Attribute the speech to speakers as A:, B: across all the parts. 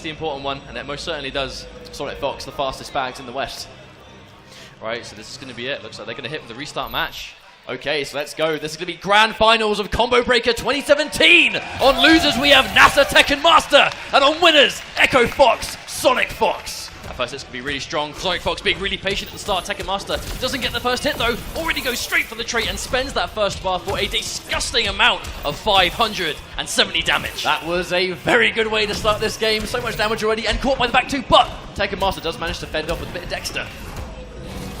A: the important one, and it most certainly does Sonicfox, the fastest bags in the West. Right, so this is going to be it. Looks like they're going to hit with the restart match. Okay, so let's go. This is going to be Grand Finals of Combo Breaker 2017. On losers, we have NASA Tekken Master, and on winners, Echo Fox, Sonicfox. At first, it's going to be really strong. Sonicfox being really patient at the start. Tekken Master doesn't get the first hit, though. Already goes straight for the trait and spends that first bar for a disgusting amount of 570 damage. That was a very good way to start this game. So much damage already, and caught by the back two, but Tekken Master does manage to fend off with a bit of Dexter.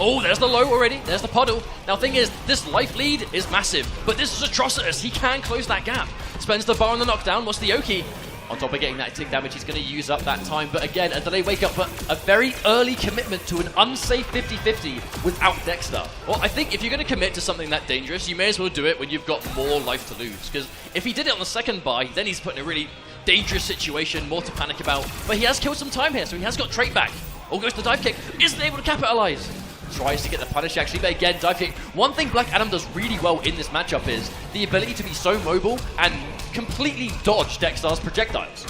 A: Oh, there's the low already. There's the puddle. Now, thing is, this life lead is massive, but this is atrocious. He can close that gap. Spends the bar on the knockdown. What's the Oki? On top of getting that tick damage, he's going to use up that time. But again, a delayed wake up, but a very early commitment to an unsafe 50-50 without Dexter. Well, I think if you're going to commit to something that dangerous, you may as well do it when you've got more life to lose. Because if he did it on the second buy, then he's put in a really dangerous situation, more to panic about. But he has killed some time here, so he has got trait back. Oh, goes to the dive kick. Isn't able to capitalize. Tries to get the punish actually, but again, dive kick. One thing Black Adam does really well in this matchup is the ability to be so mobile and completely dodge Dexter's projectiles.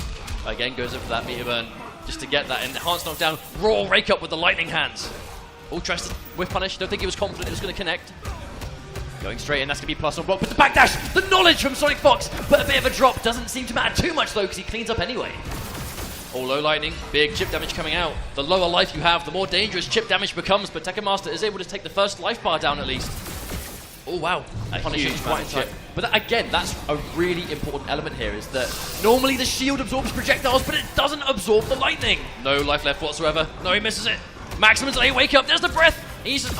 A: Again, goes in for that meter burn just to get that enhanced knockdown. Raw rake up with the lightning hands. Oh, tries to whiff punish. Don't think he was confident it was going to connect. Going straight in, that's going to be plus on block. But the backdash, the knowledge from Sonicfox, but a bit of a drop. Doesn't seem to matter too much though, because he cleans up anyway. Oh, low lightning, big chip damage coming out. The lower life you have, the more dangerous chip damage becomes, but Tekken Master is able to take the first life bar down at least. Oh, wow. Punishing quite in time. But that, again, that's a really important element here, is that normally the shield absorbs projectiles, but it doesn't absorb the lightning. No life left whatsoever. No, he misses it. Maximum delay wake up, there's the breath.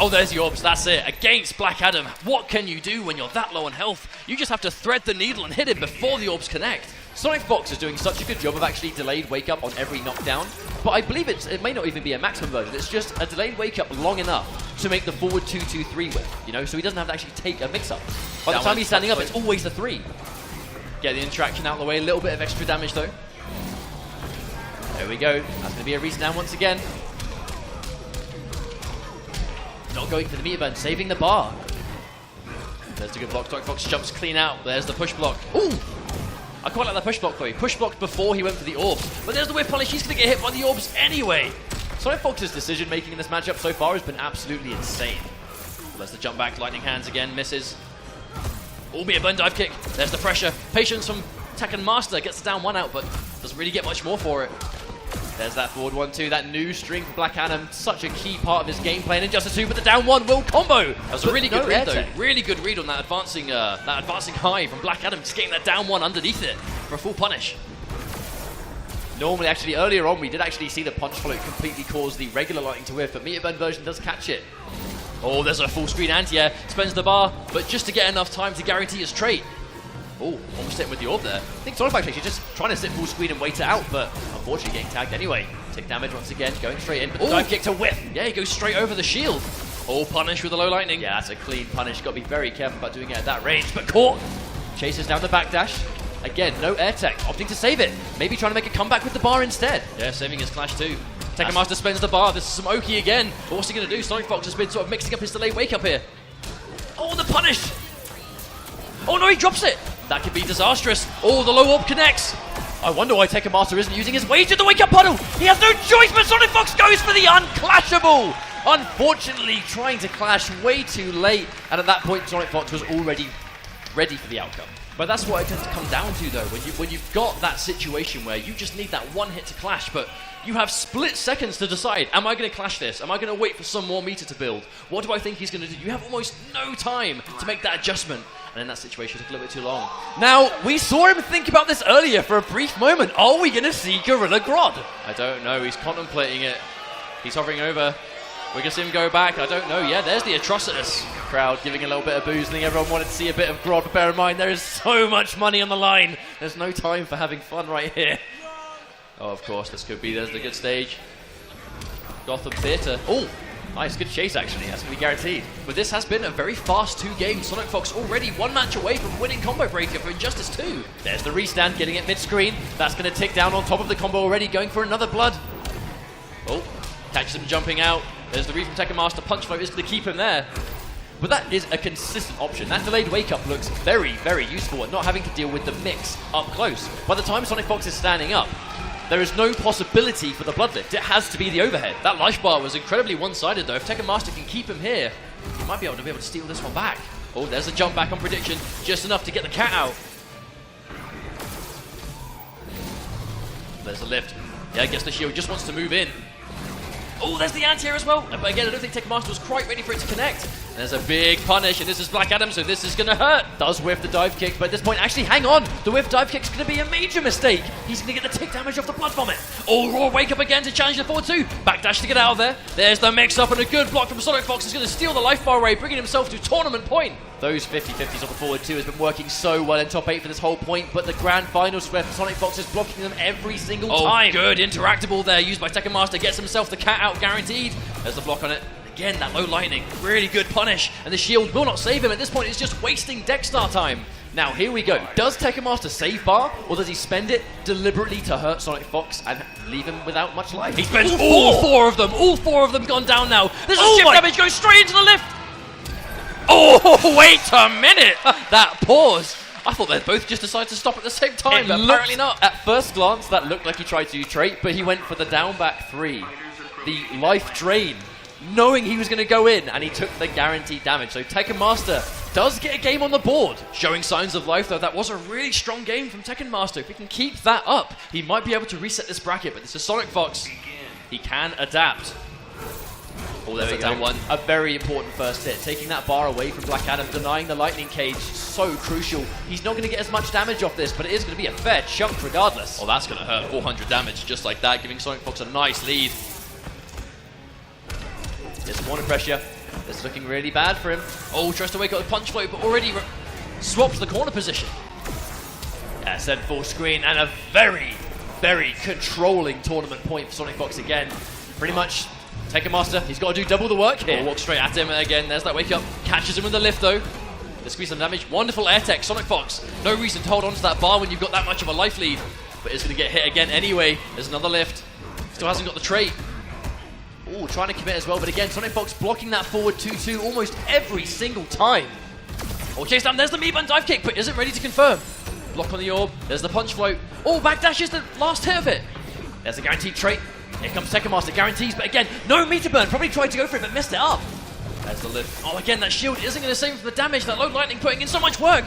A: Oh, there's the orbs, that's it. Against Black Adam, what can you do when you're that low on health? You just have to thread the needle and hit him before the orbs connect. Sonicfox is doing such a good job of actually delayed wake up on every knockdown, but I believe it may not even be a maximum version. It's just a delayed wake up long enough to make the forward 2-2-3 whip, you know, so he doesn't have to actually take a mix up. By the time he's standing up, it's always the 3. Get the interaction out of the way, a little bit of extra damage though. There we go. That's going to be a reason down once again. Not going for the meter burn, saving the bar. There's the good block. Sonicfox jumps clean out. There's the push block. Ooh! I quite like that push block though. He push blocked before he went for the orbs. But there's the whip punish. He's going to get hit by the orbs anyway. Sonicfox's decision making in this matchup so far has been absolutely insane. There's the jump back. Lightning hands again. Misses. Albeit burn dive kick. There's the pressure. Patience from Tekken Master. Gets the down 1 out, but doesn't really get much more for it. There's that forward 1-2, that new string for Black Adam. Such a key part of his gameplay in Injustice 2, but the down 1 will combo. That was a really good read though. Really good read on that advancing high from Black Adam, just getting that down 1 underneath it for a full punish. Normally, actually, earlier on, we did actually see the punch float completely cause the regular lightning to whiff, but Meter Burn version does catch it. Oh, there's a full screen anti-air. Spends the bar, but just to get enough time to guarantee his trait. Oh, almost hitting with the orb there. I think Sonicfox actually just trying to sit full screen and wait it out, but unfortunately getting tagged anyway. Take damage once again, going straight in, but the dive kick to whiff. Yeah, he goes straight over the shield. Oh, punish with the low lightning. Yeah, that's a clean punish. Got to be very careful about doing it at that range, but caught. Chases down the backdash. Again, no air tech, opting to save it. Maybe trying to make a comeback with the bar instead. Yeah, saving his clash too. Tekken Master spends the bar. This is some Oki again. But what's he going to do? Sonicfox has been sort of mixing up his delayed wake up here. Oh, the punish. Oh no, he drops it. That could be disastrous. Oh, the low orb connects. I wonder why Tekken Master isn't using his way to the wake up puddle. He has no choice, but Sonicfox goes for the unclashable. Unfortunately, trying to clash way too late. And at that point, Sonicfox was already ready for the outcome. But that's what it tends to come down to though, when you've got that situation where you just need that one hit to clash, but you have split seconds to decide, am I going to clash this? Am I going to wait for some more meter to build? What do I think he's going to do? You have almost no time to make that adjustment. And in that situation, it took a little bit too long. Now, we saw him think about this earlier for a brief moment. Are we going to see Gorilla Grodd? I don't know. He's contemplating it. He's hovering over. We're going to see him go back. I don't know. Yeah, there's the Atrocitus. Crowd giving a little bit of boozling. Everyone wanted to see a bit of Grodd. But bear in mind, there is so much money on the line. There's no time for having fun right here. Oh, of course, this could be. There's the good stage. Gotham Theatre. Oh, nice. Good chase, actually. That's going to be guaranteed. But this has been a very fast 2 games. Sonicfox already 1 match away from winning Combo Breaker for Injustice 2. There's the restand, getting it mid-screen. That's going to tick down on top of the combo already, going for another blood. Oh, catches him jumping out. There's the read from Tekken Master. Punch flow is going to keep him there. But that is a consistent option. That delayed wake-up looks very, very useful at not having to deal with the mix up close. By the time Sonicfox is standing up, there is no possibility for the bloodlift. It has to be the overhead. That life bar was incredibly one-sided though. If Tekken Master can keep him here, he might be able to steal this one back. Oh, there's a jump back on prediction, just enough to get the cat out. There's a lift. Yeah, I guess the shield just wants to move in. Oh, there's the anti-air as well. But again, I don't think Tekken Master was quite ready for it to connect. And there's a big punish, and this is Black Adam, so this is going to hurt. Does whiff the dive kick, but at this point, actually, hang on. The whiff dive kick's going to be a major mistake. He's going to get the tick damage off the blood vomit. Oh, Raw wake up again to challenge the forward 2. Backdash to get out of there. There's the mix-up, and a good block from Sonicfox is going to steal the life bar away, bringing himself to tournament point. Those 50-50s off the forward 2 has been working so well in top 8 for this whole point, but the grand finals where Sonicfox is blocking them every single time. Oh, good interactable there, used by Tekken Master, gets himself the cat out guaranteed. There's the block on it. Again, that low lightning, really good punish, and the shield will not save him. At this point, it's just wasting deck star time. Now, here we go. Does Tekken Master save bar, or does he spend it deliberately to hurt Sonicfox and leave him without much life? He spends all four of them. All four of them gone down now. There's a chip damage going straight into the lift. Oh, wait a minute! That pause. I thought they'd both just decide to stop at the same time, but apparently not. At first glance, that looked like he tried to trait, but he went for the down back 3. The life drain, knowing he was going to go in, and he took the guaranteed damage. So Tekken Master does get a game on the board. Showing signs of life, though. That was a really strong game from Tekken Master. If he can keep that up, he might be able to reset this bracket, but this is Sonicfox. He can adapt. Oh, there we go. Down one. A very important first hit. Taking that bar away from Black Adam, denying the lightning cage, so crucial. He's not going to get as much damage off this, but it is going to be a fair chunk regardless. Oh, that's going to hurt. 400 damage just like that, giving Sonicfox a nice lead. There's corner pressure. It's looking really bad for him. Oh, tries to wake up the punch flow, but already swaps the corner position. Yeah, send full screen, and a very, very controlling tournament point for Sonicfox again. Pretty much Tekken Master, he's got to do double the work here. Walk straight at him, and again, there's that wake up. Catches him with the lift though. Let's squeeze some damage. Wonderful air tech, Sonicfox. No reason to hold on to that bar when you've got that much of a life lead. But it's going to get hit again anyway. There's another lift. Still hasn't got the trait. Ooh, trying to commit as well, but again, Sonicfox blocking that forward 2-2 almost every single time. Oh, chase down, there's the meat bun dive kick, but isn't ready to confirm. Block on the orb, there's the punch float. Oh, backdash is the last hit of it. There's the guaranteed trait. Here comes Tekken Master, guarantees, but again, no meter burn. Probably tried to go for it, but messed it up. There's the lift. Oh, again, that shield isn't going to save him from the damage. That low lightning putting in so much work.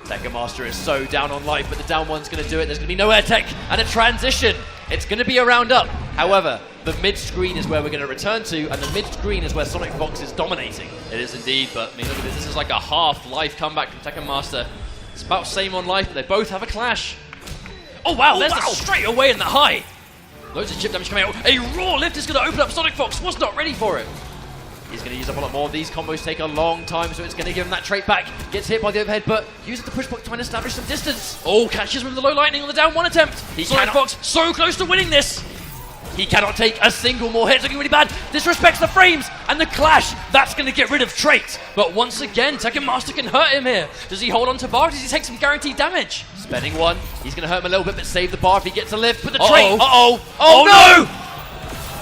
A: Tekken Master is so down on life, but the down one's going to do it. There's going to be no air tech and a transition. It's going to be a round up. However, the mid-screen is where we're going to return to, and the mid-screen is where Sonicfox is dominating. It is indeed, but I mean, look at this. This is like a half-life comeback from Tekken Master. It's about same on life, but they both have a clash. Oh, wow, there's the straight away in the high. Loads of chip damage coming out. A raw lift is going to open up. Sonicfox was not ready for it. He's going to use up a lot more. These combos take a long time, so it's going to give him that trait back. Gets hit by the overhead, but uses the push block trying to establish some distance. Oh, catches him with the low lightning on the down one attempt. Sonicfox so close to winning this. He cannot take a single more hit. It's looking really bad. Disrespects the frames and the clash. That's going to get rid of trait. But once again, Tekken Master can hurt him here. Does he hold on to bar? Does he take some guaranteed damage? Spending one. He's going to hurt him a little bit, but save the bar if he gets a lift. Put the trait. Oh, no!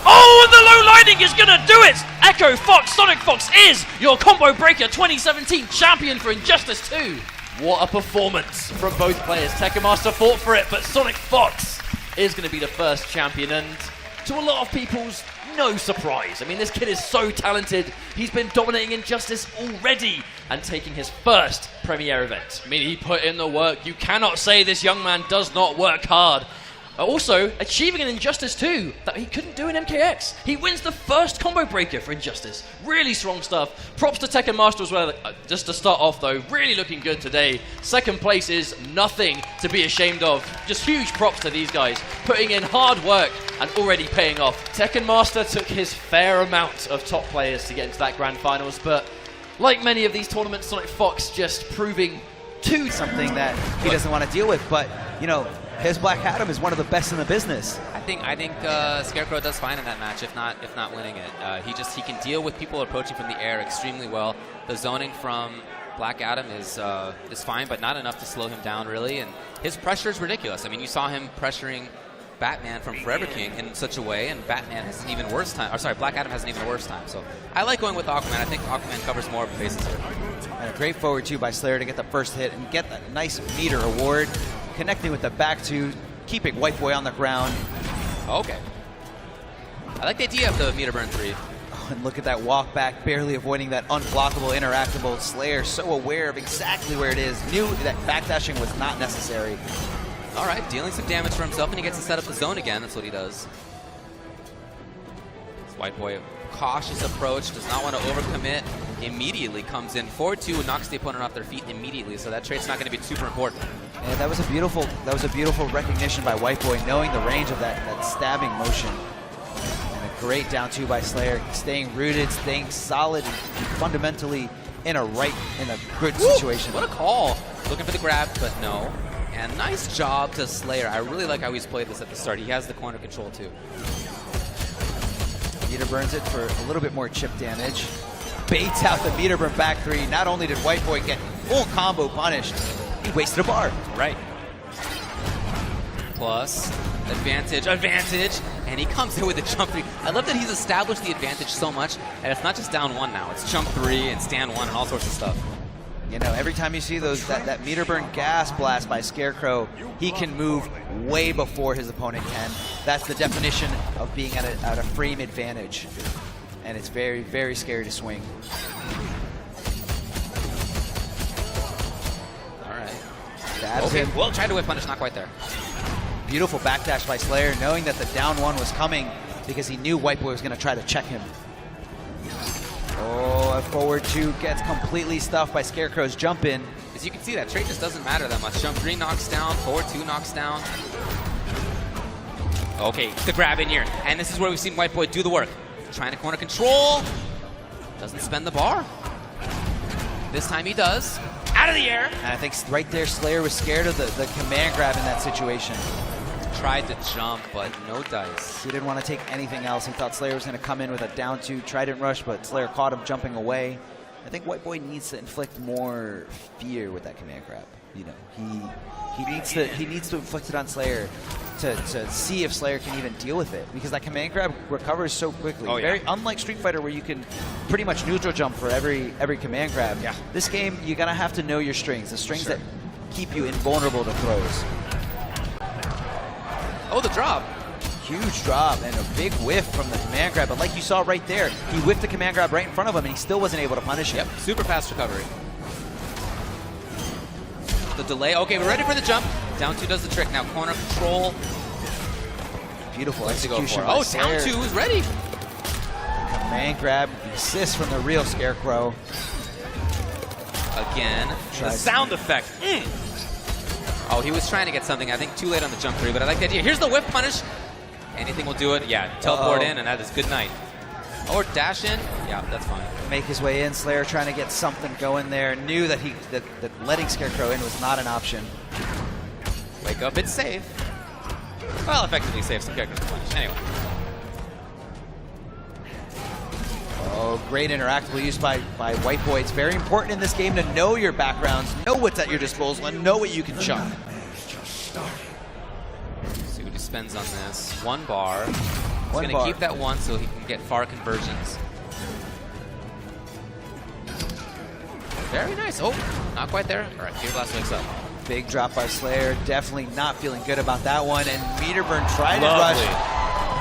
A: Oh, and the low lightning is going to do it! Echo Fox, Sonicfox is your Combo Breaker 2017 champion for Injustice 2. What a performance from both players. Tekken Master fought for it, but Sonicfox is going to be the first champion, and to a lot of people's no surprise. I mean, this kid is so talented. He's been dominating Injustice already and taking his first premiere event. I mean, he put in the work. You cannot say this young man does not work hard. Also, achieving an Injustice 2 that he couldn't do in MKX. He wins the first combo breaker for Injustice. Really strong stuff. Props to Tekken Master as well. Just to start off though, really looking good today. Second place is nothing to be ashamed of. Just huge props to these guys. Putting in hard work and already paying off. Tekken Master took his fair amount of top players to get into that grand finals, but like many of these tournaments, Sonicfox just proving something that he doesn't want to deal with, but you know, his Black Adam is one of the best in the business. I think Scarecrow does fine in that match, if not winning it. He can deal with people approaching from the air extremely well. The zoning from Black Adam is fine, but not enough to slow him down really. And his pressure is ridiculous. I mean, you saw him pressuring Batman from ForeverKing in such a way, and Batman has an even worse time. Or sorry, Black Adam has an even worse time. So I like going with Aquaman. I think Aquaman covers more of the bases here.
B: And a great forward two by Slayer to get the first hit and get that nice meter award. Connecting with the back two, keeping WhiteBoi on the ground.
C: Okay. I like the idea of the meter burn 3.
B: Oh, and look at that walk back, barely avoiding that unblockable, interactable. Slayer so aware of exactly where it is. Knew that backdashing was not necessary.
C: All right, dealing some damage for himself, and he gets to set up the zone again. That's what he does. WhiteBoi, cautious approach, does not want to overcommit. Immediately comes in 4-2 and knocks the opponent off their feet immediately. So that trade's not going to be super important.
B: Yeah, that was a beautiful recognition by WhiteBoi, knowing the range of that stabbing motion. And a great down 2 by Slayer, staying rooted, staying solid, and fundamentally in a good situation.
C: What a call! Looking for the grab, but no. And nice job to Slayer. I really like how he's played this at the start. He has the corner control too.
B: Meter burns it for a little bit more chip damage. Baits out the meter burn back 3. Not only did WhiteBoi get full combo punished, he wasted a bar.
C: Right. Plus, advantage, and he comes in with a jump 3. I love that he's established the advantage so much, and it's not just down 1 now. It's jump 3 and stand 1 and all sorts of stuff.
B: You know, every time you see that meter burn gas blast by Scarecrow, he can move way before his opponent can. That's the definition of being at a frame advantage. And it's very, very scary to swing.
C: All right.
B: That's
C: okay,
B: him.
C: well, tried to whip punish, not quite there.
B: Beautiful backdash by Slayer, knowing that the down 1 was coming because he knew WhiteBoi was going to try to check him. Oh, a forward 2 gets completely stuffed by Scarecrow's jump in.
C: As you can see, that trade just doesn't matter that much. Jump 3 knocks down, forward 2 knocks down. Okay, the grab in here. And this is where we've seen WhiteBoi do the work. Trying to corner control. Doesn't spend the bar. This time he does. Out of the air.
B: And I think right there, Slayer was scared of the command grab in that situation.
C: Tried to jump, but no dice.
B: He didn't want to take anything else. He thought Slayer was going to come in with a down 2 trident rush, but Slayer caught him jumping away. I think WhiteBoi needs to inflict more fear with that command grab. You know, he needs to inflict it on Slayer to see if Slayer can even deal with it, because that command grab recovers so quickly.
C: Oh, yeah.
B: Very unlike Street Fighter, where you can pretty much neutral jump for every command grab.
C: Yeah.
B: This game, you're gonna have to know your strings, the strings that keep you invulnerable to throws.
C: Oh, the drop.
B: Huge drop and a big whiff from the command grab, but like you saw right there, he whiffed the command grab right in front of him and he still wasn't able to punish him.
C: Yep, super fast recovery. The delay, okay, we're ready for the jump. Down 2 does the trick. Now corner control.
B: Beautiful execution.
C: Oh, down 2 is ready.
B: Command grab, the assist from the real Scarecrow.
C: Again, the sound effect. Oh, he was trying to get something, I think too late on the jump 3, but I like the idea. Here's the whip punish. Anything will do it. Yeah, teleport in, and that is good night. Or dash in. Yeah, that's fine.
B: Make his way in. Slayer trying to get something going there. Knew that that letting Scarecrow in was not an option.
C: Wake up, it's safe. Well, effectively safe. Some characters can punish. Anyway.
B: Oh, great interactable use by WhiteBoi. It's very important in this game to know your backgrounds, know what's at your disposal, and know what you can chuck.
C: See what he spends on this. 1 bar. He's going to keep that 1 so he can get far conversions. Very nice. Oh, not quite there. All right, Fear Blast wakes up.
B: Big drop by Slayer. Definitely not feeling good about that one. And meter burn trident rush.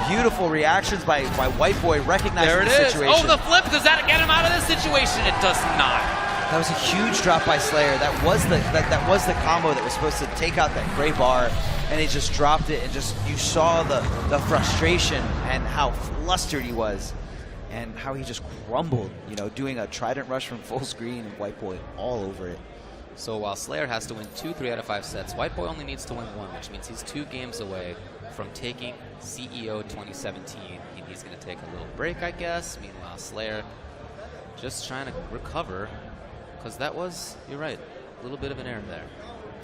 B: Beautiful reactions by WhiteBoi, recognizing the situation.
C: Oh, the flip. Does that get him out of this situation? It does not.
B: That was a huge drop by Slayer. That was the combo that was supposed to take out that gray bar, and he just dropped it. And just you saw the frustration and how flustered he was, and how he just crumbled. You know, doing a trident rush from full screen, and WhiteBoi all over it.
C: So while Slayer has to win 2 3 out of 5 sets, WhiteBoi only needs to win 1, which means he's 2 games away from taking CEO 2017. And he's going to take a little break, I guess. Meanwhile, Slayer just trying to recover, because that was, you're right, a little bit of an error there.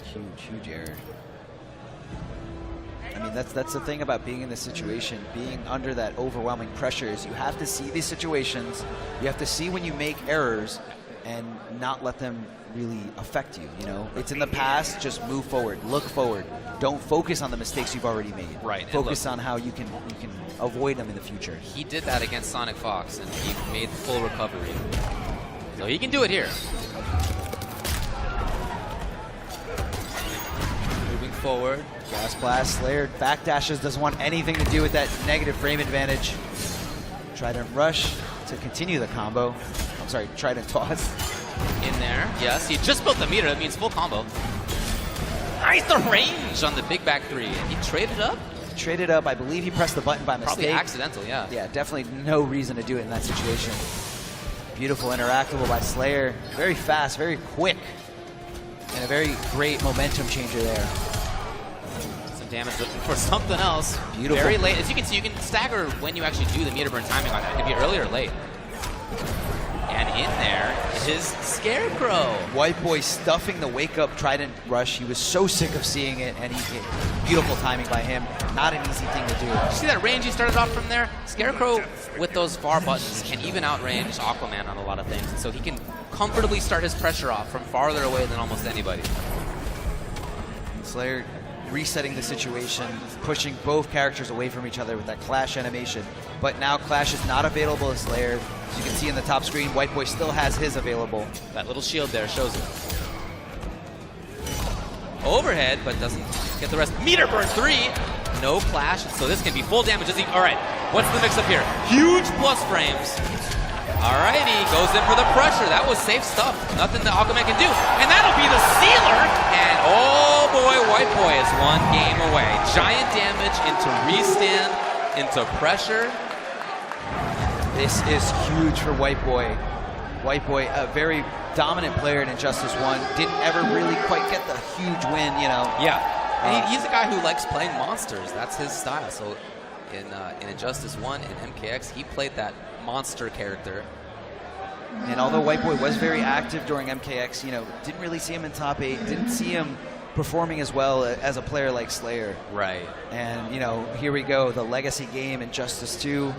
B: Huge error. I mean, that's the thing about being in this situation, being under that overwhelming pressure, is you have to see these situations, you have to see when you make errors and not let them really affect you, you know? It's in the past, just move forward, look forward. Don't focus on the mistakes you've already made.
C: Right.
B: Focus on how you can avoid them in the future.
C: He did that against Sonicfox, and he made full recovery. So he can do it here. Moving forward.
B: Gas blast, Slayer backdashes, doesn't want anything to do with that negative frame advantage. Trident rush to continue the combo. I'm sorry, Trident toss.
C: In there, yes, he just built the meter, that means full combo. Nice, the range on the big back three. He traded up?
B: Traded up, I believe he pressed the button by mistake.
C: Probably accidental, yeah.
B: Yeah, definitely no reason to do it in that situation. Beautiful interactable by Slayer. Very fast, very quick. And a very great momentum changer there.
C: Some damage looking for something else.
B: Beautiful.
C: Very late. As you can see, you can stagger when you actually do the meter burn timing on that. It could be early or late. And in there is Scarecrow.
B: WhiteBoi stuffing the wake-up Trident rush. He was so sick of seeing it, and beautiful timing by him. Not an easy thing to do.
C: You see that range he started off from there? Scarecrow, with those far buttons, can even outrange Aquaman on a lot of things. So he can comfortably start his pressure off from farther away than almost anybody.
B: Slayer resetting the situation, pushing both characters away from each other with that Clash animation. But now Clash is not available to Slayer. As you can see in the top screen, WhiteBoi still has his available.
C: That little shield there shows it. Overhead, but doesn't get the rest. Meter burn 3! No Clash, so this can be full damage. Alright, what's the mix-up here? Huge plus frames. Alrighty, goes in for the pressure. That was safe stuff. Nothing that Aquaman can do. And that'll be the sealer! And oh boy, WhiteBoi is one game away. Giant damage into restand, into pressure.
B: This is huge for WhiteBoi. WhiteBoi, a very dominant player in Injustice 1, didn't ever really quite get the huge win, you know.
C: Yeah, and he's a guy who likes playing monsters. That's his style. So in Injustice 1 and MKX, he played that monster character.
B: And although WhiteBoi was very active during MKX, you know, didn't really see him in top 8, didn't see him performing as well as a player like Slayer.
C: Right.
B: And, you know, here we go, the legacy game, Injustice 2.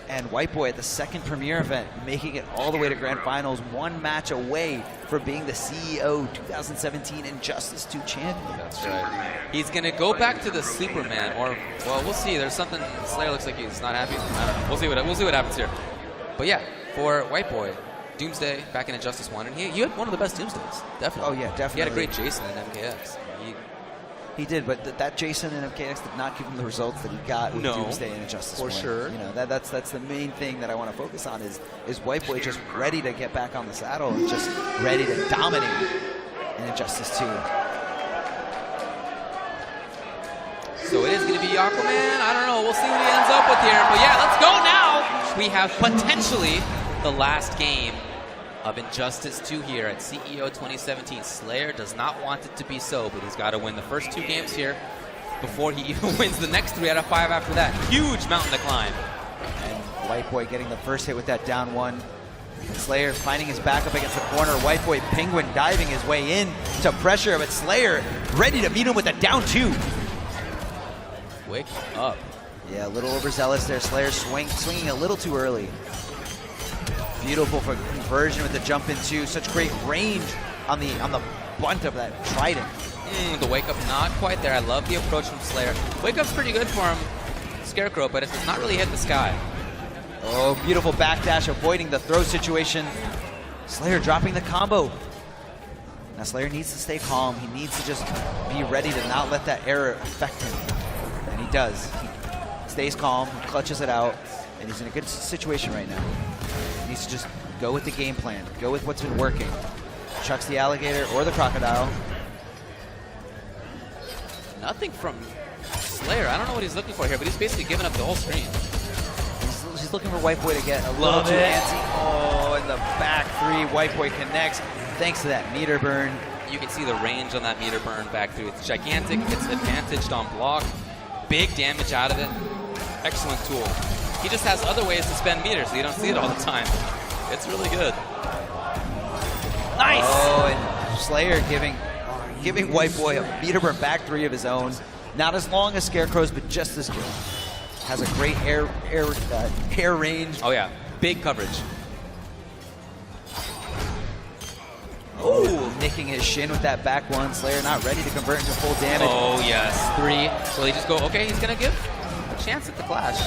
B: And WhiteBoi at the second premiere event, making it all the way to Grand Finals, one match away from being the CEO 2017 Injustice 2 champion.
C: That's right. He's going to go back to the Superman, or, well, we'll see. There's something, Slayer looks like he's not happy. I don't know. We'll see what happens here. But yeah, for WhiteBoi, Doomsday back in Injustice 1, and he had one of the best Doomsdays, definitely.
B: Oh yeah, definitely.
C: He had a great Jason in MKX.
B: He did, but that Jason in MKX did not give him the results that he got with Doomsday and Injustice 1.
C: For sure.
B: You know, that's the main thing that I want to focus on is WhiteBoi just ready to get back on the saddle and just ready to dominate in Injustice 2.
C: So it is going to be Aquaman. I don't know. We'll see what he ends up with here. But yeah, let's go now. We have potentially the last game of Injustice 2 here at CEO 2017. Slayer does not want it to be so, but he's got to win the first 2 games here before he even wins the next 3 out of 5 after that. Huge mountain to climb.
B: And WhiteBoi getting the first hit with that down 1. Slayer finding his back up against the corner. WhiteBoi Penguin diving his way in to pressure, but Slayer ready to meet him with a down 2.
C: Wake up.
B: Yeah, a little overzealous there. Slayer swinging a little too early. Beautiful for conversion with the jump in 2. Such great range on the bunt of that Trident.
C: The wake up not quite there. I love the approach from Slayer. Wake up's pretty good for him, Scarecrow, but it does not really hit the sky.
B: Oh, beautiful backdash, avoiding the throw situation. Slayer dropping the combo. Now Slayer needs to stay calm. He needs to just be ready to not let that error affect him. And he does. He stays calm, clutches it out, and he's in a good situation right now. He needs to just go with the game plan. Go with what's been working. Chucks the alligator or the crocodile.
C: Nothing from Slayer. I don't know what he's looking for here, but he's basically giving up the whole screen.
B: He's looking for WhiteBoi to get a little too antsy. Oh, and the back 3, WhiteBoi connects thanks to that meter burn.
C: You can see the range on that meter burn back 3. It's gigantic. It's advantaged on block. Big damage out of it. Excellent tool. He just has other ways to spend meters, so you don't see it all the time. It's really good. Nice!
B: Oh, and Slayer giving WhiteBoi a meter burn back 3 of his own. Not as long as Scarecrow's, but just as good. Has a great air range.
C: Oh yeah, big coverage.
B: Oh, nicking his shin with that back 1. Slayer not ready to convert into full damage.
C: Oh yes, 3. Will he just go, okay, he's gonna give a chance at the clash.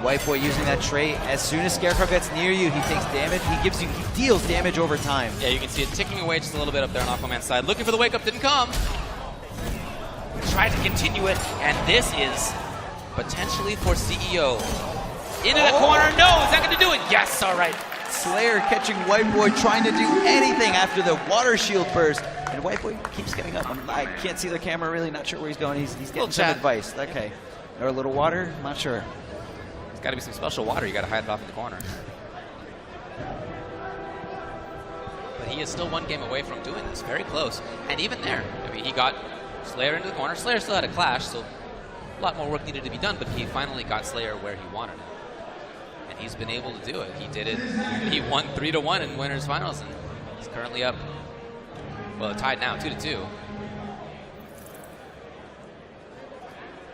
B: WhiteBoi using that trait. As soon as Scarecrow gets near you, he takes damage. He deals damage over time.
C: Yeah, you can see it ticking away just a little bit up there on Aquaman's side. Looking for the wake up, didn't come. try to continue it, and this is potentially for CEO. Into the corner, no, is that gonna do it? Yes, all right.
B: Slayer catching WhiteBoi, trying to do anything after the water shield burst. And WhiteBoi keeps getting up. I can't see the camera really, not sure where he's going. He's getting some advice. Okay. Or a little water? Not sure.
C: It's gotta be some special water. You gotta hide it off in the corner. But he is still one game away from doing this. Very close. And even there, I mean, he got Slayer into the corner. Slayer still had a clash, so a lot more work needed to be done, but he finally got Slayer where he wanted him. And he's been able to do it. He did it. He won 3-1 in winners finals, and he's currently up, well, tied now, 2-2.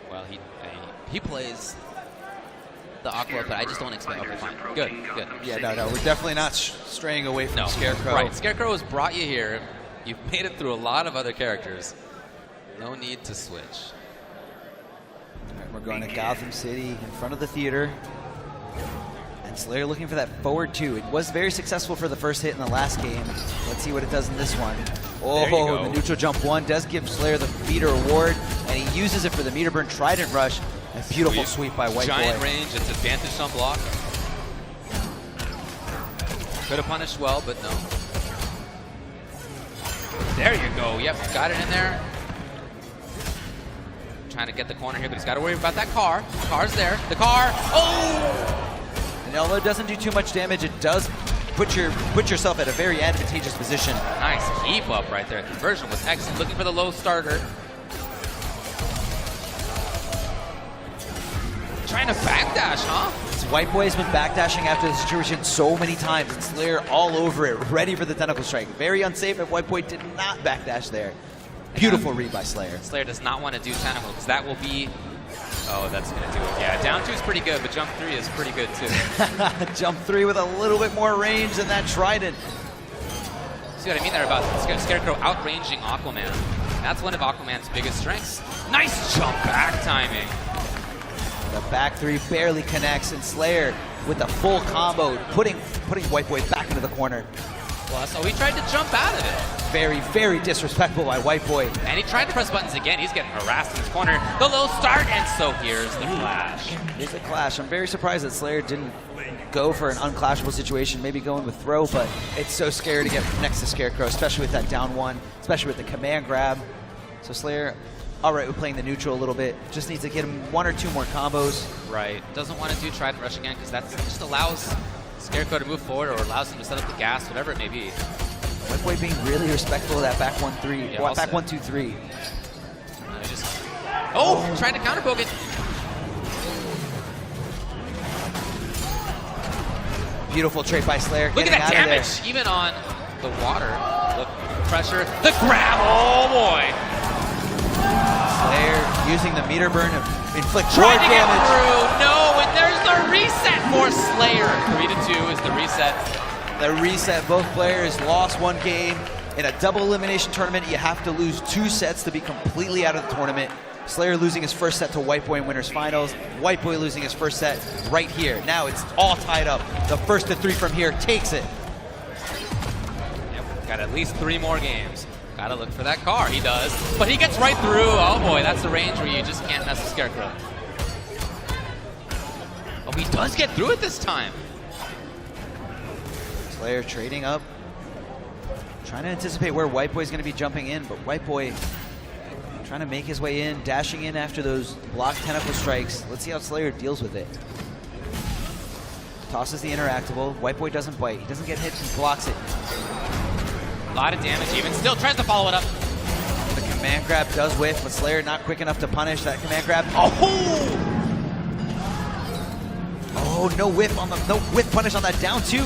C: Well, he plays the Aqua, but I just don't expect. Okay, fine. Good.
B: Yeah, no, we're definitely not straying away from Scarecrow.
C: Right, Scarecrow has brought you here. You've made it through a lot of other characters. No need to switch.
B: All right, we're going to Gotham City in front of the theater. And Slayer looking for that forward 2. It was very successful for the first hit in the last game. Let's see what it does in this one. Oh, the neutral jump 1 does give Slayer the meter award, and he uses it for the meter burn trident rush. A beautiful sweep by WhiteBoi.
C: Giant range, it's advantage on block. Could have punished well, but no. There you go. Yep, got it in there. Trying to get the corner here, but he's got to worry about that car. Car's there. The car. Oh!
B: And although it doesn't do too much damage, it does put yourself at a very advantageous position.
C: Nice keep up right there. Conversion was excellent. Looking for the low starter. Trying to backdash, huh?
B: WhiteBoi has been backdashing after the situation so many times, and Slayer all over it, ready for the tentacle strike. Very unsafe, and WhiteBoi did not backdash there. Beautiful read by Slayer.
C: Slayer does not want to do tentacle, because that will be... Oh, that's going to do it. Yeah, down 2 is pretty good, but jump 3 is pretty good, too.
B: Jump 3 with a little bit more range than that trident.
C: See what I mean there about Scarecrow outranging Aquaman. That's one of Aquaman's biggest strengths. Nice jump back timing.
B: The back 3 barely connects, and Slayer with the full combo, putting WhiteBoi back into the corner.
C: Well, so he tried to jump out of it.
B: Very, very disrespectful by WhiteBoi.
C: And he tried to press buttons again. He's getting harassed in his corner. The low start, and so here's the clash.
B: Here's the clash. I'm very surprised that Slayer didn't go for an unclashable situation, maybe going with throw, but it's so scary to get next to Scarecrow, especially with that down 1, especially with the command grab. So Slayer, all right, we're playing the neutral a little bit. Just needs to get him 1 or 2 more combos.
C: Right. Doesn't want to do trident rush again, because that just allows Scarecrow to move forward or allows him to set up the gas, whatever it may be.
B: WhiteBoi being really respectful of that back 1-3.
C: Yeah,
B: back 1-2-3.
C: Oh, trying to counter poke it.
B: Beautiful trade by Slayer.
C: Look at that damage, even on the water. Look, pressure, the grab, oh boy.
B: Slayer using the meter burn to inflict more
C: Trying to get
B: damage.
C: through, no, and there's the reset for Slayer. 3-2 is the reset.
B: The reset, both players lost 1 game. In a double elimination tournament, you have to lose 2 sets to be completely out of the tournament. Slayer losing his first set to WhiteBoi in winners finals. WhiteBoi losing his first set right here. Now it's all tied up. The first to 3 from here takes it.
C: Yep, got at least 3 more games. Gotta look for that car, he does. But he gets right through, oh boy, that's the range where you just can't mess with Scarecrow. Oh, he does get through it this time.
B: Slayer trading up. Trying to anticipate where WhiteBoi is going to be jumping in, but WhiteBoi trying to make his way in, dashing in after those blocked tentacle strikes. Let's see how Slayer deals with it. Tosses the interactable. WhiteBoi doesn't bite. He doesn't get hit, he blocks it.
C: A lot of damage even. Still tries to follow it up.
B: The command grab does whiff, but Slayer not quick enough to punish that command grab. Oh! Oh, no whiff punish on that down 2.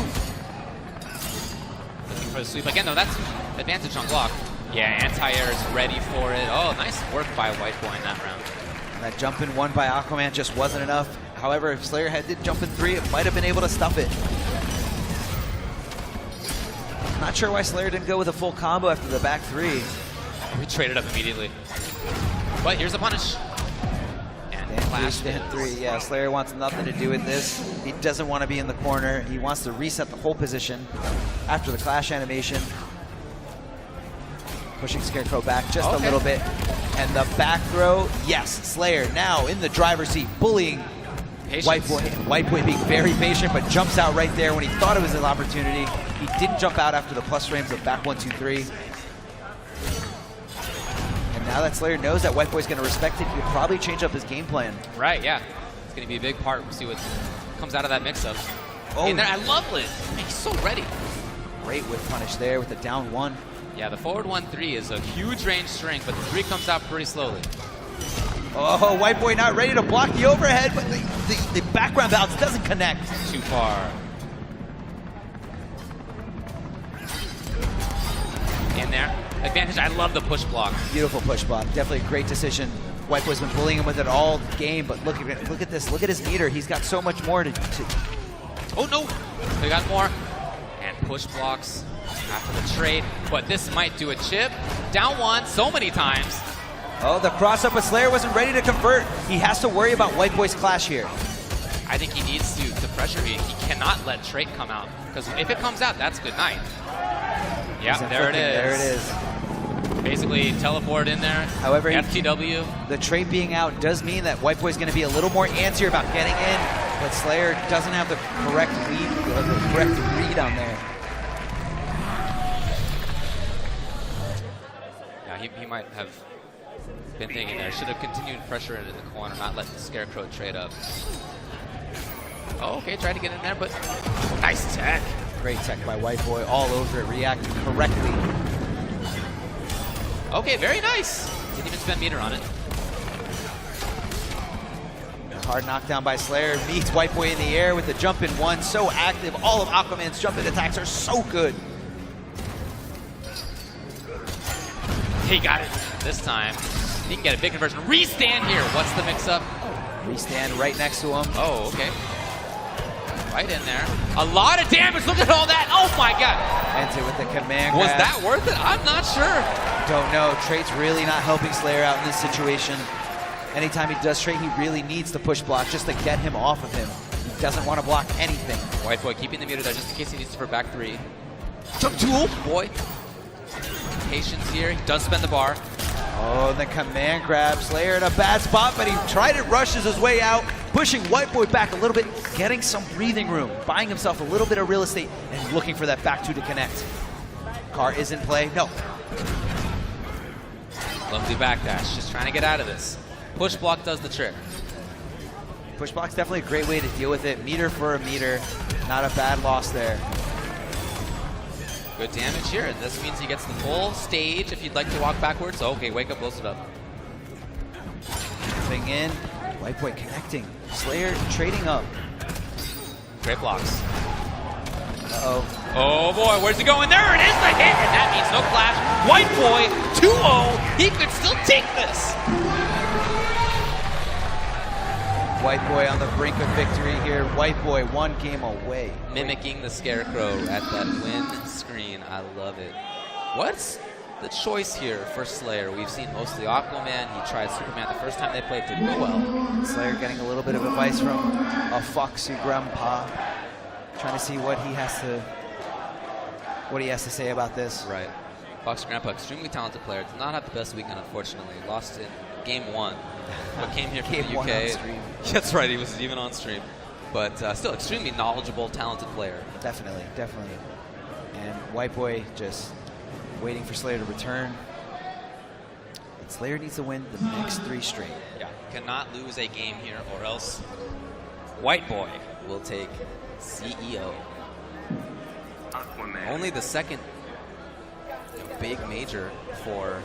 C: For the sweep again, though, that's advantage on block. Yeah, anti-air is ready for it. Oh, nice work by WhiteBoi in that round.
B: That jump in 1 by Aquaman just wasn't enough. However, if Slayer did jump in 3, it might have been able to stuff it. Not sure why Slayer didn't go with a full combo after the back 3.
C: We traded up immediately. But here's the punish. And clash
B: stand 3. Yeah, Slayer wants nothing to do with this. He doesn't want to be in the corner. He wants to reset the whole position after the clash animation. Pushing Scarecrow back just a little bit. And the back throw, yes, Slayer now in the driver's seat, bullying WhiteBoi. WhiteBoi being very patient, but jumps out right there when he thought it was an opportunity. He didn't jump out after the plus frames of back 1, 2, 3. And now that Slayer knows that WhiteBoi's going to respect it, he'll probably change up his game plan.
C: Right, yeah. It's going to be a big part. We'll see what comes out of that mix-up.
A: Oh, in there, I love Lin. He's so ready.
B: Great whip punish there with the down 1.
C: Yeah, the forward 1-3 is a huge range string, but the 3 comes out pretty slowly.
B: Oh, WhiteBoi not ready to block the overhead, but the background bounce doesn't connect.
C: Too far. In there. Advantage, I love the push block.
B: Beautiful push block. Definitely a great decision. WhiteBoi's been bullying him with it all game, but look at this. Look at his meter. He's got so much more to...
C: Oh, no. We got more. And push blocks after the trade, but this might do a chip. Down 1 so many times.
B: Oh, the cross-up, but Slayer wasn't ready to convert. He has to worry about WhiteBoi's clash here.
C: I think he needs to pressure it. He cannot let trait come out, because if it comes out, that's good night. Yeah, there it is.
B: There it is.
C: Basically, teleport in there.
B: However,
C: FTW.
B: The trait being out does mean that WhiteBoi's going to be a little more antsier about getting in, but Slayer doesn't have the correct read on there.
C: Yeah, he might have been thinking there. Should have continued pressure into the corner, not let the Scarecrow trade up. Oh, okay, tried to get in there, but nice tech.
B: Great tech by WhiteBoi, all over it, reacting correctly.
C: Okay, very nice. Didn't even spend meter on it.
B: Hard knockdown by Slayer, meets WhiteBoi in the air with the jump in 1, so active. All of Aquaman's jump in attacks are so good.
C: He got it this time. He can get a big conversion. Restand here. What's the mix-up?
B: Restand right next to him.
C: Oh, okay. Right in there. A lot of damage. Look at all that. Oh, my God.
B: Enter with the command
C: Was
B: grab.
C: that worth it? I'm not sure.
B: Don't know. Trait's really not helping Slayer out in this situation. Anytime he does Trait, he really needs to push block just to get him off of him. He doesn't want to block anything.
C: WhiteBoi keeping the meter there just in case he needs to for back 3. Jump tool. Boy. Patience here. He does spend the bar.
B: Oh, the command grab. Slayer in a bad spot, but he tried it, rushes his way out, pushing WhiteBoi back a little bit, getting some breathing room, buying himself a little bit of real estate, and looking for that back 2 to connect. Car is in play. No.
C: Lovely backdash. Just trying to get out of this. Push block does the trick.
B: Push block's definitely a great way to deal with it. Meter for a meter. Not a bad loss there.
C: Good damage here, and this means he gets the full stage if you'd like to walk backwards. Okay, wake up, blows it up.
B: Thing in. WhiteBoi connecting. Slayer trading up.
C: Great blocks.
B: Uh-oh.
C: Oh boy, where's he going? There it is, the hit, and that means no clash. WhiteBoi, 2-0. He could still take this.
B: WhiteBoi on the brink of victory here. WhiteBoi 1 game away.
C: Mimicking the Scarecrow at that win screen. I love it. What's the choice here for Slayer? We've seen mostly Aquaman. He tried Superman the first time they played. Didn't go well.
B: Slayer getting a little bit of advice from a Foxy Grampa. Trying to see what he has to say about this.
C: Right. Foxy Grampa, extremely talented player. Did not have the best weekend, unfortunately. Lost in game 1. But came here from the UK.
B: On stream.
C: That's right, he was even on stream. But still, extremely knowledgeable, talented player.
B: Definitely, definitely. And WhiteBoi just waiting for Slayer to return. And Slayer needs to win the next 3 straight.
C: Yeah, cannot lose a game here, or else WhiteBoi will take CEO. Aquaman. Only the second big major for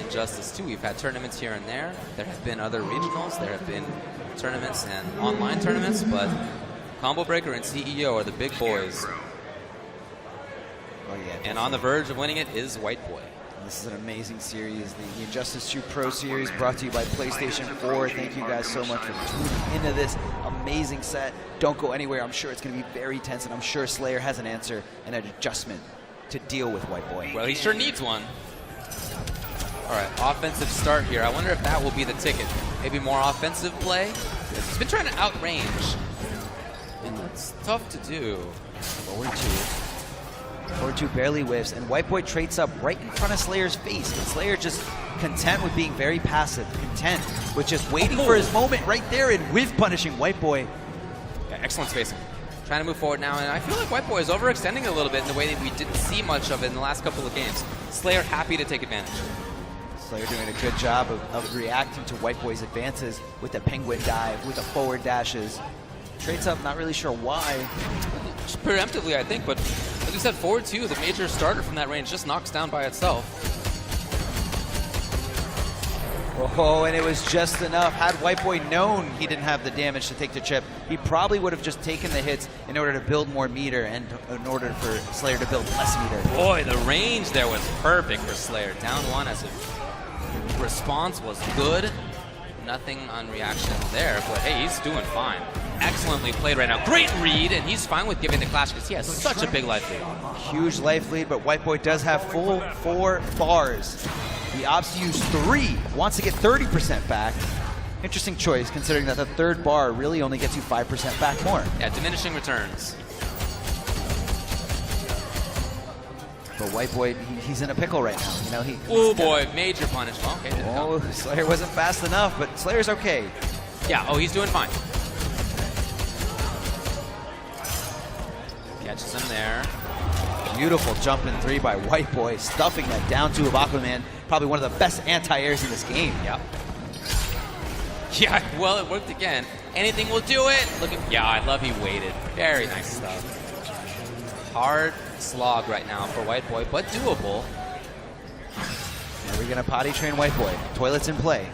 C: Injustice 2. We've had tournaments here and there. There have been other regionals. There have been tournaments and online tournaments, but Combo Breaker and CEO are the big boys.
B: Oh, yeah,
C: and on the verge of winning it is WhiteBoi.
B: This is an amazing series, the Injustice 2 Pro Series, brought to you by PlayStation 4. Thank you guys so much for tuning into this amazing set. Don't go anywhere. I'm sure it's going to be very tense, and I'm sure Slayer has an answer and an adjustment to deal with WhiteBoi.
C: Well, he sure needs one. All right, offensive start here. I wonder if that will be the ticket. Maybe more offensive play? He's been trying to outrange, and that's tough to do.
B: Forward 2. 4-2 barely whiffs, and WhiteBoi trades up right in front of Slayer's face. And Slayer just content with being very passive, content with just waiting for his moment right there and whiff punishing WhiteBoi.
C: Yeah, excellent spacing. Trying to move forward now, and I feel like WhiteBoi is overextending a little bit in the way that we didn't see much of it in the last couple of games. Slayer happy to take advantage.
B: Slayer doing a good job of reacting to WhiteBoi's advances with the penguin dive, with the forward dashes. Trades up, not really sure why.
C: Just preemptively, I think, but as we said, forward 2, the major starter from that range, just knocks down by itself.
B: Oh, and it was just enough. Had WhiteBoi known he didn't have the damage to take the chip, he probably would have just taken the hits in order to build more meter and in order for Slayer to build less meter.
C: Boy, the range there was perfect for Slayer. Down 1 as a response was good. Nothing on reaction there, but hey, he's doing fine. Excellently played right now. Great read, and he's fine with giving the clash because he has such a big life lead.
B: Huge life lead, but WhiteBoi does have full 4 bars. He opts to use 3, wants to get 30% back. Interesting choice, considering that the 3rd bar really only gets you 5% back more.
C: Yeah, diminishing returns.
B: But WhiteBoi, he's in a pickle right now. You know,
C: Oh boy, major punishment. Okay.
B: Oh, Slayer wasn't fast enough, but Slayer's okay.
C: Yeah, oh, he's doing fine. Catches him there.
B: Beautiful jump in 3 by WhiteBoi, stuffing that down 2 of Aquaman. Probably one of the best anti-airs in this game.
C: Yeah. Yeah, well, it worked again. Anything will do it. Look at, yeah, I love he waited. Very nice stuff. Hard slog right now for WhiteBoi, but doable.
B: Are we gonna potty train WhiteBoi? Toilets in play.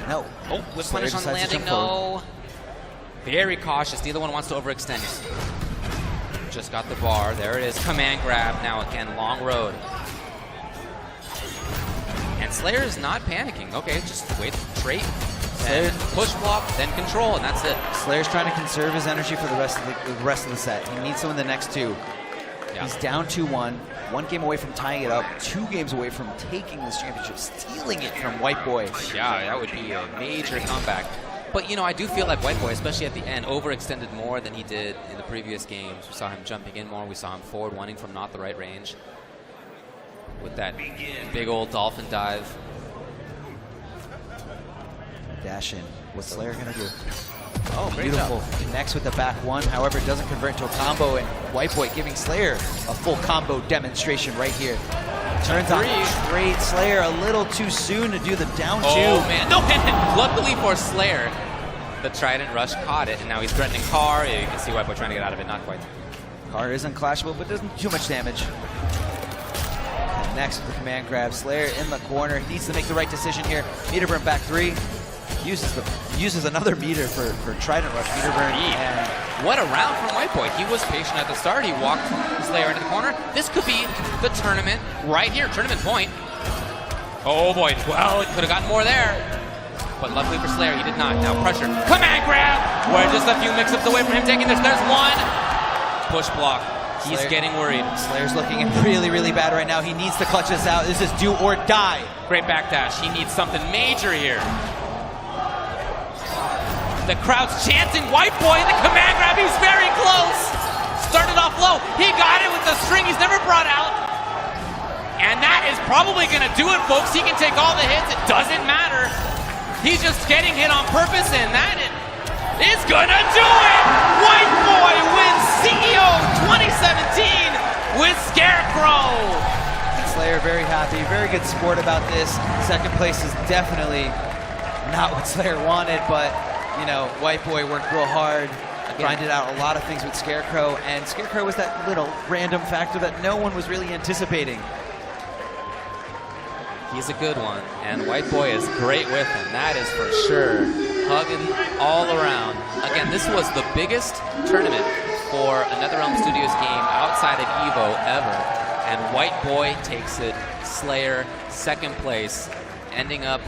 B: No.
C: Oh, whip punish on the landing, no. Very cautious, neither one wants to overextend. Just got the bar, there it is, command grab, now again, long road. And Slayer is not panicking. Okay, just wait, trait, then push block, then control, and that's it.
B: Slayer's trying to conserve his energy for the rest of the set. He needs to win the next 2. Yeah. He's down 2-1, 1 game away from tying it up, 2 games away from taking this championship, stealing it from WhiteBoi.
C: Yeah, that would be a major comeback. But, you know, I do feel like WhiteBoi, especially at the end, overextended more than he did in the previous games. We saw him jumping in more. We saw him forward wanting from not the right range with that big old dolphin dive.
B: Dash in. What's Slayer going to do?
C: Oh, great
B: beautiful.
C: job.
B: Connects with the back 1. However, it doesn't convert into a combo, and WhiteBoi giving Slayer a full combo demonstration right here. Turns on straight Slayer a little too soon to do the down 2.
C: Oh, man. No, and luckily for Slayer, the Trident Rush caught it, and now he's threatening Car. You can see WhiteBoi trying to get out of it. Not quite.
B: Car is unclashable, but doesn't do too much damage. And next with the command grab, Slayer in the corner. He needs to make the right decision here. Meter burn back 3. Uses another meter for Trident Rush. Meter burn. And
C: what a round from WhiteBoi. He was patient at the start. He walked Slayer into the corner. This could be the tournament right here. Tournament point. Oh boy. Well, it could have gotten more there. But luckily for Slayer, he did not. Now pressure. Command grab! We're just a few mix-ups away from him taking this. There's 1. Push block. He's getting worried.
B: Slayer's looking really, really bad right now. He needs to clutch this out. This is do or die.
C: Great backdash. He needs something major here. The crowd's chanting WhiteBoi in the command grab. He's very close. Started off low. He got it with the string he's never brought out. And that is probably going to do it, folks. He can take all the hits. It doesn't matter. He's just getting hit on purpose, and that is going to do it. WhiteBoi wins CEO 2017 with Scarecrow.
B: Slayer very happy. Very good sport about this. Second place is definitely not what Slayer wanted, but you know, WhiteBoi worked real hard, grinded out a lot of things with Scarecrow, and Scarecrow was that little random factor that no one was really anticipating.
C: He's a good one, and WhiteBoi is great with him, that is for sure. Hugging all around. Again, this was the biggest tournament for a NetherRealm Studios game outside of EVO ever, and WhiteBoi takes it. Slayer, second place, ending up,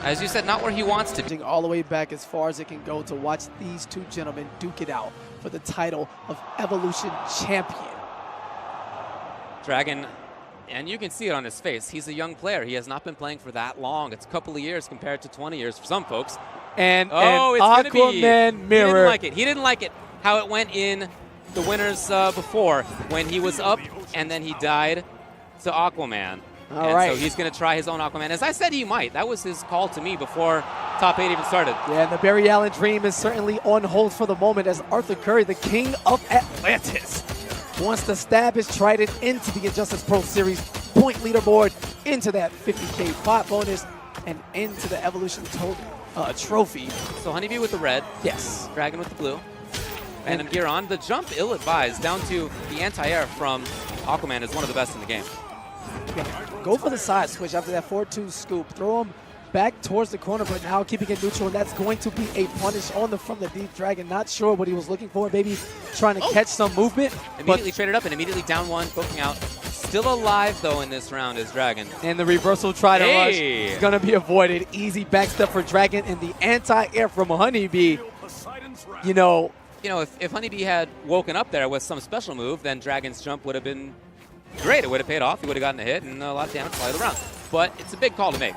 C: as you said, not where he wants to be.
D: All the way back as far as it can go to watch these 2 gentlemen duke it out for the title of Evolution Champion.
C: Dragon, and you can see it on his face, he's a young player. He has not been playing for that long. It's a couple of years compared to 20 years for some folks.
D: And
C: oh, it's
D: Aquaman
C: Mirror.
D: Mirror.
C: He didn't like it. He didn't like it how it went in the winners before when he was up and then he died to Aquaman.
D: All right.
C: So he's going to try his own Aquaman. As I said, he might. That was his call to me before top 8 even started.
D: Yeah, and the Barry Allen dream is certainly on hold for the moment as Arthur Curry, the king of Atlantis, wants to stab his trident into the Injustice Pro Series point leaderboard, into that 50K pot bonus, and into the Evolution trophy.
C: So HoneyBee with the red.
D: Yes.
C: Dragon with the blue. Phantom gear on. The jump ill-advised down to the anti-air from Aquaman is one of the best in the game.
D: Yeah. Go for the side switch after that 4-2 scoop. Throw him back towards the corner, but now keeping it neutral, and that's going to be a punish on the from the deep dragon. Not sure what he was looking for, maybe trying to catch some movement.
C: Immediately traded up and immediately down one, booking out. Still alive, though, in this round is Dragon.
D: And the reversal try to rush is going to be avoided. Easy backstep for Dragon, and the anti-air from HoneyBee. You know,
C: if HoneyBee had woken up there with some special move, then Dragon's jump would have been great. It would have paid off. He would have gotten a hit and a lot of damage slide around. But it's a big call to make.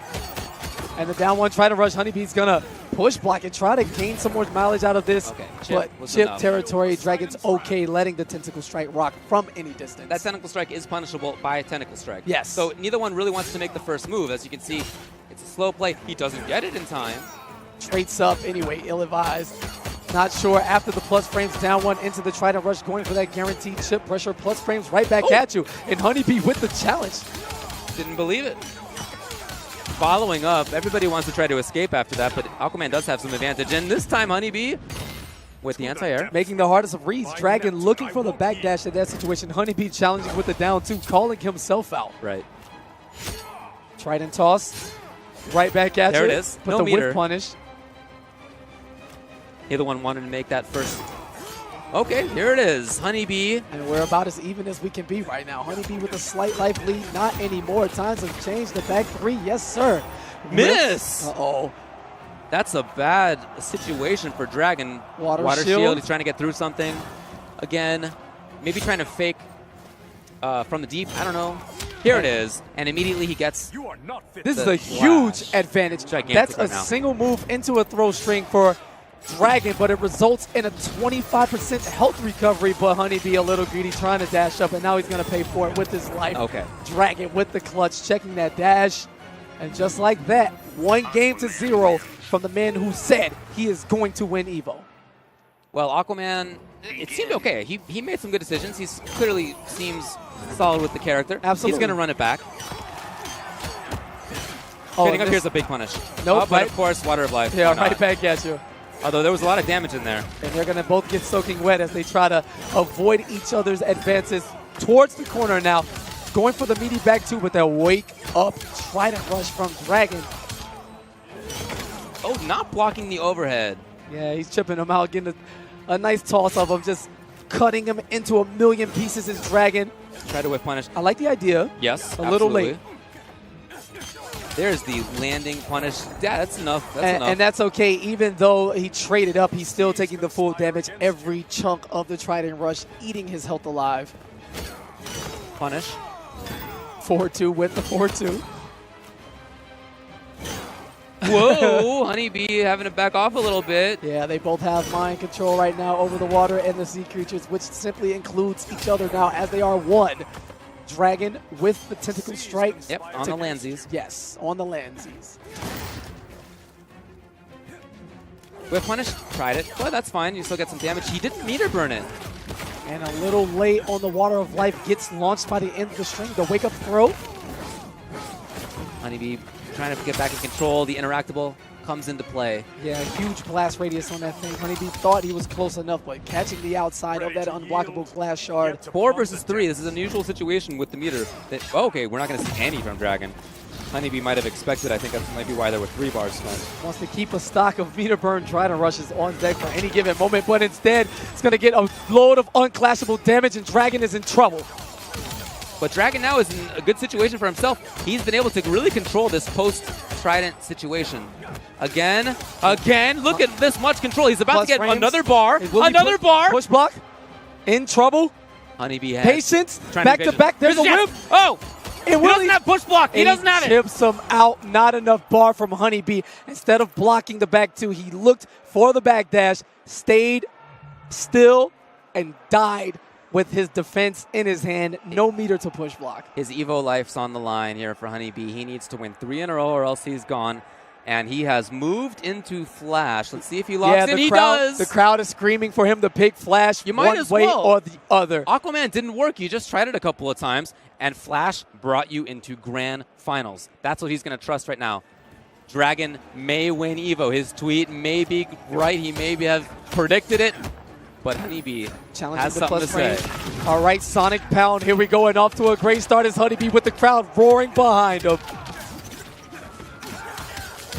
D: And the down one try to rush. HoneyBee's going to push block and try to gain some more mileage out of this.
C: Okay,
D: but chip territory, Dragon's okay letting the Tentacle Strike rock from any distance.
C: That Tentacle Strike is punishable by a Tentacle Strike.
D: Yes.
C: So neither one really wants to make the first move. As you can see, it's a slow play. He doesn't get it in time.
D: Traits up anyway, ill-advised. Not sure after the plus frames, down one into the Trident Rush, going for that guaranteed chip pressure. Plus frames right back at you. And HoneyBee with the challenge.
C: Didn't believe it. Following up, everybody wants to try to escape after that, but Aquaman does have some advantage. And this time, HoneyBee with the anti-air.
D: Making the hardest of reads. Dragon looking for the backdash in that situation. HoneyBee challenging with the down two, calling himself out.
C: Right.
D: Trident toss. Right back at you.
C: There it is.
D: But
C: No
D: the
C: meter.
D: whip punish.
C: Neither one wanted to make that first. Okay, here it is. HoneyBee.
D: And we're about as even as we can be right now. HoneyBee with a slight life lead. Not anymore. Times have changed. The back three. Yes, sir.
C: Miss!
D: Uh-oh.
C: That's a bad situation for Dragon.
D: Water shield.
C: He's trying to get through something. Again, maybe trying to fake from the deep. I don't know. Here it is. And immediately he gets.
D: This is a huge advantage.
C: Gigantic
D: That's
C: right
D: a
C: now.
D: single move into a throw string for Dragon, but it results in a 25% health recovery. But HoneyBee a little greedy, trying to dash up, and now he's going to pay for it with his life.
C: Okay.
D: Dragon with the clutch, checking that dash. And just like that, 1-0 from the man who said he is going to win EVO.
C: Well, Aquaman, it seemed okay. He made some good decisions. He clearly seems solid with the character.
D: Absolutely.
C: He's going to run it back. Getting up here's a big punish.
D: Nope,
C: but of course, Water of Life.
D: Yeah,
C: Why not?
D: right back at you.
C: Although there was a lot of damage in there.
D: And they're going to both get soaking wet as they try to avoid each other's advances towards the corner now. Going for the meaty back two with that wake up Trident Rush from Dragon.
C: Oh, not blocking the overhead.
D: Yeah, he's chipping him out, getting a nice toss of him, just cutting him into a million pieces as Dragon.
C: Try to whip punish.
D: I like the idea.
C: Yes,
D: A little late.
C: There's the landing punish. Yeah, that's enough. That's enough.
D: And that's okay. Even though he traded up, he's still taking the full damage. Every chunk of the Trident Rush, eating his health alive.
C: Punish.
D: 4-2 with the 4-2.
C: Whoa, HoneyBee having to back off a little bit.
D: Yeah, they both have mind control right now over the water and the sea creatures, which simply includes each other now as they are one. Dragon with the Tentacle Strike.
C: Yep, on the landsies.
D: Yes, on the landsies.
C: Whip punish, tried it. Well, that's fine. You still get some damage. He didn't meter burn it.
D: And a little late on the Water of Life, gets launched by the end of the string. The wake-up throw.
C: HoneyBee trying to get back in control. The interactable comes into play.
D: Yeah, huge blast radius on that thing. HoneyBee thought he was close enough, but catching the outside of that unblockable glass shard.
C: 4 versus 3. This is an unusual situation with the meter. Okay, we're not going to see any from Dragon. HoneyBee might have expected. I think that's maybe why there were 3 bars spent.
D: Wants to keep a stock of meter burn Trident Rushes on deck for any given moment, but instead it's going to get a load of unclashable damage, and Dragon is in trouble.
C: But Dragon now is in a good situation for himself. He's been able to really control this post-Trident situation. Again, look at this much control. He's about
D: Plus
C: to get
D: frames.
C: another bar,
D: Will he
C: another bar.
D: Push block. In trouble.
C: HoneyBee has
D: Patience.
C: trying
D: Back
C: to
D: to back. There's a
C: yes.
D: whip.
C: Oh!
D: And
C: He doesn't have push block. He doesn't have it.
D: Chips him out. Not enough bar from HoneyBee. Instead of blocking the back two, he looked for the back dash, stayed still, and died with his defense in his hand. No meter to push block.
C: His Evo life's on the line here for HoneyBee. He needs to win 3 in a row or else he's gone. And he has moved into Flash. Let's see if he locks in. He does!
D: The crowd is screaming for him to pick Flash one way or the other.
C: Aquaman didn't work. You just tried it a couple of times, and Flash brought you into grand finals. That's what he's going to trust right now. Dragon may win Evo. His tweet may be right. He may have predicted it. But HoneyBee has something to say.
D: All right, Sonic Pound. Here we go, and off to a great start as HoneyBee with the crowd roaring behind him.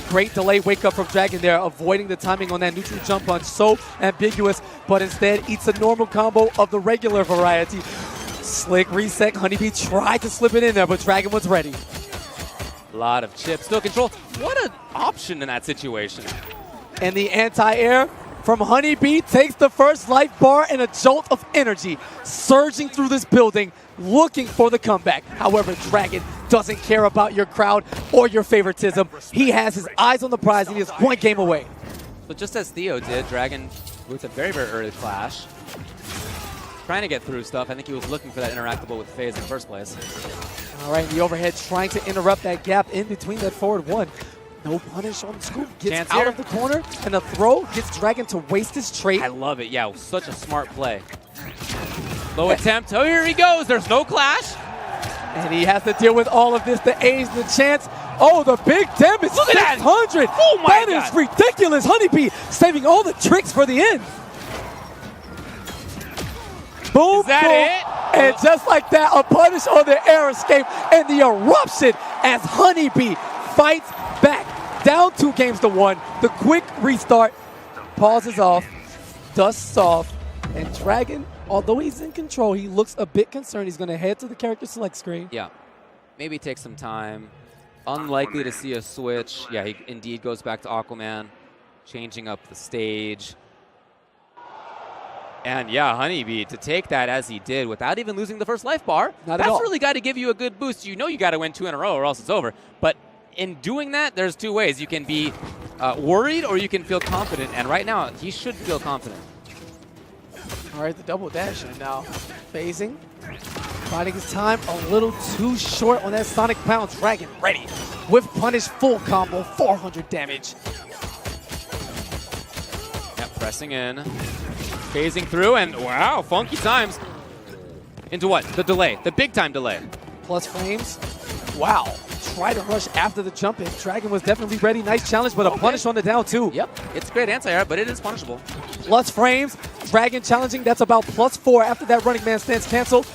D: Great delay wake up from Dragon there, avoiding the timing on that neutral jump punch. So ambiguous, but instead eats a normal combo of the regular variety. Slick reset. HoneyBee tried to slip it in there, but Dragon was ready.
C: A lot of chips, still control. What an option in that situation.
D: And the anti-air from HoneyBee takes the first life bar and a jolt of energy, surging through this building, looking for the comeback. However, Dragon doesn't care about your crowd or your favoritism. He has his eyes on the prize, and he is one game away.
C: But just as Theo did, Dragon with a very, very early flash, trying to get through stuff. I think he was looking for that interactable with FaZe in the first place.
D: All right, the overhead trying to interrupt that gap in between that forward one. No punish on the scoop. Gets out of the corner, and the throw gets Dragon to waste his trait.
C: I love it. Yeah, such a smart play. Low attempt. Oh, here he goes. There's no clash.
D: And he has to deal with all of this. The A's, the chance. Oh, the big damage.
C: Look at that.
D: 600.
C: Oh, my God.
D: That is ridiculous. HoneyBee saving all the tricks for the end. Boom,
C: Is that
D: boom.
C: it?
D: And just like that, a punish on the air escape and the eruption as HoneyBee fights back. Down 2 games to 1. The quick restart. Pauses off. Dusts off. And Dragon, although he's in control, he looks a bit concerned. He's going to head to the character select screen.
C: Yeah. Maybe take some time. Unlikely to see a switch. Yeah, he indeed goes back to Aquaman. Changing up the stage. And yeah, HoneyBee, to take that as he did without even losing the first life bar,
D: Not at all.
C: that's really got to give you a good boost. You know you got to win 2 in a row or else it's over. But in doing that, there's 2 ways. You can be worried or you can feel confident. And right now, he should feel confident.
D: All right, the double dash in now. Phasing. Finding his time a little too short on that Sonic Pound. Dragon ready. With punish full combo. 400 damage.
C: Yep, pressing in. Phasing through, and wow, funky times. Into what? The delay. The big time delay.
D: Plus frames. Wow. Try to rush after the jump in. Dragon was definitely ready. Nice challenge, but a punish on the down 2.
C: Yep, it's great anti-air, but it is punishable.
D: Plus frames. Dragon challenging. That's about +4 after that running man stance canceled.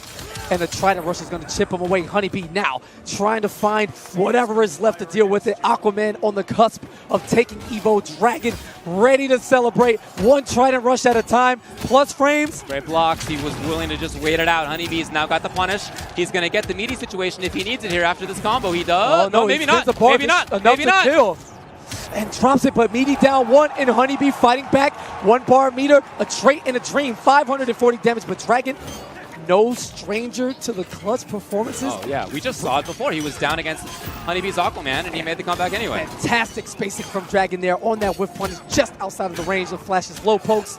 D: And the Trident Rush is going to chip him away. HoneyBee now trying to find whatever is left to deal with it. Aquaman on the cusp of taking Evo. Dragon ready to celebrate. 1 Trident Rush at a time. Plus frames.
C: Great blocks. He was willing to just wait it out. HoneyBee's now got the punish. He's going to get the meaty situation if he needs it here after this combo. He does.
D: Oh, no,
C: maybe not. Maybe not.
D: Enough
C: Maybe
D: to
C: not.
D: kill. And drops it, but Meaty down 1, and HoneyBee fighting back. 1 bar meter, a trait and a dream. 540 damage, but Dragon, no stranger to the clutch performances.
C: Oh, yeah. We just saw it before. He was down against HoneyBee's Aquaman, and he made the comeback anyway.
D: Fantastic spacing from Dragon there on that whiff punish just outside of the range of Flash's low pokes,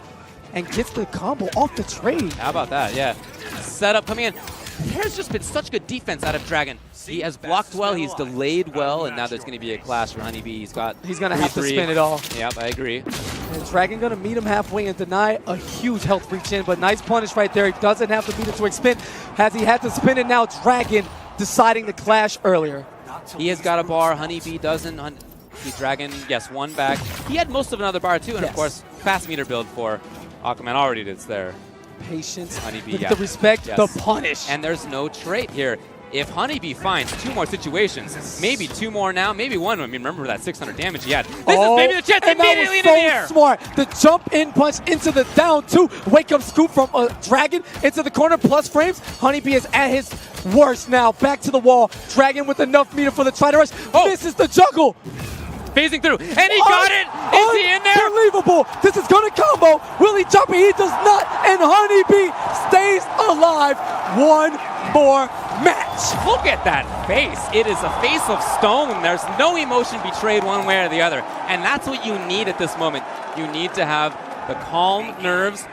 D: and gets the combo off the trade.
C: How about that? Yeah. Setup coming in. There's just been such good defense out of Dragon. He has blocked well, he's delayed well, and now there's going to be a clash for HoneyBee. He's going
D: to have to spin it all.
C: Yep, I agree.
D: And Dragon going to meet him halfway and deny a huge health reach in, but nice punish right there. He doesn't have the meter to expend. Has he had to spin it now? Dragon deciding to clash earlier.
C: He has got a bar, HoneyBee doesn't. Dragon, yes, 1 back. He had most of another bar too, and of course, fast meter build for Aquaman already it's there.
D: Patience,
C: HoneyBee,
D: the respect,
C: yes.
D: the punish.
C: And there's no trait here. If HoneyBee finds 2 more situations, maybe 2 more now, maybe 1. I mean, remember that 600 damage he had. This is maybe the chance immediately in the air.
D: Smart. The jump in punch into the down 2. Wake up scoop from Dragon into the corner. Plus frames. HoneyBee is at his worst now. Back to the wall. Dragon with enough meter for the try to rush. Misses the juggle.
C: Phasing through, and he got it! Is he in there?
D: Unbelievable! This is gonna combo! Will he jump it? He does not! And HoneyBee stays alive! 1 more match!
C: Look at that face! It is a face of stone. There's no emotion betrayed one way or the other. And that's what you need at this moment. You need to have the calm nerves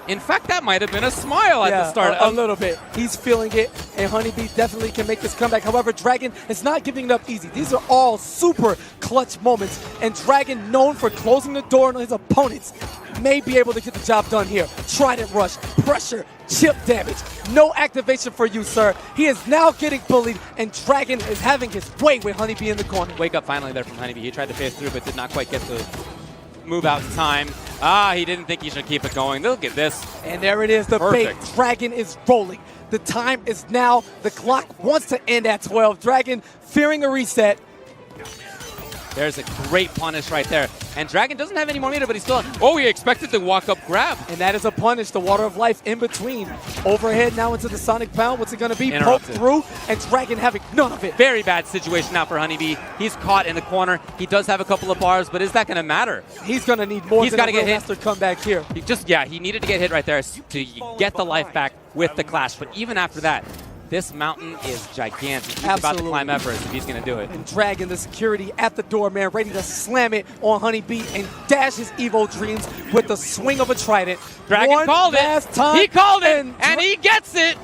C: In fact, that might have been a smile at the start.
D: A little bit. He's feeling it, and HoneyBee definitely can make this comeback. However, Dragon is not giving it up easy. These are all super clutch moments, and Dragon, known for closing the door on his opponents, may be able to get the job done here. Trident rush, pressure, chip damage. No activation for you, sir. He is now getting bullied, and Dragon is having his way with HoneyBee in the corner.
C: Wake up finally there from HoneyBee. He tried to phase through, but did not quite get the move out in time. Ah, he didn't think he should keep it going. Look at this.
D: And there it is, the
C: Perfect.
D: bait. Dragon is rolling. The time is now. The clock wants to end at 12. Dragon fearing a reset.
C: There's a great punish right there. And Dragon doesn't have any more meter, but he's still... Oh, he expected the walk-up grab.
D: And that is a punish, the Water of Life in between. Overhead now into the Sonic Pound. What's it going to be? Poked through, and Dragon having none of it.
C: Very bad situation now for HoneyBee. He's caught in the corner. He does have a couple of bars, but is that going to matter?
D: He's going to need more
C: He's
D: than
C: gotta
D: a
C: get
D: real
C: hit.
D: master comeback here.
C: He needed to get hit right there to get the life back with the clash. But even after that, this mountain is gigantic. He's about to climb Everest if he's going to do it.
D: And Dragon, the security at the door, man, ready to slam it on HoneyBee and dash his Evo dreams with the swing of a trident.
C: Dragon called
D: last
C: it.
D: time,
C: He called it, and he gets it.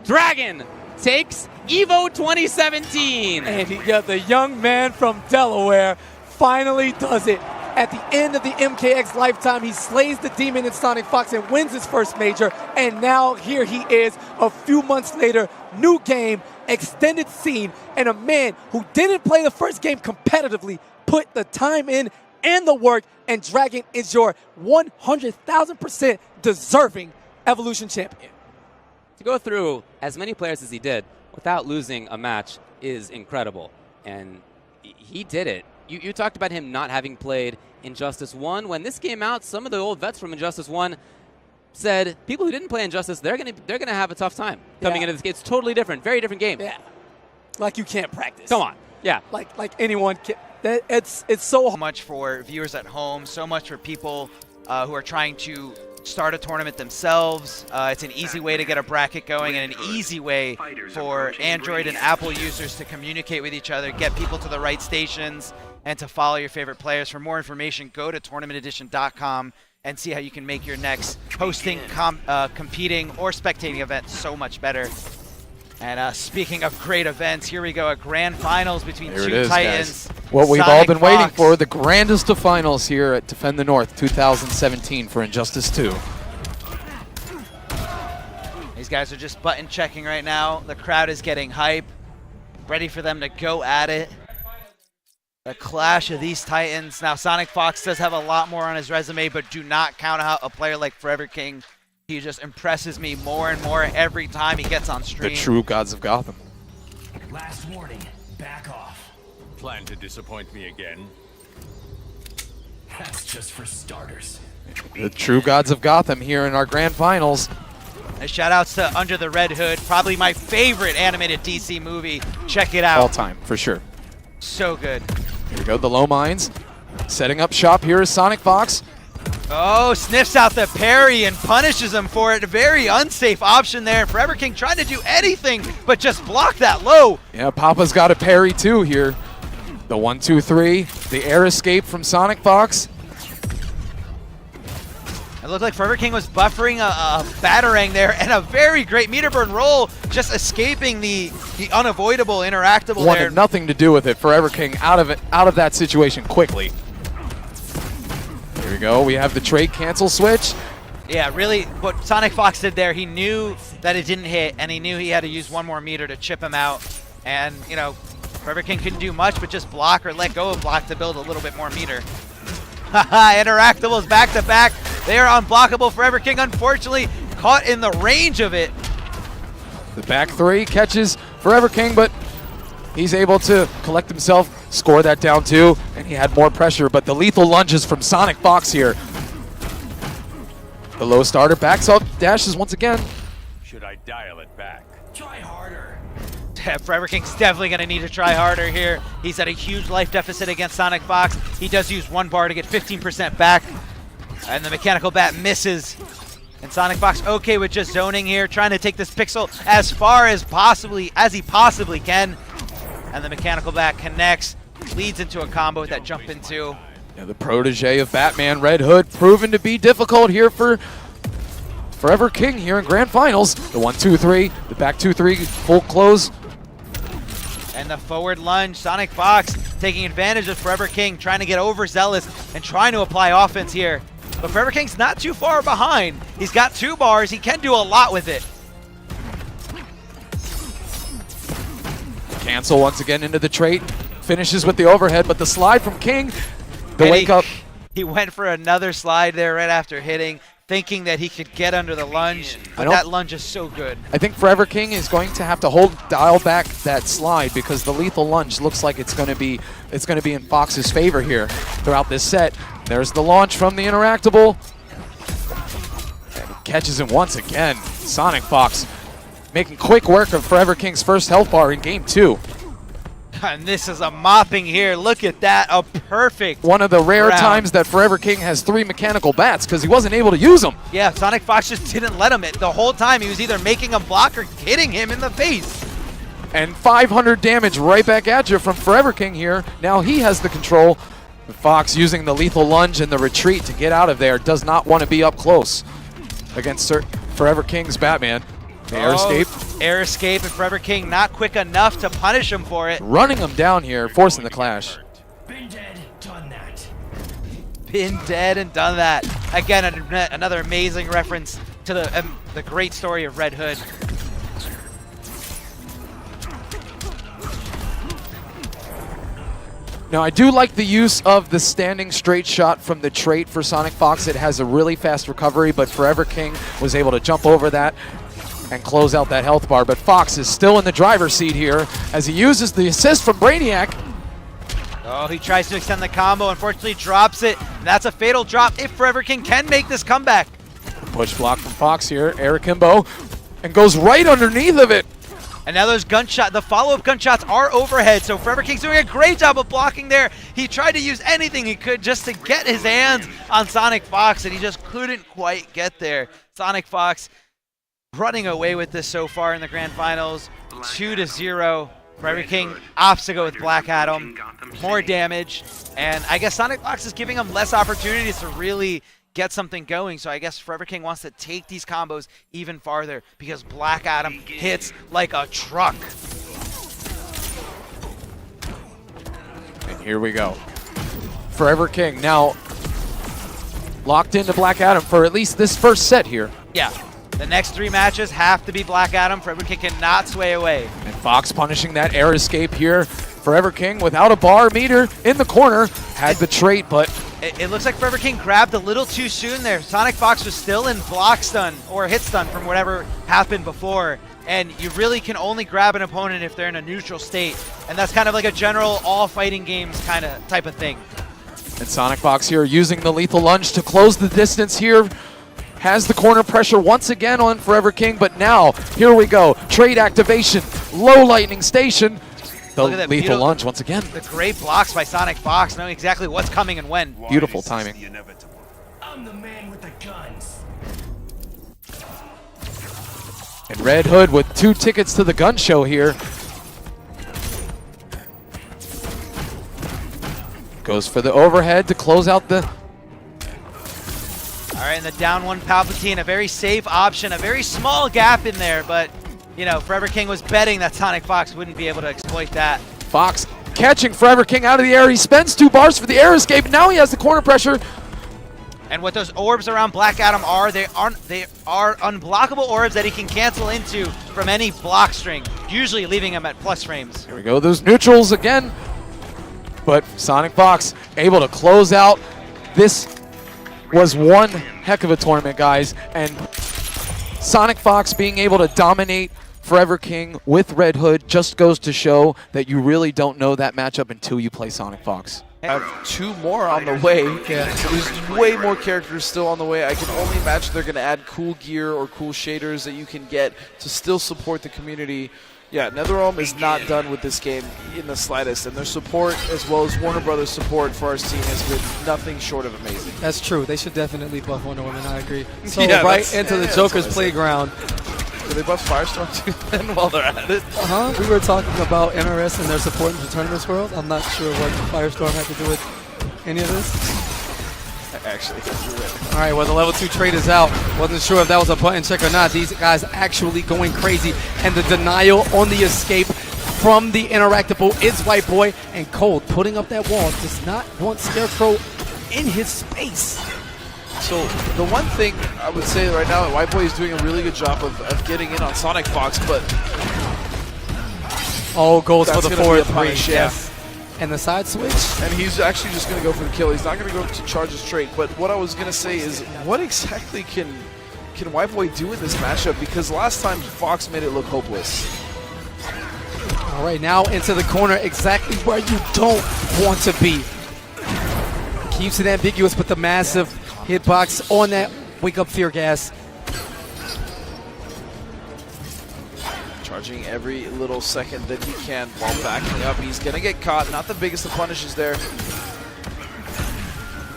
C: Dragon takes Evo 2017.
D: And the young man from Delaware finally does it. At the end of the MKX lifetime, he slays the demon in Sonicfox and wins his first major. And now here he is a few months later, new game, extended scene, and a man who didn't play the first game competitively put the time in and the work, and Dragon is your 100,000% deserving Evolution champion.
C: To go through as many players as he did without losing a match is incredible. And he did it. You talked about him not having played Injustice 1. When this came out, some of the old vets from Injustice 1 said people who didn't play Injustice, they're gonna have a tough time coming into this game. It's totally different, very different game.
D: Yeah, like you can't practice.
C: Come on, yeah.
D: Like anyone can. It's so
B: much for viewers at home, so much for people who are trying to start a tournament themselves. It's an easy way to get a bracket going and an easy way for Android and Apple users to communicate with each other, get people to the right stations, and to follow your favorite players. For more information, go to tournamentedition.com and see how you can make your next hosting, competing, or spectating event so much better. And speaking of great events, here we go, a grand finals between two titans.
E: Guys. What we've all been waiting for, the grandest of finals here at Defend the North 2017 for Injustice 2.
B: These guys are just button checking right now. The crowd is getting hype, ready for them to go at it. The clash of these titans. Now, Sonicfox does have a lot more on his resume, but do not count out a player like ForeverKing. He just impresses me more and more every time he gets on stream.
E: The true gods of Gotham.
F: Last warning, back off.
G: Plan to disappoint me again?
F: That's just for starters.
E: The true gods of Gotham here in our grand finals.
B: And shout outs to Under the Red Hood, probably my favorite animated DC movie. Check it out.
E: All time, for sure.
B: So good.
E: Here we go, the low mines. Setting up shop here is Sonicfox.
B: Oh, sniffs out the parry and punishes him for it. A very unsafe option there. ForeverKing trying to do anything but just block that low.
E: Yeah, Papa's got a parry too here. The 1-2-3, the air escape from Sonicfox.
B: It looked like ForeverKing was buffering a batarang there, and a very great meter burn roll, just escaping the unavoidable interactable
E: Wanted
B: there.
E: nothing to do with it. ForeverKing out of that situation quickly. Here we go. We have the trade cancel switch.
B: Yeah, really, what Sonicfox did there, he knew that it didn't hit, and he knew he had to use one more meter to chip him out. And, you know, ForeverKing couldn't do much but just block or let go of block to build a little bit more meter. Haha, interactables back to back. They are unblockable. ForeverKing, unfortunately, caught in the range of it.
E: The back three catches ForeverKing, but he's able to collect himself, score that down too, and he had more pressure, but the lethal lunges from Sonicfox here. The low starter backs up, dashes once again.
G: Should I dial it back?
F: Try harder.
B: ForeverKing's definitely going to need to try harder here. He's at a huge life deficit against Sonicfox. He does use one bar to get 15% back, and the mechanical bat misses. And Sonicfox okay with just zoning here, trying to take this pixel as far as he possibly can. And the mechanical bat connects, leads into a combo with that jump into.
E: Yeah, the protege of Batman, Red Hood, proven to be difficult here for ForeverKing here in Grand Finals. The 1-2-3, the back 2-3, full close.
B: And the forward lunge, Sonicfox taking advantage of ForeverKing, trying to get overzealous and trying to apply offense here. But ForeverKing's not too far behind. He's got 2 bars. He can do a lot with it.
E: Cancel once again into the trait. Finishes with the overhead, but the slide from King. The
B: And
E: wake up.
B: He went for another slide there right after hitting, thinking that he could get under the lunge. But that lunge is so good.
E: I think ForeverKing is going to have to dial back that slide because the lethal lunge looks like it's going to be in Fox's favor here throughout this set. There's the launch from the interactable. And he catches him once again. Sonicfox making quick work of ForeverKing's first health bar in game 2.
B: And this is a mopping here. Look at that, a perfect
E: One of the rare
B: round.
E: times that ForeverKing has 3 mechanical bats because he wasn't able to use them.
B: Yeah, Sonicfox just didn't let him. The whole time he was either making him block or hitting him in the face.
E: And 500 damage right back at you from ForeverKing here. Now he has the control. Fox using the lethal lunge and the retreat to get out of there. Does not want to be up close against ForeverKing's Batman. The air escape.
B: Air escape, and ForeverKing not quick enough to punish him for it.
E: Running him down here, forcing the clash.
F: Been dead, done that.
B: Been dead and done that. Again, another amazing reference to the great story of Red Hood.
E: Now I do like the use of the standing straight shot from the trait for Sonicfox. It has a really fast recovery, but ForeverKing was able to jump over that and close out that health bar. But Fox is still in the driver's seat here as he uses the assist from Brainiac.
B: Oh, he tries to extend the combo, unfortunately drops it. And that's a fatal drop if ForeverKing can make this comeback.
E: Push block from Fox here, air akimbo, and goes right underneath of it.
B: And now those the follow-up gunshots are overhead, so ForeverKing's doing a great job of blocking there. He tried to use anything he could just to get his hands on Sonicfox, and he just couldn't quite get there. Sonicfox running away with this so far in the Grand Finals, 2-0. ForeverKing opts to go with Black Adam, more damage, and I guess Sonicfox is giving him less opportunities to really get something going, so I guess ForeverKing wants to take these combos even farther because Black Adam hits like a truck.
E: And here we go. ForeverKing now locked into Black Adam for at least this first set here.
B: Yeah, the next 3 matches have to be Black Adam. ForeverKing cannot sway away.
E: And Fox punishing that air escape here. ForeverKing without a bar meter in the corner. Had the trait, but
B: it looks like ForeverKing grabbed a little too soon there. Sonicfox was still in block stun or hit stun from whatever happened before. And you really can only grab an opponent if they're in a neutral state. And that's kind of like a general all fighting games kind of type of thing.
E: And Sonicfox here using the lethal lunge to close the distance here. Has the corner pressure once again on ForeverKing, but now, here we go. Trade activation, low lightning station. The
B: Look at that
E: lethal lunge once again.
B: The great blocks by Sonicfox, knowing exactly what's coming and when.
E: Beautiful timing.
F: I'm the man with the guns.
E: And Red Hood with 2 tickets to the gun show here. Goes for the overhead to close out the...
B: All right, and the down 1 Palpatine, a very safe option, a very small gap in there, but, you know, ForeverKing was betting that Sonicfox wouldn't be able to exploit that.
E: Fox catching ForeverKing out of the air. He spends 2 bars for the air escape. Now he has the corner pressure.
B: And what those orbs around Black Adam are, they are unblockable orbs that he can cancel into from any block string, usually leaving him at plus frames.
E: Here we go, those neutrals again. But Sonicfox able to close out. This was one heck of a tournament, guys. And Sonicfox being able to dominate ForeverKing with Red Hood just goes to show that you really don't know that matchup until you play Sonicfox.
H: I have 2 more on the way. Yeah. So there's way more characters still on the way. I can only imagine they're going to add cool gear or cool shaders that you can get to still support the community. Yeah, NetherRealm is not done with this game in the slightest, and their support, as well as Warner Brothers' support for our scene, has been nothing short of amazing.
D: That's true. They should definitely buff Wonder Woman. I agree. So
H: Yeah,
D: right
H: that's-
D: into the
H: yeah,
D: Joker's
H: that's what I said.
D: playground.
H: Do they buff Firestorm too then while they're at it?
D: We were talking about NRS and their support in the tournaments world. I'm not sure what Firestorm had to do with any of this.
H: Actually,
D: All right, well, the level 2 trade is out. Wasn't sure if that was a button check or not. These guys actually going crazy. And the denial on the escape from the interactable is WhiteBoi. And Cold putting up that wall does not want Scarecrow in his space.
H: so the one thing I would say right now, WhiteBoi is doing a really good job of getting in on Sonicfox, but
D: Oh, goes for
H: That's
D: the
H: gonna be
D: forward
H: a punish,
D: three.
H: yeah.
D: Yes. And the side switch.
H: and he's actually just going to go for the kill. He's not going to go to charge his trait. But what I was going to say is, what exactly can WhiteBoi do in this matchup? Because last time Fox made it look hopeless.
D: All right, now into the corner, exactly where you don't want to be. Keeps it ambiguous with the massive hitbox on that wake up fear gas.
H: Charging every little second that he can while backing up. He's going to get caught. Not the biggest of punishes there.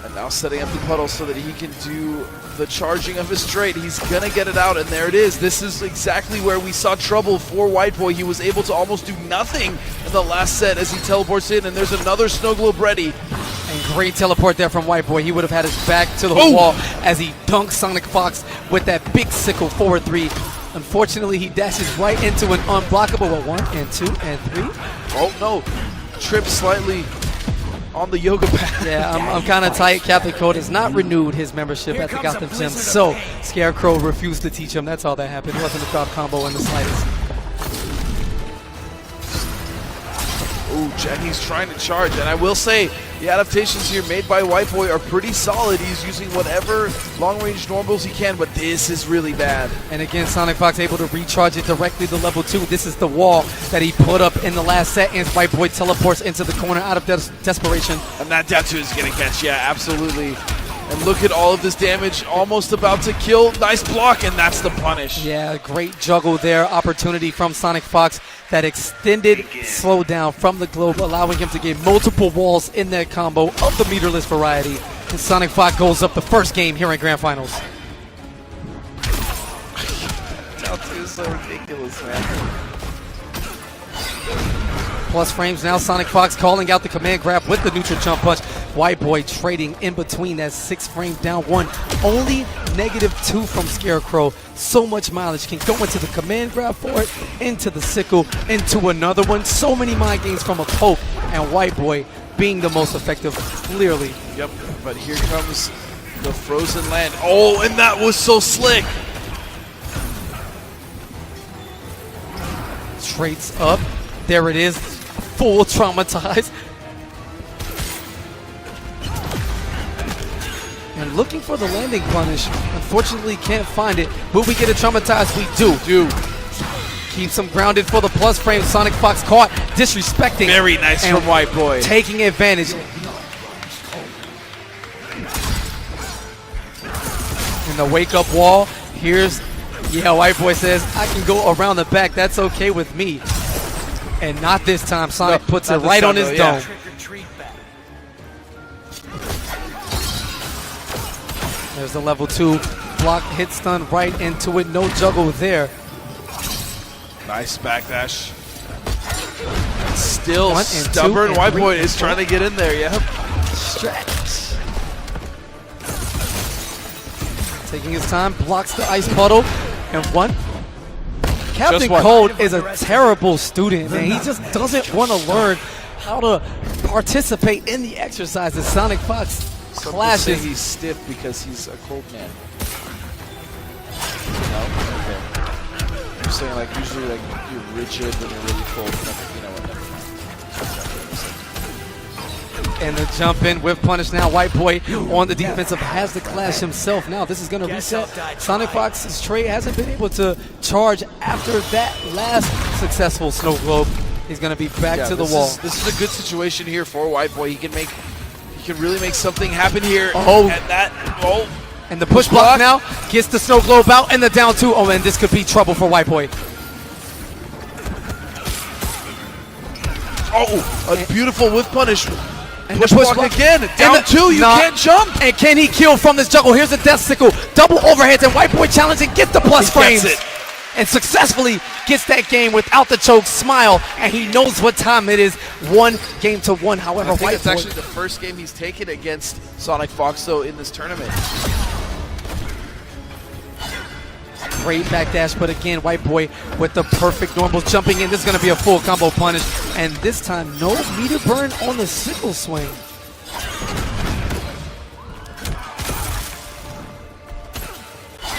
H: And now setting up the puddle so that he can do the charging of his trait. He's going to get it out, and there it is. This is exactly where we saw trouble for WhiteBoi. He was able to almost do nothing in the last set as he teleports in, and there's another snow globe ready.
D: And great teleport there from WhiteBoi. He would have had his back to the wall as he dunks Sonicfox with that big sickle forward 3. Unfortunately, he dashes right into an unblockable 1 and 2 and 3.
H: Oh, no. Trips slightly on the yoga pad.
D: Yeah, I'm kind of tight. Catholic Code has not renewed his membership at the Gotham Gym, so Scarecrow refused to teach him. That's all that happened. It wasn't a drop combo in the slightest.
H: Ooh, Jenny's trying to charge, and I will say the adaptations here made by WhiteBoi are pretty solid. He's using whatever long-range normals he can, but this is really bad.
D: And again, Sonicfox able to recharge it directly to level 2. This is the wall that he put up in the last set, and WhiteBoi teleports into the corner out of desperation.
H: And that down 2 is going to catch, yeah, absolutely. And look at all of this damage, almost about to kill. Nice block, and that's the punish.
D: Yeah, great juggle there. Opportunity from Sonicfox. That extended slowdown from the globe, allowing him to get multiple walls in that combo of the meterless variety. And Sonicfox goes up the first game here in Grand Finals.
H: Down 2 is so ridiculous, man.
D: Plus frames now. Sonicfox calling out the command grab with the neutral jump punch. WhiteBoi trading in between that 6 frame down 1. Only -2 from Scarecrow. So much mileage can go into the command grab for it, into the sickle, into another one. So many mind games from a poke, and WhiteBoi being the most effective, clearly.
H: Yep, but here comes the frozen land. Oh, and that was so slick.
D: Traits up. There it is. Full traumatized. And looking for the landing punish. Unfortunately, can't find it. Will we get a traumatized? We do. Keeps him grounded for the plus frame. Sonicfox caught, disrespecting.
H: Very nice
D: and
H: from WhiteBoi.
D: taking advantage. In the wake-up wall, here's, WhiteBoi says, I can go around the back. That's okay with me. And not this time. Sonic puts it right on his dome. There's the level 2 block hit stun right into it. No juggle there.
H: Nice backdash. Still
D: 1 and 2
H: stubborn.
D: and
H: WhiteBoi
D: 3
H: is trying to get in there. Yep.
D: Stretch. Taking his time, blocks the ice puddle, and 1. Captain
H: one.
D: Cold is a terrible student, man. He just doesn't want to learn how to participate in the exercises. Sonicfox
H: Some
D: clashes.
H: say he's stiff because he's a cold man. No? Okay. I'm saying like usually like you're rigid when you're really cold. You know what? Never mind.
D: And the jump in with punish now. WhiteBoi on the defensive has the clash himself. Now this is going to reset. Sonicfox's trade hasn't been able to charge after that last successful snow globe. He's going to be back to the wall.
H: This is a good situation here for WhiteBoi. He can really make something happen here.
D: Oh. And the push block now gets the snow globe out and the down 2. Oh, and this could be trouble for WhiteBoi.
H: Oh, a beautiful whiff punish.
D: And
H: Push
D: the push
H: block again.
D: And
H: Down
D: the-
H: 2. You
D: Nah.
H: can't jump.
D: And can he kill from this juggle? Here's the death sickle. Double overheads, and WhiteBoi challenging. Get the plus
H: He
D: frames.
H: gets it.
D: and successfully gets that game without the choke. Smile, and he knows what time it is. 1-1. However,
H: I think it's
D: WhiteBoi,
H: actually the first game he's taken against Sonicfox, though, in this tournament.
D: great backdash, but again, WhiteBoi with the perfect normals jumping in. This is going to be a full combo punish, and this time no meter burn on the sickle swing.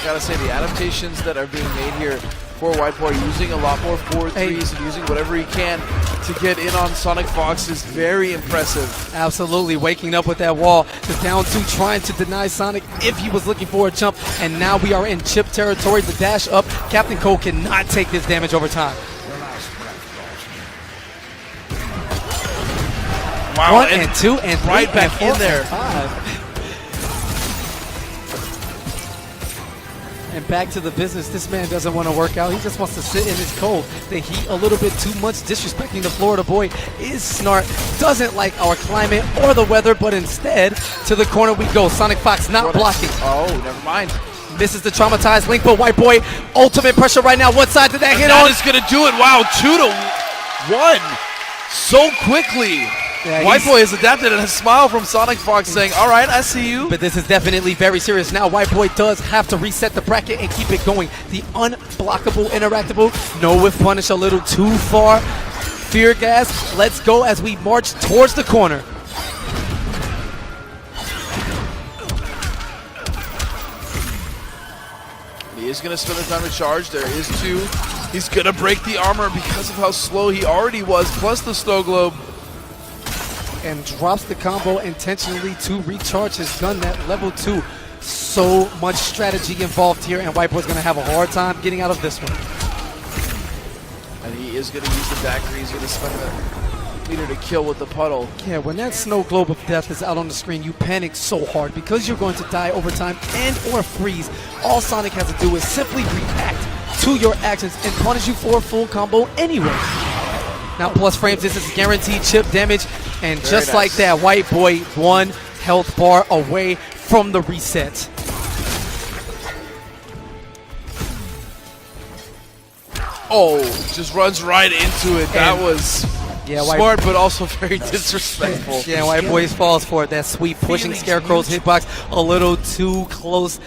H: Gotta say, the adaptations that are being made here for WhiteBoi, using a lot more forward threes and using whatever he can to get in on Sonicfox is very impressive.
D: Absolutely, waking up with that wall. The down two trying to deny Sonic if he was looking for a jump, and now we are in chip territory. The dash up, Captain Cole cannot take this damage over time.
H: Wow,
D: 1 and 2 and 3
H: right back
D: and 4
H: in there.
D: and 5. And back to the business. This man doesn't want to work out. He just wants to sit in his cold. The heat a little bit too much, disrespecting the Florida boy. Is Snart, doesn't like our climate or the weather, but instead to the corner we go. Sonicfox not blocking.
H: Oh, never mind.
D: Misses the traumatized link, but WhiteBoi ultimate pressure right now. What side did that hit
H: That
D: on?
H: is going to do it. Wow, 2-1 so quickly.
D: Yeah,
H: WhiteBoi has adapted, and a smile from Sonicfox saying, all right, I see you.
D: But this is definitely very serious. Now WhiteBoi does have to reset the bracket and keep it going. The unblockable, interactable, no whiff punish a little too far. Fear gas, let's go as we march towards the corner.
H: He is going to spend the time to charge. There is 2. He's going to break the armor because of how slow he already was, plus the snow globe.
D: And drops the combo intentionally to recharge his gun. That level 2. So much strategy involved here, and WhiteBoi's going to have a hard time getting out of this one.
H: And he is going to use the dagger. He's going to spend a meter to kill with the puddle.
D: Yeah, when that snow globe of death is out on the screen, you panic so hard because you're going to die over time and or freeze. All Sonic has to do is simply react to your actions and punish you for a full combo anyway. Now plus frames, this is guaranteed chip damage, and
H: Very
D: just
H: nice.
D: like that, WhiteBoi 1 health bar away from the reset.
H: Oh, just runs right into it. That was smart, but also very disrespectful.
D: Yeah, WhiteBoi falls for it. That sweep, pushing Scarecrow's hitbox a little too close,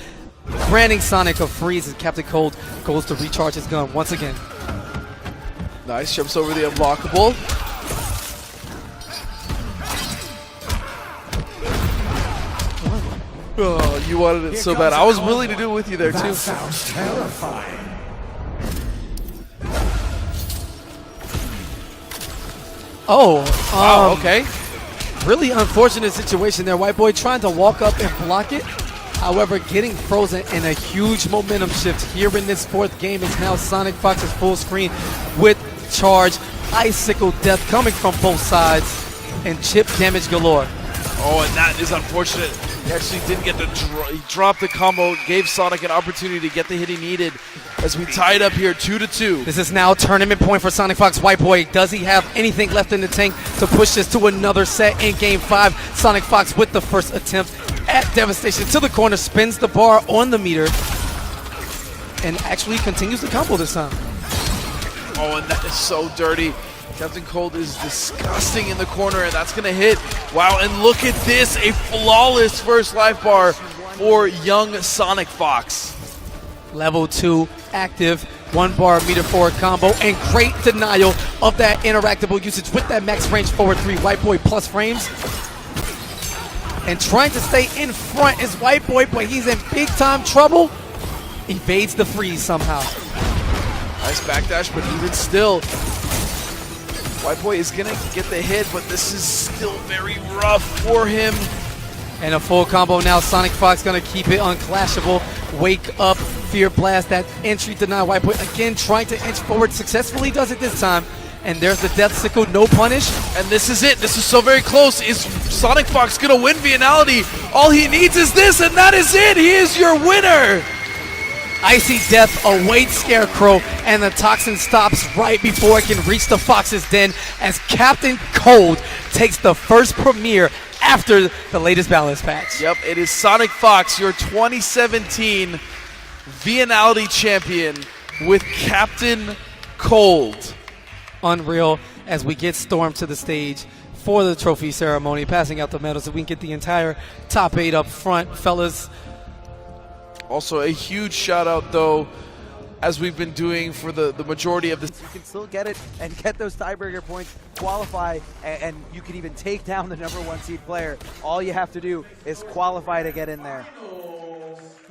D: granting Sonic a freeze as Captain Cold goes to recharge his gun once again.
H: Nice, jumps over the unblockable. Oh, you wanted it so bad. I was willing to do it with you there, too.
F: That sounds terrifying.
D: Oh,
H: Wow, okay.
D: really unfortunate situation there. WhiteBoi trying to walk up and block it. However, getting frozen and a huge momentum shift here in this 4th game is now Sonicfox's full screen with charge, icicle death coming from both sides, and chip damage galore.
H: Oh, and that is unfortunate. He actually didn't get the he dropped the combo, gave Sonic an opportunity to get the hit he needed as we tied up here 2-2.
D: This is now tournament point for Sonicfox. WhiteBoi, does he have anything left in the tank to push this to another set in game 5? Sonicfox with the first attempt at devastation to the corner, spins the bar on the meter, and actually continues the combo this time.
H: Oh, and that is so dirty. Captain Cold is disgusting in the corner, and that's going to hit. Wow, and look at this. A flawless first life bar for young Sonicfox.
D: Level 2 active, 1 bar meter forward combo, and great denial of that interactable usage with that max range forward 3. WhiteBoi plus frames. And trying to stay in front is WhiteBoi, but he's in big time trouble. Evades the freeze somehow.
H: Nice backdash, but even still, WhiteBoi is going to get the hit, but this is still very rough for him.
D: And a full combo now. Sonicfox going to keep it unclashable. Wake up, Fear Blast, that entry deny. WhiteBoi again trying to inch forward. Successfully does it this time. And there's the Death Sickle, no punish.
H: And this is it. This is so very close. Is Sonicfox going to win Vienality? All he needs is this, and that is it. He is your winner.
D: Icy Death awaits Scarecrow, and the Toxin stops right before it can reach the Fox's den as Captain Cold takes the first premiere after the latest balance patch.
H: Yep, it is Sonicfox, your 2017 Vienality champion. with Captain Cold.
D: Unreal as we get Storm to the stage for the trophy ceremony, passing out the medals so we can get the entire top 8 up front, fellas.
H: Also, a huge shout out, though, as we've been doing for the majority of this.
B: You can still get it and get those tiebreaker points, qualify, and you can even take down the #1 seed player. All you have to do is qualify to get in there.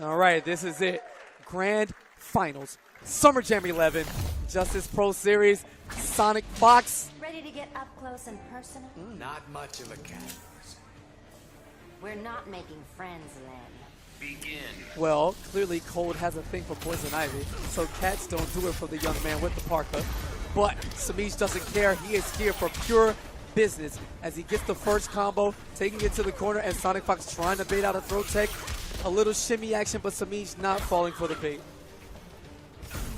D: All right, this is it. Grand Finals, Summer Jam 11, Justice Pro Series, Sonicfox.
I: Ready to get up close and personal?
F: Not much of a cat.
I: We're not making friends, Len.
D: Well, clearly Cold has a thing for Poison Ivy, so cats don't do it for the young man with the parka. But Semiij doesn't care. He is here for pure business as he gets the first combo, taking it to the corner, and Sonicfox trying to bait out a throw tech. A little shimmy action, but Semiij not falling for the bait.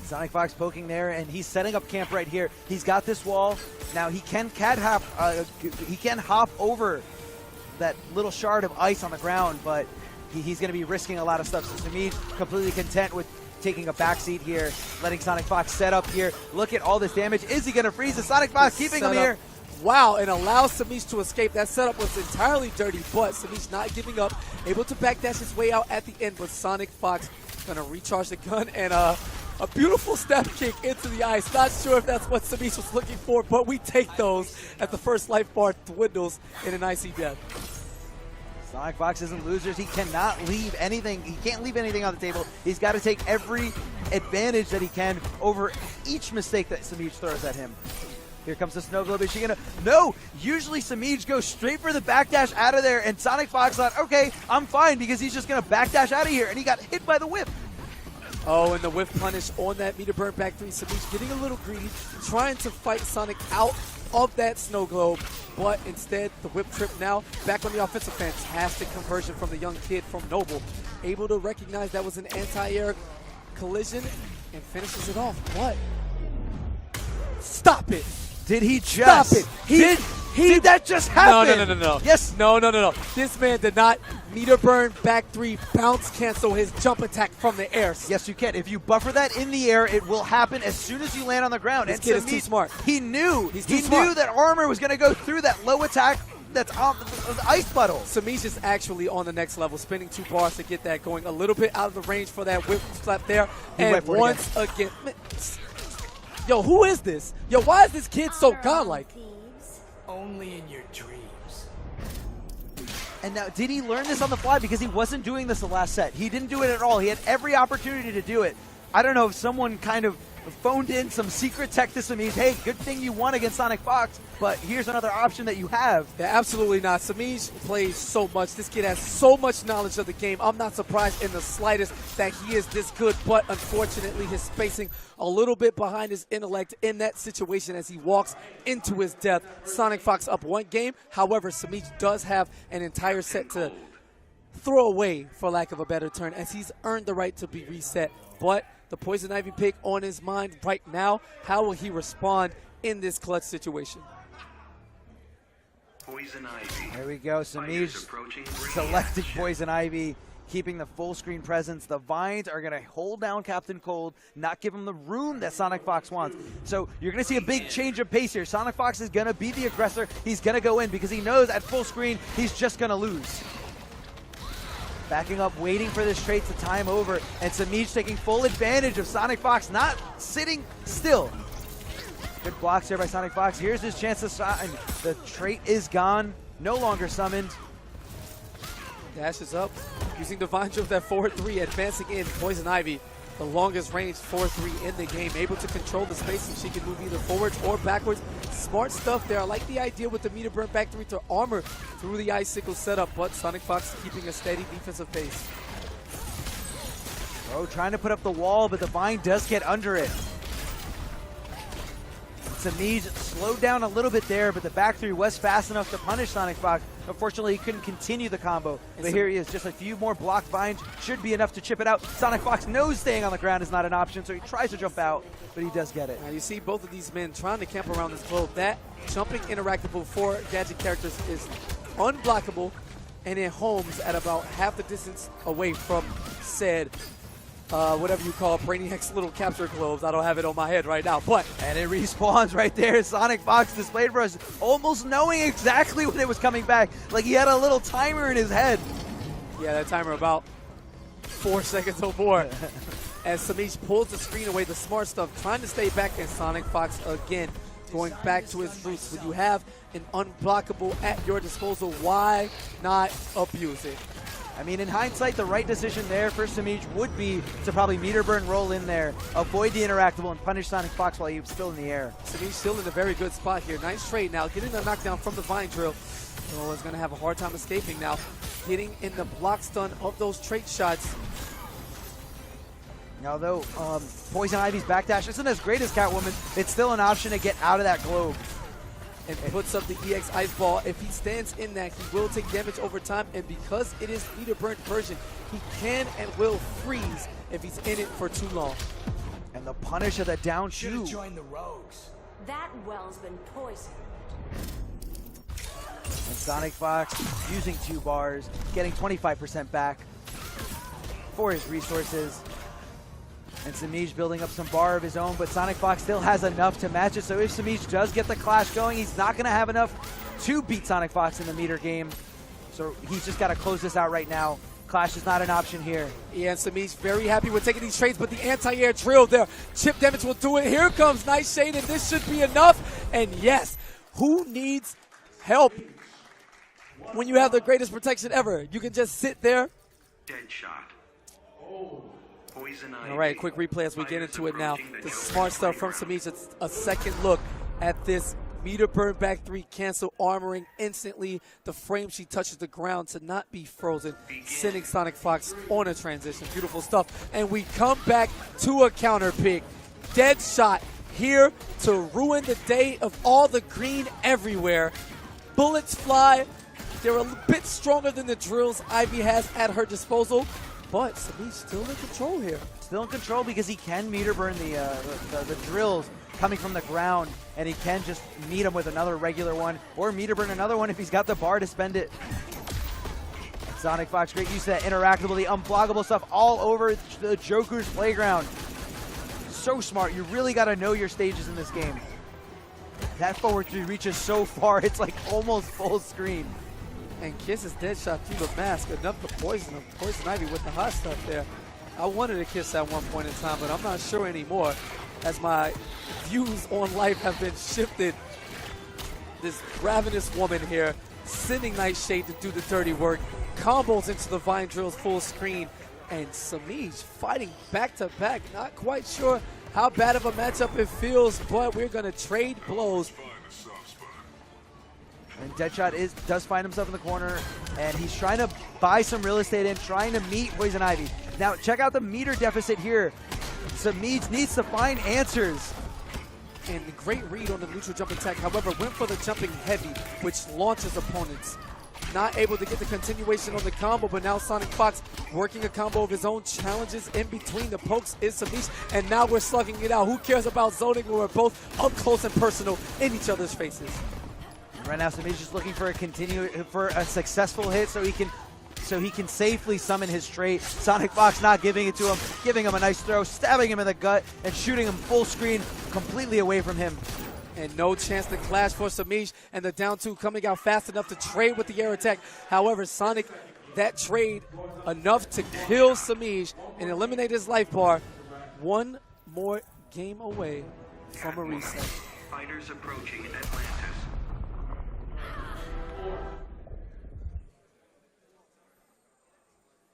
B: Sonicfox poking there, and he's setting up camp right here. He's got this wall. Now he can hop over that little shard of ice on the ground, but he's going to be risking a lot of stuff. So Semiij completely content with taking a backseat here, letting Sonicfox set up here. Look at all this damage. Is he going to freeze the Sonicfox, keeping him here?
D: Wow, and allows Semiij to escape. That setup was entirely dirty, but Semiij not giving up, able to backdash his way out at the end, but Sonicfox going to recharge the gun and a beautiful step kick into the ice. Not sure if that's what Semiij was looking for, but we take those at the first life bar dwindles in an icy death.
B: Sonicfox isn't losers. He cannot leave anything. He can't leave anything on the table. He's got to take every advantage that he can over each mistake that Semiij throws at him. Here comes the snow globe. Is she gonna? No! Usually Semiij goes straight for the backdash out of there, and Sonicfox thought, okay, I'm fine, because he's just gonna backdash out of here, and he got hit by the whip.
D: Oh, and the whiff punish on that meter burn back 3. Semiij getting a little greedy, trying to fight Sonic out of that snow globe, but instead the whip trip now back on the offensive. Fantastic conversion from the young kid from Noble, able to recognize that was an anti-air collision and finishes it off. What? Stop it!
B: Did he just?
D: Stop it!
B: Did that just happen?
D: No.
B: Yes.
D: No. This man did not meter burn back 3 bounce cancel his jump attack from the air.
B: Yes, you can. If you buffer that in the air, it will happen as soon as you land on the ground.
D: This kid is too smart.
B: He knew.
D: He knew
B: that armor was going to go through that low attack that's on the ice puddle.
D: Semiij is actually on the next level, spinning 2 bars to get that going. A little bit out of the range for that whip slap there. And once again. Yo, who is this? Yo, why is this kid so godlike?
F: Only in your dreams.
B: And now, did he learn this on the fly? Because he wasn't doing this the last set. He didn't do it at all. He had every opportunity to do it. I don't know if someone kind of phoned in some secret tech to Semiij. Hey, good thing you won against Sonicfox, but here's another option that you have.
D: Yeah, absolutely not. Semiij plays so much. This kid has so much knowledge of the game. I'm not surprised in the slightest that he is this good, but unfortunately his spacing a little bit behind his intellect in that situation as he walks into his death. Sonicfox up 1 game. However, Semiij does have an entire set to throw away, for lack of a better term, as he's earned the right to be reset. But the Poison Ivy pick on his mind right now. How will he respond in this clutch situation?
F: Poison Ivy.
B: There we go. Semiij selecting Poison Ivy, keeping the full screen presence. The Vines are going to hold down Captain Cold, not give him the room that Sonicfox wants. So you're going to see a big change of pace here. Sonicfox is going to be the aggressor. He's going to go in because he knows at full screen he's just going to lose. Backing up, waiting for this trait to time over, and Semiij taking full advantage of Sonicfox not sitting still. Good blocks here by Sonicfox. Here's his chance to shine. The trait is gone, no longer summoned.
D: Dashes up, using Divine Drift that 4-3, advancing in. Poison Ivy, the longest range 4-3 in the game, able to control the spacing. She can move either forwards or backwards. Smart stuff there. I like the idea with the meter burn back 3 to armor through the icicle setup, but Sonicfox keeping a steady defensive pace.
B: Oh, trying to put up the wall, but the Vine does get under it. Semiij slowed down a little bit there, but the back 3 was fast enough to punish Sonicfox. Unfortunately, he couldn't continue the combo. But here he is, just a few more blocked Vines should be enough to chip it out. Sonicfox knows staying on the ground is not an option, so he tries to jump out, but he does get it.
D: Now you see both of these men trying to camp around this globe. That jumping interactable for gadget characters is unblockable, and it homes at about half the distance away from said whatever you call Brainiac's little capture globes. I don't have it on my head right now, but.
B: And it respawns right there. Sonicfox displayed for us, almost knowing exactly when it was coming back. Like he had a little timer in his head.
D: Yeah, that timer about 4 seconds or more. As Semiij pulls the screen away, the smart stuff, trying to stay back, and Sonicfox again going back to his roots. When you have an unblockable at your disposal, why not abuse it?
B: I mean, in hindsight, the right decision there for Semiij would be to probably meter burn, roll in there, avoid the interactable, and punish Sonicfox while he was still in the air.
D: Semiij still in a very good spot here. Nice trade now, getting the knockdown from the Vine Drill. Oh, is going to have a hard time escaping now. Getting in the block stun of those trait shots.
B: Although Poison Ivy's backdash isn't as great as Catwoman, it's still an option to get out of that globe.
D: And puts up the EX Ice Ball. If he stands in that, he will take damage over time. And because it is meter burnt version, he can and will freeze if he's in it for too long.
B: And the punish of the down
F: Should
B: two.
F: have joined the rogues.
I: That well's been poisoned.
B: And Sonicfox using 2 bars, getting 25% back for his resources. And Semiij building up some bar of his own, but Sonicfox still has enough to match it. So if Semiij does get the clash going, he's not going to have enough to beat Sonicfox in the meter game. So he's just got to close this out right now. Clash is not an option here.
D: Yeah, and Semiij very happy with taking these trades, but the anti-air drill there. Chip damage will do it. Here comes Nice Shade, and this should be enough. And yes, who needs help when you have the greatest protection ever? You can just sit there.
J: Deadshot. Poison Ivy.
D: All right, quick replay as we get into it now. The smart stuff from Semiij. It's a second look at this meter burn back 3 cancel, armoring instantly the frame she touches the ground to not be frozen, sending Sonicfox on a transition. Beautiful stuff. And we come back to a counter pick. Deadshot here to ruin the day of all the green everywhere. Bullets fly. They're a bit stronger than the drills Ivy has at her disposal. But Semiij still in control here.
B: Still in control because he can meter burn the drills coming from the ground, and he can just meet him with another regular one, or meter burn another one if he's got the bar to spend it. Sonicfox, great use of that interactable, the unblockable stuff all over the Joker's playground. So smart. You really got to know your stages in this game. That forward 3 reaches so far, it's like almost full screen.
D: And kisses Deadshot through the mask, enough to poison him. Poison Ivy with the hot stuff there. I wanted to kiss at one point in time, but I'm not sure anymore, as my views on life have been shifted. This ravenous woman here, sending Nightshade to do the dirty work, combos into the Vine Drills full screen, and Semiij fighting back to back. Not quite sure how bad of a matchup it feels, but we're gonna trade blows.
B: And Deadshot does find himself in the corner, and he's trying to buy some real estate in, trying to meet Poison Ivy. Now, check out the meter deficit here. Semiij needs to find answers.
D: And the great read on the neutral jump attack, however, went for the jumping heavy, which launches opponents. Not able to get the continuation on the combo, but now Sonicfox working a combo of his own, challenges in between the pokes is Semiij, and now we're slugging it out. Who cares about zoning when we're both up close and personal in each other's faces?
B: Right now, Semiij is looking for a successful hit so he can safely summon his trait. Sonicfox not giving it to him, giving him a nice throw, stabbing him in the gut, and shooting him full screen completely away from him.
D: And no chance to clash for Semiij, and the down 2 coming out fast enough to trade with the air attack. However, Sonic, that trade enough to kill Semiij and eliminate his life bar. One more game away from a reset.
J: Fighters approaching Atlantis.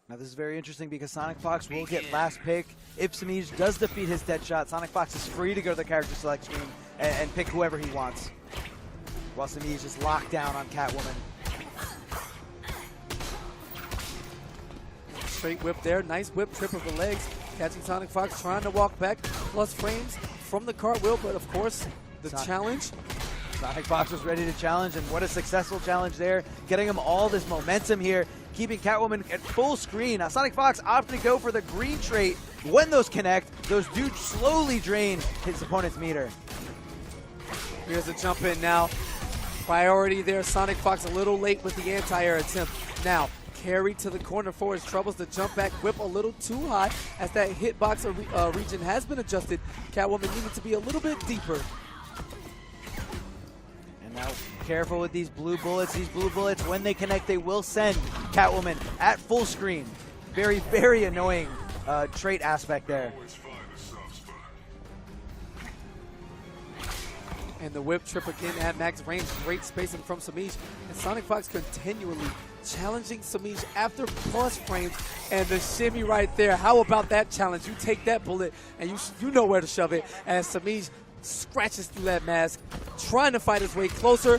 B: Now this is very interesting because Sonicfox will get last pick. If Semiij does defeat his Deadshot, Sonicfox is free to go to the character select screen and pick whoever he wants. While Semiij is locked down on Catwoman.
D: Straight whip there, nice whip, trip of the legs. Catching Sonicfox, trying to walk back, plus frames from the cartwheel, but of course, the challenge.
B: Sonicfox was ready to challenge, and what a successful challenge there. Getting him all this momentum here, keeping Catwoman at full screen. Now Sonicfox opting to go for the green trait. When those connect, those do slowly drain his opponent's meter.
D: Here's a jump in now. Priority there, Sonicfox a little late with the anti-air attempt. Now, carried to the corner for his troubles. The jump back whip a little too high as that hitbox region has been adjusted. Catwoman needed to be a little bit deeper.
B: And now careful with these blue bullets. These blue bullets, when they connect, they will send Catwoman at full screen. Very, very annoying trait aspect there.
D: And the whip trip again at max range. Great spacing from Semiij. And Sonicfox continually challenging Semiij after plus frames. And the shimmy right there. How about that challenge? You take that bullet and you know where to shove it. As Semiij scratches through that mask, trying to fight his way closer.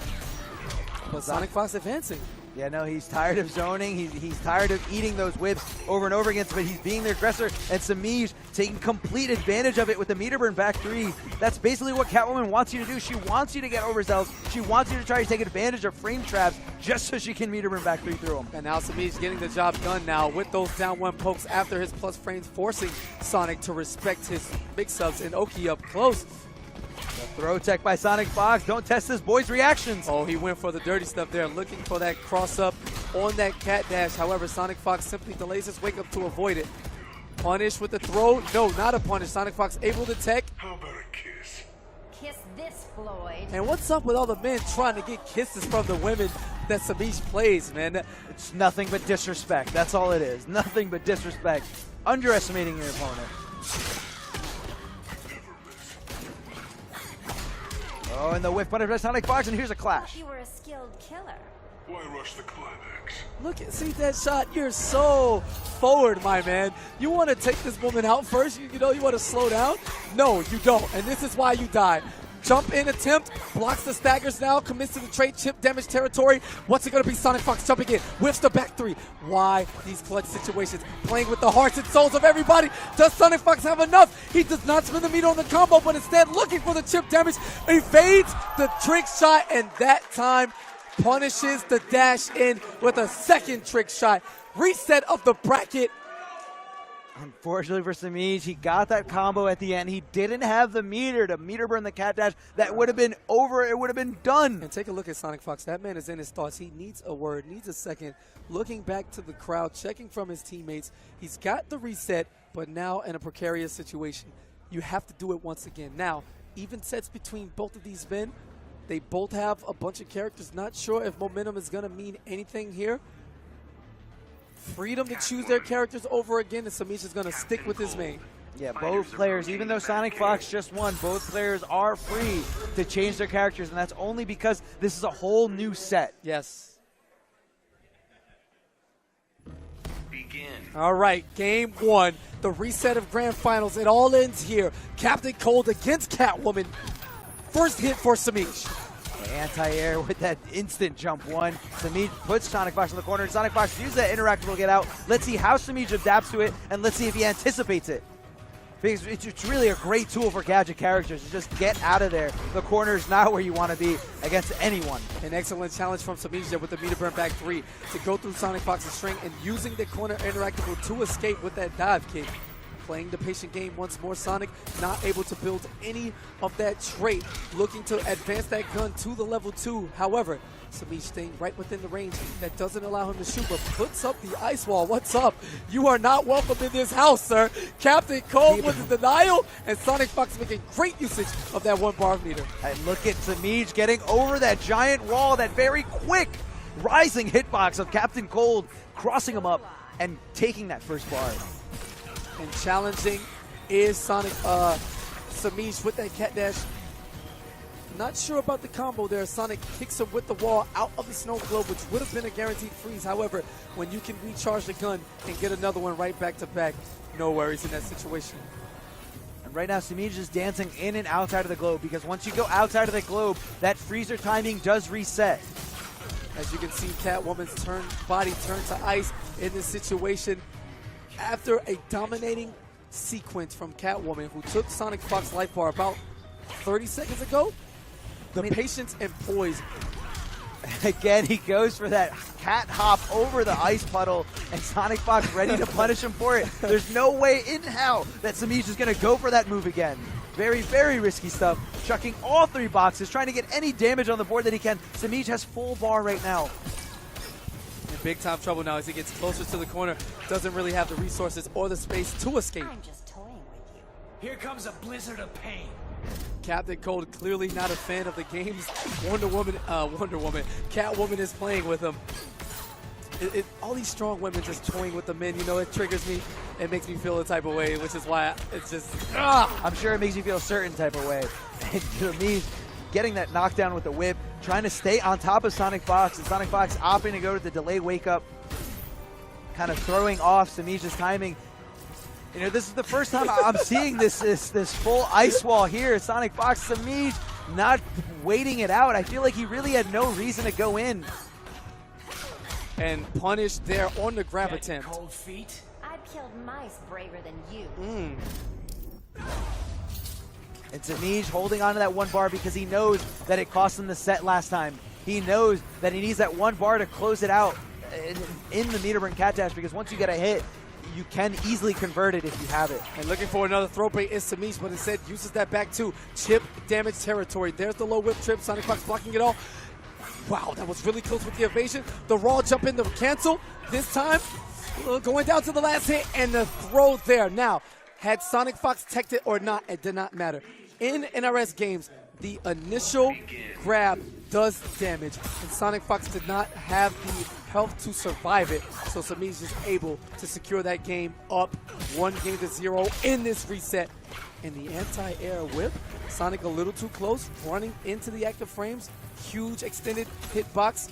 D: But Sonicfox advancing.
B: Yeah, no, he's tired of zoning. He's tired of eating those whips over and over again, but he's being the aggressor, and Semiij taking complete advantage of it with the meter burn back 3. That's basically what Catwoman wants you to do. She wants you to get overzealous. She wants you to try to take advantage of frame traps just so she can meter burn back 3 through them.
D: And now Semiij getting the job done now with those down 1 pokes after his plus frames, forcing Sonic to respect his mix-ups and Oki up close.
B: The throw tech by Sonicfox. Don't test this boy's reactions.
D: Oh, he went for the dirty stuff there, looking for that cross-up on that cat dash. However, Sonicfox simply delays his wake-up to avoid it. Punish with the throw. No, not a punish. Sonicfox able to tech.
F: How about a kiss?
I: Kiss this, Floyd.
D: And what's up with all the men trying to get kisses from the women that Semiij plays, man?
B: It's nothing but disrespect. That's all it is. Nothing but disrespect. Underestimating your opponent. Oh, and the whiff punish by Sonicfox, and here's a clash.
I: You were a skilled killer.
F: Why rush the climax?
D: Look at, see that shot? You're so forward, my man. You want to take this woman out first? You know, you want to slow down? No, you don't, and this is why you die. Jump in attempt, blocks the staggers now, commits to the trade chip damage territory. What's it going to be? Sonicfox jumping in, whiffs the back 3. Why these clutch situations? Playing with the hearts and souls of everybody. Does Sonicfox have enough? He does not spin the meter on the combo, but instead looking for the chip damage. Evades the trick shot, and that time punishes the dash in with a second trick shot. Reset of the bracket.
B: Unfortunately for Semiij, he got that combo at the end. He didn't have the meter to meter burn the cat dash. That would have been over. It would have been done.
D: And take a look at Sonicfox. That man is in his thoughts. He needs a word, needs a second. Looking back to the crowd, checking from his teammates. He's got the reset, but now in a precarious situation. You have to do it once again. Now, even sets between both of these men. They both have a bunch of characters. Not sure if momentum is going to mean anything here. Freedom to choose their characters over again, and Semiij is going to stick with his main.
B: Yeah, both players, even though Sonicfox just won, both players are free to change their characters, and that's only because this is a whole new set.
D: Yes.
J: Begin.
D: All right, game 1, the reset of grand finals. It all ends here. Captain Cold against Catwoman. First hit for Semiij.
B: Anti-air with that instant jump 1. Semiij puts Sonicfox in the corner. Sonicfox uses that interactable to get out. Let's see how Semiij adapts to it, and let's see if he anticipates it. Because it's really a great tool for gadget characters to just get out of there. The corner is not where you want to be against anyone.
D: An excellent challenge from Semiij there with the meter burn back 3 to go through Sonicfox's string and using the corner interactable to escape with that dive kick. Playing the patient game once more. Sonic not able to build any of that trait, looking to advance that gun to the level 2. However, Semiij staying right within the range that doesn't allow him to shoot, but puts up the ice wall. What's up? You are not welcome in this house, sir. Captain Cold with the denial, and Sonicfox making great usage of that 1 bar meter.
B: And look at Semiij getting over that giant wall, that very quick rising hitbox of Captain Cold, crossing him up and taking that first bar.
D: And challenging is Semiij with that cat dash. Not sure about the combo there. Sonic kicks him with the wall out of the snow globe, which would have been a guaranteed freeze. However, when you can recharge the gun and get another one right back to back, no worries in that situation.
B: And right now, Semiij is dancing in and outside of the globe, because once you go outside of the globe, that freezer timing does reset.
D: As you can see, Catwoman's body turn to ice in this situation. After a dominating sequence from Catwoman, who took Sonicfox's life bar about 30 seconds ago, the patience and poise.
B: Again, he goes for that cat hop over the ice puddle, and Sonicfox ready to punish him for it. There's no way in hell that Semiij is going to go for that move again. Very, very risky stuff. Chucking all 3 boxes, trying to get any damage on the board that he can. Semiij has full bar right now.
D: And big time trouble now as he gets closer to the corner. Doesn't really have the resources or the space to escape.
I: I'm just toying with you.
J: Here comes a blizzard of pain.
D: Captain Cold clearly not a fan of the games Wonder Woman, Catwoman is playing with him. All these strong women just toying with the men, you know, it triggers me. It makes me feel a type of way, which is why it's just,
B: I'm sure it makes you feel a certain type of way. And to me, getting that knockdown with the whip, trying to stay on top of Sonicfox, and Sonicfox opting to go to the delay wake up, kind of throwing off Semiij's timing. You know, this is the first time I'm seeing this full ice wall here. Sonicfox, Semiij not waiting it out. I feel like he really had no reason to go in.
D: and punished there on the grab attempt.
J: Cold feet.
I: I've killed mice braver than you.
B: And Semiij holding on to that one bar because he knows that it cost him the set last time. He knows that he needs that one bar to close it out in the meter burn cat dash, because once you get a hit, you can easily convert it if you have it.
D: And looking for another throw bait is Semiij, but instead uses that back to chip damage territory. There's the low whip trip. Sonicfox blocking it all. Wow, that was really close with the evasion. The raw jump in to cancel. This time, going down to the last hit and the throw there. Now, had Sonicfox teched it or not, it did not matter. In NRS games, the initial grab does damage, and Sonicfox did not have the health to survive it, so Semiij is able to secure that game up 1-0 in this reset. And the anti-air whip, Sonic a little too close, running into the active frames, huge extended hitbox.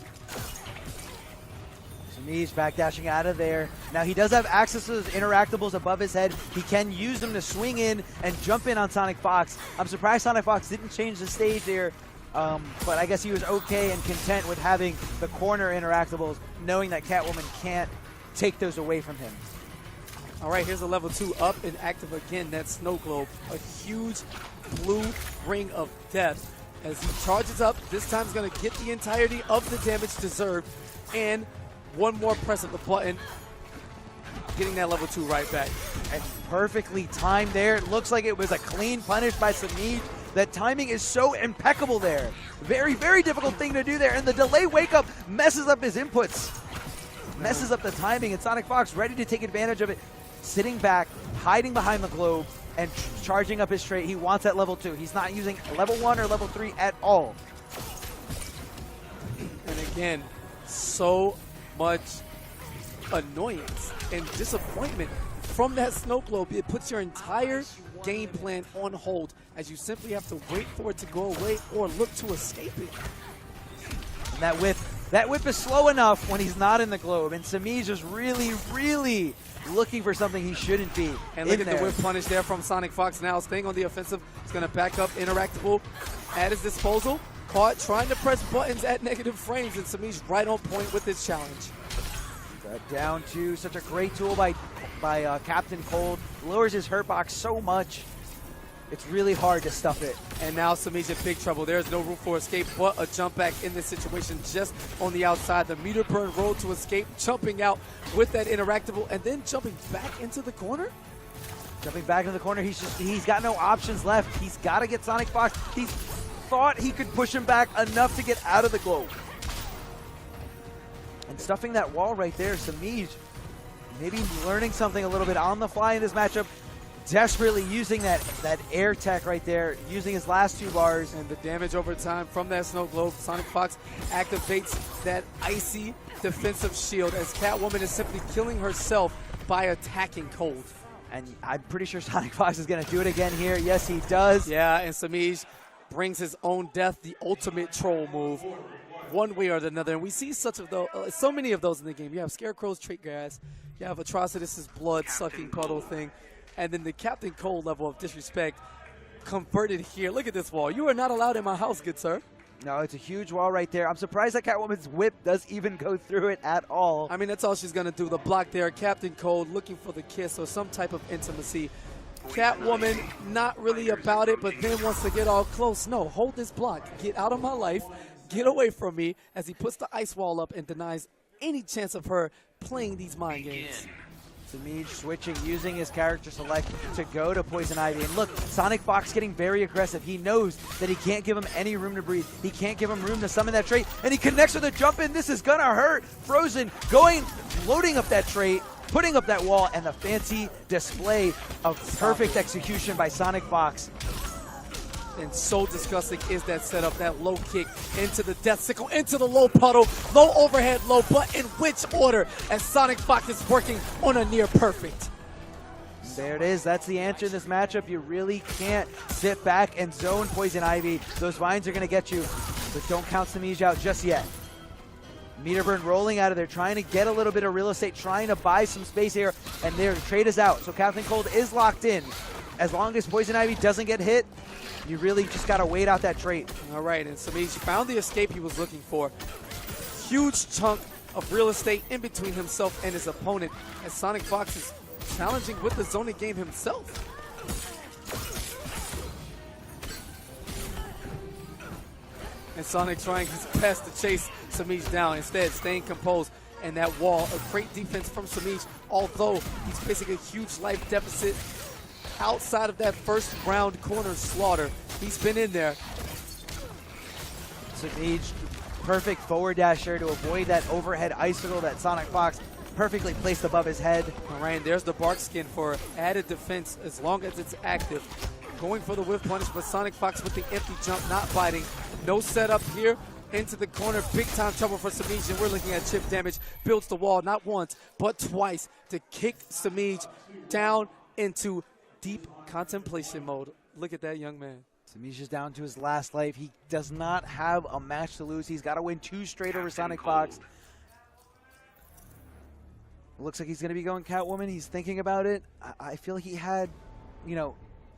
B: Semiij backdashing out of there. Now he does have access to those interactables above his head. He can use them to swing in and jump in on Sonicfox. I'm surprised Sonicfox didn't change the stage there, but I guess he was okay and content with having the corner interactables, knowing that Catwoman can't take those away from him.
D: All right, here's a level 2 up and active again. That snow globe, a huge blue ring of death. As he charges up, this time he's going to get the entirety of the damage deserved, and one more press of the button, getting that level 2 right back.
B: And perfectly timed there. It looks like it was a clean punish by Semiij. That timing is so impeccable there. Very, very difficult thing to do there. And the delay wake up messes up his inputs. Messes up the timing, and Sonicfox ready to take advantage of it. Sitting back, hiding behind the globe, and charging up his straight. He wants that level 2. He's not using level 1 or level 3 at all.
D: And again, so much annoyance and disappointment from that snow globe. It puts your entire game plan on hold, as you simply have to wait for it to go away or look to escape it.
B: And that whip is slow enough when he's not in the globe, and Semiij is really, really looking for something he shouldn't be.
D: And look at the whip punish there from Sonicfox. Now staying on the offensive. He's going to back up interactable at his disposal. Caught trying to press buttons at negative frames, and Semiij right on point with his challenge.
B: Down to such a great tool by Captain Cold. Lowers his hurt box so much. It's really hard to stuff it.
D: And now Semiij in big trouble. There's no room for escape but a jump back in this situation just on the outside. The meter burn road to escape, jumping out with that interactable and then jumping back into the corner.
B: Jumping back into the corner, he's got no options left. He's got to get Sonicfox. He thought he could push him back enough to get out of the globe. And stuffing that wall right there, Semiij maybe learning something a little bit on the fly in this matchup. Desperately using that air tech right there, using his last 2 bars.
D: And the damage over time from that snow globe. Sonicfox activates that icy defensive shield as Catwoman is simply killing herself by attacking Cold.
B: And I'm pretty sure Sonicfox is going to do it again here. Yes, he does.
D: Yeah, and Semiij brings his own death, the ultimate troll move, one way or another. And we see so many of those in the game. You have Scarecrow's trait gas, you have Atrocitus's blood-sucking puddle thing, and then the Captain Cold level of disrespect converted here. Look at this wall. You are not allowed in my house, good sir.
B: No, it's a huge wall right there. I'm surprised that Catwoman's whip does even go through it at all.
D: I mean, that's all she's going to do. The block there. Captain Cold looking for the kiss or some type of intimacy. Catwoman not really about it, but then wants to get all close. No, hold this block. Get out of my life. Get away from me, as he puts the ice wall up and denies any chance of her playing these mind games.
B: Semiij switching, using his character select to go to Poison Ivy. And look, Sonicfox getting very aggressive. He knows that he can't give him any room to breathe. He can't give him room to summon that trait. And he connects with a jump in. This is gonna hurt. Frozen going, loading up that trait, putting up that wall, and the fancy display of perfect execution by Sonicfox.
D: And so disgusting is that setup, that low kick into the death sickle, into the low puddle, low overhead, low, but in which order as Sonicfox is working on a near perfect.
B: There it is. That's the answer in this matchup. You really can't sit back and zone Poison Ivy. Those vines are going to get you, but don't count Semiij out just yet. Meterburn rolling out of there, trying to get a little bit of real estate, trying to buy some space here, and their trade is out. So Captain Cold is locked in. As long as Poison Ivy doesn't get hit, you really just got to wait out that trait.
D: All right, and Semiij found the escape he was looking for. Huge chunk of real estate in between himself and his opponent, as Sonicfox is challenging with the zoning game himself. And Sonic trying his best to chase Semiij down, instead staying composed. And that wall, a great defense from Semiij, although he's facing a huge life deficit outside of that first round corner slaughter. He's been in there.
B: Semiij, perfect forward dash there to avoid that overhead icicle that Sonicfox perfectly placed above his head.
D: All right, and there's the bark skin for added defense as long as it's active. Going for the whiff punish, but Sonicfox with the empty jump, not biting. No setup here. Into the corner, big time trouble for Semiij, and we're looking at chip damage. Builds the wall not once, but twice to kick Semiij down into deep contemplation mode. Look at that young man.
B: Semiij is down to his last life. He does not have a match to lose. He's got to win 2 straight over Sonicfox. Looks like he's going to be going Catwoman. He's thinking about it. I feel he had, you know,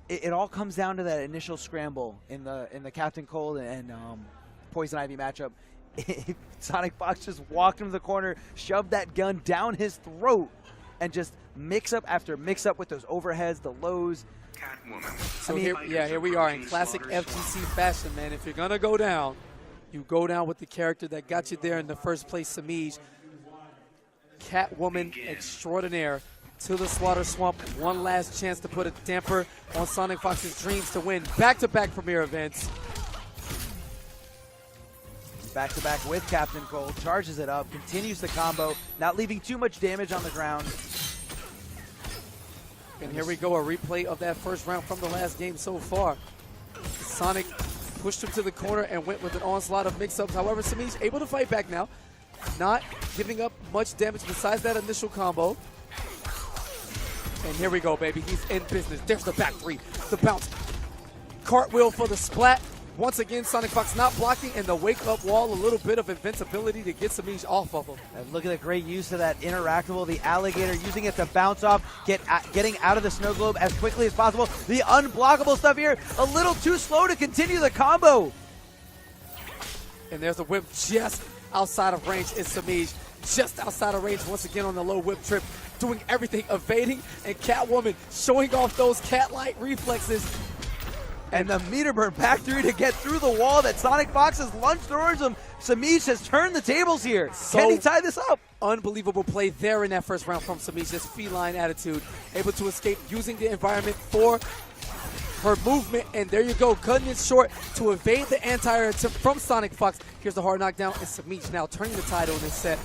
B: it all comes down to that initial scramble in the Captain Cold and Poison Ivy matchup. If Sonicfox just walked him to the corner, shoved that gun down his throat, and just mix up after mix up with those overheads, the lows.
D: So here we are in classic FGC fashion, man. If you're gonna go down, you go down with the character that got you there in the first place. Semiij, Catwoman extraordinaire, to the Slaughter Swamp. One last chance to put a damper on Sonicfox's dreams to win back-to-back premier events.
B: Back-to-back with Captain Cold, charges it up, continues the combo, not leaving too much damage on the ground.
D: And here we go, a replay of that first round from the last game so far. Sonic pushed him to the corner and went with an onslaught of mix-ups. However, Semiij able to fight back now, not giving up much damage besides that initial combo. And here we go, baby. He's in business. There's the back three, the bounce. Cartwheel for the splat. Once again, Sonicfox not blocking, and the wake-up wall, a little bit of invincibility to get Semiij off of him.
B: And look at the great use of that interactable, the alligator, using it to bounce off, getting out of the snow globe as quickly as possible. The unblockable stuff here, a little too slow to continue the combo.
D: And there's a whip just outside of range. It's Semiij just outside of range once again on the low whip trip, doing everything, evading, and Catwoman showing off those cat-like reflexes.
B: And the meter burn back through to get through the wall that Sonicfox has lunged towards him. Semiij has turned the tables here. Can he tie this up?
D: Unbelievable play there in that first round from Semiij. This feline attitude, able to escape using the environment for her movement. And there you go, cutting it short to evade the anti-air attempt from Sonicfox. Here's the hard knockdown, and Semiij now turning the tide on this set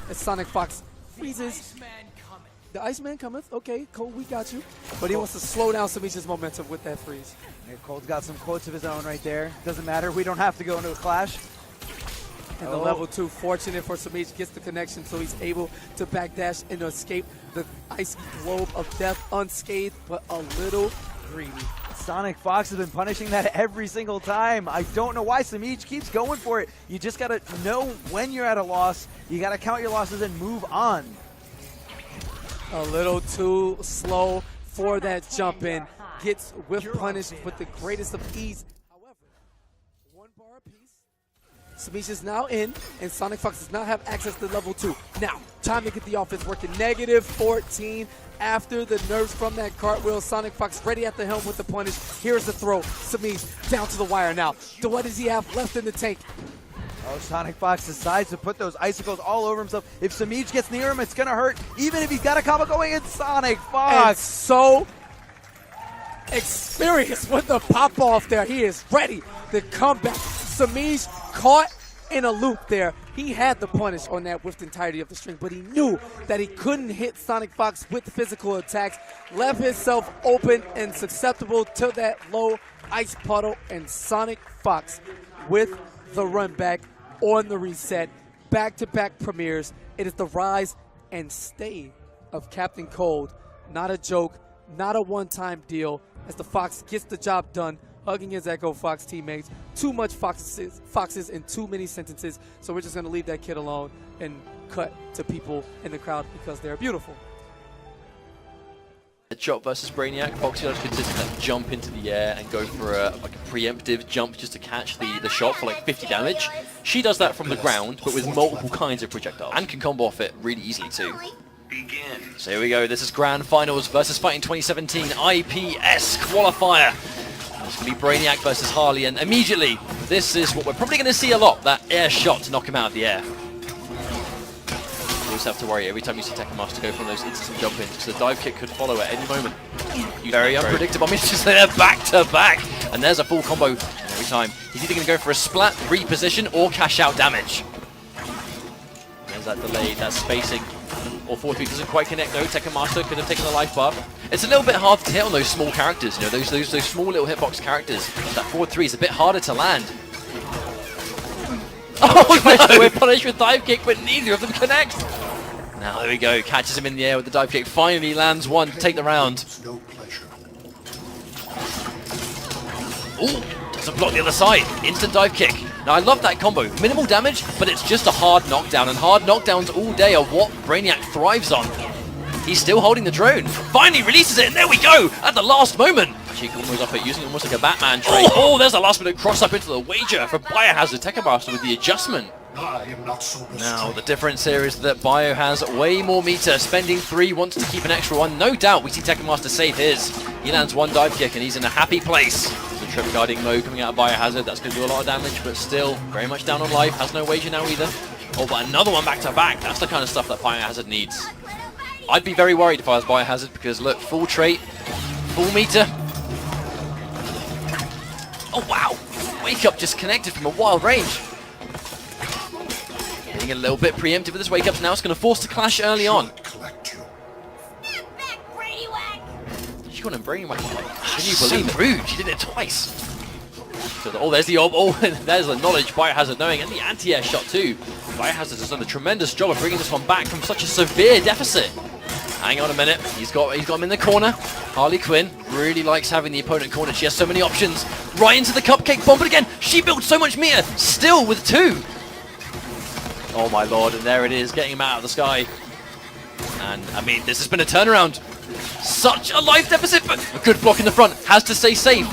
D: as Sonicfox freezes. The Iceman cometh. Okay, Cole, we got you. But he wants to slow down Semiij's momentum with that freeze.
B: Yeah, Cole's got some quotes of his own right there. Doesn't matter. We don't have to go into a clash.
D: And the level 2, fortunate for Semiij, gets the connection, so he's able to backdash and escape the icy globe of death unscathed, but a little greedy.
B: Sonicfox has been punishing that every single time. I don't know why Semiij keeps going for it. You just got to know when you're at a loss. You got to count your losses and move on.
D: A little too slow for that jump in. Gets whiff punished with the greatest of ease. However, 1 bar apiece. Semiij is now in, and Sonicfox does not have access to level 2. Now, time to get the offense working. -14 after the nerfs from that cartwheel. Sonicfox ready at the helm with the punish. Here's the throw. Semiij down to the wire now. What does he have left in the tank?
B: Oh, Sonicfox decides to put those icicles all over himself. If Semiij gets near him, it's going to hurt, even if he's got a combo going in. Sonicfox.
D: And so experienced with the pop-off there. He is ready to come back. Semiij caught in a loop there. He had the punish on that with the entirety of the string, but he knew that he couldn't hit Sonicfox with physical attacks, left himself open and susceptible to that low ice puddle, and Sonicfox with the run back on the reset. Back-to-back premieres. It is the rise and stay of Captain Cold. Not a joke, not a one-time deal, as the Fox gets the job done, hugging his Echo Fox teammates. Too much foxes in too many sentences, so we're just going to leave that kid alone and cut to people in the crowd because they're beautiful.
A: Chop versus Brainiac. Foxy does consistently jump into the air and go for a preemptive jump just to catch the shot for like 50 damage. She does that from the ground, but with multiple kinds of projectiles, and can combo off it really easily too. So here we go. This is Grand Finals versus Fighting 2017 IPS qualifier. It's going to be Brainiac versus Harley, and immediately this is what we're probably going to see a lot, that air shot to knock him out of the air. You also have to worry every time you see Tekken Master go for those instant jump ins, because the dive kick could follow at any moment. Very unpredictable. I mean, it's just there back to back, and there's a full combo every time. He's either going to go for a splat, reposition, or cash out damage. There's that delay, that spacing. Or 4-3 doesn't quite connect though. Tekken Master could have taken the life buff. It's a little bit hard to hit on those small characters, you know, those small little hitbox characters. That 4-3 is a bit harder to land. Oh no! We're punished with dive kick, but neither of them connect. Now there we go. Catches him in the air with the dive kick. Finally lands one to take the round. Ooh, doesn't block the other side. Instant dive kick. Now I love that combo. Minimal damage, but it's just a hard knockdown, and hard knockdowns all day are what Brainiac thrives on. He's still holding the drone. Finally releases it, and there we go! At the last moment! She combos up it using almost like a Batman trait. Oh, there's a last minute cross up into the wager for Biohazard. Tekken Master with the adjustment. Now the difference here is that Bio has way more meter. Spending 3, wants to keep an extra 1. No doubt we see Tekken Master save his. He lands 1 dive kick, and he's in a happy place. Trip guarding mode coming out of Biohazard, that's going to do a lot of damage, but still very much down on life, has no wager now either. Oh, but another one back to back, that's the kind of stuff that Biohazard needs. I'd be very worried if I was Biohazard, because look, full trait, full meter. Oh wow, wake up just connected from a wild range. Getting a little bit preemptive with this wake up, so now it's going to force the clash early on. She got him Brainwhack. Can you believe it? Rude, she did it twice. So oh, there's the orb. Oh, there's the knowledge Biohazard knowing, and the anti-air shot too. Biohazard has done a tremendous job of bringing this one back from such a severe deficit. Hang on a minute, he's got him in the corner. Harley Quinn really likes having the opponent cornered. She has so many options. Right into the cupcake bomb, but again, she built so much meter, still with 2. Oh my lord, and there it is, getting him out of the sky. And I mean, this has been a turnaround. Such a life deficit, but a good block in the front, has to stay safe.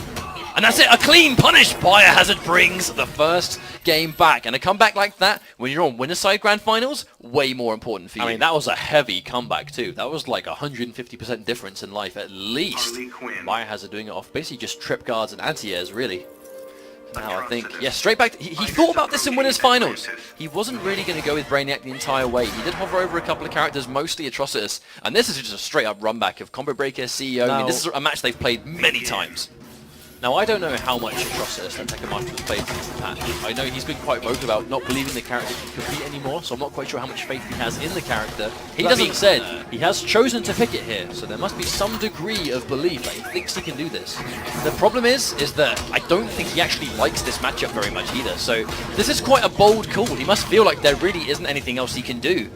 A: And that's it, a clean punish. Biohazard brings the first game back. And a comeback like that, when you're on winner's side Grand Finals, way more important for you. I mean, that was a heavy comeback too. That was like 150% difference in life at least. Biohazard doing it off basically just trip guards and anti-airs, really. Now I think, yeah, straight back. He thought about this in winners finals. He wasn't really going to go with Brainiac the entire way. He did hover over a couple of characters, mostly Atrocitus. And this is just a straight up run back of Combo Breaker, CEO. I mean, this is a match they've played many times. Now, I don't know how much Atrocitus and Tekken Master has played since the patch. I know he's been quite vocal about not believing the character can compete anymore, so I'm not quite sure how much faith he has in the character. He doesn't say he has chosen to pick it here, so there must be some degree of belief that he thinks he can do this. The problem is that I don't think he actually likes this matchup very much either, so this is quite a bold call. He must feel like there really isn't anything else he can do.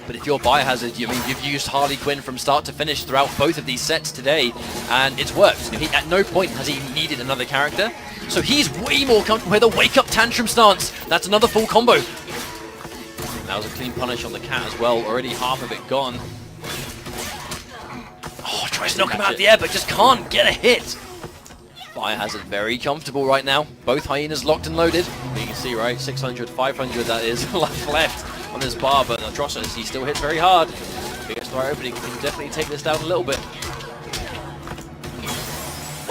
A: But if you're Biohazard, I mean, you've used Harley Quinn from start to finish throughout both of these sets today, and it's worked. At no point has he needed another character, so he's way more comfortable with a wake-up tantrum stance. That's another full combo. That was a clean punish on the cat as well, already half of it gone. Oh, tries to knock him out of the air, but just can't get a hit. Biohazard very comfortable right now. Both hyenas locked and loaded. But you can see, right, 600, 500 that is left on this bar, but Atrocitus, he still hits very hard. If he gets the right opening, he can definitely take this down a little bit.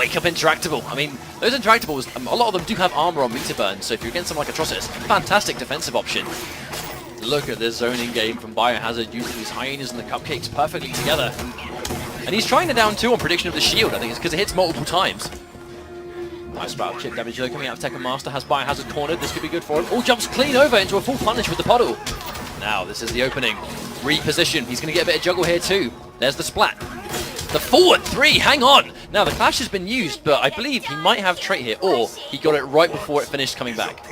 A: wake up interactable. I mean, those interactables, a lot of them do have armor on meter burn, so if you're against something like Atrocitus, fantastic defensive option. Look at this zoning game from Biohazard, using these hyenas and the cupcakes perfectly together. And he's trying to down 2 on prediction of the shield, I think it's because it hits multiple times. Nice bout of chip damage though coming out of Tekken Master, has Biohazard cornered, this could be good for him. Oh, jumps clean over into a full punish with the puddle. Now, this is the opening. Reposition, he's going to get a bit of juggle here too. There's the splat. The forward 3, hang on! Now, the clash has been used, but I believe he might have trait here, or he got it right before it finished coming back.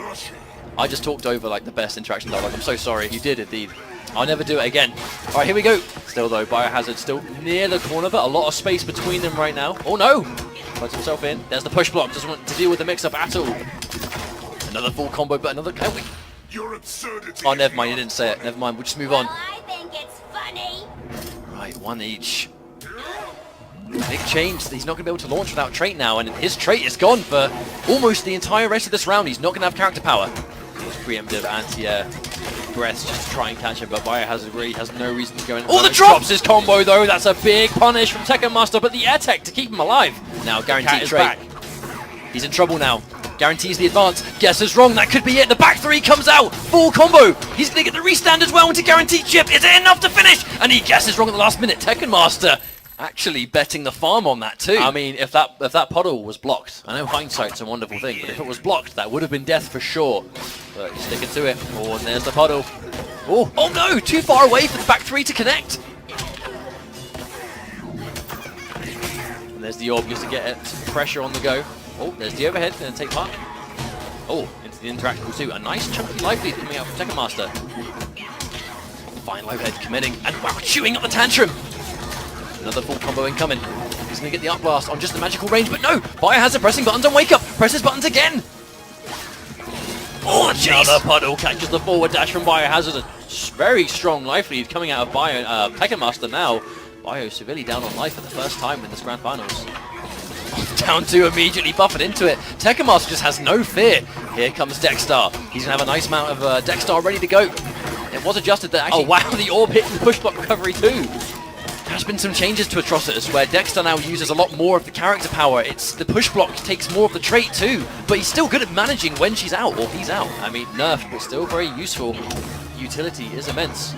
A: I just talked over like the best interaction dialogue, I'm so sorry. You did indeed. I'll never do it again. Alright, here we go. Still though, Biohazard still near the corner, but a lot of space between them right now. Oh no! Puts himself in. There's the push block, doesn't want to deal with the mix-up at all. Another full combo, but another...
F: Your absurdity.
A: Oh, never mind, you didn't say it. Never mind, we'll just move on.
I: Well, I think it's funny.
A: Right, 1 each. Big change. He's not going to be able to launch without trait now, and his trait is gone for almost the entire rest of this round. He's not going to have character power. He's preemptive anti-air breaths just to try and catch him, but Biohazard really has no reason to go in. Oh, the drops his combo though. That's a big punish from Tekken Master, but the air tech to keep him alive. Now guaranteed trait. He's in trouble now. Guarantees the advance. Guesses wrong. That could be it. The back 3 comes out. Full combo. He's going to get the restand as well into guaranteed chip. Is it enough to finish? And he guesses wrong at the last minute. Tekken Master actually betting the farm on that too. I mean, if that puddle was blocked, I know hindsight's a wonderful thing, but if it was blocked, that would have been death for sure. But he's sticking to it. Oh, and there's the puddle. Oh, oh no! Too far away for the back 3 to connect. And there's the orb, just to get it. Some pressure on the go. Oh, there's the overhead, going to take part. Oh, into the interactable too. A nice chunky life lead coming out from Tekken Master. Fine overhead committing, and wow, chewing up the tantrum. Another full combo incoming. He's going to get the up blast on just the magical range, but no! Biohazard pressing buttons on wake up! Presses buttons again! Oh, the chase! Another puddle catches the forward dash from Biohazard. A very strong life lead coming out of Tekken Master now. Bio severely down on life for the first time in this Grand Finals. Down 2 immediately buffered into it. Tekken Master just has no fear. Here comes Dexstar. He's going to have a nice amount of Dexstar ready to go. It was adjusted there. Actually, oh wow, the orb hit the push block recovery too. There's been some changes to Atrocitus where Dexter now uses a lot more of the character power. It's the push block takes more of the trait too, but he's still good at managing when she's out or he's out. I mean, nerfed, but still very useful. Utility is immense.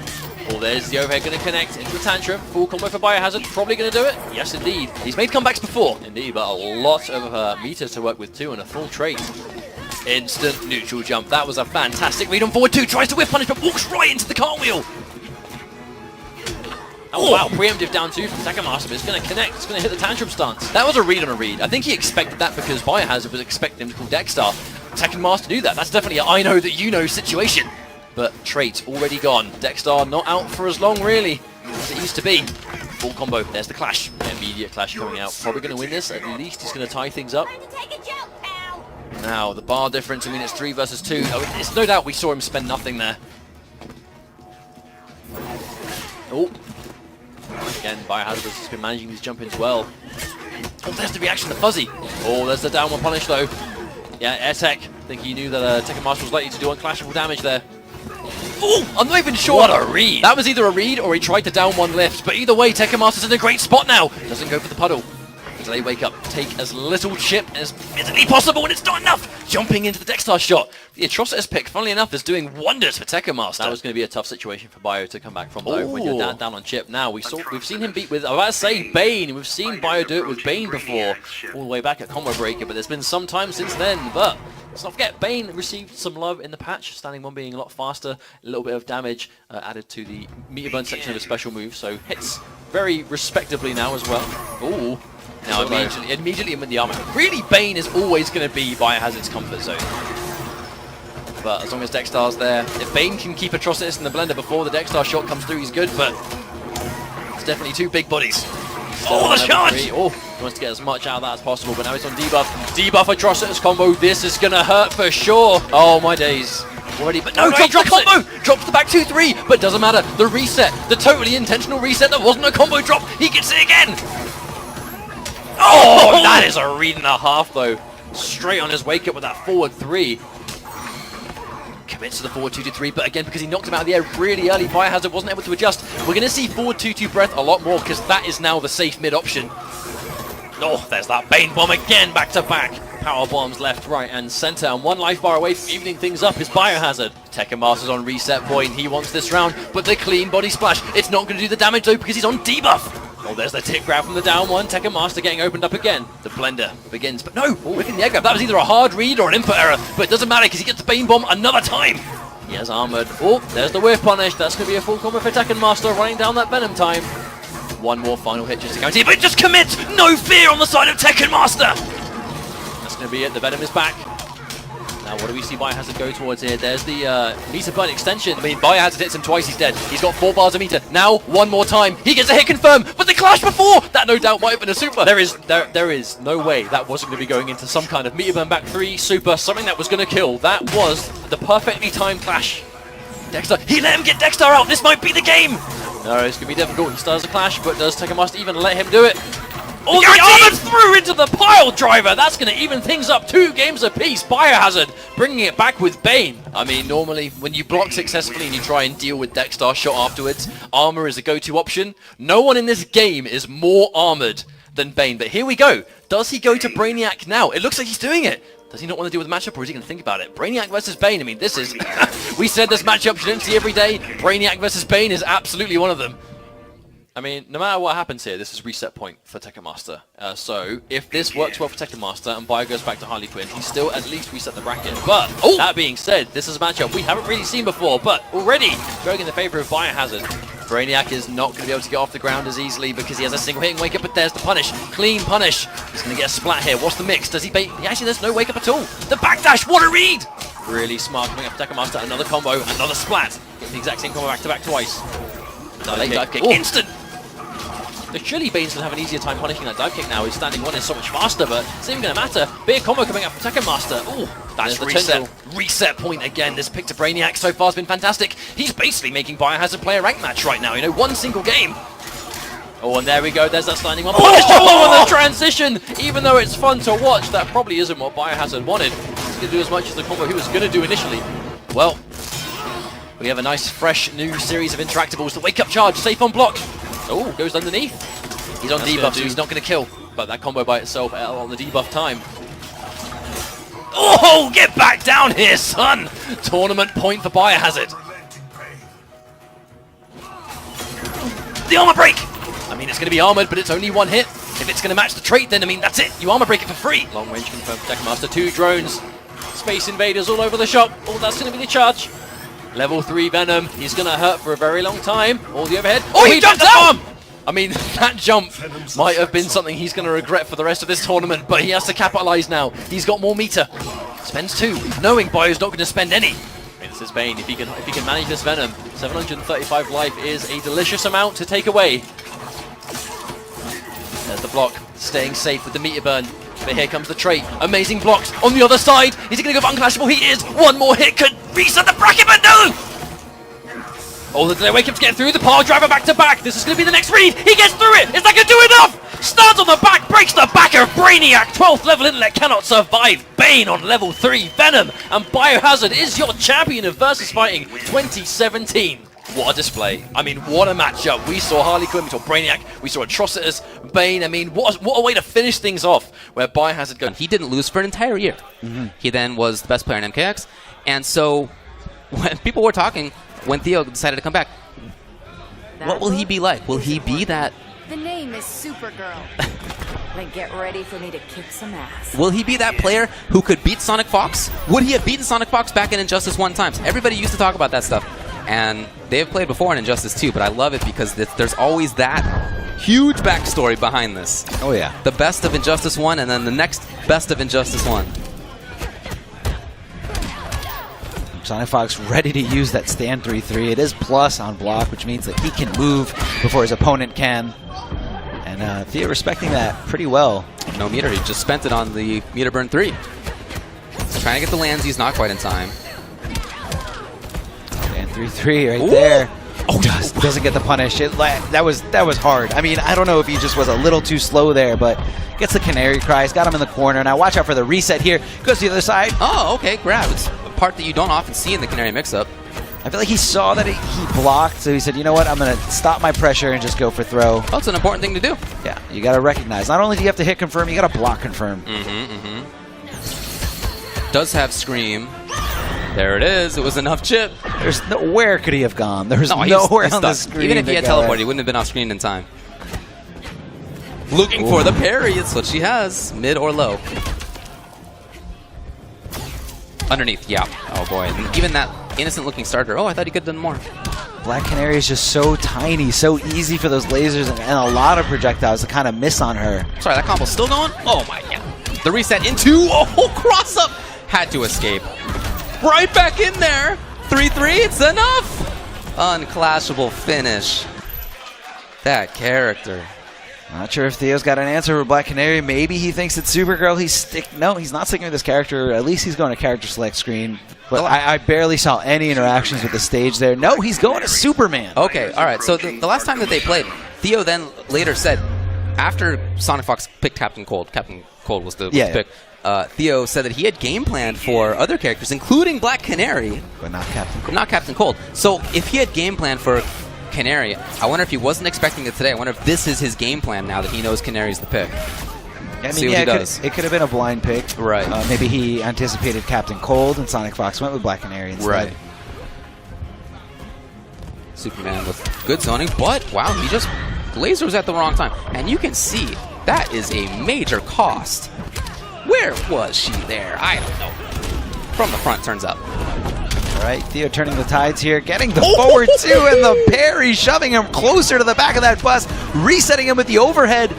A: Oh, there's the overhead going to connect into the tantrum. Full combo for Biohazard, probably going to do it. Yes, indeed. He's made comebacks before, indeed, but a lot of meters to work with too and a full trait. Instant neutral jump. That was a fantastic read on forward 2. Tries to whip punish, but walks right into the cartwheel. Oh wow, preemptive down 2 from Tekken Master, but it's going to connect, it's going to hit the tantrum stance. That was a read on a read. I think he expected that because Biohazard was expecting him to call Dexstar. Tekken Master do that. That's definitely an I know that you know situation. But trait already gone. Dexstar not out for as long really as it used to be. Full combo, there's the clash. Immediate clash coming out. Probably going to win this, at least he's going to tie things up. Now, the bar difference, I mean it's 3 versus 2. Oh, it's no doubt we saw him spend nothing there. Oh. Again, Biohazard has been managing these jump-ins well. Oh, there's the reaction to Fuzzy. Oh, there's the down 1 punish though. Yeah, air tech. I think he knew that Tekken Master was likely to do unclashable damage there. Oh, I'm not even sure. What a read. That was either a read or he tried to down 1 lift. But either way, Tekken Master's in a great spot now. Doesn't go for the puddle. They wake up, take as little chip as physically possible, and it's not enough! Jumping into the Dexstar shot. The Atrocitus pick, funnily enough, is doing wonders for Tekken Master. That was going to be a tough situation for Bio to come back from, though, when you're down on chip. Now, we've seen him beat with, I was about to say, Bane. We've seen Bio do it with Bane before, all the way back at Combo Breaker, but there's been some time since then. But let's not forget, Bane received some love in the patch, standing 1 being a lot faster, a little bit of damage added to the meter burn section of his special move, so hits very respectably now as well. Ooh. Now immediately in with the armor. Really, Bane is always going to be Biohazard's comfort zone. But as long as Dexstar's there, if Bane can keep Atrocitus in the blender before the Dexstar shot comes through, he's good, but it's definitely 2 big bodies. Oh, the charge! Oh, he wants to get as much out of that as possible, but now he's on debuff. Debuff Atrocitus combo, this is going to hurt for sure. Oh, my days. Already, but no, drops the combo! Drops the back 2-3, but doesn't matter. The reset, the totally intentional reset that wasn't a combo drop, he gets it again! Oh, that is a read and a half, though. Straight on his wake up with that forward 3. Commits to the forward 2-3, but again, because he knocked him out of the air really early, Biohazard wasn't able to adjust. We're going to see forward 2-2 breath a lot more, because that is now the safe mid option. Oh, there's that Bane bomb again, back to back. Power bombs left, right, and center, and one life bar away from evening things up is Biohazard. Tekken Master's on reset point. He wants this round, but the clean body splash. It's not going to do the damage though because he's on debuff. Oh, there's the tick grab from the down one. Tekken Master getting opened up again. The blender begins, but no, within the egg grab. That was either a hard read or an input error, but it doesn't matter because he gets the Bane bomb another time. He has armored. Oh, there's the whiff punish. That's going to be a full combo for Tekken Master, running down that Venom time. One more final hit just to guarantee, but it just commits! No fear on the side of Tekken Master! That's going to be it. The Venom is back. Now, what do we see Biohazard go towards here? There's the meter burn extension. I mean, Biohazard hits him twice, he's dead. He's got 4 bars of meter. Now, one more time. He gets a hit confirm, but the clash before! That no doubt might have been a super. There is no way that wasn't going to be going into some kind of meter burn back 3 super, something that was going to kill. That was the perfectly timed clash. Dexter, he let him get Dexter out. This might be the game. No, it's going to be difficult. He starts the clash, but does Tekken Master even let him do it? Oh, the armor through into the pile driver! That's going to even things up 2 games apiece. Biohazard bringing it back with Bane. I mean, normally when you block successfully and you try and deal with Dexter shot afterwards, armor is a go-to option. No one in this game is more armored than Bane. But here we go. Does he go to Brainiac now? It looks like he's doing it. Does he not want to deal with the matchup, or is he going to think about it? Brainiac versus Bane, I mean, this is... we said this matchup you don't see every day. Brainiac versus Bane is absolutely one of them. I mean, no matter what happens here, this is reset point for Tekken Master. So, if this works well for Tekken Master and Bio goes back to Harley Quinn, he's still at least reset the bracket. But, that being said, this is a matchup we haven't really seen before, but already going in the favor of Biohazard. Brainiac is not going to be able to get off the ground as easily because he has a single hit and wake up, but there's the punish. Clean punish. He's going to get a splat here. What's the mix? Does he bait? Actually, there's no wake up at all. The backdash, what a read! Really smart coming up for Tekken Master. Another combo, another splat. Gets the exact same combo back to back twice. Dive kick. Instant! Surely Bane's going to have an easier time punishing that dive kick now. His standing 1 is so much faster, but it's not even going to matter. Big combo coming up from Tekken Master. Oh, that's the reset point again. This pick to Brainiac so far has been fantastic. He's basically making Biohazard play a rank match right now. You know, 1 single game. Oh, and there we go. There's that standing 1. Punish on the transition. Even though it's fun to watch, that probably isn't what Biohazard wanted. He's going to do as much as the combo he was going to do initially. Well, we have a nice, fresh, new series of interactables. The wake-up charge, safe on block. Oh, goes underneath. He's on debuff, so he's not going to kill. But that combo by itself on the debuff time. Oh, get back down here, son! Tournament point for Biohazard. The armor break! I mean, it's going to be armored, but it's only 1 hit. If it's going to match the trait, then, I mean, that's it. You armor break it for free. Long range confirmed for Tekken Master. 2 drones. Space invaders all over the shop. Oh, that's going to be the charge. Level 3 Venom. He's going to hurt for a very long time. All the overhead. Oh, he jumped out! I mean, that jump might have been something he's going to regret for the rest of this tournament, but he has to capitalize now. He's got more meter. Spends 2, knowing Bio's not going to spend any. This is Bane. If he can manage this Venom, 735 life is a delicious amount to take away. There's the block, staying safe with the meter burn. But here comes the trait. Amazing blocks on the other side. Is he going to go for unclashable? He is. 1 more hit could reset the bracket, but no! Oh, the wake up's getting through. The power driver back to back. This is going to be the next read. He gets through it. Is that going to do enough? Stands on the back, breaks the backer. Brainiac, 12th level intellect, cannot survive. Bane on level 3. Venom and Biohazard is your champion of Versus Fighting 2017. What a display. I mean, what a matchup. We saw Harley Quinn, we saw Brainiac, we saw Atrocitus, Bane. I mean, what a way to finish things off where Biohazard goes.
C: He didn't lose for an entire year. He then was the best player in MKX. And so when people were talking, when Theo decided to come back, what will he be like? Will he be that?
I: The name is Supergirl. Then get ready for me to kick some ass.
C: Will he be that player who could beat Sonicfox? Would he have beaten Sonicfox back in Injustice 1 times? Everybody used to talk about that stuff. And they have played before in Injustice 2, but I love it because there's always that huge backstory behind this.
B: Oh, yeah.
C: The best of Injustice 1 and then the next best of Injustice 1.
B: Sonicfox ready to use that stand 3-3. It is plus on block, which means that he can move before his opponent can. And Theo respecting that pretty well.
C: No meter, he just spent it on the meter burn 3. Trying to get the lands, he's not quite in time.
B: And 3-3 right there. Oh, doesn't get the punish. That was hard. I mean, I don't know if he just was a little too slow there, but gets the canary cries, got him in the corner. Now watch out for the reset here. Goes to the other side.
C: Oh, okay, grab. It's a part that you don't often see in the canary mix-up.
B: I feel like he saw that he blocked, so he said, you know what, I'm going to stop my pressure and just go for throw.
C: Oh, it's an important thing to do.
B: Yeah, you got to recognize. Not only do you have to hit confirm, you got to block confirm.
C: Does have Scream. There it is. It was enough chip.
B: There's where could he have gone? There's
C: No,
B: nowhere
C: he's
B: on the
C: stuck.
B: screen.
C: Even if he had
B: to go.
C: teleported, he wouldn't have been off screen in time. Looking for the parry. It's what she has. Mid or low. Underneath, yeah. Oh boy. And even that innocent-looking starter. Oh, I thought he could have done more.
B: Black Canary is just so tiny, so easy for those lasers and a lot of projectiles to kind of miss on her.
C: Sorry, that combo's still going? Oh my god. The reset into, oh, cross up. Had to escape. Right back in there. 3-3, it's enough. Unclashable finish. That character.
B: Not sure if Theo's got an answer for Black Canary. Maybe he thinks it's Supergirl. No, he's not sticking with this character. At least he's going to character select screen. But I barely saw any interactions with the stage there. No, he's going to Superman.
C: Okay, all right. So the last time that they played, Theo then later said, after Sonicfox picked Captain Cold was the pick, Theo said that he had game planned for other characters, including Black Canary.
B: But not Captain Cold.
C: Not Captain Cold. So if he had game planned for Canary, I wonder if he wasn't expecting it today. I wonder if this is his game plan now that he knows Canary's the pick.
B: I
C: See
B: mean,
C: what he does.
B: it could have been a blind pick.
C: Right.
B: Maybe he anticipated Captain Cold and Sonicfox went with Black Canary instead.
C: Right. Superman with good zoning, but wow, he just lasers at the wrong time. And you can see that is a major cost. Where was she there? I don't know. From the front, turns out.
B: All right, Theo turning the tides here, getting the forward two and the parry, shoving him closer to the back of that bus, resetting him with the overhead.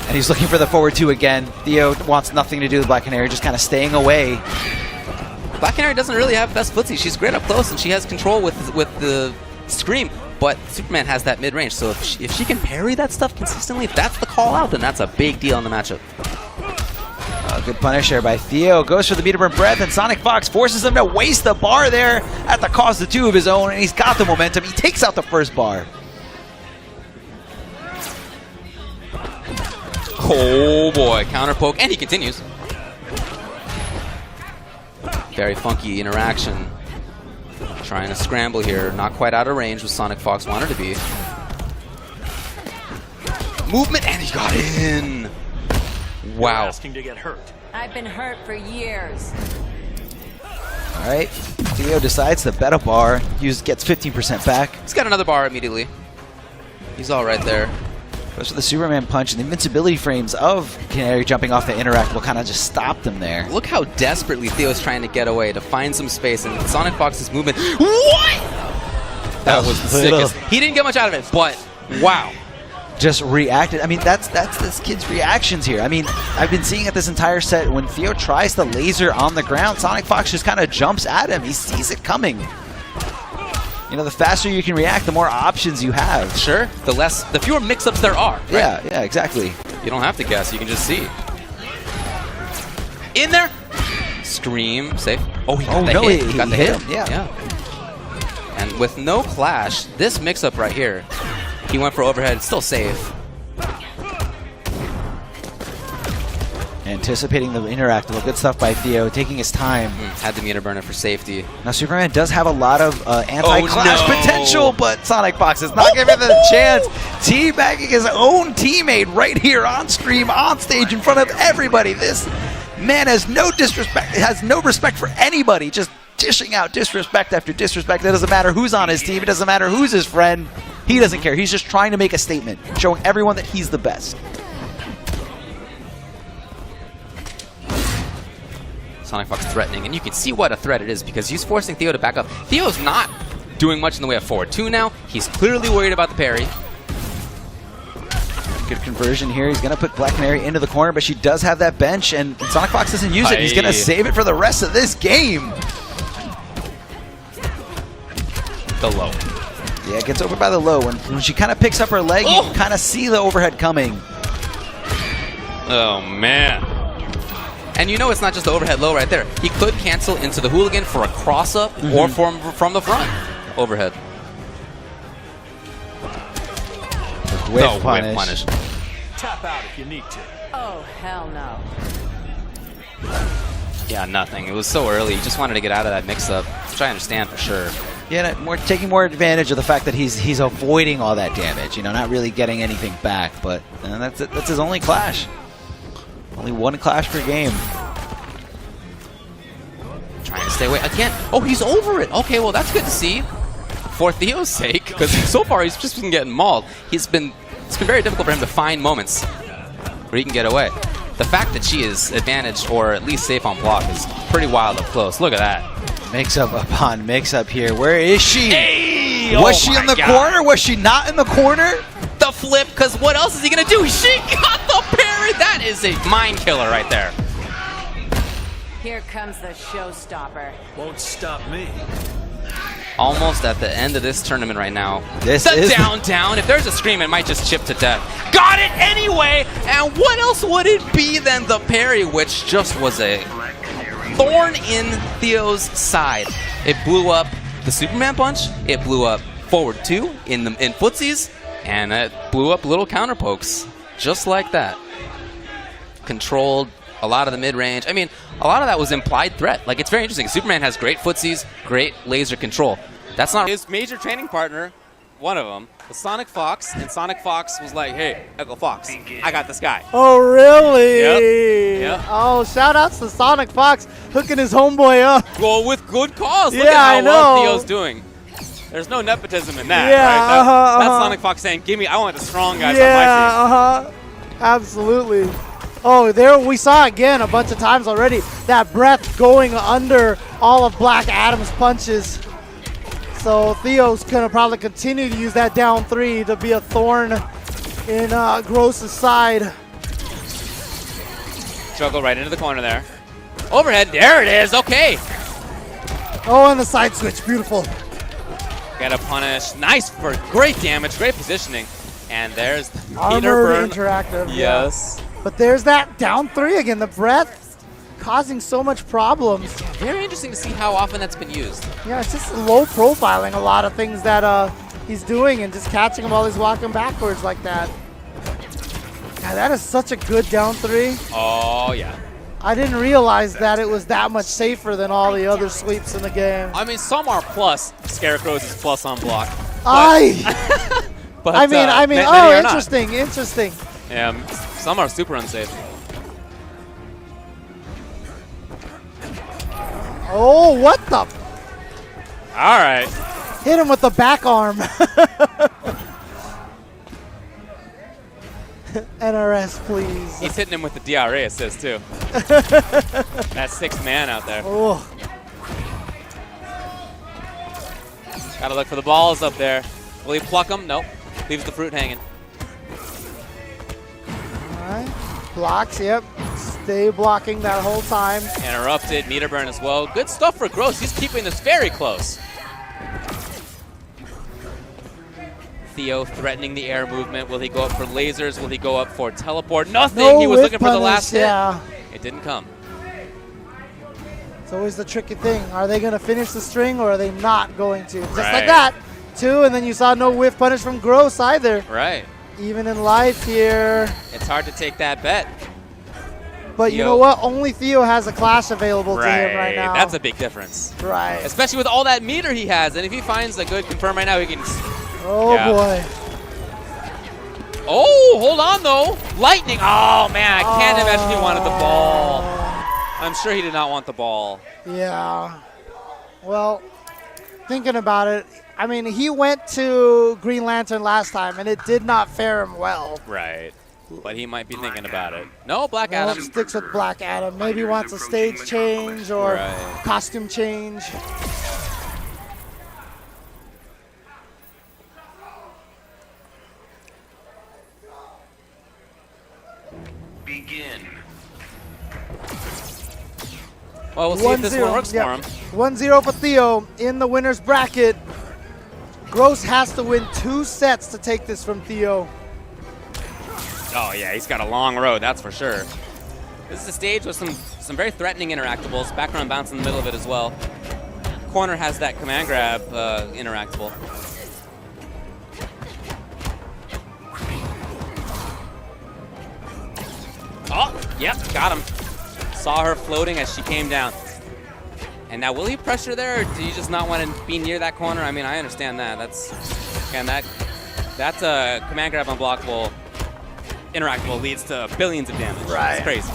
B: And he's looking for the forward two again. Theo wants nothing to do with Black Canary, just kind of staying away.
C: Black Canary doesn't really have best footsie. She's great up close, and she has control with the Scream. But Superman has that mid-range, so if she can parry that stuff consistently, if that's the call-out, then that's a big deal in the matchup.
B: Good punish there by Theo. Goes for the meter burn breath, and Sonicfox forces him to waste the bar there at the cost of two of his own, and he's got the momentum. He takes out the first bar.
C: Oh boy, counter poke, and he continues. Very funky interaction. Trying to scramble here, not quite out of range with Sonicfox wanted to be. Movement, and he got in. Wow.
J: Asking to get hurt.
I: I've been hurt for years.
B: All right, Theo decides to bet a bar. Gets 15% back.
C: He's got another bar immediately. He's all right there.
B: Goes for the Superman punch, and the invincibility frames of Canary jumping off the interact will kind of just stop them there.
C: Look how desperately Theo's trying to get away, to find some space, and Sonicfox's movement. What? That was the sickest. He didn't get much out of it, but wow.
B: Just reacted. I mean, that's this kid's reactions here. I mean, I've been seeing it this entire set. When Theo tries the laser on the ground, Sonicfox just kind of jumps at him. He sees it coming. You know, the faster you can react, the more options you have.
C: Sure. The fewer mix-ups there are. Right?
B: Yeah, exactly.
C: You don't have to guess. You can just see. In there. Scream. Safe. Oh, he got the hit. He got the hit.
B: Yeah.
C: And with no clash, this mix-up right here, he went for overhead. Still safe.
B: Anticipating the interactable. Good stuff by Theo, taking his time.
C: Had the meter burner for safety.
B: Now, Superman does have a lot of anti-clash potential, but Sonicfox is not giving him the chance. Teabagging his own teammate right here on stream, on stage, in front of everybody. This man has no disrespect, has no respect for anybody, just dishing out disrespect after disrespect. It doesn't matter who's on his team. It doesn't matter who's his friend. He doesn't care. He's just trying to make a statement, showing everyone that he's the best.
C: Sonicfox threatening, and you can see what a threat it is because he's forcing Theo to back up. Theo's not doing much in the way of forward two now. He's clearly worried about the parry.
B: Good conversion here. He's going to put Black Canary into the corner, but she does have that bench, and Sonicfox doesn't use it. He's going to save it for the rest of this game.
C: The low.
B: Yeah, it gets over by the low. When she kind of picks up her leg, you can kind of see the overhead coming.
C: Oh, man. And you know it's not just the overhead low right there. He could cancel into the hooligan for a cross-up or from the front. Overhead.
B: Whiff punish.
J: Tap out if you need to.
I: Oh, hell no.
C: Yeah, nothing. It was so early. He just wanted to get out of that mix-up, which I understand for sure.
B: Yeah, more taking more advantage of the fact that he's avoiding all that damage. You know, not really getting anything back. But that's his only clash. Only one clash per game.
C: Trying to stay away again. Oh, he's over it. Okay, well that's good to see. For Theo's sake, because so far he's just been getting mauled. It's been very difficult for him to find moments where he can get away. The fact that she is advantaged or at least safe on block is pretty wild up close. Look at that.
B: Mix-up upon mix-up here. Where is she?
C: Hey!
B: Was she in the corner? Was she not in the corner?
C: The flip, because what else is he going to do? She got the parry. That is a mind killer right there.
I: Here comes the showstopper.
J: Won't stop me.
C: Almost at the end of this tournament right now.
B: This
C: the
B: is
C: down. If there's a scream, it might just chip to death. Got it anyway! And what else would it be than the parry, which just was a thorn in Theo's side. It blew up the Superman punch. It blew up forward 2 in footsies. And it blew up little counter pokes. Just like that. Controlled a lot of the mid-range. I mean, a lot of that was implied threat. Like, it's very interesting. Superman has great footsies, great laser control. That's not
K: his major training partner, one of them, was Sonicfox, and Sonicfox was like, hey, Echo Fox, I got this guy.
D: Oh, really?
K: Yep.
D: Oh, shout-outs to Sonicfox hooking his homeboy up.
K: Well, with good cause. Look
D: Yeah,
K: at how
D: I
K: well
D: know.
K: Theo's doing. There's no nepotism in that,
D: Yeah,
K: right? That's Sonicfox saying, I want the strong guys on my team.
D: Absolutely. Oh, there we saw again a bunch of times already that breath going under all of Black Adam's punches. So Theo's going to probably continue to use that down 3 to be a thorn in Gross's side.
K: Juggle right into the corner there. Overhead, there it is, okay.
D: Oh, and the side switch, beautiful.
K: Gotta punish, nice for great damage, great positioning. And there's the meter
D: Armored
K: burn.
D: interactive.
K: Yes.
D: Yeah. But there's that down 3 again, the breath causing so much problems.
C: very interesting to see how often that's been used.
D: Yeah, it's just low profiling a lot of things that he's doing and just catching him while he's walking backwards like that. Yeah, that is such a good down 3.
K: Oh, yeah.
D: I didn't realize that it was that much safer than all the other sweeps in the game.
K: I mean, some are plus. Scarecrow's is plus on block.
D: But, I mean,
K: many
D: oh,
K: are not.
D: interesting.
K: Yeah, some are super unsafe.
D: Oh, what the?
K: All right.
D: Hit him with the back arm. NRS, please.
K: He's hitting him with the DRA assist, too. That 6th man out there.
D: Oh.
K: Gotta look for the balls up there. Will he pluck them? Nope. Leaves the fruit hanging.
D: All right. Blocks, yep. Stay blocking that whole time.
K: Interrupted, meter burn as well. Good stuff for Gross. He's keeping this very close. Theo threatening the air movement. Will he go up for lasers? Will he go up for teleport? Nothing.
D: No
K: he was
D: whip
K: looking for the last hit.
D: Yeah.
K: It didn't come.
D: It's always the tricky thing. Are they going to finish the string or are they not going to? Just
K: Right.
D: like that, too. And then you saw no whiff punish from Gross either.
K: Right.
D: Even in life here.
K: It's hard to take that bet.
D: But you
K: Theo.
D: know what? Only Theo has a clash available to him right now.
K: That's a big difference.
D: Right.
K: Especially with all that meter he has. And if he finds a good confirm right now, he can...
D: Oh,
K: Yeah.
D: boy.
K: Oh, hold on, though. Lightning. Oh, man. I can't imagine he wanted the ball. I'm sure he did not want the ball.
D: Yeah. Well, thinking about it, I mean, he went to Green Lantern last time, and it did not fare him well.
K: Right. But he might be thinking about it. No, Black
D: Well,
K: Adam.
D: sticks with Black Adam. Maybe wants a stage change or
K: Right.
D: costume change.
F: Begin.
K: Well, we'll see if this one works for him.
D: 1-0 for Theo in the winner's bracket. Gross has to win 2 sets to take this from Theo.
K: Oh, yeah, he's got a long road, that's for sure. This is a stage with some very threatening interactables. Background bounce in the middle of it as well. Corner has that command grab interactable. Oh, yep, got him. Saw her floating as she came down. And now, will he pressure there, or do you just not want to be near that corner? I mean, I understand that. That's a command grab unblockable, interactable leads to billions of damage.
D: Right.
K: It's crazy.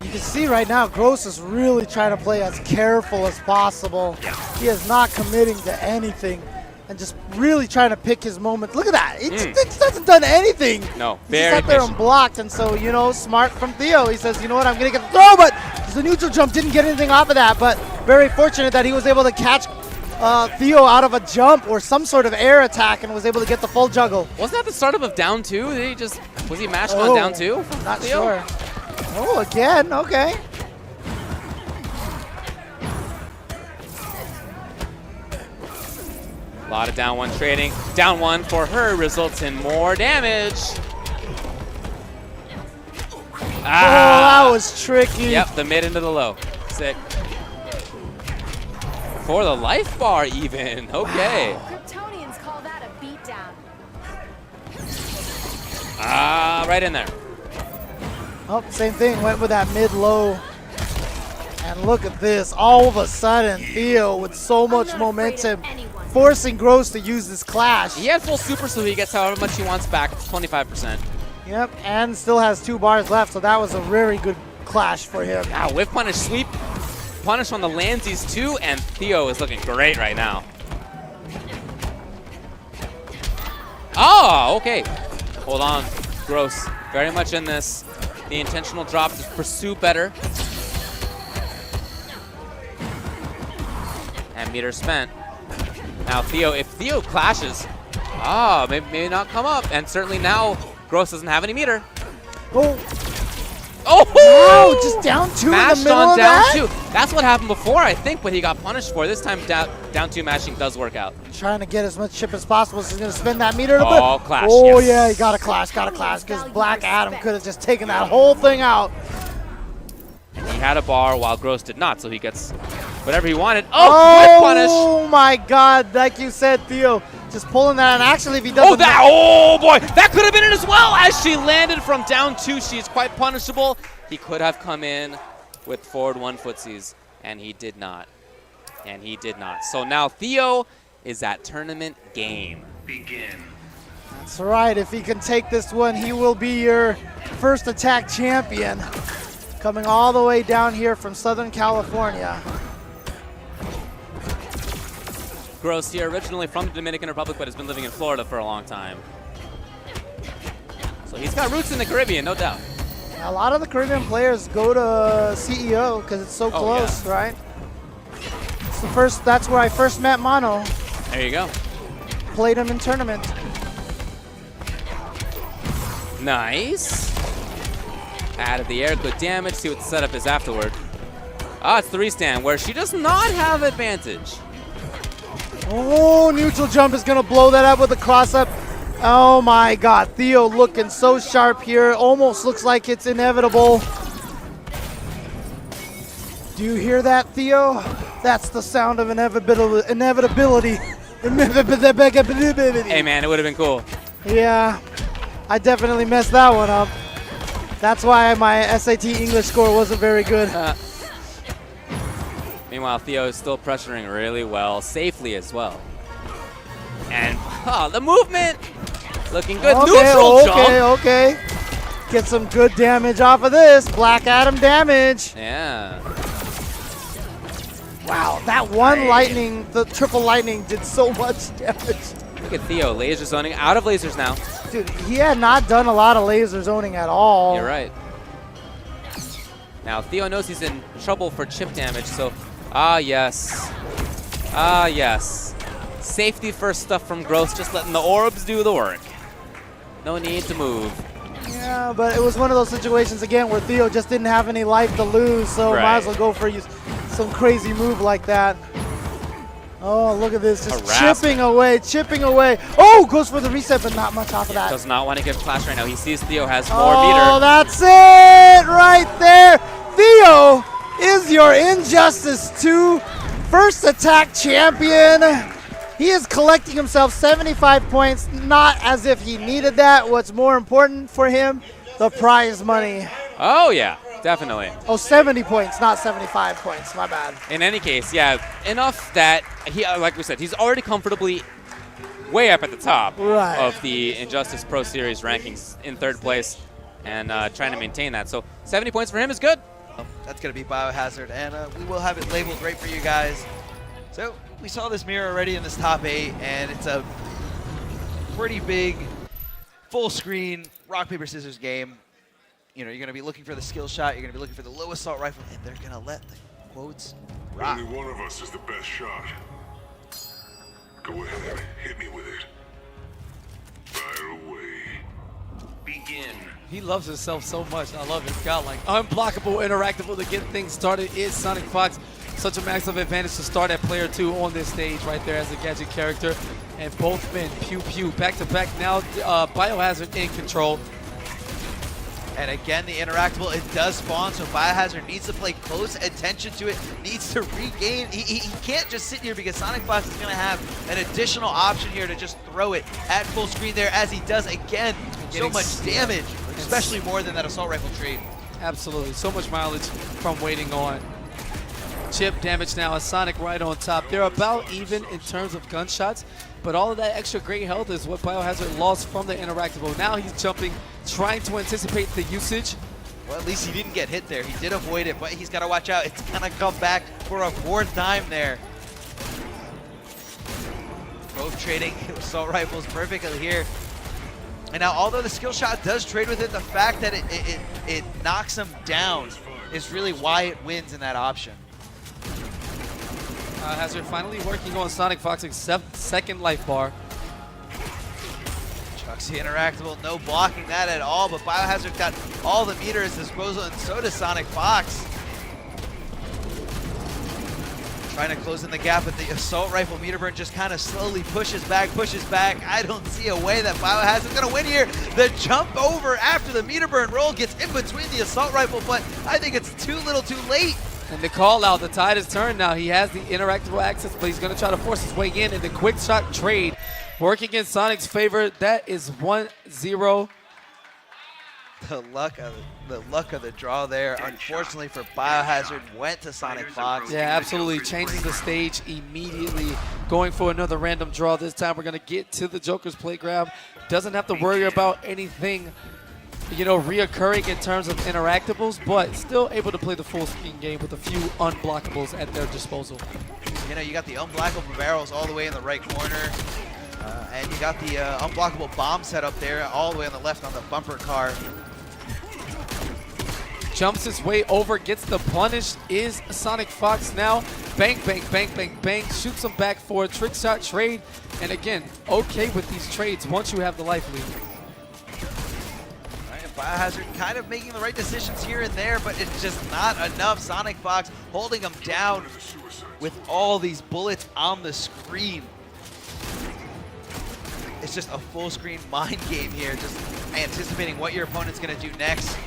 D: You can see right now, Gross is really trying to play as careful as possible. He is not committing to anything and just really trying to pick his moment. Look at that. He just hasn't done anything.
K: No,
D: He's
K: very
D: just sat there
K: patient.
D: and blocked. And so, you know, smart from Theo. He says, you know what, I'm going to get the throw, but the neutral jump didn't get anything off of that. But very fortunate that he was able to catch Theo out of a jump or some sort of air attack and was able to get the full juggle.
K: Wasn't that the startup of down 2? Was he matched on down 2?
D: Not
K: Theo?
D: sure. Oh, again, okay.
K: A lot of down 1 trading. Down 1 for her results in more damage.
D: Oh, that was tricky.
K: Yep, the mid into the low. Sick. For the life bar even. Okay.
I: Kryptonians call that a beatdown.
K: Right in there.
D: Oh, same thing, went with that mid-low. And look at this, all of a sudden, Theo with so much momentum, forcing Gross to use this clash.
K: He had full super, so he gets however much he wants back. It's 25%.
D: Yep, and still has 2 bars left, so that was a very good clash for him.
K: Wow, whiff punish, sweep punish on the landsies too, and Theo is looking great right now. Oh, okay. Hold on, Gross. Very much in this. The intentional drop to pursue better. And meter spent. Now Theo, if Theo clashes, maybe not come up. And certainly now, Gross doesn't have any meter.
D: Oh,
K: Oh!
D: wow, just down 2 in the
K: Mashed
D: middle
K: on
D: of
K: down
D: that?
K: 2. That's what happened before, I think, but he got punished for. This time, down 2 mashing does work out.
D: Trying to get as much chip as possible, so he's going to spend that meter a bit.
K: Oh, clash,
D: Oh,
K: yes.
D: yeah, he got a clash, because Black Adam could have just taken that whole thing out.
K: He had a bar while Gross did not, so he gets whatever he wanted. Oh, whip punish!
D: Oh my God! Like you said, Theo, just pulling that. And actually, if he doesn't,
K: Oh boy, that could have been it as well. As she landed from down 2, she is quite punishable. He could have come in with forward 1 footsies, and he did not. And he did not. So now Theo is at tournament game.
F: Begin.
D: that's right. If he can take this one, he will be your first attack champion. Coming all the way down here from Southern California.
K: Gross here, originally from the Dominican Republic, but has been living in Florida for a long time. So he's got roots in the Caribbean, no doubt.
D: A lot of the Caribbean players go to CEO because it's so close,
K: yeah.
D: right? It's the first. That's where I first met Mono.
K: There you go.
D: Played him in tournament.
K: Nice. Out of the air, good damage. See what the setup is afterward. It's the restand where she does not have advantage.
D: Oh, neutral jump is going to blow that up with a cross-up. Oh my God, Theo looking so sharp here. Almost looks like it's inevitable. Do you hear that, Theo? That's the sound of inevitability.
K: Hey man, it would have been cool.
D: Yeah, I definitely messed that one up. That's why my SAT English score wasn't very good.
K: Meanwhile, Theo is still pressuring really well, safely as well. And the movement looking good. Neutral jump.
D: Okay. Get some good damage off of this. Black Adam damage.
K: Yeah.
D: Wow, that one lightning, the triple lightning did so much damage.
K: Look at Theo, laser zoning, out of lasers now.
D: Dude, he had not done a lot of laser zoning at all.
K: You're right. Now, Theo knows he's in trouble for chip damage, so, yes. Yes. Safety first stuff from Gross, just letting the orbs do the work. No need to move.
D: Yeah, but it was one of those situations, again, where Theo just didn't have any life to lose, so might as well go for some crazy move like that. Oh, look at this, just chipping away. Oh, goes for the reset, but not much off of that.
K: Does not want to give Clash right now. He sees Theo has more
D: Oh,
K: meter.
D: that's it right there. Theo is your Injustice 2 first attack champion. He is collecting himself 75 points, not as if he needed that. What's more important for him, the prize money.
K: Oh, yeah. definitely.
D: Oh, 70 points, not 75 points. My bad.
K: In any case, yeah, enough that he, like we said, he's already comfortably way up at the top
D: Right.
K: of the Injustice Pro Series rankings in 3rd place and trying to maintain that. So 70 points for him is good.
B: That's going to be Biohazard, and we will have it labeled right for you guys. So we saw this mirror already in this top 8, and it's a pretty big full screen rock, paper, scissors game. You know, you're going to be looking for the skill shot, you're going to be looking for the low assault rifle, and they're going to let the quotes rock.
L: Only one of us is the best shot. Go ahead, hit me with it. Fire away.
F: Begin.
D: He loves himself so much. I love it. He's got like unblockable, interactable to get things started. Is Sonicfox such a massive advantage to start at player 2 on this stage right there as a gadget character. And both men, pew pew, back to back now. Biohazard in control.
B: And again, the interactable, it does spawn, so Biohazard needs to pay close attention to it, needs to regain. He can't just sit here because Sonicfox is going to have an additional option here to just throw it at full screen there as he does again. So much damage, especially more than that assault rifle trade.
D: Absolutely. So much mileage from waiting on. Chip damage now, a Sonic right on top. They're about even in terms of gunshots, but all of that extra great health is what Biohazard lost from the interactable. Now he's jumping, trying to anticipate the usage.
B: Well, at least he didn't get hit there. He did avoid it, but he's got to watch out. It's going to come back for a 4th time there. Both trading assault rifles perfectly here. And now, although the skill shot does trade with it, the fact that it knocks him down is really why it wins in that option.
D: Hazard finally working on Sonicfox's 2nd life bar.
B: Chucks the interactable, no blocking that at all, but Biohazard got all the meter at his disposal, and so does Sonicfox. Trying to close in the gap, but the assault rifle meter burn just kind of slowly pushes back. I don't see a way that Biohazard's gonna win here. The jump over after the meter burn roll gets in between the assault rifle, but I think it's too little too late.
D: And the call out, the tide is turned now. He has the interactable access, but he's going to try to force his way in. And the quick shot trade working in Sonic's favor. That is 1-0.
B: The luck of the draw there, unfortunately for Biohazard, went to Sonicfox.
D: Yeah, absolutely. Changes the stage immediately. Going for another random draw. This time we're going to get to the Joker's play grab. Doesn't have to worry about anything, you know, reoccurring in terms of interactables, but still able to play the full screen game with a few unblockables at their disposal.
B: You know, you got the unblockable barrels all the way in the right corner, and you got the unblockable bomb set up there all the way on the left on the bumper car.
D: Jumps his way over, gets the punish, is Sonicfox now. Bang, bang, bang, bang, bang, shoots him back for a trick shot trade. And again, okay with these trades once you have the life lead.
B: Biohazard kind of making the right decisions here and there, but it's just not enough. Sonicfox holding him down with all these bullets on the screen. It's just a full screen mind game here, just anticipating what your opponent's going to do next.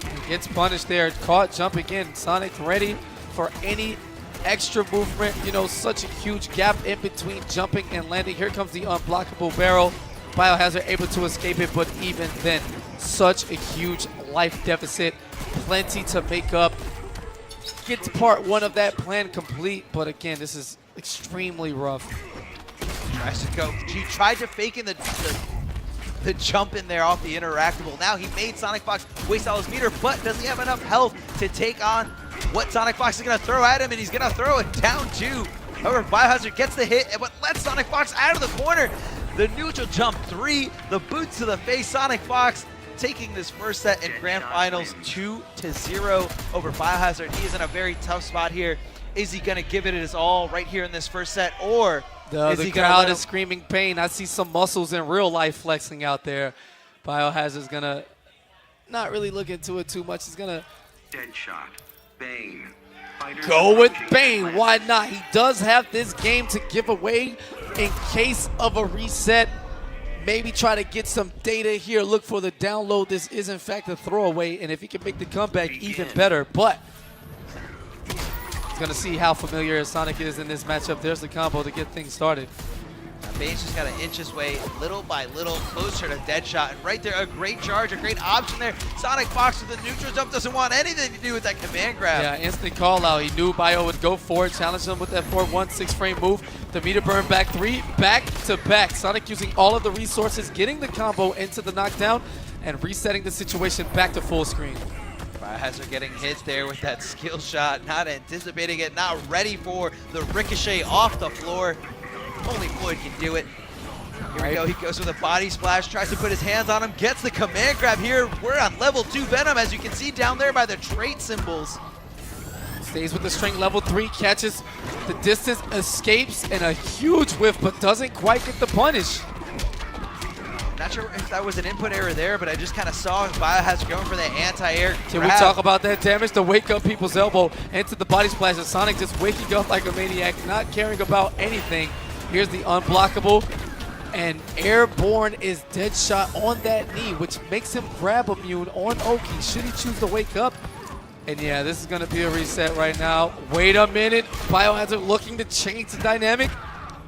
D: He gets punished there, caught jump again. Sonic ready for any extra movement. You know, such a huge gap in between jumping and landing. Here comes the unblockable barrel. Biohazard able to escape it, but even then, such a huge life deficit. Plenty to make up. Get to part 1 of that plan complete, but again, this is extremely rough.
B: Tries to go. He tried to fake in the jump in there off the interactable. Now he made Sonicfox waste all his meter, but does he have enough health to take on what Sonicfox is going to throw at him, and he's going to throw it down too. However, Biohazard gets the hit, but lets Sonicfox out of the corner. The neutral jump 3, the boots to the face. Sonicfox taking this first set in grand finals 2-0 over Biohazard. He is in a very tough spot here. Is he going to give it his all right here in this first set, or
D: the crowd is screaming pain? I see some muscles in real life flexing out there. Biohazard's going to not really look into it too much. He's going to
F: Deadshot. Bane.
D: go with Bane. Why not? He does have this game to give away in case of a reset. Maybe try to get some data here. Look for the download. This is, in fact, a throwaway. And if he can make the comeback, even better. But he's going to see how familiar Sonic is in this matchup. There's the combo to get things started.
B: Bane's just got to inch his way little by little closer to Deadshot. And right there, a great charge, a great option there. Sonicfox with the neutral jump doesn't want anything to do with that command grab.
D: Yeah, instant call out. He knew Bio would go for it, challenge him with that 4-1-6 frame move. The meter burn back 3, back to back. Sonic using all of the resources, getting the combo into the knockdown, and resetting the situation back to full screen.
B: Biohazard getting hit there with that skill shot, not anticipating it, not ready for the ricochet off the floor. Only Floyd can do it. Here we go, he goes with a body splash, tries to put his hands on him, gets the command grab here. We're on level 2 Venom, as you can see down there by the trait symbols.
D: Stays with the string, level 3, catches the distance, escapes, and a huge whiff, but doesn't quite get the punish.
B: Not sure if that was an input error there, but I just kind of saw Biohazard going for the anti-air grab.
D: Can we talk about that damage to wake up people's elbow into the body splash, and Sonic just waking up like a maniac, not caring about anything. Here's the unblockable, and airborne is Deadshot on that knee, which makes him grab immune on Oki should he choose to wake up. And yeah, this is going to be a reset right now. Wait a minute. Biohazard looking to change the dynamic.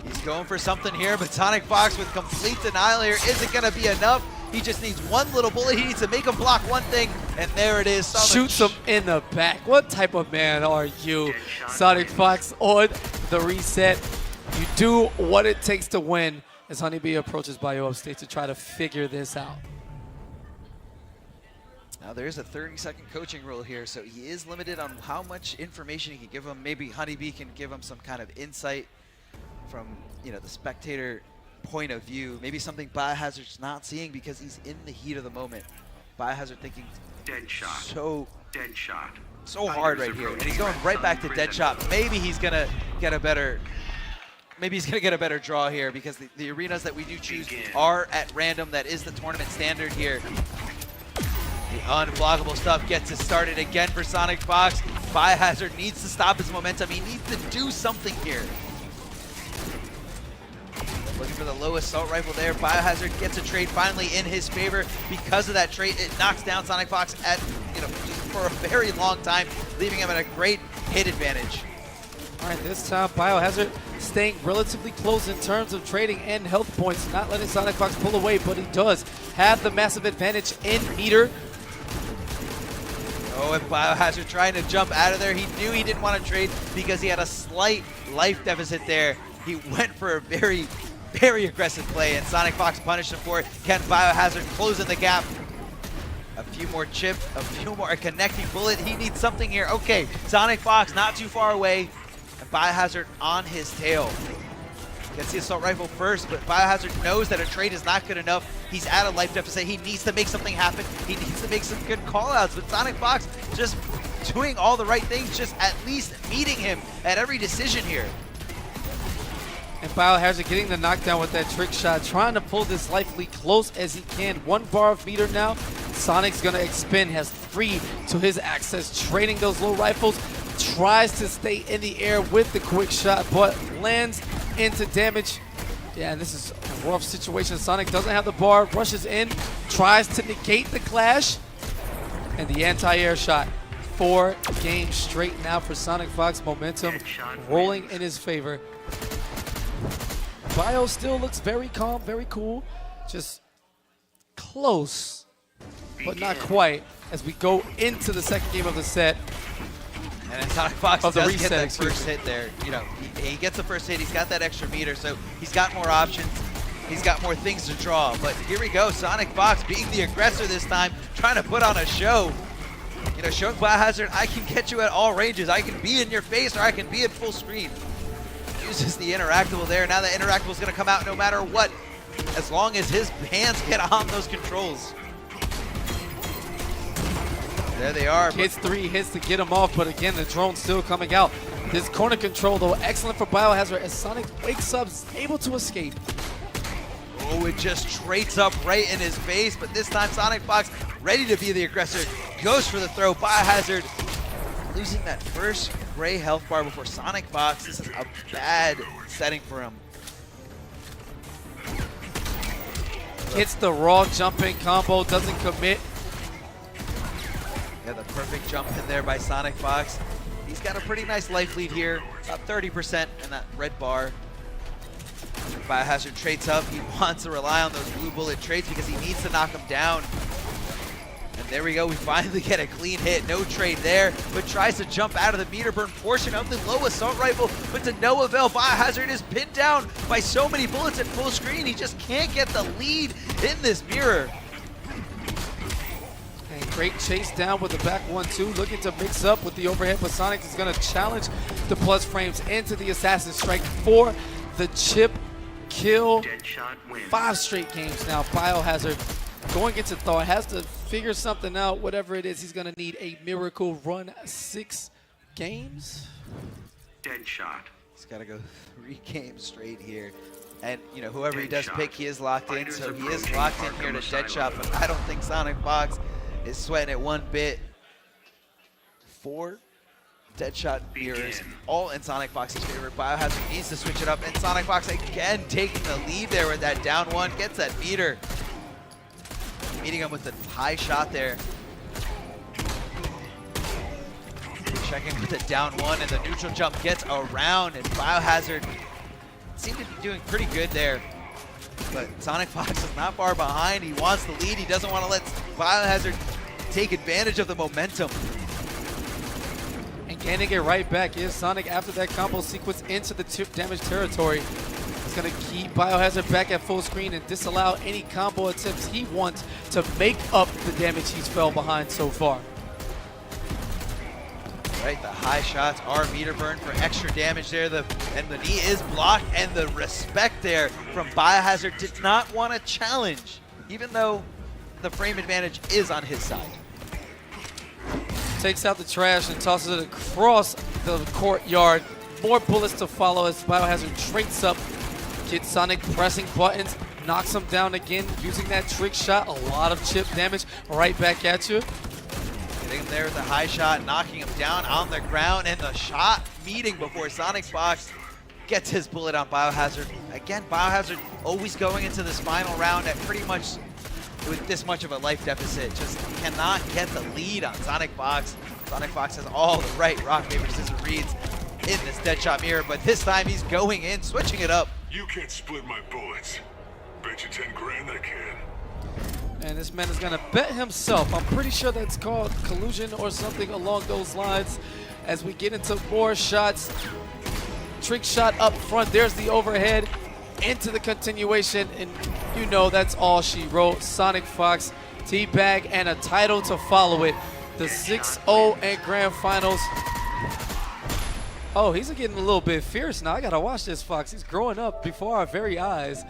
B: He's going for something here, but Sonicfox with complete denial here isn't going to be enough. He just needs one little bullet. He needs to make him block one thing, and there it is.
D: Shoots him in the back. What type of man are you? Sonicfox on the reset. You do what it takes to win as HoneyBee approaches Bio upstate to try to figure this out.
B: Now there's a 30-second coaching rule here, so he is limited on how much information he can give him. Maybe HoneyBee can give him some kind of insight from, you know, the spectator point of view. Maybe something Biohazard's not seeing because he's in the heat of the moment. Biohazard thinking so hard right here, and he's going right back to Deadshot. Maybe he's gonna get a better. Maybe he's gonna get a better draw here because the arenas that we do choose are at random. That is the tournament standard here. The unblockable stuff gets it started again for Sonicfox. Biohazard needs to stop his momentum. He needs to do something here. Looking for the low assault rifle there. Biohazard gets a trade finally in his favor. Because of that trade, it knocks down Sonicfox at, just for a very long time, leaving him at a great hit advantage.
D: All right, this time Biohazard staying relatively close in terms of trading and health points, not letting Sonicfox pull away, but he does have the massive advantage in meter.
B: Oh, and Biohazard trying to jump out of there. He knew he didn't want to trade because he had a slight life deficit there. He went for a very, very aggressive play, and Sonicfox punished him for it. Can Biohazard close in the gap? A few more chips, a connecting bullet. He needs something here. Okay, Sonicfox not too far away, and Biohazard on his tail. Gets the assault rifle first, but Biohazard knows that a trade is not good enough. He's at a life deficit. He needs to make something happen. He needs to make some good call-outs, but Sonicfox just doing all the right things, just at least meeting him at every decision here.
D: And Biohazard getting the knockdown with that trick shot, trying to pull this life lead close as he can. 1 bar of meter now. Sonic's gonna expend, has 3 to his access, trading those low rifles. Tries to stay in the air with the quick shot, but lands into damage. Yeah, this is a rough situation. Sonic doesn't have the bar, rushes in, tries to negate the clash, and the anti-air shot. 4 games straight now for Sonicfox. Momentum rolling in his favor. Bio still looks very calm, very cool. Just close, but not quite as we go into the second game of the set.
B: And then Sonicfox does get that first hit there. He gets the first hit. He's got that extra meter, so he's got more options. He's got more things to draw. But here we go, Sonicfox being the aggressor this time, trying to put on a show. Showing Biohazard, I can get you at all ranges. I can be in your face or I can be in full screen. Uses the interactable there. Now the interactable is going to come out no matter what, as long as his hands get on those controls. There they are.
D: Hits 3 hits to get him off, but again, the drone's still coming out. This corner control, though, excellent for Biohazard as Sonic wakes up, able to escape.
B: Oh, it just traits up right in his face, but this time Sonicfox ready to be the aggressor. Goes for the throw. Biohazard losing that first gray health bar before Sonicfox. This is a bad setting for him.
D: Hits the raw jumping combo, doesn't commit.
B: Yeah, the perfect jump in there by Sonicfox. He's got a pretty nice life lead here, about 30% in that red bar. Biohazard traits up. He wants to rely on those blue bullet traits because he needs to knock him down. And there we go, we finally get a clean hit. No trade there, but tries to jump out of the meter burn portion of the low assault rifle, but to no avail. Biohazard is pinned down by so many bullets at full screen. He just can't get the lead in this mirror.
D: And great chase down with the back 1-2, looking to mix up with the overhead, but Sonic is going to challenge the plus frames into the Assassin Strike for the chip kill. 5 straight games now. Biohazard going into Thaw, has to figure something out, whatever it is. He's going to need a miracle run. 6 games.
F: Dead shot.
B: He's got to go 3 games straight here. And, you know, whoever he does pick, he is locked in. So he is locked in here to dead shot, but I don't think Sonicfox is sweating it one bit. 4 dead shot mirrors, all in Sonicfox's favor. Biohazard needs to switch it up, and Sonicfox again taking the lead there with that down 1, gets that meter. Meeting him with the high shot there. Checking with the down 1, and the neutral jump gets around, and Biohazard seemed to be doing pretty good there. But Sonicfox is not far behind. He wants the lead. He doesn't want to let Biohazard take advantage of the momentum.
D: And getting it right back is Sonic after that combo sequence into the chip damage territory. He's going to keep Biohazard back at full screen and disallow any combo attempts he wants to make up the damage he's fell behind so far.
B: Right, the high shots are meter burn for extra damage there, and the knee is blocked, and the respect there from Biohazard did not want to challenge, even though the frame advantage is on his side.
D: Takes out the trash and tosses it across the courtyard. More bullets to follow as Biohazard traits up. Kid Sonic pressing buttons, knocks him down again, using that trick shot. A lot of chip damage right back at you.
B: Getting him there with a high shot, knocking him down on the ground, and the shot meeting before Sonicfox gets his bullet on Biohazard. Again, Biohazard always going into this final round at pretty much with this much of a life deficit. Just cannot get the lead on Sonicfox. Sonicfox has all the right rock, paper, scissors reads in this dead shot mirror, but this time he's going in, switching it up.
L: You can't split my bullets. Bet you 10 grand I can.
D: And this man is going to bet himself. I'm pretty sure that's called collusion or something along those lines. As we get into more shots. Trick shot up front. There's the overhead into the continuation. And you know that's all she wrote. Sonicfox, teabag, and a title to follow it. The 6-0 and grand finals. Oh, he's getting a little bit fierce now. I got to watch this Fox. He's growing up before our very eyes.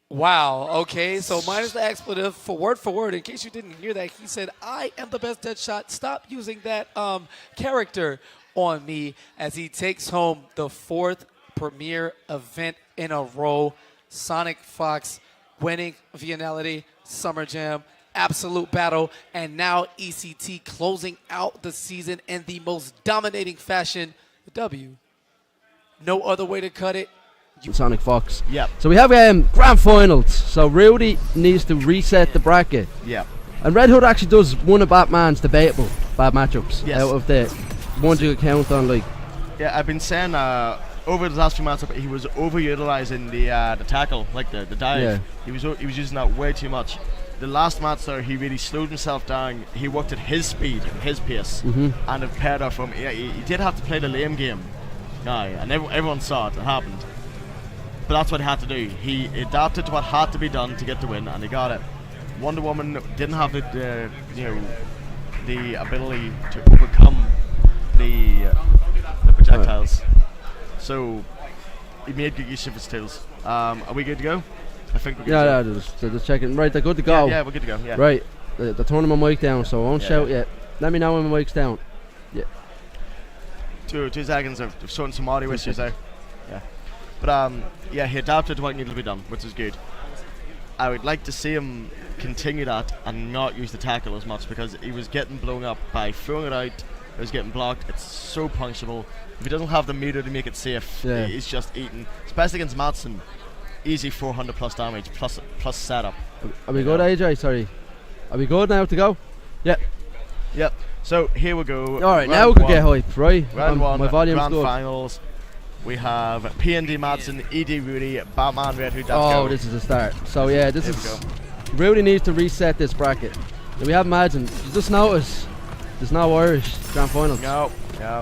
D: Wow, okay, so minus the expletive for word, in case you didn't hear that, he said, I am the best dead shot. Stop using that character on me, as he takes home the 4th premier event in a row. Sonicfox winning Vienality, Summer Jam, Absolute Battle, and now ECT closing out the season in the most dominating fashion, the W. No other way to cut it.
M: Sonicfox.
N: Yep.
M: So we have grand finals. So Rudi needs to reset the bracket.
N: Yep.
M: And Red Hood actually does one of Batman's debatable bad matchups
N: Yes.
M: out of the ones you can count on. Like,
N: yeah, I've been saying over the last few months he was overutilizing the tackle, like the dive.
M: Yeah.
N: He was using that way too much. The last match there, he really slowed himself down. He worked at his speed, his pace, and it paired off from. Yeah, he did have to play the lame game, and everyone saw it. It happened. But that's what he had to do. He adapted to what had to be done to get the win, and he got it. Wonder Woman didn't have the ability to overcome the projectiles, so he made good use of his tools. Are we good to go? I think we're good to go.
M: just checking. Right, they're good to go.
N: Yeah, we're good to go. Yeah.
M: Right, they're turning my mic down, so I won't shout yet. Let me know when my mic's down. Yeah.
N: 2 seconds of showing some audio issues there. Yeah. But yeah, he adapted to what needed to be done, which is good. I would like to see him continue that and not use the tackle as much, because he was getting blown up by throwing it out. It was getting blocked. It's so punishable. If he doesn't have the meter to make it safe, he's just eating. Especially against Madzin, easy 400 plus damage plus setup.
M: Are we good, AJ? Sorry. Are we good now to go? Yeah.
N: Yep. So here we go.
M: All right, now we can get hyped, right?
N: Round one,
M: my volume's
N: grand
M: good.
N: finals. We have PND Madzin, ED Rudi, Batman Red Hood.
M: Oh, this is the start. So yeah, this is. Rudi needs to reset this bracket. We have Madzin. You just notice there's no Irish grand finals.
N: No.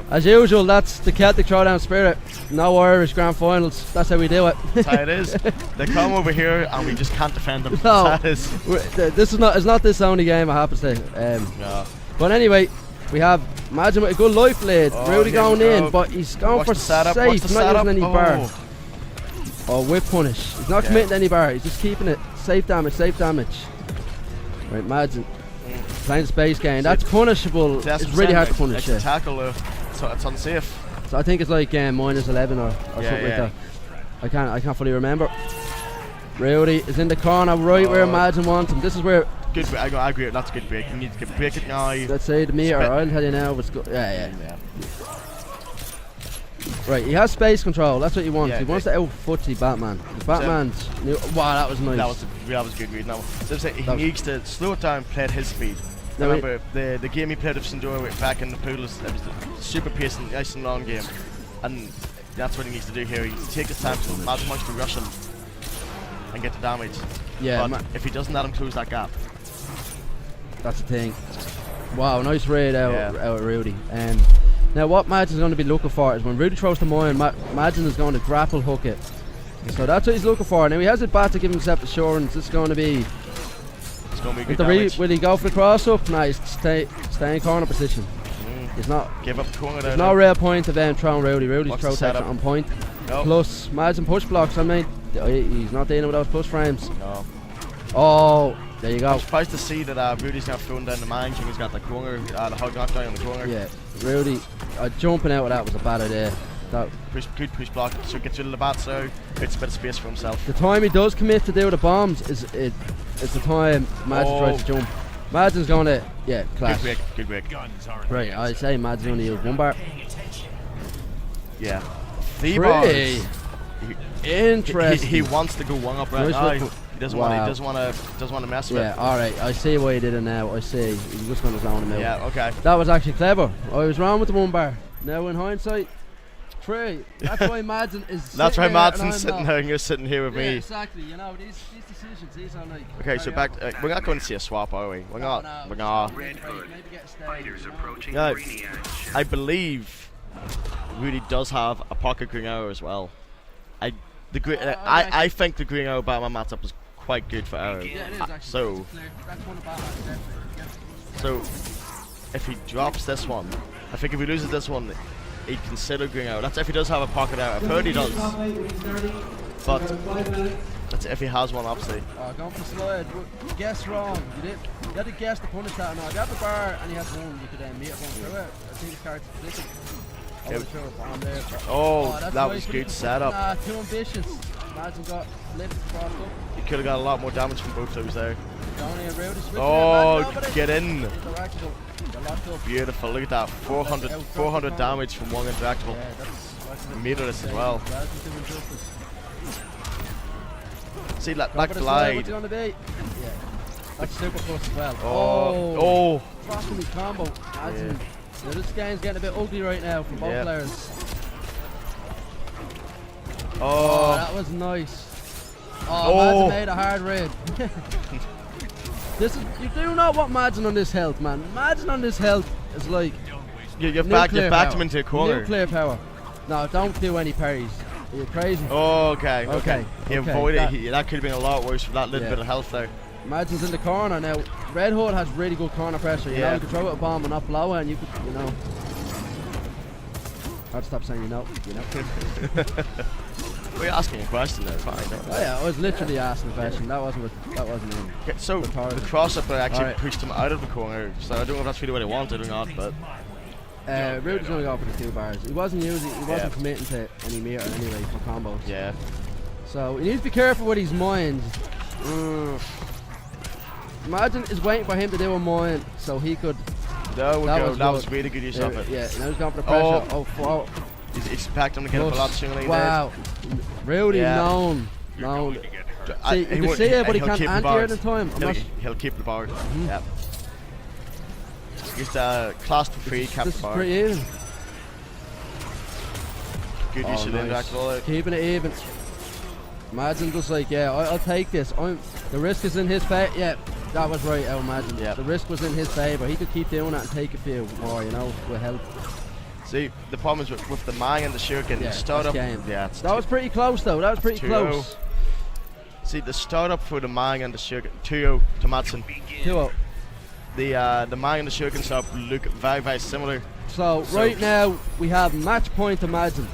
M: As usual, that's the Celtic Throwdown spirit. No Irish grand finals. That's how we do it.
N: That's how it is. They come over here and we just can't defend them.
M: No,
N: That is.
M: this is not. It's not this only game. I have to say.
N: No.
M: But anyway, we have Madzin with a good life lead. Rudi
N: here we
M: going
N: go.
M: in, but he's going
N: Watch
M: for
N: the setup,
M: safe.
N: watch the
M: He's not
N: setup.
M: using any
N: Oh.
M: bar. Oh, whip punish. He's not committing to any bar. He's just keeping it. Safe damage, safe damage. Right, Madzin. Playing space game. That's punishable.
N: That's
M: It's really hard to punish.
N: It's a tackle, so it's unsafe.
M: So I think it's like -11 or something like that. I can't fully remember. Rudi is in the corner right where Madzin wants him. This is where.
N: Good. I agree. That's a good break. You need to break it now.
M: Let's say the meter. I'll tell you now. What's good. Yeah. Right, he has space control. That's what he wants. He wants to out-footsie Batman. The Batman's. Wow, that was nice.
N: That was a good read. Now, he needs to slow it down, play at his speed. Remember, the game he played with Sindora back in the pool, it was a super pace and nice and long game. And that's what he needs to do here. He needs to take his time so Madzin wants to rush him and get the damage.
M: Yeah,
N: but if he doesn't let him close that gap.
M: That's the thing. Wow, nice raid out of Rudi. Now what Madzin's going to be looking for is when Rudi throws the mine, Madzin is going to grapple hook it. So that's what he's looking for. Now he has it back to give himself assurance. It's going to be...
N: It's going to be good damage.
M: Will he go for the cross up? No, he's stay in corner position. He's not...
N: Give up the corner.
M: There's no real point of them throwing Rudi. Rudi's throw section on point.
N: Nope.
M: Plus Madzin push blocks. I mean, he's not dealing with those plus frames.
N: No.
M: Oh, there you go.
N: I'm surprised to see that Rudi's now throwing down the mine. He's got the corner, the hug knockdown on the corner.
M: Yeah, Rudi, jumping out of that was a bad idea.
N: Good push block, so he gets rid of the bats now. It's a bit of space for himself.
M: The time he does commit to do the bombs is the time Madzin tries to jump. Madzin's going to, class.
N: Good break.
M: Right, I say Madzin's only used one bar.
N: Yeah. 3 bars.
M: Interesting.
N: He wants to go one up right now. He doesn't want to mess with it.
M: Yeah, alright, I see why he did it now. I see. He's just going to zone him out.
N: Yeah, okay.
M: That was actually clever. I was wrong with the one bar. Now in hindsight, 3. That's why Madzin is
N: That's why Madzin's
M: sitting
N: sitting there and you're sitting here with me.
M: Exactly, you know, these decisions, these are like...
N: Okay, so back, we're not going to see a swap, are we? We're not. We're not.
F: Fighters approaching
N: No,
F: Brainiac.
N: I believe Rudi does have a pocket green arrow as well. I think the green arrow Batman matchup is quite good for arrow.
M: Yeah, it is actually.
N: So if he drops this one, I think if he loses this one, he'd consider green arrow. That's if he does have a pocket arrow. I've heard he does. But that's if he has one, obviously.
M: Going for slide. Guess wrong. You had to guess to punish that. No, if you had the bar and he has one, you could meet it going through it. I think his character's position.
N: Oh, that was good setup.
M: Nah, too ambitious. Madzin got flipped, crossed up.
N: He could have got a lot more damage from both those there.
M: Oh,
N: get in. Beautiful, look at that. 400 damage from one interactable. Meterless as well. See that glide.
M: That's super close as well.
N: Oh.
M: Dropping the combo. Madzin. Now this game's getting a bit ugly right now from both players. Oh, that was nice. Madzin made a hard raid. You do not want Madzin on this health, man. Madzin on this health is like
N: you've backed him into a corner.
M: Nuclear power. No, don't do any parries. Are you crazy?
N: Okay. He avoided that could have been a lot worse for that little bit of health there.
M: Madzin's in the corner now. Red Hood has really good corner pressure. You know, you could throw out a bomb and not blow it, and you could, I'd stop saying you know.
N: We're asking a question there, fine.
M: I was literally asking a question. That wasn't him.
N: Okay, so the cross-up actually pushed him out of the corner. So I don't know if that's really what he wanted or not, but.
M: Rudi's going to go for the 2 bars. He wasn't committing to any meter anyway for combos.
N: Yeah.
M: So he needs to be careful with his mines. Madzin is waiting for him to do a mine so he could.
N: That was really good use of it.
M: Yeah, now he's going for the pressure. Oh.
N: He's packed him to get up a lot sooner than
M: wow. Rudi known. See, you can see it, but he can't anti-air at the time.
N: He'll keep the bar. Yeah. Just clasped free, kept
M: This
N: the
M: is
N: bar.
M: pretty even.
N: Good use of the interact all out.
M: Keeping it even. Madzin just like, yeah, I'll take this. The risk is in his favor. Yeah, that was right, Madzin.
N: Yeah.
M: The risk was in his favor. He could keep doing that and take a few more, you know, with help.
N: See, the problem is with the Mang and the Shuriken,
M: Yeah,
N: the startup.
M: game.
N: Yeah,
M: That was pretty close, though. That was pretty close.
N: See, the startup for the Mang and the Shuriken, 2-0 to Madzin.
M: 2-0.
N: The Mang and the Shuriken setup look very, very similar.
M: So right now we have match point to Madzin.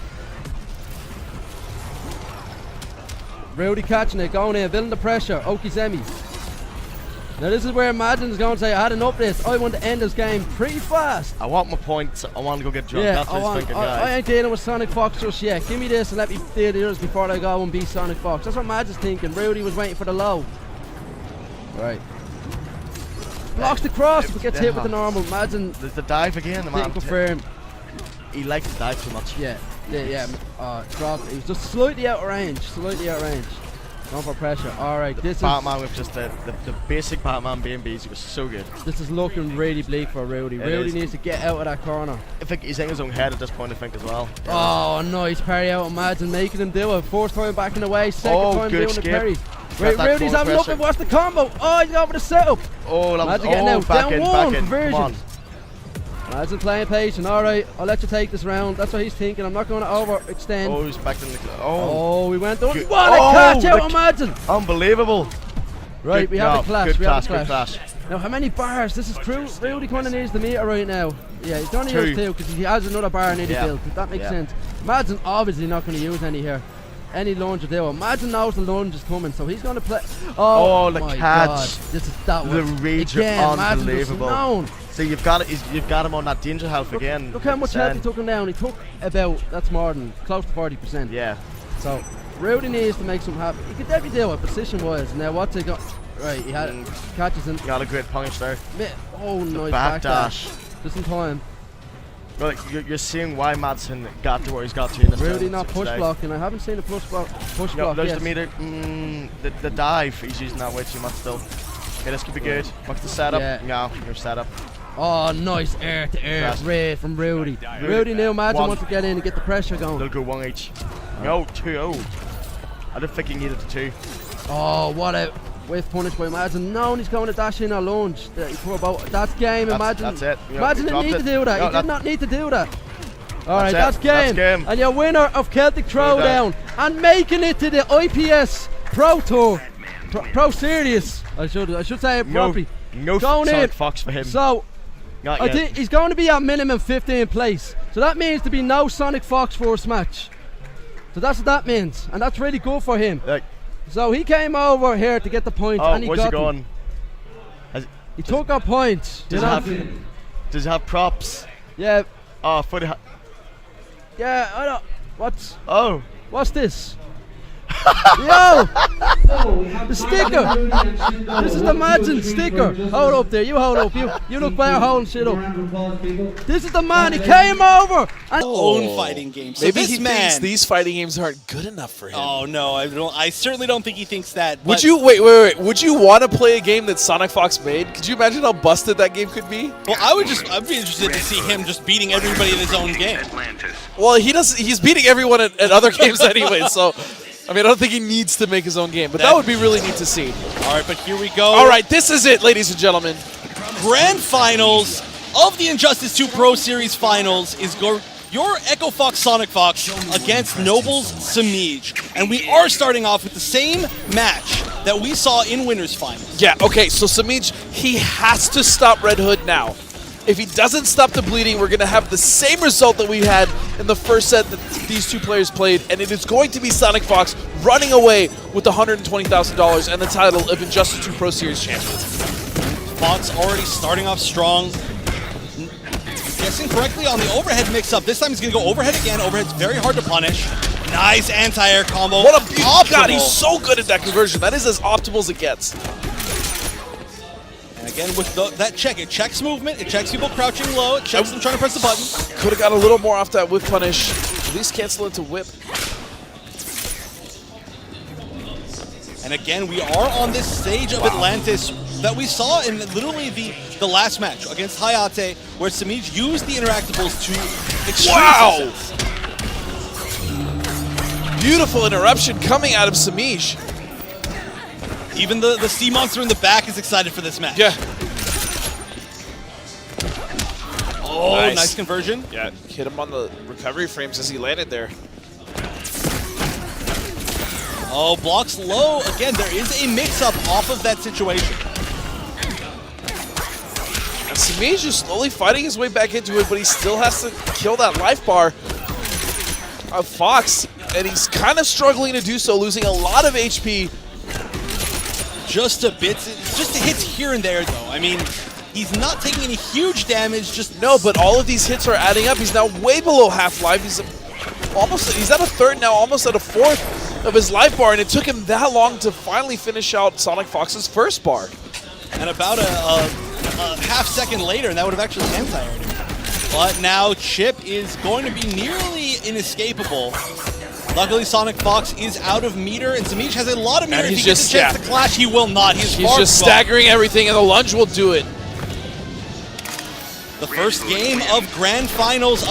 M: Rudi catching it, going in, building the pressure. Oki Semi. Now this is where Madzin's going to say, I had enough of this. I want to end this game pretty fast.
N: I want my points. I want to go get drunk.
M: Yeah,
N: That's what he's thinking, guys.
M: I ain't dealing with Sonicfox just yet. Give me this and let me deal the others before I go and beat Sonicfox. That's what Madzin's thinking. Rudi was waiting for the low. Right. Blocks the cross, but gets hit with the normal. Madzin.
N: There's the dive again. The man
M: confirm.
N: He likes to dive too much.
M: Yeah. Drop. He was just slightly out of range. Going for pressure. Alright, this
N: Batman with just the basic Batman being busy was so good.
M: This is looking really bleak for Rudi. Rudi needs to get out of that corner.
N: I think he's in his own head at this point, I think, as well.
M: Oh, nice parry out of Madzin, making him do it. First time back in the way, second time
N: good
M: doing
N: skip.
M: the parry.
N: Right,
M: Rudi's having a look at what's the combo. Oh, he's over the setup.
N: Oh, that was
M: Madzin getting out.
N: back
M: Down
N: in,
M: one
N: back in.
M: conversion.
N: Come on.
M: Madzin playing patient. Alright, I'll let you take this round. That's what he's thinking. I'm not going to overextend.
N: Oh, he's back in the...
M: Oh, we went down.
N: Good.
M: What a catch out of Madzin.
N: Unbelievable.
M: Right,
N: Good
M: we have
N: job.
M: a clash.
N: Good
M: We have
N: clash,
M: a clash. Now, how many bars? This is true. Rudi kind of needs the meter right now. Yeah, he's only used 2 because he has another bar nearly built. That makes sense. Madzin obviously not going to use any here. Any lunge or deal. Madzin knows the lunge is coming, so he's going to play. Oh,
N: the
M: my
N: catch.
M: God. This is that
N: The
M: one.
N: rage,
M: Again,
N: unbelievable. So you've got him on that danger health again.
M: Look how much health he took him down. He took about, that's more than close to 40%.
N: Yeah.
M: So Rudi needs to make something happen. He could definitely deal with position wise. Now what's he got? Right, he had catches him.
N: Got a great punish there.
M: Oh, nice
N: backdash.
M: Just in time.
N: Well, you're seeing why Madzin got to where he's got to in this
M: Rudi not push blocking. I haven't seen a push block.
N: There's the meter. The dive. He's using that way too much still. Okay, this could be good. What's the setup?
M: Yeah.
N: No, your setup.
M: Oh, nice air to air raid from Rudi. Rudi knew Madzin wants to get in and get the pressure going.
N: They'll go 1 each. No, 2-0. I don't think he needed the 2.
M: Oh, what a whiff punish by Madzin. No, and he's going to dash in or lunge. That's game, imagine.
N: That's it.
M: Madzin didn't need to do that. He did not need to do that. Alright, that's
N: game.
M: And your winner of Celtic Throwdown and making it to the IPS Pro Tour. Pro Series. I should say it properly.
N: No
M: going in.
N: Fox for him.
M: So I think he's going to be at minimum 15th place. So that means to be no Sonicfox first match. So that's what that means, and that's really good for him. So he came over here to get the points, and he
N: where's
M: got
N: he going?
M: He took our points.
N: Does he have props?
M: Yeah.
N: Oh, for the.
M: Yeah, I don't. What's?
N: Oh.
M: What's this? Yo! The sticker! This is the Madzin sticker! Hold up there, you hold up. You look better holding shit up. This is the man, he came over! And
O: own fighting games. So
P: Maybe
O: this
P: he thinks these fighting games aren't good enough for him.
O: Oh no, I certainly don't think he thinks that.
P: Would you wait? Would you want to play a game that Sonicfox made? Could you imagine how busted that game could be?
O: Well, I'd be interested to see him just beating everybody in his own game.
P: Well, he's beating everyone at other games anyway, so I mean, I don't think he needs to make his own game, but that would be really neat to see.
O: All right, but here we go.
P: All right, this is it, ladies and gentlemen.
O: Grand finals of the Injustice 2 Pro Series finals is your Echo Fox Sonicfox against Noble's Semiij. And we are starting off with the same match that we saw in Winners Finals.
P: Yeah, okay, so Semiij, he has to stop Red Hood now. If he doesn't stop the bleeding, we're going to have the same result that we had in the first set that these two players played, and it is going to be Sonicfox running away with the $120,000 and the title of Injustice 2 Pro Series champion.
O: Fox already starting off strong. Guessing correctly on the overhead mix-up. This time he's going to go overhead again. Overhead's very hard to punish. Nice anti-air combo.
P: What a God, he's so good at that conversion. That is as optimal as it gets.
O: And again, with that check, it checks movement, it checks people crouching low, it checks them trying to press the button.
P: Could have got a little more off that whip punish. At least cancel into whip.
O: And again, we are on this stage of Atlantis that we saw in literally the last match against Hayate, where Semiij used the interactables to extreme success.
P: Beautiful interruption coming out of Semiij.
O: Even the sea monster in the back is excited for this match.
P: Yeah.
O: Oh, nice conversion.
P: Yeah, hit him on the recovery frames as he landed there.
O: Oh, blocks low. Again, there is a mix-up off of that situation.
P: And Semiij is slowly fighting his way back into it, but he still has to kill that life bar of Fox, and he's kind of struggling to do so, losing a lot of HP.
O: Just a bit, just the hits here and there, though. I mean, he's not taking any huge damage. Just
P: no, but all of these hits are adding up. He's now way below half life. He's at a third now, almost at a fourth of his life bar, and it took him that long to finally finish out Sonicfox's first bar.
O: And about a half second later, and that would have actually anti-aired him. But now Chip is going to be nearly inescapable. Luckily, Sonicfox is out of meter, and Semiij has a lot of meter. If he gets a chance to clash, he will not. He's
P: just staggering everything, and the lunge will do it.
O: The first game of Grand Finals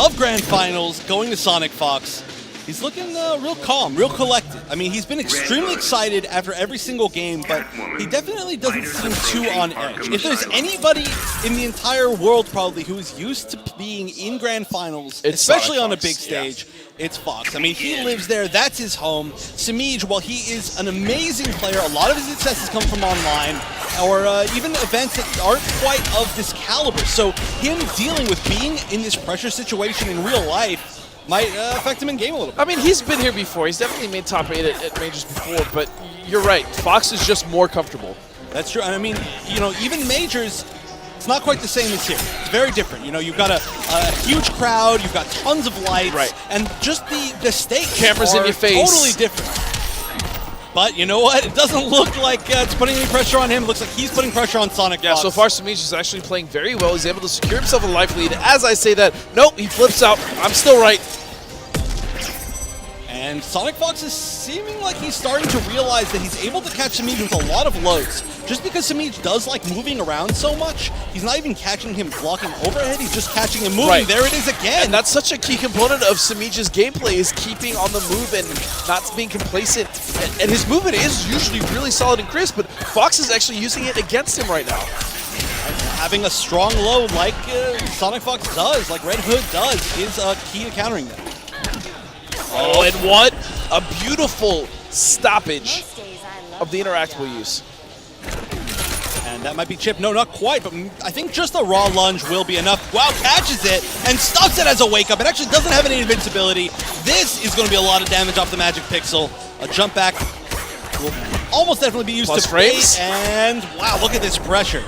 O: going to Sonicfox. He's looking real calm, real collected. I mean, he's been extremely excited after every single game, but he definitely doesn't seem too on edge. If there's anybody in the entire world probably who is used to being in Grand Finals, especially on a big stage, it's Fox. I mean, he lives there. That's his home. Semiij, while he is an amazing player, a lot of his successes come from online or even events that aren't quite of this caliber. So him dealing with being in this pressure situation in real life might affect him in game a little bit.
P: I mean, he's been here before. He's definitely made top 8 at majors before, but you're right. Fox is just more comfortable.
O: That's true. And I mean, you know, even majors, it's not quite the same as here. It's very different. You know, you've got a huge crowd, you've got tons of lights, and just the stakes
P: cameras
O: are
P: in your face.
O: Totally different. But you know what? It doesn't look like it's putting any pressure on him. It looks like he's putting pressure on Sonicfox.
P: Yeah, so far Semiij is actually playing very well. He's able to secure himself a life lead. As I say that, nope, he flips out. I'm still right.
O: And Sonicfox is seeming like he's starting to realize that he's able to catch Semiij with a lot of lows. Just because Semiij does like moving around so much, he's not even catching him blocking overhead, he's just catching him moving. There it is again.
P: And that's such a key component of Semiij's gameplay, is keeping on the move and not being complacent. And his movement is usually really solid and crisp, but Fox is actually using it against him right now.
O: Having a strong low like Sonicfox does, like Red Hood does, is key to countering that.
P: Oh, and what a beautiful stoppage of the interactable use.
O: And that might be Chip. No, not quite, but I think just a raw lunge will be enough. Wow, catches it and stops it as a wake-up. It actually doesn't have any invincibility. This is going to be a lot of damage off the Magic Pixel. A jump back will almost definitely be used to bait. And wow, look at this pressure.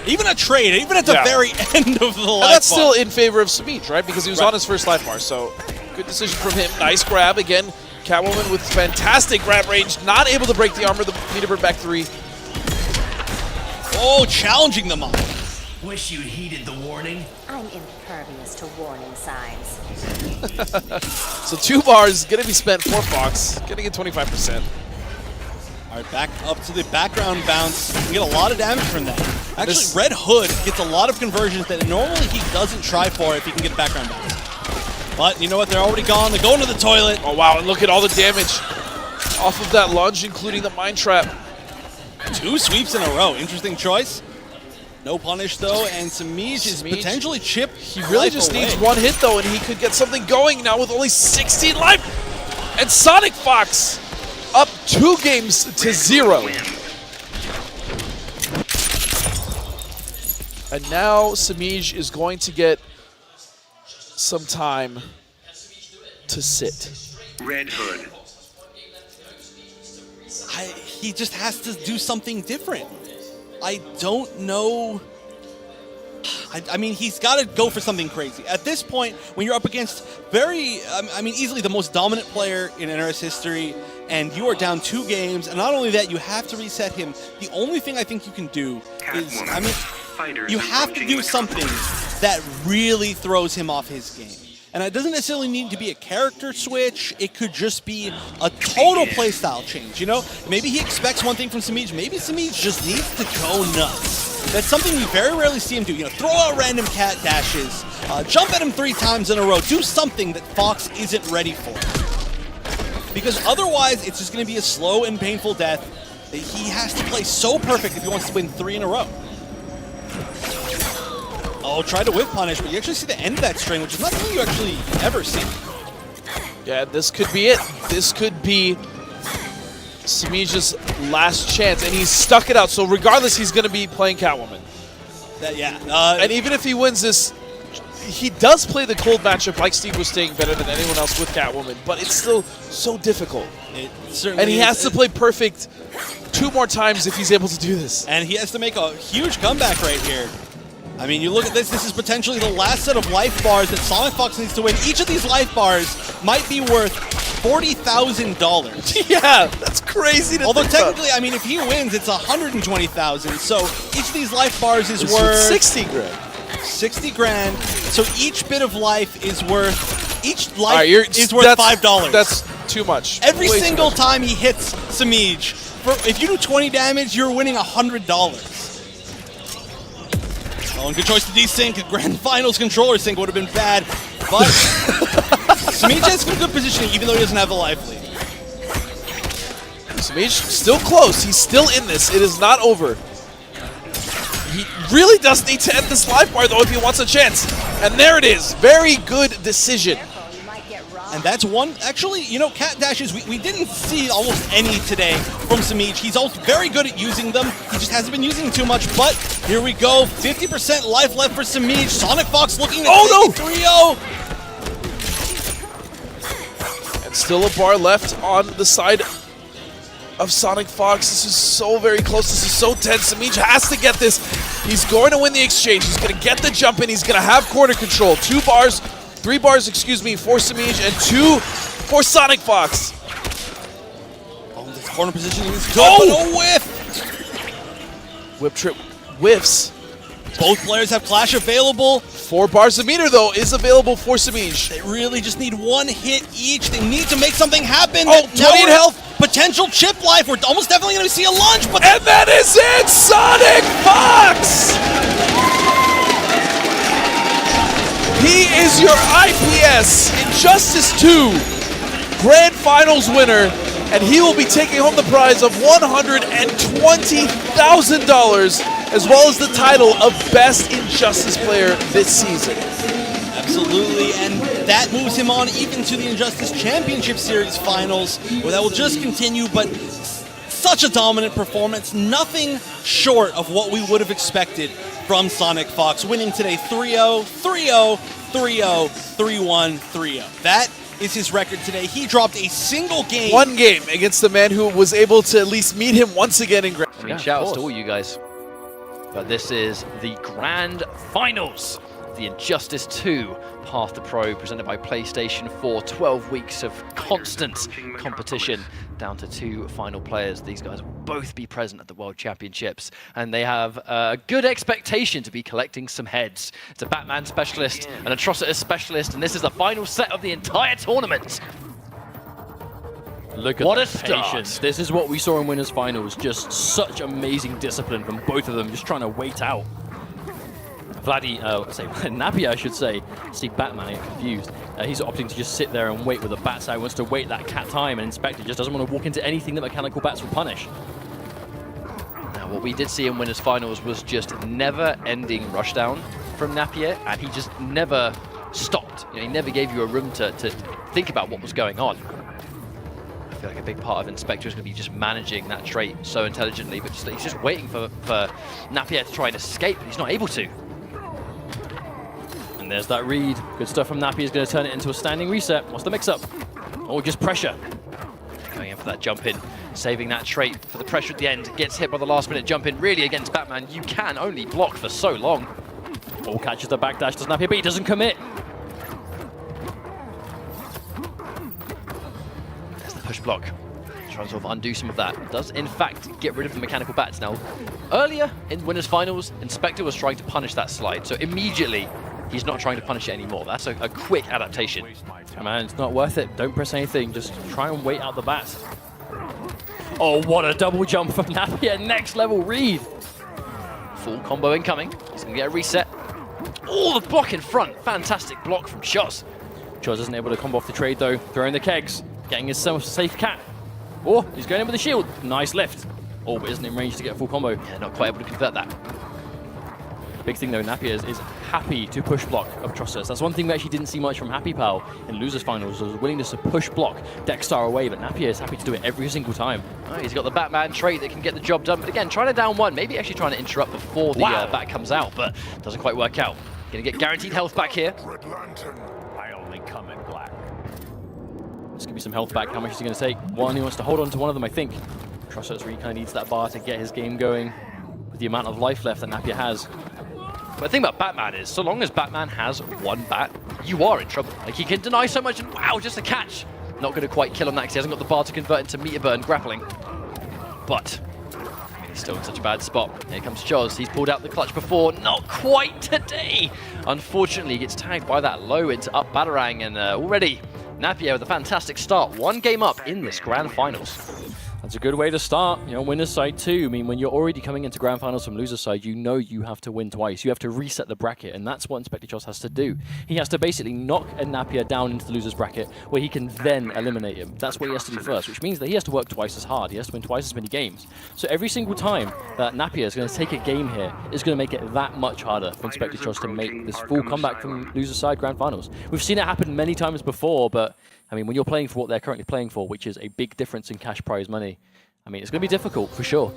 O: Even a trade, even at the very end of the life bar.
P: That's still in favor of Semiij, right? Because he was on his first life bar, so good decision from him. Nice grab again. Catwoman with fantastic grab range, not able to break the armor. The Peterbird back 3.
O: Oh, challenging them on.
F: Wish you'd heeded the warning.
I: I'm impervious to warning signs.
P: So 2 bars gonna be spent for Fox, gonna get 25%.
O: All right, back up to the background bounce. We get a lot of damage from that. Actually, Red Hood gets a lot of conversions that normally he doesn't try for if he can get a background bounce. But you know what? They're already gone. They're going to the toilet.
P: Oh, wow, and look at all the damage off of that lunge, including the Mind Trap.
O: 2 sweeps in a row. Interesting choice. No punish, though, and Semiij is potentially chipped.
P: He really just needs 1 hit, though, and he could get something going now with only 16 life. And Sonicfox up 2 games to 0. And now Semiij is going to get some time to sit.
F: Red Hood.
O: He just has to do something different. I don't know. I mean, he's got to go for something crazy. At this point, when you're up against easily the most dominant player in NRS history, and you are down 2 games, and not only that, you have to reset him. The only thing I think you can do is, you have to do something that really throws him off his game. And it doesn't necessarily need to be a character switch. It could just be a total playstyle change, you know? Maybe he expects one thing from Semiij. Maybe Semiij just needs to go nuts. That's something we very rarely see him do. You know, throw out random cat dashes, jump at him 3 times in a row, do something that Fox isn't ready for. Because otherwise, it's just going to be a slow and painful death that he has to play so perfect if he wants to win 3 in a row. Oh, try to whiff punish, but you actually see the end of that string, which is not something you actually ever see.
P: Yeah, this could be it. This could be Semiij's last chance, and he's stuck it out. So regardless, he's going to be playing Catwoman. And even if he wins this, he does play the cold matchup like Steve was saying better than anyone else with Catwoman, but it's still so difficult. And he has to play perfect 2 more times if he's able to do this.
O: And he has to make a huge comeback right here. I mean, you look at this, this is potentially the last set of life bars that Sonicfox needs to win. Each of these life bars might be worth $40,000.
P: Yeah, that's crazy to
O: Although
P: think
O: technically,
P: about.
O: I mean, if he wins, it's $120,000. So each of these life bars is worth
P: 60 grand.
O: 60 grand. So each bit of life is worth, each life
P: Right,
O: is worth $5.
P: That's too much.
O: Every
P: Way too
O: single
P: much.
O: time he hits Semiij, if you do 20 damage, you're winning $100. Oh, and good choice to desync. Grand Finals controller sync would have been bad, but Semiij has some good positioning even though he doesn't have the life lead.
P: Semiij still close. He's still in this. It is not over. He really does need to end this life bar though if he wants a chance. And there it is. Very good decision.
O: And that's one, actually, you know, cat dashes, we didn't see almost any today from Semiij. He's also very good at using them. He just hasn't been using them too much, but here we go. 50% life left for Semiij. Sonicfox looking to take it 3-0.
P: And still a bar left on the side of Sonicfox. This is so very close. This is so tense. Semiij has to get this. He's going to win the exchange. He's going to get the jump in. He's going to have corner control. 3 bars, excuse me, for Semiij and 2 for Sonicfox.
O: Oh, this corner positioning is good, but a whiff!
P: Whip trip whiffs.
O: Both players have Clash available.
P: 4 bars a meter, though, is available for Semiij.
O: They really just need 1 hit each. They need to make something happen.
P: Oh, 20 in health.
O: Potential chip life. We're almost definitely going to see a launch. But
P: and that is it, Sonicfox! He is your IPS Injustice 2 Grand Finals winner, and he will be taking home the prize of $120,000, as well as the title of Best Injustice Player this season.
O: Absolutely, and that moves him on even to the Injustice Championship Series Finals, where that will just continue, but such a dominant performance, nothing short of what we would have expected from Sonicfox, winning today 3-0, 3-0, 3-0, 3-1, 3-0. That is his record today. He dropped a single game.
P: 1 game against the man who was able to at least meet him once again in Grand.
A: I mean, shout outs to all you guys. But this is the Grand Finals, the Injustice 2 Path to Pro, presented by PlayStation 4. 12 weeks of constant competition, down to 2 final players. These guys will both be present at the World Championships, and they have a good expectation to be collecting some heads. It's a Batman specialist, an Atrocitus specialist, and this is the final set of the entire tournament.
Q: Look at
A: what
Q: the
A: a start.
Q: patience. This is what we saw in Winners Finals. Just such amazing discipline from both of them, just trying to wait out. Napier, I should say. See Batman, I get confused. He's opting to just sit there and wait with the bats out. He wants to wait that cat time, and Inspector just doesn't want to walk into anything that mechanical bats will punish.
A: Now, what we did see in Winners Finals was just never-ending rushdown from Napier, and he just never stopped. You know, he never gave you a room to think about what was going on. I feel like a big part of Inspector is going to be just managing that trait so intelligently, but he's just waiting for Napier to try and escape, but he's not able to.
Q: And there's that read. Good stuff from Napier. Is going to turn it into a standing reset. What's the mix-up? Or just pressure.
A: Going in for that jump in, saving that trait for the pressure at the end. Gets hit by the last minute jump in. Really, against Batman, you can only block for so long.
Q: All catches the backdash to Napier, but he doesn't commit.
A: There's the push block. Trying to sort of undo some of that. Does, in fact, get rid of the mechanical bats. Now, earlier in Winners Finals, Inspector was trying to punish that slide, so immediately
Q: he's not trying to punish it anymore. That's a quick adaptation. Man, it's not worth it. Don't press anything. Just try and wait out the bats. Oh, what a double jump from Napier. Next level read. Full combo incoming. He's going to get a reset. Oh, the block in front. Fantastic block from Choz. Choz isn't able to combo off the trade, though. Throwing the kegs. Getting himself a safe cat. Oh, he's going in with the shield. Nice lift. Oh, but isn't in range to get a full combo. Yeah, not quite able to convert that. Big thing, though, Napier is happy to push block Atrocitus. That's one thing we actually didn't see much from Happy Pal in losers finals, was willingness to push block Dexstar away, but Napier is happy to do it every single time. Oh, he's got the Batman trait that can get the job done, but again, trying to down one, maybe actually trying to interrupt before the bat comes out, but doesn't quite work out. Gonna get guaranteed health back here.
G: I only come in black.
Q: Let's give me some health back. How much is he gonna take? One, he wants to hold on to one of them, I think. Atrocitus really kind of needs that bar to get his game going with the amount of life left that Napier has. But the thing about Batman is, so long as Batman has one bat, you are in trouble. Like, he can deny so much, and wow, just a catch. Not going to quite kill on that because he hasn't got the bar to convert into meter burn grappling. But he's still in such a bad spot. Here comes Choz. He's pulled out the clutch before. Not quite today. Unfortunately, he gets tagged by that low into up Batarang, and already Napier with a fantastic start. One game up in this grand finals. That's a good way to start, you know, winner's side too. I mean, when you're already coming into grand finals from loser's side, you know you have to win twice. You have to reset the bracket, and that's what Inspectahchoz has to do. He has to basically knock a Napier down into the loser's bracket, where he can then eliminate him. That's what he has to do first, which means that he has to work twice as hard. He has to win twice as many games. So every single time that Napier is going to take a game here, is going to make it that much harder for Inspectahchoz to make this full comeback from loser's side grand finals. We've seen it happen many times before, but I mean, when you're playing for what they're currently playing for, which is a big difference in cash prize money, I mean, it's going to be difficult, for sure.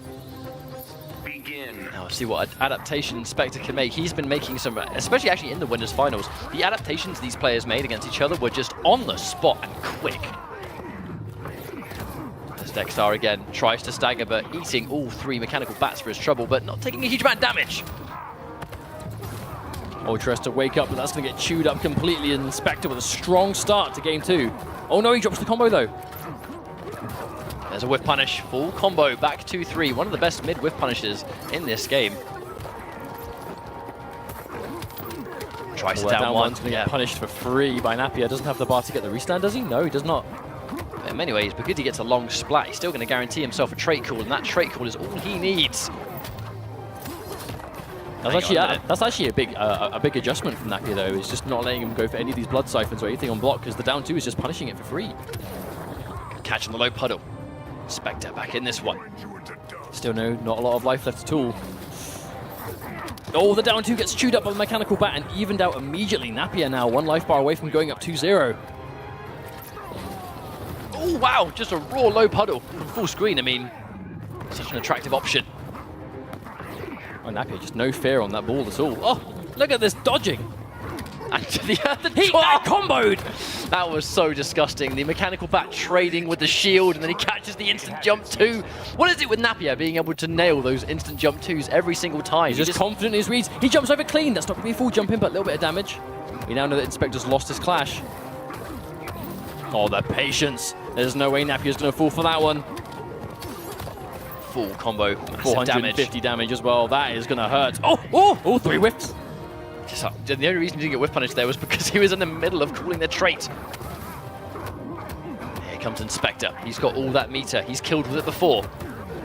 Q: Now, see what adaptation Inspector can make. He's been making some, especially actually in the winners finals, the adaptations these players made against each other were just on the spot and quick. As Dexstar again tries to stagger, but eating all three mechanical bats for his trouble, but not taking a huge amount of damage. Ultra has to wake up, but that's going to get chewed up completely. And Inspector with a strong start to game two. Oh no, he drops the combo though. There's a whiff punish, full combo, back 2-3. One of the best mid whiff punishes in this game. Tries to down one. Going to get punished for free by Napier. Doesn't have the bar to get the restand, does he? No, he does not. But in many ways, because he gets a long splat, he's still going to guarantee himself a trait call, and that trait call is all he needs. That's actually a big adjustment from Napier though. It's just not letting him go for any of these blood siphons or anything on block, because the down two is just punishing it for free. Catch on the low puddle. Spectre back in this one. Still not a lot of life left at all. Oh, the down two gets chewed up by the mechanical bat and evened out immediately. Napier now one life bar away from going up 2-0. Oh wow, just a raw low puddle from full screen. I mean, such an attractive option. Oh, Napier, just no fear on that ball at all. Oh, look at this dodging. And the heat that comboed. That was so disgusting. The mechanical bat trading with the shield, and then he catches the instant jump two. What is it with Napier being able to nail those instant jump twos every single time? He's just confident in his reads. He jumps over clean. That's not going to be a full jump in, but a little bit of damage. We now know that Inspector's lost his clash. Oh, the patience. There's no way Napier's going to fall for that one. Full combo. 450 damage as well. That is going to hurt. Oh, three whiffs. The only reason he didn't get whiff punished there was because he was in the middle of calling the trait. Here comes Inspector. He's got all that meter. He's killed with it before.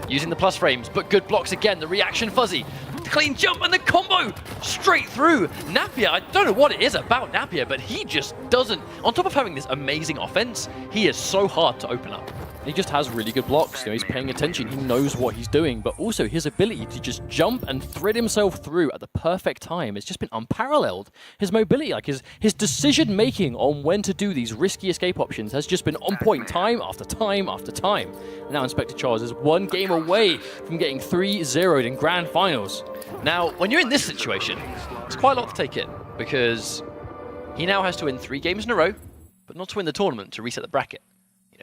Q: Using the plus frames, but good blocks again. The reaction fuzzy. The clean jump and the combo straight through. Napier, I don't know what it is about Napier, but he just doesn't. On top of having this amazing offense, he is so hard to open up. He just has really good blocks. You know, he's paying attention. He knows what he's doing, but also his ability to just jump and thread himself through at the perfect time has just been unparalleled. His mobility, like his decision making on when to do these risky escape options has just been on point time after time after time. And now Inspectahchoz is one game away from getting 3-0'd in grand finals. Now, when you're in this situation, it's quite a lot to take in, because he now has to win 3 games in a row, but not to win the tournament to reset the bracket.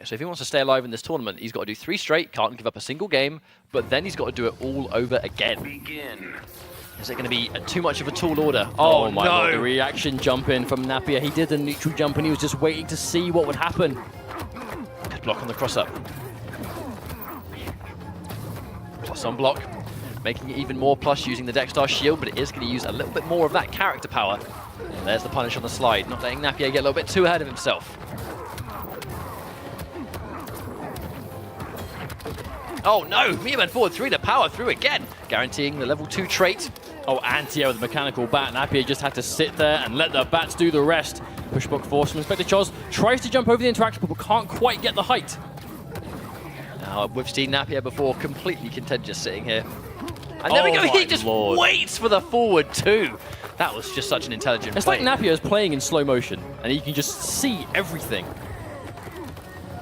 Q: So if he wants to stay alive in this tournament, he's got to do 3 straight, can't give up a single game, but then he's got to do it all over again. Is it going to be too much of a tall order? Oh my God, the reaction jump in from Napier. He did the neutral jump and he was just waiting to see what would happen. Good block on the cross-up. Plus on block. making it even more plush using the Dexter shield, but it is going to use a little bit more of that character power. And there's the punish on the slide, not letting Napier get a little bit too ahead of himself. Oh no, Meerman forward 3 to power through again, guaranteeing the level 2 trait. Oh, and Theo with the mechanical bat. Napier just had to sit there and let the bats do the rest. Pushback force from Inspectahchoz, tries to jump over the interactable but can't quite get the height. Now, we've seen Napier before, completely content just sitting here. And there we go, he just waits for the forward 2. That was just such an intelligent play. It's like Napier is playing in slow motion, and you can just see everything.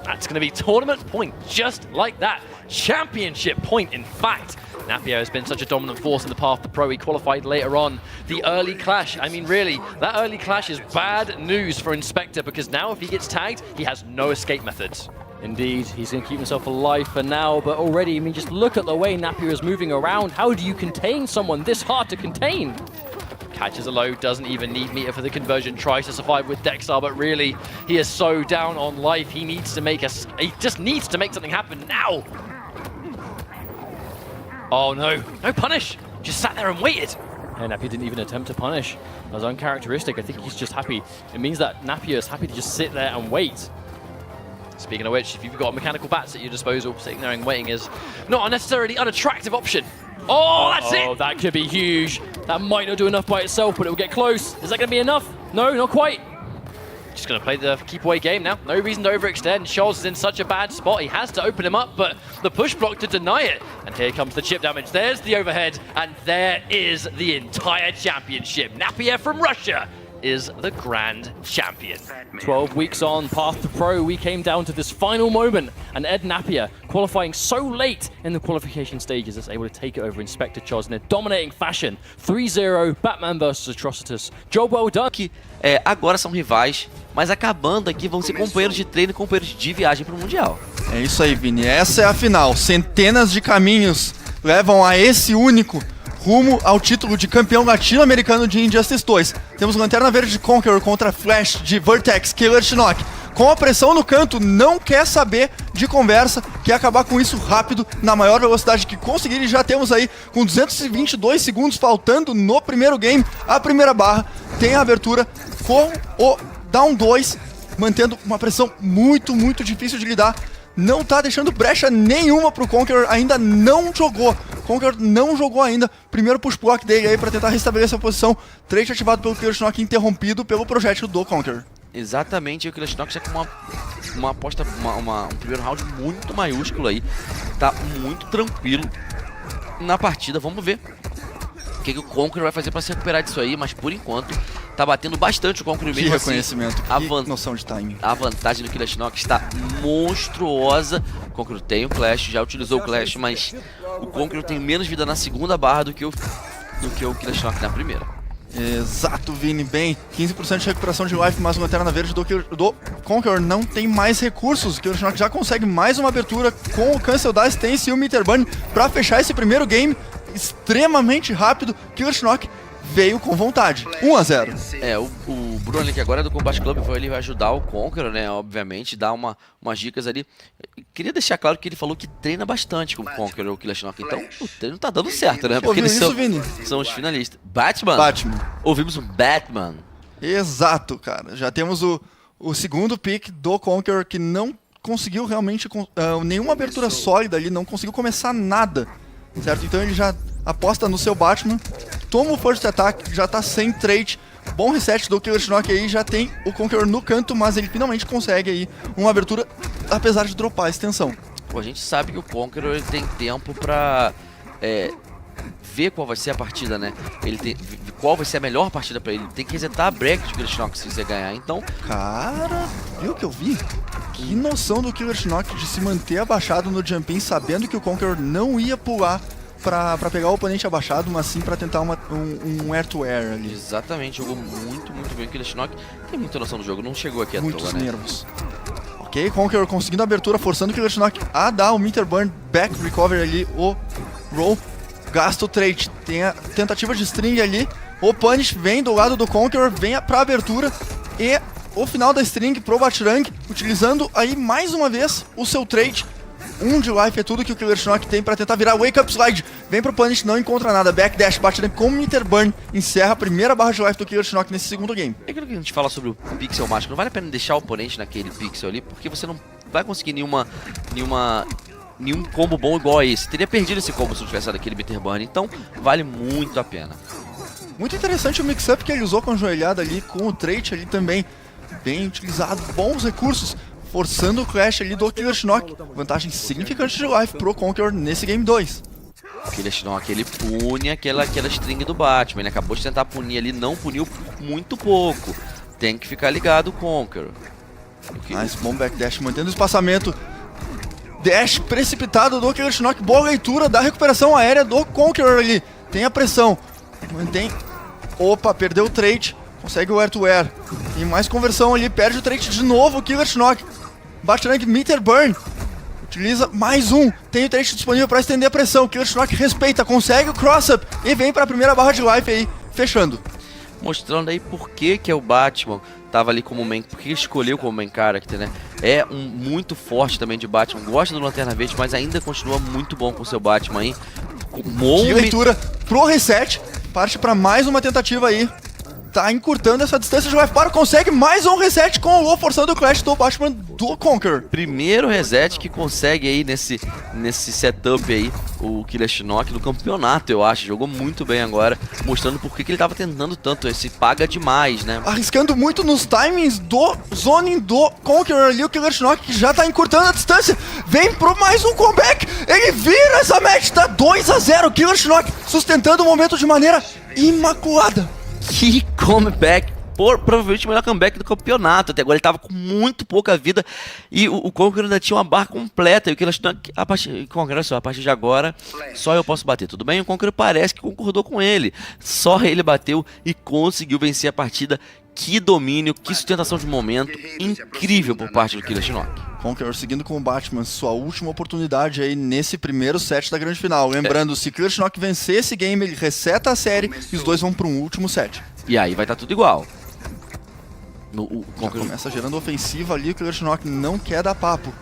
Q: That's going to be tournament point, just like that. Championship point, in fact. Napier has been such a dominant force in the path to pro. He qualified later on. The early clash, I mean, really, that early clash is bad news for Inspector, because now if he gets tagged, he has no escape methods. Indeed, he's going to keep himself alive for now, but already, I mean, just look at the way Napier is moving around. How do you contain someone this hard to contain? Catches a low, doesn't even need meter for the conversion, tries to survive with Dexter, but really, he is so down on life, he needs to make he just needs to make something happen now. Oh no, no punish, just sat there and waited. And Napier didn't even attempt to punish. That was uncharacteristic. I think he's just happy. It means that Napier is happy to just sit there and wait. Speaking of which, if you've got mechanical bats at your disposal, sitting there and waiting is not a necessarily unattractive option. Oh, that's it! Oh, that could be huge. That might not do enough by itself, but it will get close. Is that going to be enough? No, not quite. Just going to play the keep away game now. No reason to overextend. Scholz is in such a bad spot. He has to open him up, but the push block to deny it. And here comes the chip damage. There's the overhead, and there is the entire championship. Napier from Russia is the grand champion. 12 weeks on, path to pro, we came down to this final moment, and Ed Napier, qualifying so late in the qualification stages, is able to take it over Inspectahchoz in a dominating fashion. 3-0, Batman versus Atrocitus. Job well done.
R: Que agora são rivais, mas acabando aqui vão ser companheiros de treino e companheiros de viagem para o Mundial.
S: É isso aí, Vini. Essa é a final. Centenas de caminhos levam a esse único rumo ao título de campeão latino-americano de Injustice 2. Temos Lanterna Verde de Konqueror contra Flash de Vertex, KillerXinok. Com a pressão no canto, não quer saber de conversa, quer acabar com isso rápido, na maior velocidade que conseguir. E já temos aí, com 222 segundos faltando no primeiro game, a primeira barra tem a abertura com o Down 2, mantendo uma pressão muito, muito difícil de lidar. Não tá deixando brecha nenhuma pro Konqueror, ainda não jogou. Konqueror não jogou ainda. Primeiro push block dele aí pra tentar restabelecer a posição. Trade ativado pelo KillerXinok, interrompido pelo projétil do Konqueror.
R: Exatamente, o KillerXinok já com uma aposta, um primeiro round muito maiúsculo aí. Tá muito tranquilo na partida, vamos ver o que o Konqueror vai fazer pra se recuperar disso aí, mas por enquanto tá batendo bastante o Konqueror mesmo.
S: Que reconhecimento, que noção de timing.
R: A vantagem do KillerXinok está monstruosa. O Konqueror tem o Clash, já utilizou o Clash, mas o Konqueror tem menos vida na segunda barra do que o KillerXinok na primeira.
S: Exato, Vini, bem, 15% de recuperação de life, mas o Lanterna Verde do Konqueror não tem mais recursos. O KillerXinok já consegue mais uma abertura com o Cancel da Stance e o Meter Burn para fechar esse primeiro game extremamente rápido. KillerXinok veio com vontade. 1-0.
R: O Bruno ali, que agora é do Combat Club, ele vai ajudar o Konqueror, né? Obviamente, dar umas dicas ali. Queria deixar claro que ele falou que treina bastante com o Konqueror, o KillerXinok. Então, o treino tá dando certo, né? Porque eles são os finalistas. Batman. Ouvimos o Batman.
S: Exato, cara. Já temos o segundo pick do Konqueror, que não conseguiu realmente nenhuma abertura sólida ali, não conseguiu começar nada, certo? Então ele já aposta no seu Batman, toma o First Attack, já tá sem trait. Bom reset do KillerXinok aí, já tem o Konqueror no canto, mas ele finalmente consegue aí uma abertura, apesar de dropar a extensão.
R: Pô, a gente sabe que o Konqueror ele tem tempo pra ver qual vai ser a partida, né? Qual vai ser a melhor partida pra ele. Tem que resetar a break do KillerXinok se quiser ganhar, então...
S: Cara, viu o que eu vi? Que noção do KillerXinok de se manter abaixado no jump-in, sabendo que o Konqueror não ia pular pra pegar o oponente abaixado, mas sim pra tentar um air-to-air ali.
R: Exatamente, jogou muito, muito bem o KillerXinok. Tem muita noção do jogo, não chegou aqui à toa, né?
S: Muitos nervos. Ok, Konqueror conseguindo a abertura, forçando o KillerXinok a dar o Meter Burn, back recover ali, o roll, gasta o trait, tem a tentativa de string ali, o punish vem do lado do Konqueror, vem pra abertura e o final da string pro Batirang, utilizando aí mais uma vez o seu trait. 1 de life é tudo que o KillerXinok tem pra tentar virar Wake Up Slide. Vem pro Punish, não encontra nada. Backdash, batida com Meter Burn, encerra a primeira barra de life do KillerXinok nesse segundo game.
R: É aquilo que a gente fala sobre o pixel mágico. Não vale a pena deixar o oponente naquele pixel ali, porque você não vai conseguir nenhum combo bom igual a esse. Teria perdido esse combo se não tivesse dado aquele Meter Burn, então vale muito a pena.
S: Muito interessante o mix-up que ele usou com a joelhada ali, com o trait ali também. Bem utilizado, bons recursos, forçando o clash ali do KillerXinok. Vantagem significante de life pro Konqueror nesse game 2.
R: O KillerXinok, ele pune aquela string do Batman. Ele acabou de tentar punir ali, não puniu muito pouco. Tem que ficar ligado o Konqueror.
S: Nice, bom backdash, mantendo o espaçamento. Dash precipitado do KillerXinok, boa leitura da recuperação aérea do Konqueror ali. Tem a pressão, mantém... Opa, perdeu o trait, consegue o air-to-air. Tem mais conversão ali, perde o trait de novo o KillerXinok. Bate rank, Meter Burn. Utiliza mais um, tem o trait disponível para estender a pressão. O KillerXinok respeita, consegue o cross-up e vem para a primeira barra de life aí, fechando.
R: Mostrando aí por que o Batman tava ali como main, porque ele escolheu como main character, né? É muito forte também de Batman, gosta do Lanterna Verde, mas ainda continua muito bom com o seu Batman aí.
S: Que leitura pro reset, parte para mais uma tentativa aí. Tá encurtando essa distância de life para, consegue mais um reset com o low, forçando o clash do Batman do Konqueror.
R: Primeiro reset que consegue aí nesse setup aí, o KillerXinok do campeonato, eu acho. Jogou muito bem agora, mostrando por que ele tava tentando tanto. Esse paga demais, né?
S: Arriscando muito nos timings do zoning do Konqueror ali, o KillerXinok que já tá encurtando a distância. Vem pro mais um comeback, ele vira essa match, tá 2-0, KillerXinok sustentando o momento de maneira imaculada.
R: Que comeback! Provavelmente o melhor comeback do campeonato. Até agora ele tava com muito pouca vida e o Konqueror ainda tinha uma barra completa. E o KillerXinok, a partir de agora, só eu posso bater, tudo bem? O Konqueror parece que concordou com ele. Só ele bateu e conseguiu vencer a partida. Que domínio, que sustentação de momento incrível por parte do KillerXinok.
S: Konqueror seguindo com o Batman, sua última oportunidade aí nesse primeiro set da grande final. Lembrando, se KillerXinok vencer esse game, ele reseta a série e os dois vão para um último set.
R: E aí vai estar tudo igual.
S: Já começa gerando ofensiva ali, o KillerXinok não quer dar papo.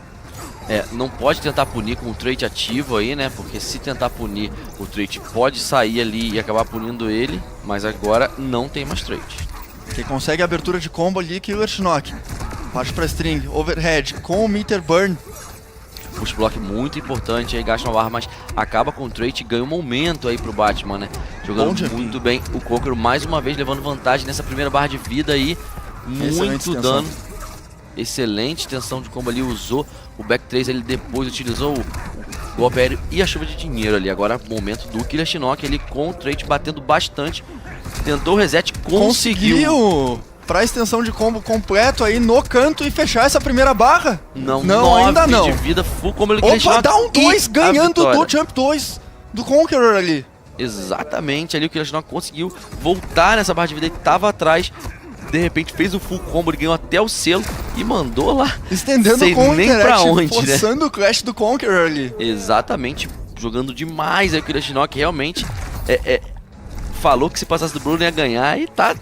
R: Não pode tentar punir com o trait ativo aí, né? Porque se tentar punir, o trait pode sair ali e acabar punindo ele, mas agora não tem mais trait.
S: Quem consegue a abertura de combo ali, KillerXinok. Parte pra string, overhead, com o Meter Burn.
R: Push block muito importante aí, gasta uma barra, mas acaba com o trait e ganha um momento aí pro Batman, né? Jogando muito bem. O Konqueror mais uma vez levando vantagem nessa primeira barra de vida aí. Muito dano. Excelente tensão de combo ali, usou o back 3, ele depois utilizou o golpe aéreo e a chuva de dinheiro ali. Agora momento do KillerXinok ali com o trait batendo bastante. Tentou o reset, conseguiu!
S: Pra extensão de combo completo aí no canto e fechar essa primeira barra?
R: Não,
S: ainda não.
R: De vida, full combo ele
S: Opa, dá um 2 ganhando do Jump 2 do Konqueror ali.
R: Exatamente, ali o KillerXinok conseguiu voltar nessa barra de vida e tava atrás. De repente fez o full combo, ele ganhou até o selo e mandou lá.
S: Estendendo
R: sei
S: com o
R: nem pra onde,
S: forçando o clash do Konqueror ali.
R: Exatamente, jogando demais aí o KillerXinok realmente falou que se passasse do Bruno ia ganhar e tá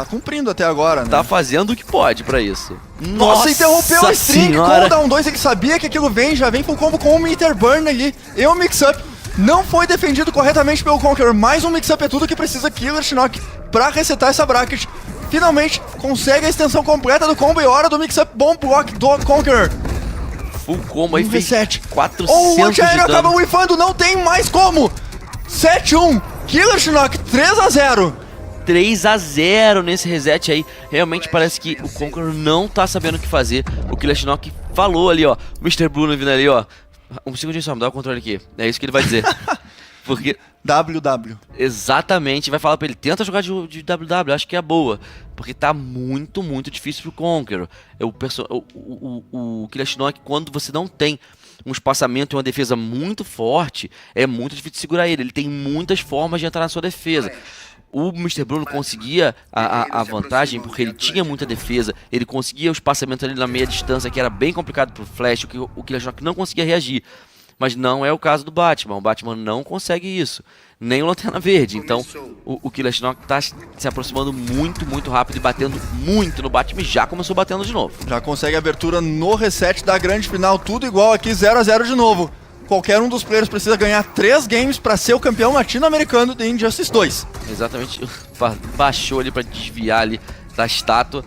S: cumprindo até agora, né?
R: Tá fazendo o que pode pra isso.
S: Nossa, interrompeu a string com o down 2, ele sabia que aquilo já vem full combo com o Meter Burn ali. E o mix-up não foi defendido corretamente pelo Konqueror. Mais um mix-up é tudo que precisa KillerXinok pra resetar essa bracket. Finalmente consegue a extensão completa do combo e hora do mix-up. Bom block do Konqueror.
R: Full combo aí, fez 400
S: o anti-aéreo
R: de dano.
S: acaba whiffando, não tem mais como. 7-1, KillerXinok 3-0.
R: 3-0 nesse reset aí. Realmente parece que o Konqueror não tá sabendo o que fazer. O KillerXinok falou ali, ó. O Mr. Bruno vindo ali, ó. Um segundinho só, me dá o controle aqui. É isso que ele vai dizer. Porque...
S: WW.
R: Exatamente, vai falar pra ele, tenta jogar de WW, acho que é boa. Porque tá muito difícil pro Konqueror. O KillerXinok, quando você não tem um espaçamento e uma defesa muito forte, é muito difícil segurar ele. Ele tem muitas formas de entrar na sua defesa. O Mr. Bruno conseguia a vantagem porque ele tinha muita defesa, ele conseguia o espaçamento ali na meia distância, que era bem complicado pro Flash, o KillerXinok não conseguia reagir. Mas não é o caso do Batman. O Batman não consegue isso. Nem o Lanterna Verde. Então, o KillerXinok tá se aproximando muito rápido e batendo muito no Batman. E já começou batendo de novo.
S: Já consegue abertura no reset da grande final. Tudo igual aqui, 0-0 de novo. Qualquer um dos players precisa ganhar 3 games para ser o campeão latino-americano de Injustice 2.
R: Exatamente. Baixou ali para desviar ali da estátua.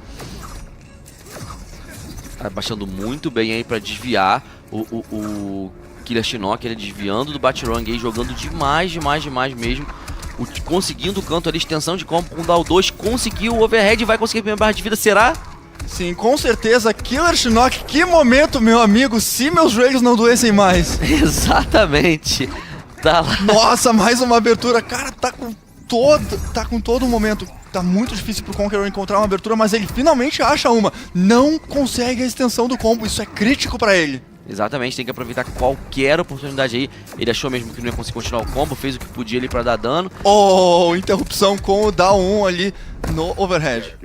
R: Tá baixando muito bem aí para desviar. O KillerXinok, ele desviando do Batirang aí, jogando demais mesmo. Conseguindo o canto ali, extensão de combo com o Down 2. Conseguiu o overhead e vai conseguir a primeira barra de vida, será?
S: Sim, com certeza. KillerXinok, que momento, meu amigo, se meus joelhos não doessem mais.
R: Exatamente. Tá lá.
S: Nossa, mais uma abertura. Cara, tá com todo o momento. Tá muito difícil pro Konqueror encontrar uma abertura, mas ele finalmente acha uma. Não consegue a extensão do combo, isso é crítico pra ele.
R: Exatamente, tem que aproveitar qualquer oportunidade aí. Ele achou mesmo que não ia conseguir continuar o combo, fez o que podia ali pra dar dano.
S: Oh, interrupção com o down 1 ali no overhead.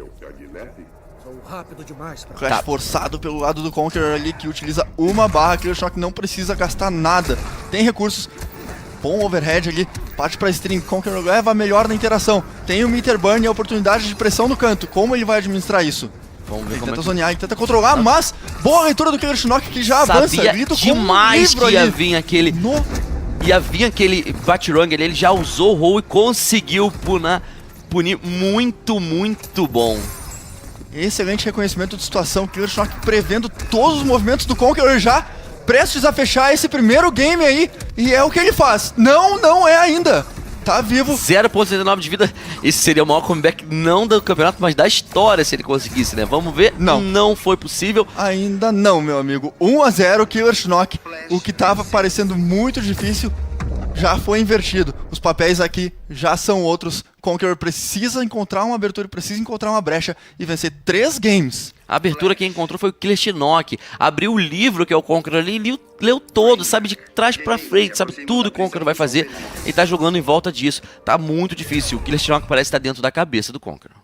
S: Clash forçado pelo lado do Konqueror ali, que utiliza uma barra. KillerXinok não precisa gastar nada, tem recursos. Bom overhead ali, parte pra string. Konqueror leva a melhor na interação. Tem o meter burn e a oportunidade de pressão no canto. Como ele vai administrar isso?
R: Vamos ver
S: ele
R: como
S: tenta zonear, ele tenta controlar, mas boa leitura do KillerXinok, que já avança.
R: Sabia demais que ia vir aquele... Ia vir aquele Batirang ali, ele já usou o roll e conseguiu punir muito bom.
S: Excelente reconhecimento de situação. KillerXinok prevendo todos os movimentos do Konqueror já prestes a fechar esse primeiro game aí. E é o que ele faz. Não é ainda. Tá vivo.
R: 0.79 de vida. Esse seria o maior comeback, não do campeonato, mas da história, se ele conseguisse, né? Vamos ver. Não foi possível.
S: Ainda não, meu amigo. 1-0 KillerXinok. O que tava parecendo muito difícil já foi invertido. Os papéis aqui já são outros. Konqueror precisa encontrar uma abertura, precisa encontrar uma brecha e vencer 3 games.
R: A abertura que encontrou foi o KillerXinok. Abriu o livro que é o Konqueror ali e leu todo, sabe de trás pra frente, sabe tudo que o Konqueror vai fazer e tá jogando em volta disso. Tá muito difícil. O KillerXinok parece estar dentro da cabeça do Konqueror.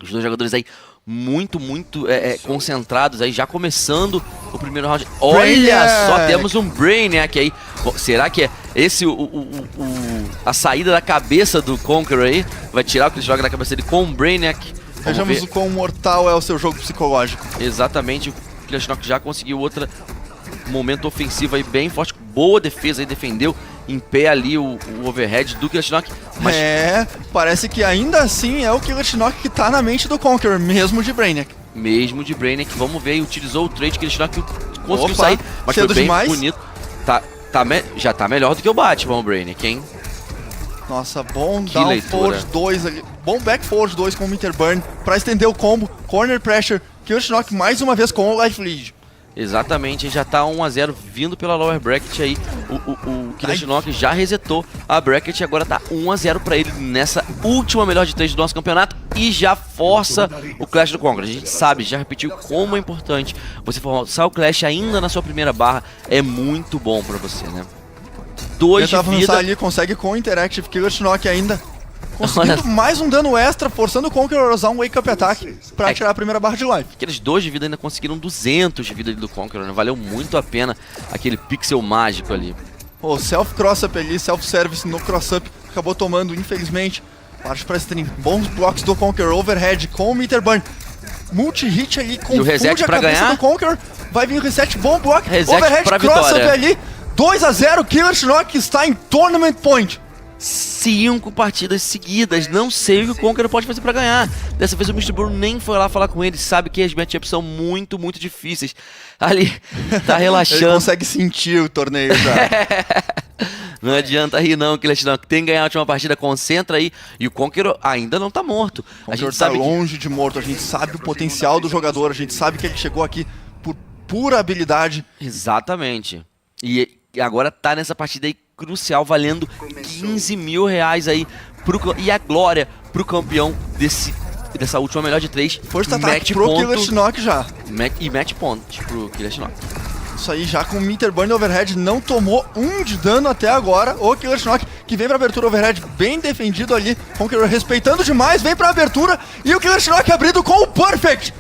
R: Os dois jogadores aí muito concentrados aí, já começando o primeiro round. Olha só, temos um Brainiac aí. Bom, será que é esse a saída da cabeça do Konqueror aí? Vai tirar o que ele joga da cabeça dele com o Brainiac?
S: Vejamos o quão mortal é o seu jogo psicológico.
R: Exatamente, o KillerXinok já conseguiu outro momento ofensivo aí bem forte. Boa defesa aí, defendeu em pé ali o overhead do KillerXinok. Mas...
S: parece que ainda assim é o KillerXinok que tá na mente do Konqueror, mesmo de Brainiac.
R: Vamos ver, utilizou o trade que KillerXinok conseguiu sair, mas foi bem bonito. Já tá melhor do que o Batman, o Brainiac, hein?
S: Nossa, bom down forward 2 ali. Bom back forward 2 com o meter burn pra estender o combo. Corner pressure. KillerXinok mais uma vez com o life lead.
R: Exatamente, já tá 1-0 vindo pela lower bracket aí. O KillerXinok já resetou a bracket e agora tá 1-0 pra ele nessa última melhor de 3 do nosso campeonato. E já força o Clash do Konqueror. A gente sabe, já repetiu como é importante você forçar o Clash ainda na sua primeira barra. É muito bom pra você, né? 2 de vida.
S: Ali, consegue com o Interactive. KillerXinok ainda conseguindo mais um dano extra, forçando o Konqueror a usar um Wake Up Attack pra tirar a primeira barra de life.
R: Aqueles 2 de vida ainda conseguiram 200 de vida ali do Konqueror, né? Valeu muito a pena aquele pixel mágico ali.
S: O self-cross-up ali, self-service no cross-up, acabou tomando, infelizmente. Parte pra stream. Bons blocks do Konqueror, overhead com o meter burn. Multi-hit ali, confunde a cabeça do Konqueror. Vai vir o reset, bom block, overhead, cross-up ali. 2-0, KillerXinok está em Tournament Point.
R: 5 partidas seguidas, não sei o que o Konqueror pode fazer pra ganhar. Dessa vez o Mr. Burrow nem foi lá falar com ele, sabe que as matchups são muito difíceis. Ali, tá relaxando.
S: Ele consegue sentir o torneio já.
R: Não adianta rir não, KillerXinok tem que ganhar a última partida, concentra aí. E o Konqueror ainda não tá morto.
S: A gente tá longe de morto, a gente sabe o potencial do jogador, a gente sabe que ele chegou aqui por pura habilidade.
R: Exatamente. E agora tá nessa partida aí crucial, valendo 15 mil reais aí e a glória pro campeão dessa última melhor de 3.
S: First attack pro KillerXinok já.
R: E match point pro KillerXinok.
S: Isso aí, já com o meter burn overhead, não tomou 1 de dano até agora. O KillerXinok que vem pra abertura overhead bem defendido ali. Konqueror respeitando demais, vem pra abertura. E o KillerXinok abrindo com o perfect.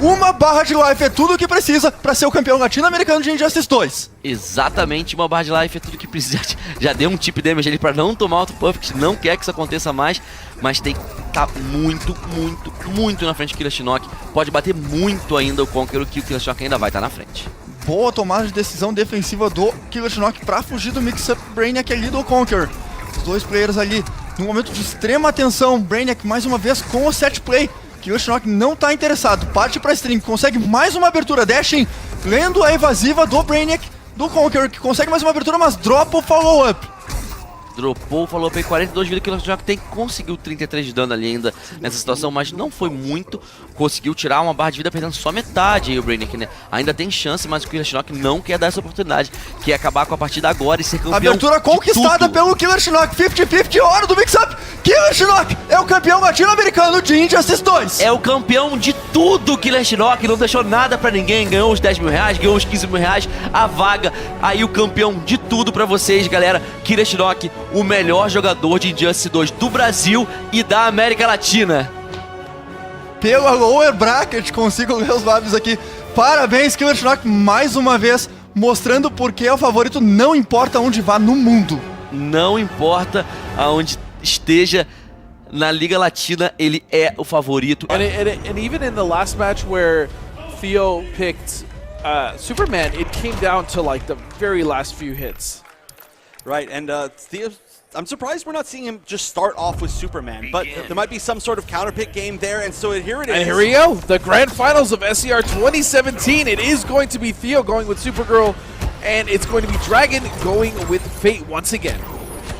S: Uma barra de life é tudo o que precisa para ser o campeão latino-americano de Injustice 2.
R: Exatamente, uma barra de life é tudo que precisa. Já deu um tip damage ali pra não tomar outro puff, que não quer que isso aconteça mais, mas tem que tá muito na frente do KillerXinok. Pode bater muito ainda o Konqueror, que o KillerXinok ainda vai estar na frente.
S: Boa tomada de decisão defensiva do KillerXinok pra fugir do mix-up Brainiac ali do Konqueror. Os dois players ali, num momento de extrema atenção. Brainiac mais uma vez com o set play. KillerXinok não tá interessado, parte pra stream, consegue mais uma abertura, dashing, lendo a evasiva do Brainiac, do Konqueror, que consegue mais uma abertura, mas dropa o follow-up.
R: Dropou o follow-up aí, 42 de vida, que o KillerXinok conseguiu 33 de dano ali ainda nessa situação, mas não foi muito. Conseguiu tirar uma barra de vida perdendo só metade aí o Brainiac, né? Ainda tem chance, mas o KillerXinok não quer dar essa oportunidade, que é acabar com a partida agora e ser campeão.
S: Abertura conquistada pelo KillerXinok, 50-50, hora do mix-up. KillerXinok é o campeão latino-americano de Injustice 2.
R: É o campeão de tudo, o KillerXinok, não deixou nada pra ninguém, ganhou os 10 mil reais, ganhou os 15 mil reais, a vaga, aí o campeão de tudo pra vocês, galera. KillerXinok, o melhor jogador de Injustice 2 do Brasil e da América Latina.
S: Pela lower bracket, consigo ler os lábios aqui. Parabéns, KillerXinok, mais uma vez, mostrando porque é o favorito, não importa onde vá no mundo.
R: Não importa aonde esteja na Liga Latina, ele é o favorito.
P: And even in the last match where Theo picked Superman, it came down to like the very last few hits.
O: Right, and Theo, I'm surprised we're not seeing him just start off with Superman, but there might be some sort of counterpick game there, and so here it is.
P: And here we go, the grand finals of SCR 2017. It is going to be Theo going with Supergirl, and it's going to be Dragon going with Fate once again.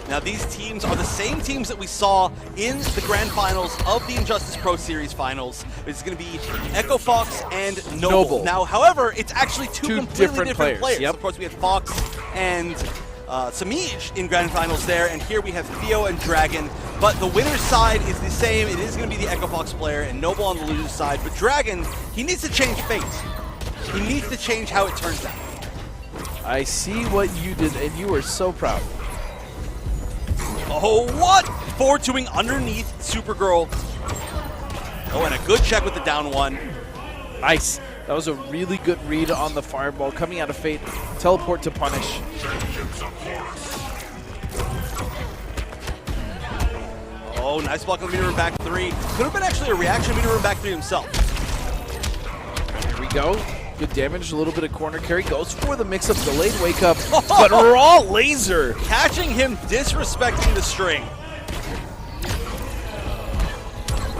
O: Now these teams are the same teams that we saw in the grand finals of the Injustice Pro Series finals. It's going to be Echo Fox and Noble. Now, however, it's actually two completely different players.
P: Yep.
O: Of course, we had Fox and Semiij in grand finals there, and here we have Theo and Dragon. But the winner's side is the same. It is going to be the Echo Fox player and Noble on the loser's side. But Dragon, he needs to change fate. He needs to change how it turns out.
P: I see what you did, and you are so proud.
O: Oh, what? 4-2ing underneath Supergirl. Oh, and a good check with the down one.
P: Nice. That was a really good read on the fireball coming out of Fate. Teleport to punish.
O: Oh, nice block on the meter room back 3. Could have been actually a reaction meter room back 3 himself.
P: Here we go. Good damage, a little bit of corner carry. Goes for the mix-up, delayed wake-up, but raw laser.
O: Catching him disrespecting the string.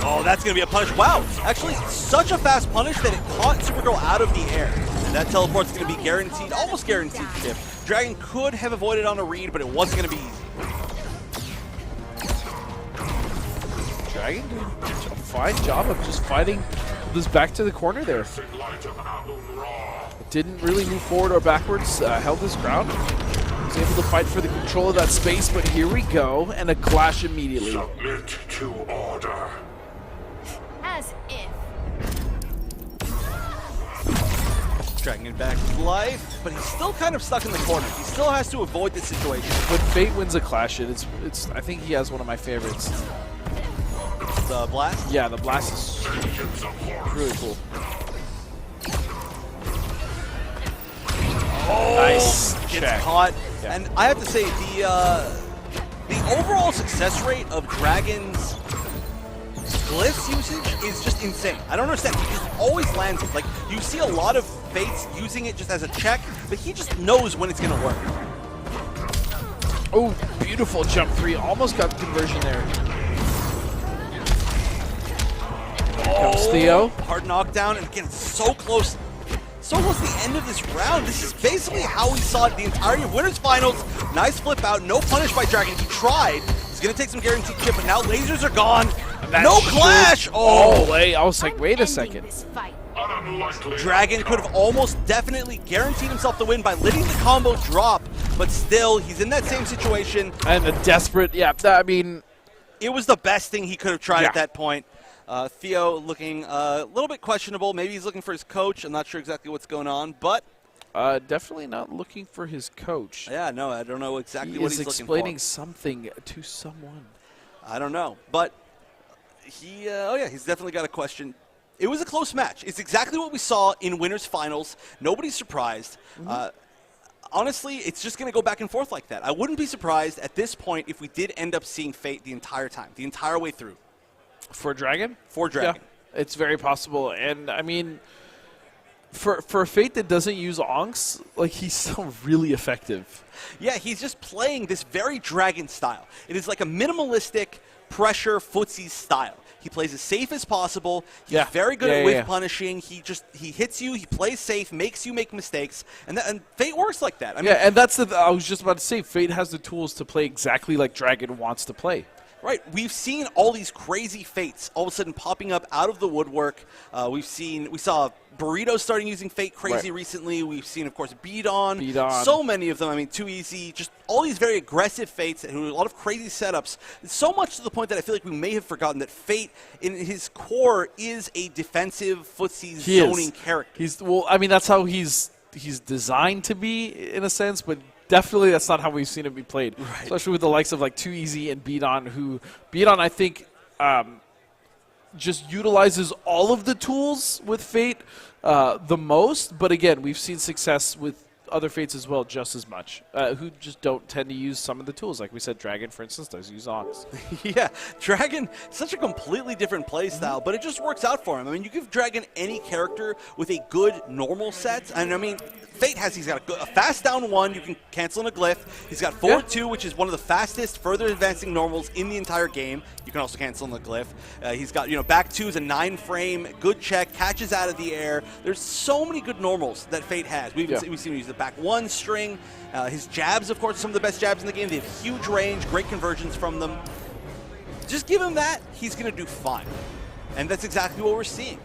O: Oh, that's going to be a punish. Wow, actually such a fast punish that it caught Supergirl out of the air. And that teleport's going to be guaranteed, almost guaranteed to chip. Dragon could have avoided on a read, but it wasn't going to be easy.
P: Dragon doing a fine job of just fighting this back to the corner there. Didn't really move forward or backwards, held his ground. Was able to fight for the control of that space, but here we go, and a clash immediately.
L: Submit to order.
I: As if.
O: Dragging it back to life, but he's still kind of stuck in the corner. He still has to avoid this situation.
P: When Fate wins a clash, it's I think he has one of my favorites.
O: The blast?
P: Yeah, the blast is really cool.
O: Oh,
P: nice
O: gets
P: check.
O: Caught.
P: Yeah.
O: And I have to say, the overall success rate of Dragon's glyphs usage is just insane. I don't understand. He just always lands it. Like, you see a lot of Fates using it just as a check, but he just knows when it's going to work.
P: Oh, beautiful jump 3. Almost got the conversion there. Comes Theo.
O: Hard knockdown, and again, so close. So close to the end of this round. This is basically how we saw it the entirety of Winners Finals. Nice flip out, no punish by Dragon. He tried. He's going to take some guaranteed chip, but now lasers are gone. No clash!
P: Oh, wait, I was like, wait a second.
O: Dragon could have almost definitely guaranteed himself the win by letting the combo drop, but still, he's in that same situation.
P: And a desperate, yeah, I mean...
O: It was the best thing he could have tried at that point. Theo looking a little bit questionable. Maybe he's looking for his coach. I'm not sure exactly what's going on, but...
P: definitely not looking for his coach.
O: Yeah, no, I don't know exactly what he's looking for.
P: He's explaining something to someone.
O: I don't know, but he, oh yeah, he's definitely got a question. It was a close match. It's exactly what we saw in winners finals. Nobody's surprised. Honestly, it's just going to go back and forth like that. I wouldn't be surprised at this point if we did end up seeing Fate the entire time, the entire way through.
P: For Dragon?
O: For Dragon.
P: Yeah, it's very possible. And, I mean, for a Fate that doesn't use Onks, like, he's still really effective.
O: Yeah, he's just playing this very Dragon style. It is like a minimalistic pressure footsie style. He plays as safe as possible. He's very good at whiff punishing. He hits you. He plays safe, makes you make mistakes, and Fate works like that. I mean,
P: and that's I was just about to say, Fate has the tools to play exactly like Dragon wants to play.
O: Right. We've seen all these crazy Fates all of a sudden popping up out of the woodwork. We saw Burrito starting using Fate crazy recently. We've seen, of course, Beat On. So many of them. I mean, Too Easy. Just all these very aggressive Fates and a lot of crazy setups. So much to the point that I feel like we may have forgotten that Fate, in his core, is a defensive footsie zoning character.
P: I mean, that's how he's designed to be in a sense, but definitely that's not how we've seen him be played. Right. Especially with the likes of like Too Easy and Beat On, who Beat On, I think, just utilizes all of the tools with Fate the most. But again, we've seen success with other Fates as well just as much, who just don't tend to use some of the tools. Like we said, Dragon, for instance, does use Onks.
O: Yeah, Dragon, such a completely different play style, but it just works out for him. I mean, you give Dragon any character with a good normal set, and I mean, Fate he's got a fast down 1, you can cancel in a glyph. He's got forward 2, which is one of the fastest, further advancing normals in the entire game. You can also cancel in the glyph. He's got, back 2 is a 9-frame, good check, catches out of the air. There's so many good normals that Fate has. We've seen him use the back 1 string. His jabs, of course, are some of the best jabs in the game. They have huge range, great conversions from them. Just give him that, he's going to do fine. And that's exactly what we're seeing.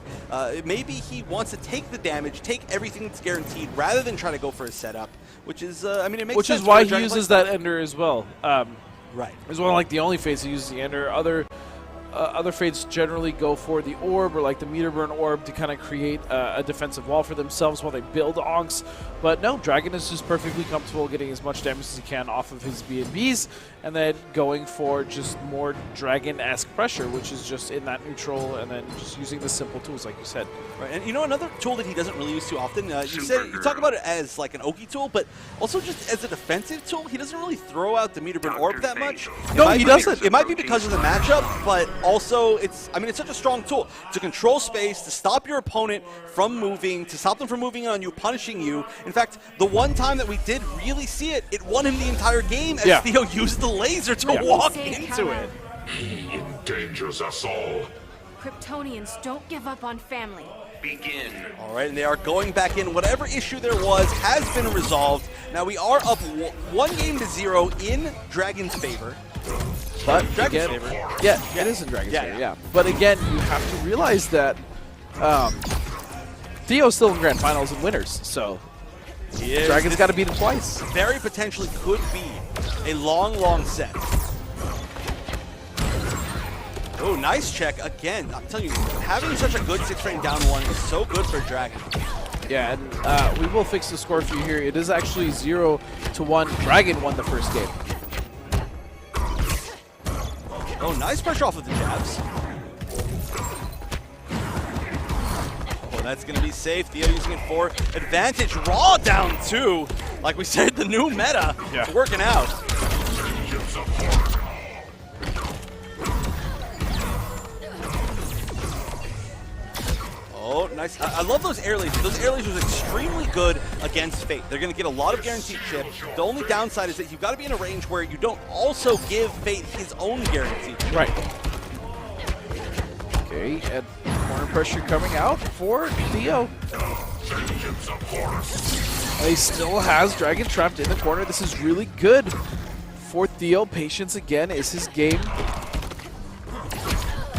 O: Maybe he wants to take the damage, take everything that's guaranteed, rather than try to go for a setup, which is, I mean, it makes sense.
P: Which is why he uses that Ender as well.
O: Right.
P: He's one of like the only Fates who uses the Ender. Other Fates generally go for the Orb or like the Meter Burn Orb to kind of create a defensive wall for themselves while they build Onks. But no, Dragon is just perfectly comfortable getting as much damage as he can off of his BNBs and then going for just more Dragon-esque pressure, which is just in that neutral and then just using the simple tools like you said.
O: Right, and another tool that he doesn't really use too often, you talk about it as like an Oki tool, but also just as a defensive tool, he doesn't really throw out the Meter Burn Orb that much.
P: No, he doesn't.
O: It might be because of the matchup, but also it's such a strong tool to control space, to stop your opponent from moving, to stop them from moving on you, punishing you. In fact, the one time that we did really see it, it won him the entire game as Theo used the laser to walk into it.
L: He endangers us all.
I: Kryptonians don't give up on family.
F: Begin.
O: All right, and they are going back in. Whatever issue there was has been resolved. Now we are up 1-0 in Dragon's favor.
P: But
O: Dragon's
P: again,
O: favor.
P: it is in Dragon's favor, yeah. But again, you have to realize that Theo's still in Grand Finals and winners, so Dragon's got to beat him twice.
O: Very potentially could be a long, long set. Oh, nice check again. I'm telling you, having such a good 6-frame down 1 is so good for Dragon.
P: Yeah, and we will fix the score for you here. It is actually 0-1. Dragon won the first game.
O: Oh, nice pressure off of the jabs. Oh, that's going to be safe. Theo using it for advantage. Raw down 2. Like we said, the new meta. It's working out. Oh, nice. I love those air lasers. Those air lasers are extremely good against Fate. They're going to get a lot of guaranteed chip. The only downside is that you've got to be in a range where you don't also give Fate his own guaranteed chip.
P: Right. Okay, and corner pressure coming out for Theo. And he still has Dragon trapped in the corner. This is really good for Theo. Patience again is his game.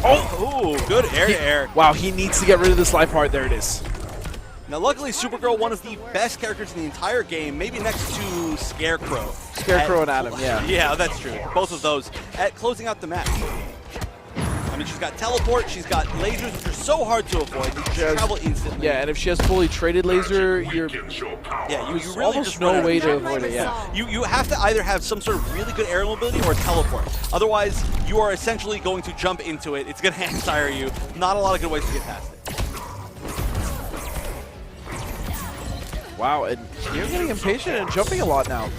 O: Oh, good air to air.
P: Wow, he needs to get rid of this life heart. There it is.
O: Now, luckily, Supergirl, one of the best characters in the entire game, maybe next to Scarecrow.
P: Scarecrow and Adam, yeah.
O: Yeah, that's true. Both of those at closing out the match. I mean, she's got teleport, she's got lasers, which are so hard to avoid. You can travel instantly.
P: Yeah, and if she has fully traded laser, you
O: really
P: almost
O: just
P: no way to avoid it. Yeah.
O: You have to either have some sort of really good aerial mobility or teleport. Otherwise, you are essentially going to jump into it. It's going to hand tire you. Not a lot of good ways to get past it.
P: Wow, and you're getting impatient and jumping a lot now.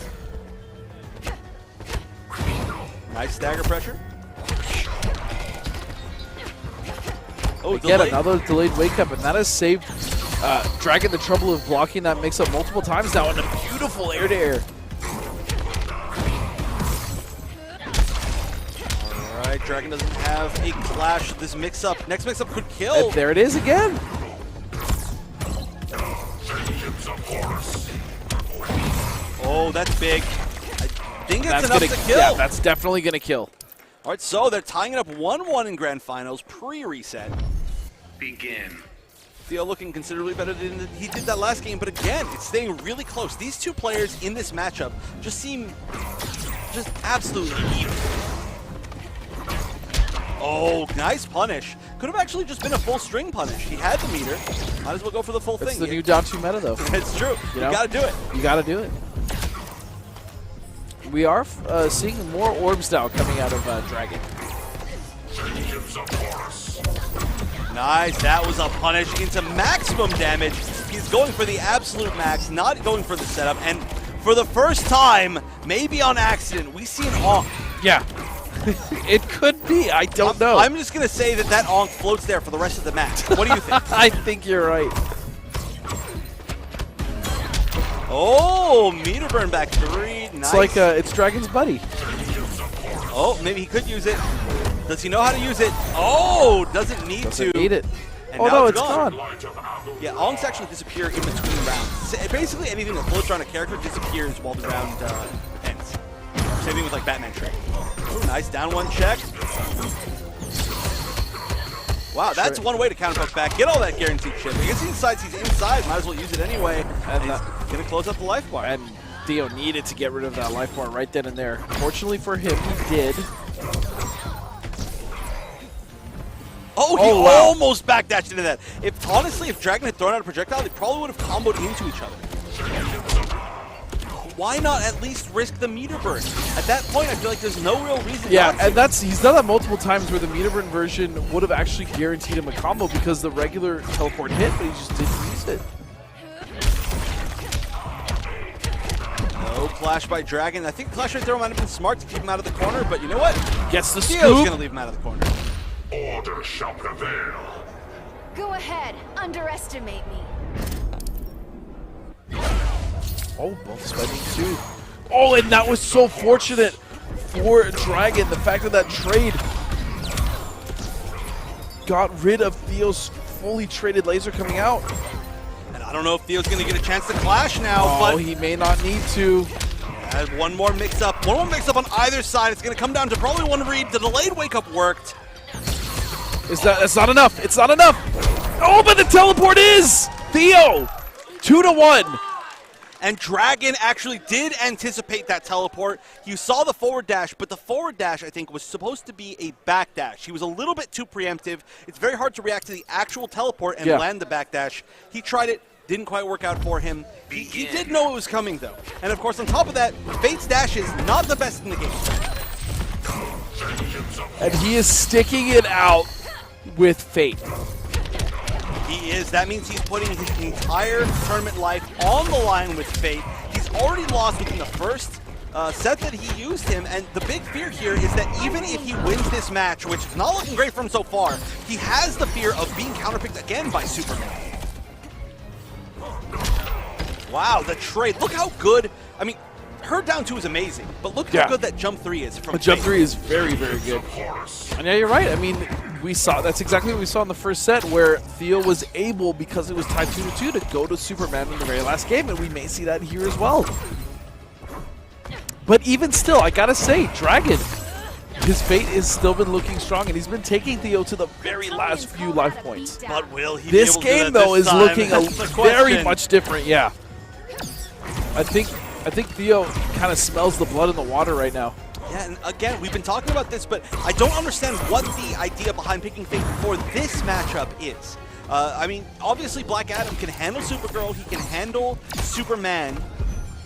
T: Nice stagger pressure. Oh,
P: Again, another delayed wake up, and that has saved Dragon the trouble of blocking that mix up multiple times now, and a beautiful air to air.
T: All right, Dragon doesn't have a clash. This mix up, next mix up could kill.
P: And there it is again.
T: Oh, that's big. I think it's enough to kill.
P: Yeah, that's definitely going to kill.
T: All right, so they're tying it up 1-1 in grand finals, pre-reset.
F: Begin.
T: Theo looking considerably better than he did that last game, but again, it's staying really close. These two players in this matchup just seem just absolutely even. Oh, nice punish. Could have actually just been a full string punish. He had the meter. Might as well go for the full thing.
P: It's the new down 2 meta, though.
T: It's true. You got to do it.
P: You got to do it. We are seeing more orbs now coming out of Dragon.
T: Nice, that was a punish into maximum damage. He's going for the absolute max, not going for the setup. And for the first time, maybe on accident, we see an onk.
P: Yeah, it could be. I don't know.
T: I'm just going to say that that onk floats there for the rest of the match. What do you think?
P: I think you're right.
T: Oh, meter burn back 3. Nice.
P: It's like it's Dragon's buddy.
T: Oh, maybe he could use it. Does he know how to use it? Oh, doesn't need to.
P: Need it.
T: And
P: oh
T: now
P: no,
T: it's
P: gone.
T: Yeah, onks actually disappear in between rounds. So basically, anything that floats around a character disappears while the round ends. Same thing with like Batman Trade. Ooh, nice down 1 check. Wow, that's one way to counterpunch back. Get all that guaranteed chip. Against the inside, he's inside. Might as well use it anyway. And he's going to close up the life bar.
P: And Theo needed to get rid of that life bar right then and there. Fortunately for him, he did.
T: Oh, he almost backdashed into that. Honestly, if Dragon had thrown out a projectile, they probably would have comboed into each other. Why not at least risk the meter burn? At that point, I feel like there's no real reason not to.
P: And he's done that multiple times where the meter burn version would have actually guaranteed him a combo because the regular teleport hit, but he just didn't use it.
T: No clash by Dragon. I think Clash right there might have been smart to keep him out of the corner, but you know what?
P: Gets the
T: Theo's
P: scoop.
T: going to leave him out of the corner.
L: Order shall prevail.
I: Go ahead, underestimate me.
P: Oh, both spending 2. Oh, and that was so fortunate for Dragon. The fact that trade got rid of Theo's fully traded laser coming out.
T: And I don't know if Theo's going to get a chance to clash now,
P: but he may not need to.
T: One more mix-up. One more mix-up on either side. It's going to come down to probably one read. The delayed wake-up worked.
P: That's not enough. It's not enough. Oh, but the teleport is Theo. 2-1.
T: And Dragon actually did anticipate that teleport. You saw the forward dash, but the forward dash, I think, was supposed to be a back dash. He was a little bit too preemptive. It's very hard to react to the actual teleport and land the back dash. He tried it, didn't quite work out for him. He did know it was coming, though. And, of course, on top of that, Fate's dash is not the best in the game.
P: And he is sticking it out with Fate.
T: He is. That means he's putting his entire tournament life on the line with Fate. He's already lost within the first set that he used him, and the big fear here is that even if he wins this match, which is not looking great for him so far, he has the fear of being counterpicked again by Superman. Wow, the trade. Look how good. I mean, her down 2 is amazing, but look how good that jump 3 is from
P: Jump
T: Fate.
P: 3 is very, very good. And yeah, you're right. I mean, that's exactly what we saw in the first set, where Theo was able, because it was tied 2-2, to go to Superman in the very last game, and we may see that here as well. But even still, I gotta say, Dragon, his Fate has still been looking strong, and he's been taking Theo to the very last few life points.
T: But will he
P: This
T: be able to do
P: game,
T: that
P: though,
T: this
P: is
T: time?
P: looking
T: That's the
P: very
T: question.
P: much different, yeah. I think Theo kind of smells the blood in the water right now.
T: Yeah, and again, we've been talking about this, but I don't understand what the idea behind picking Fate for this matchup is. I mean, obviously Black Adam can handle Supergirl, he can handle Superman.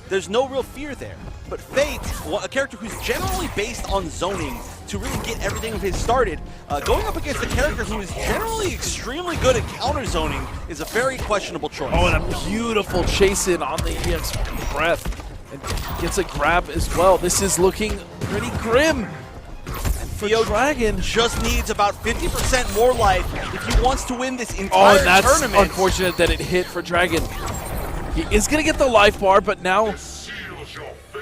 T: There's no real fear there. But Fate, a character who's generally based on zoning, to really get everything of his started. Going up against a character who is generally extremely good at counter zoning is a very questionable choice.
P: Oh, and a beautiful chase in on the EX breath. And gets a grab as well. This is looking pretty grim. And
T: Theo
P: Dragon
T: just needs about 50% more life if he wants to win this entire
P: and that's
T: tournament.
P: unfortunate that it hit for Dragon. He is going to get the life bar, but now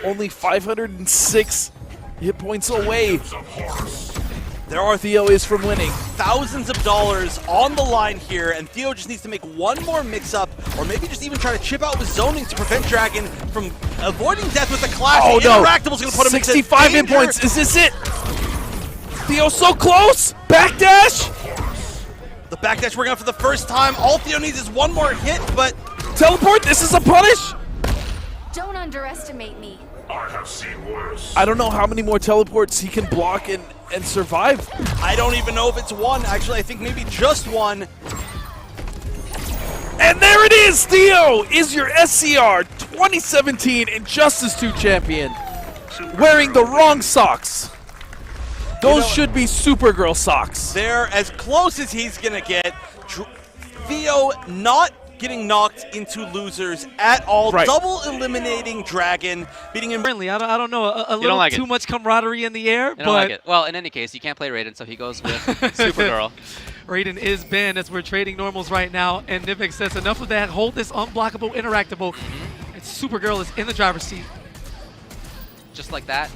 P: only 506 hit points away.
T: There are
P: Theo is from winning.
T: Thousands of dollars on the line here, and Theo just needs to make one more mix-up, or maybe just even try to chip out with zoning to prevent Dragon from avoiding death with the clash.
P: Oh no!
T: Interactable's going to put him
P: 65 hit points. Is this it? Theo so close. Backdash.
T: The backdash working out for the first time. All Theo needs is one more hit, but
P: teleport. This is a punish.
I: Don't underestimate me.
L: I have seen worse.
P: I don't know how many more teleports he can block and survive.
T: I don't even know if it's one. Actually, I think maybe just one.
P: And there it is! Theo is your SCR 2017 Injustice 2 champion. Wearing the wrong socks. Those should be Supergirl socks.
T: They're as close as he's going to get. Theo not getting knocked into losers at all.
P: Right.
T: Double eliminating Dragon, beating him.
D: Friendly, I don't know, a little
K: like
D: too
K: it.
D: much camaraderie in the air,
K: I
D: but
K: don't like it. Well, in any case, you can't play Raiden, so he goes with Supergirl.
D: Raiden is banned as we're trading normals right now, and Nivek says enough of that, hold this unblockable, interactable, and Supergirl is in the driver's seat.
K: Just like that.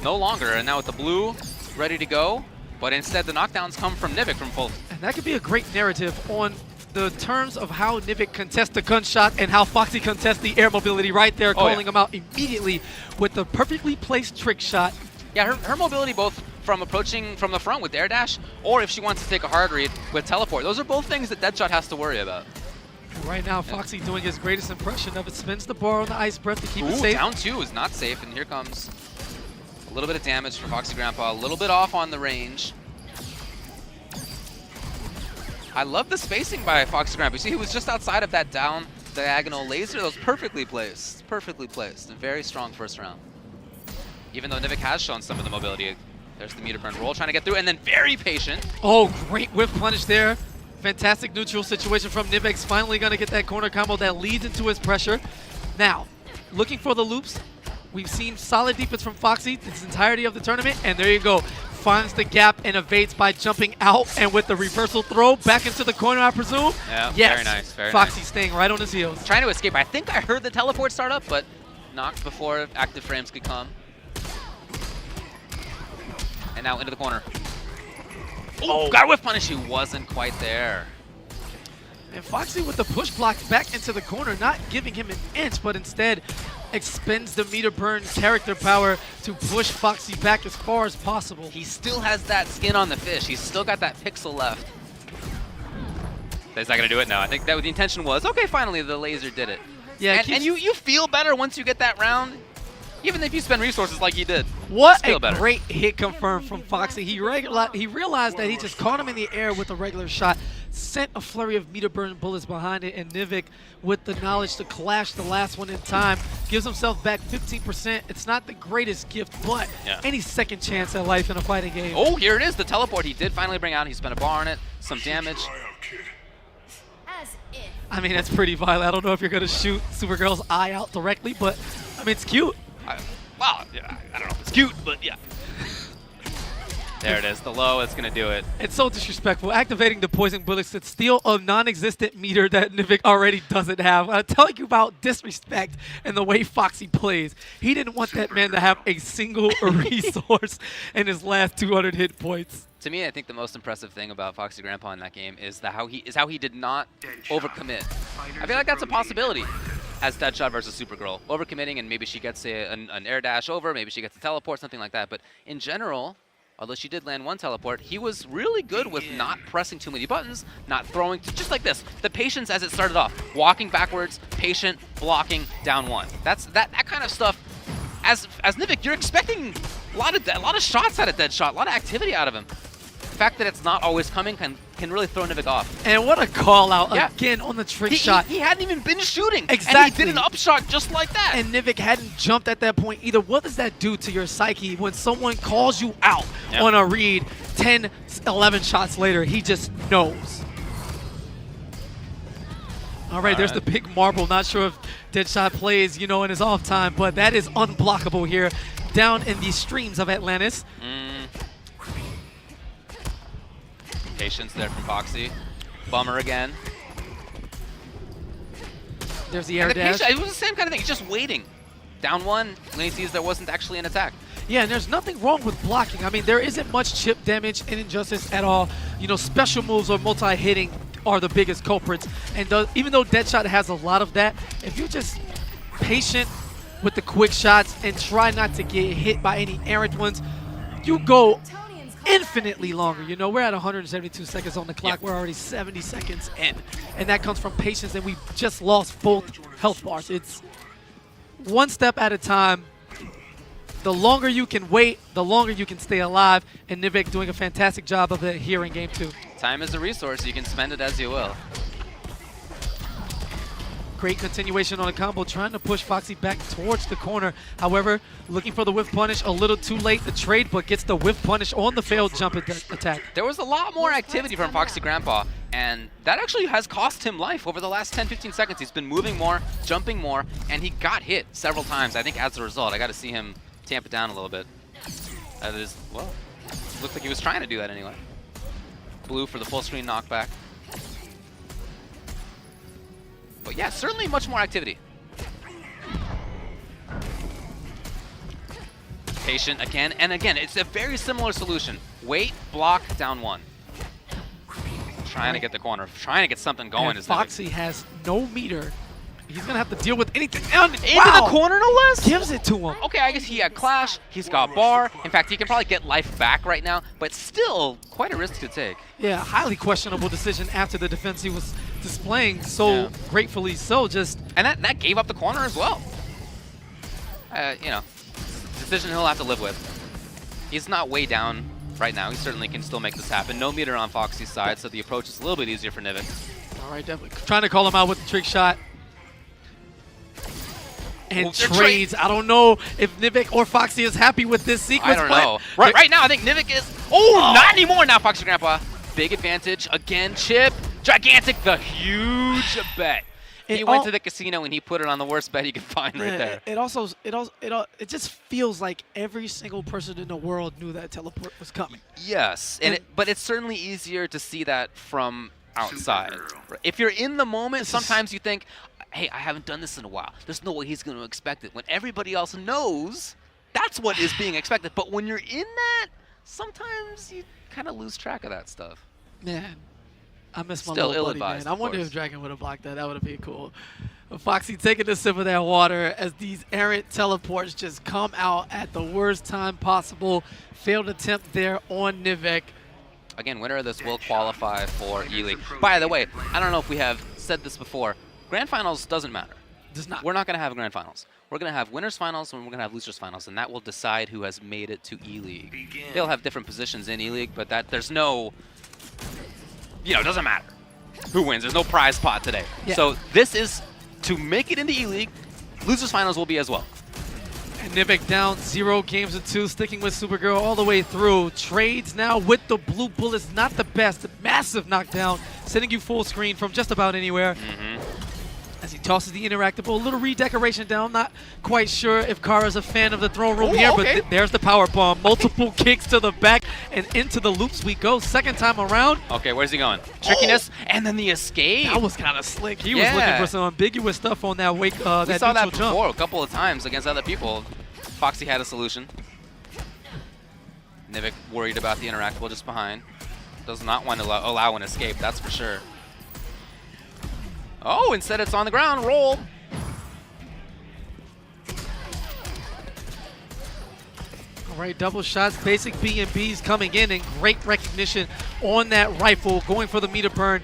K: No longer, and now with the blue ready to go, but instead the knockdowns come from Nivek from full.
D: And that could be a great narrative on the terms of how Nivek contests the gunshot and how Foxy contests the air mobility right there, calling him out immediately with the perfectly placed trick shot.
K: Yeah, her mobility both from approaching from the front with air dash, or if she wants to take a hard read with teleport. Those are both things that Deadshot has to worry about.
D: And right now, Foxy doing his greatest impression of it, spins the bar on the ice breath to keep it safe.
K: Down two is not safe, and here comes a little bit of damage for Foxy Grampa, a little bit off on the range. I love the spacing by Foxy Grampa. You see, he was just outside of that down diagonal laser. That was perfectly placed. Perfectly placed. A very strong first round. Even though Nivek has shown some of the mobility. There's the meter burn roll, trying to get through, and then very patient.
D: Oh, great whip punish there. Fantastic neutral situation from Nivek's finally going to get that corner combo that leads into his pressure. Now, looking for the loops. We've seen solid defense from Foxy this entirety of the tournament, and there you go. Finds the gap and evades by jumping out, and with the reversal throw back into the corner, I presume.
K: Yeah,
D: yes.
K: very nice. Very
D: Foxy
K: nice.
D: staying right on his heels.
K: Trying to escape. I think I heard the teleport start up, but knocked before active frames could come. And now into the corner. Oh, got a whiff punish. He wasn't quite there.
D: And Foxy with the push block back into the corner, not giving him an inch, but instead expends the meter burn character power to push Foxy back as far as possible.
K: He still has that skin on the fish. He's still got that pixel left. He's not going to do it now. I think that the intention was, okay, finally the laser did it.
D: Yeah,
K: and you feel better once you get that round, even if you spend resources like he did.
D: What
K: feel
D: a
K: better.
D: great hit confirmed from Foxy. He realized that he just caught him in the air with a regular shot, sent a flurry of meter burn bullets behind it, and Nivek, with the knowledge to clash the last one in time, gives himself back 15%. It's not the greatest gift, but any second chance at life in a fighting game.
K: Oh, here it is, the teleport he did finally bring out. He spent a bar on it, some damage.
D: I mean, that's pretty violent. I don't know if you're going to shoot Supergirl's eye out directly, but, I mean, it's cute.
K: Wow, yeah, I don't know if it's cute, but yeah. There it is, the low, it's going to do it.
D: It's so disrespectful. Activating the poison bullets to steal a non-existent meter that Nivek already doesn't have. I'm telling you about disrespect and the way Foxy plays. He didn't want that man to have a single resource in his last 200 hit points.
K: To me, I think the most impressive thing about Foxy Grampa in that game is how he did not overcommit. I feel like that's a possibility as Deadshot versus Supergirl. Overcommitting, and maybe she gets an air dash over, maybe she gets a teleport, something like that. But in general, although she did land one teleport, he was really good with not pressing too many buttons, not throwing, just like this. The patience as it started off. Walking backwards, patient, blocking, down one. That's that kind of stuff. As Nivek, you're expecting a lot of shots out of Deadshot, a lot of activity out of him. The fact that it's not always coming can really throw Nivek off.
D: And what a call out again on the trick shot.
K: He hadn't even been shooting.
D: Exactly.
K: And he did an upshot just like that.
D: And Nivek hadn't jumped at that point either. What does that do to your psyche when someone calls you out on a read 10, 11 shots later. He just knows. All right, there's the big marble. Not sure if Deadshot plays, you know, in his off time, but that is unblockable here down in the streams of Atlantis.
C: Patience there from Foxy. Bummer again.
D: There's the air dash.
C: It was the same kind of thing. He's just waiting. Down one when he sees there wasn't actually an attack.
D: Yeah, and there's nothing wrong with blocking. I mean, there isn't much chip damage in Injustice at all. You know, special moves or multi-hitting are the biggest culprits. And even though Deadshot has a lot of that, if you're just patient with the quick shots and try not to get hit by any errant ones, you go infinitely longer. You know, we're at 172 seconds on the clock. We're already 70 seconds in. And that comes from patience, and we just lost both health bars. It's one step at a time. The longer you can wait, the longer you can stay alive. And Nivek doing a fantastic job of it here in Game 2.
C: Time is a resource. You can spend it as you will.
D: Great continuation on the combo, trying to push Foxy back towards the corner. However, looking for the whiff punish, a little too late the trade, but gets the whiff punish on the failed jump attack.
C: There was a lot more activity from Foxy Grampa, and that actually has cost him life over the last 10-15 seconds. He's been moving more, jumping more, and he got hit several times. I think as a result, I got to see him tamp it down a little bit. That is, well, looked like he was trying to do that anyway. Blue for the full screen knockback. But yeah, certainly much more activity. Patient again, and again, it's a very similar solution. Wait, block, down one. Trying to get the corner, trying to get something going.
D: And Foxy has no meter. He's going to have to deal with anything.
C: Into the corner, no less?
D: Gives it to him.
C: Okay, I guess he had Clash, he's got Bar. In fact, he can probably get life back right now, but still quite a risk to take.
D: Yeah, highly questionable decision after the defense he was displaying so gratefully so.
C: And that gave up the corner as well. You know, decision he'll have to live with. He's not way down right now. He certainly can still make this happen. No meter on Foxy's side, so the approach is a little bit easier for Nivek.
D: All right, definitely trying to call him out with the trick shot. And trades. I don't know if Nivek or Foxy is happy with this sequence.
C: I don't know. Right now, I think Nivek is. Oh, not anymore now, Foxy Grandpa. Big advantage. Again, chip. Gigantic, the huge bet. He went to the casino and he put it on the worst bet he could find right there.
D: It just feels like every single person in the world knew that teleport was coming.
C: Yes, but it's certainly easier to see that from outside. If you're in the moment, sometimes you think, hey, I haven't done this in a while. There's no way he's going to expect it. When everybody else knows, that's what is being expected. But when you're in that, sometimes you kind of lose track of that stuff.
D: Man, I miss my little buddy, man. I wonder if Dragon would have blocked that. That would have been cool. Foxy taking a sip of that water as these errant teleports just come out at the worst time possible. Failed attempt there on Nivek.
C: Again, winner of this will qualify for E-League. By the way, I don't know if we have said this before. Grand Finals doesn't matter.
D: Does not.
C: We're not going to have a Grand Finals. We're going to have Winners Finals and we're going to have Losers Finals, and that will decide who has made it to E-League. They'll have different positions in E-League, but there's no, you know, it doesn't matter who wins. There's no prize pot today.
D: Yeah.
C: So this is to make it into E-League. Losers Finals will be as well.
D: And Nivek down 0 games to 2, sticking with Supergirl all the way through. Trades now with the blue bullets, not the best. Massive knockdown, sending you full screen from just about anywhere. As he tosses the interactable, a little redecoration down. Not quite sure if Kara's a fan of the throne room here, but there's the power bomb. Multiple kicks to the back and into the loops we go. Second time around.
C: Okay, where's he going? Trickiness and then the escape.
D: That was kind of slick. He was looking for some ambiguous stuff on that wake.
C: We saw that before
D: jump.
C: a couple of times against other people. Foxy had a solution. Nivek worried about the interactable just behind. Does not want to allow an escape, that's for sure. Oh, instead it's on the ground. Roll.
D: All right, double shots. Basic B&Bs coming in, and great recognition on that rifle. Going for the meter burn.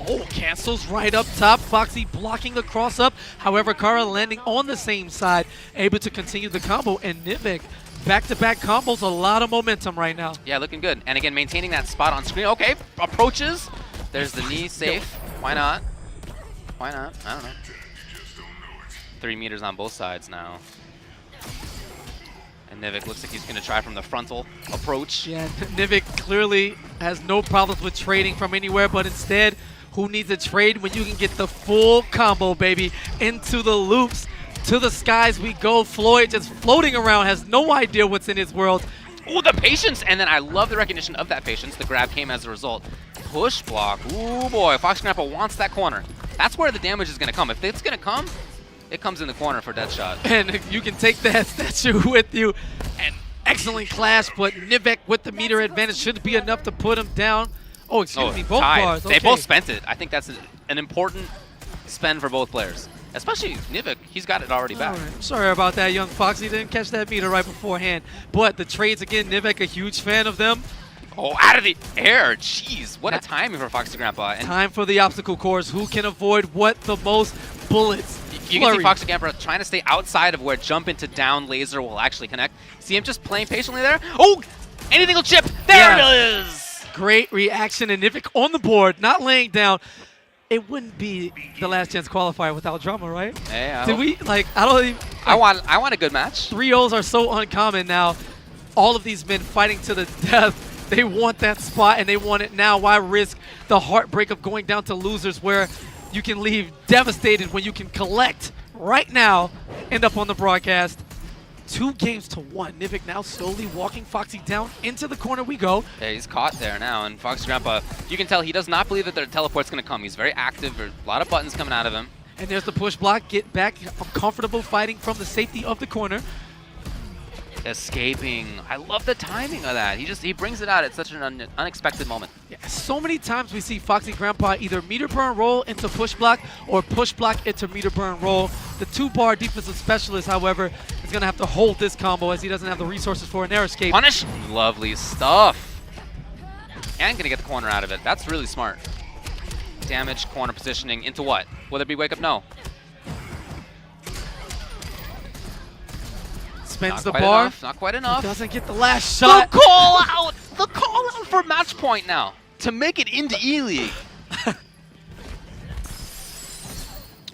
D: Oh, cancels right up top. Foxy blocking the cross up. However, Kara landing on the same side, able to continue the combo. And Nivek, back-to-back combos, a lot of momentum right now.
C: Yeah, looking good. And again, maintaining that spot on screen. Okay, approaches. There's the knee, safe. Why not? Why not? I don't know. 3 meters on both sides now.
K: And Nivek looks like he's going to try from the frontal approach.
D: Yeah, Nivek clearly has no problems with trading from anywhere, but instead, who needs a trade when you can get the full combo, baby, into the loops, to the skies we go. Floyd just floating around, has no idea what's in his world.
K: Ooh, the patience! And then I love the recognition of that patience. The grab came as a result. Push block. Ooh, boy. Foxy Grampa wants that corner. That's where the damage is going to come. If it's going to come, it comes in the corner for Deadshot.
D: And you can take that statue with you. And excellent clash, but Nivek with the meter advantage should be enough to put him down. Oh, excuse me, both
K: tied.
D: bars.
K: They both spent it. I think that's an important spend for both players. Especially Nivek, he's got it already back.
D: Right. Sorry about that, young Foxy. Didn't catch that meter right beforehand. But the trades, again, Nivek, a huge fan of them.
K: Oh, out of the air. Jeez, what a timing for Foxy Grampa. And
D: time for the obstacle course. Who can avoid what the most bullets?
K: You can see Foxy Grampa trying to stay outside of where jump into down laser will actually connect. See him just playing patiently there. Oh, anything will chip. There it is.
D: Great reaction, and Nivek on the board, not laying down. It wouldn't be the last chance qualifier without drama, right?
K: Yeah.
D: Did we like? I don't even. Like,
K: I want a good match.
D: 3-0s are so uncommon now. All of these men fighting to the death. They want that spot and they want it now. Why risk the heartbreak of going down to losers where you can leave devastated when you can collect right now? End up on the broadcast. 2-1. Nivek now slowly walking Foxy down into the corner we go.
K: Yeah, he's caught there now, and Foxy Grampa, you can tell he does not believe that the teleport's going to come. He's very active. There's a lot of buttons coming out of him.
D: And there's the push block. Get back. I'm comfortable fighting from the safety of the corner.
K: Escaping. I love the timing of that. He brings it out at such an unexpected moment.
D: Yeah, so many times we see Foxy Grampa either meter burn roll into push block or push block into meter burn roll. The 2-bar defensive specialist, however, is going to have to hold this combo as he doesn't have the resources for an air escape.
K: Punish. Lovely stuff. And going to get the corner out of it. That's really smart. Damage, corner positioning into what? Will there be wake up? No.
D: Spends the bar.
K: Enough, not quite enough.
D: Doesn't get the last shot.
K: The call out! The call out for match point now to make it into E-League.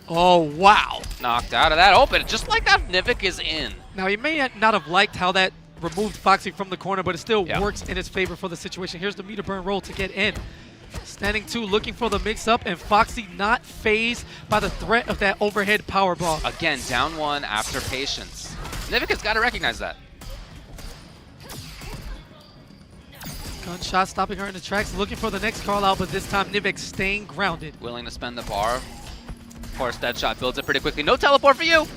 D: Oh, wow.
K: Knocked out of that open. Just like that, Nivek is in.
D: Now, he may not have liked how that removed Foxy from the corner, but it still works in his favor for the situation. Here's the meter burn roll to get in. Standing 2, looking for the mix-up, and Foxy not phased by the threat of that overhead power ball.
K: Again, down 1 after patience. Nivek has got to recognize that.
D: Gunshot stopping her in the tracks, looking for the next call out, but this time Nivek staying grounded.
K: Willing to spend the bar. Of course, Deadshot builds it pretty quickly. No teleport for you.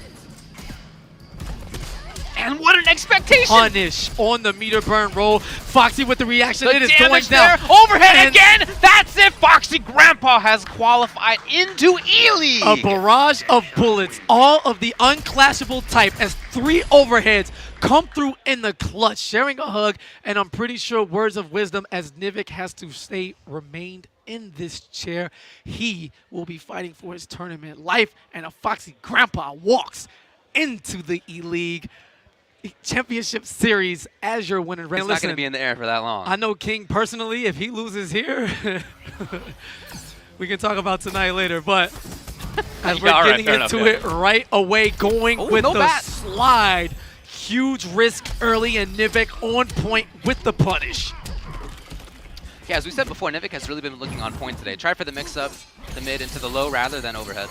K: And what an expectation!
D: Punish on the meter burn roll. Foxy with the reaction. It is going
K: there.
D: down.
K: Overhead and again. That's it. Foxy Grampa has qualified into E-League.
D: A barrage of bullets, all of the unclashable type, as 3 overheads come through in the clutch, sharing a hug, and I'm pretty sure words of wisdom as Nivek has to remained in this chair. He will be fighting for his tournament life, and a Foxy Grampa walks into the E-League Championship Series as your winner.
K: It's not going to be in the air for that long.
D: I know King personally, if he loses here, we can talk about tonight later, but as we're getting into it right away, going with the slide. Huge risk early, and Nivek on point with the punish.
K: Yeah, as we said before, Nivek has really been looking on point today. Tried for the mix-up, the mid into the low rather than overhead.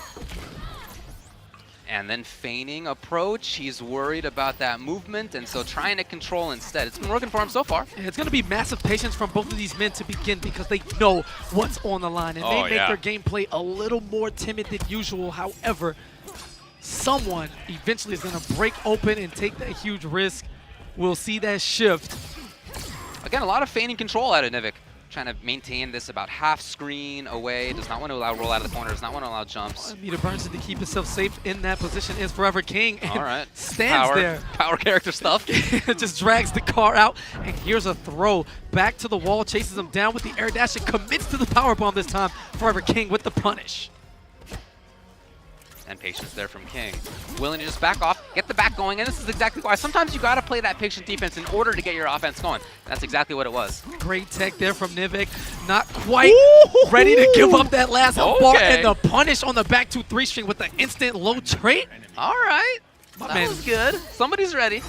K: And then feigning approach. He's worried about that movement, and so trying to control instead. It's been working for him so far.
D: And it's going to be massive patience from both of these men to begin because they know what's on the line, and they make their gameplay a little more timid than usual. However, someone eventually is going to break open and take that huge risk. We'll see that shift.
K: Again, a lot of feigning control out of Nivek. Trying to maintain this about half screen away. Does not want to allow roll out of the corner. Does not want to allow jumps.
D: Meter burns to keep himself safe in that position is ForeverKing. And
K: all right.
D: Stands there.
K: Power character stuff.
D: Just drags the car out. And here's a throw. Back to the wall. Chases him down with the air dash and commits to the power bomb this time. ForeverKing with the punish.
K: And patience there from King. Willing to just back off, get the back going, and this is exactly why. Sometimes you got to play that patient defense in order to get your offense going. And that's exactly what it was.
D: Great tech there from Nivek. Not quite ready to give up that last bar, and the punish on the back 2-3 string with the instant low trait.
K: All right. That was good. Somebody's ready.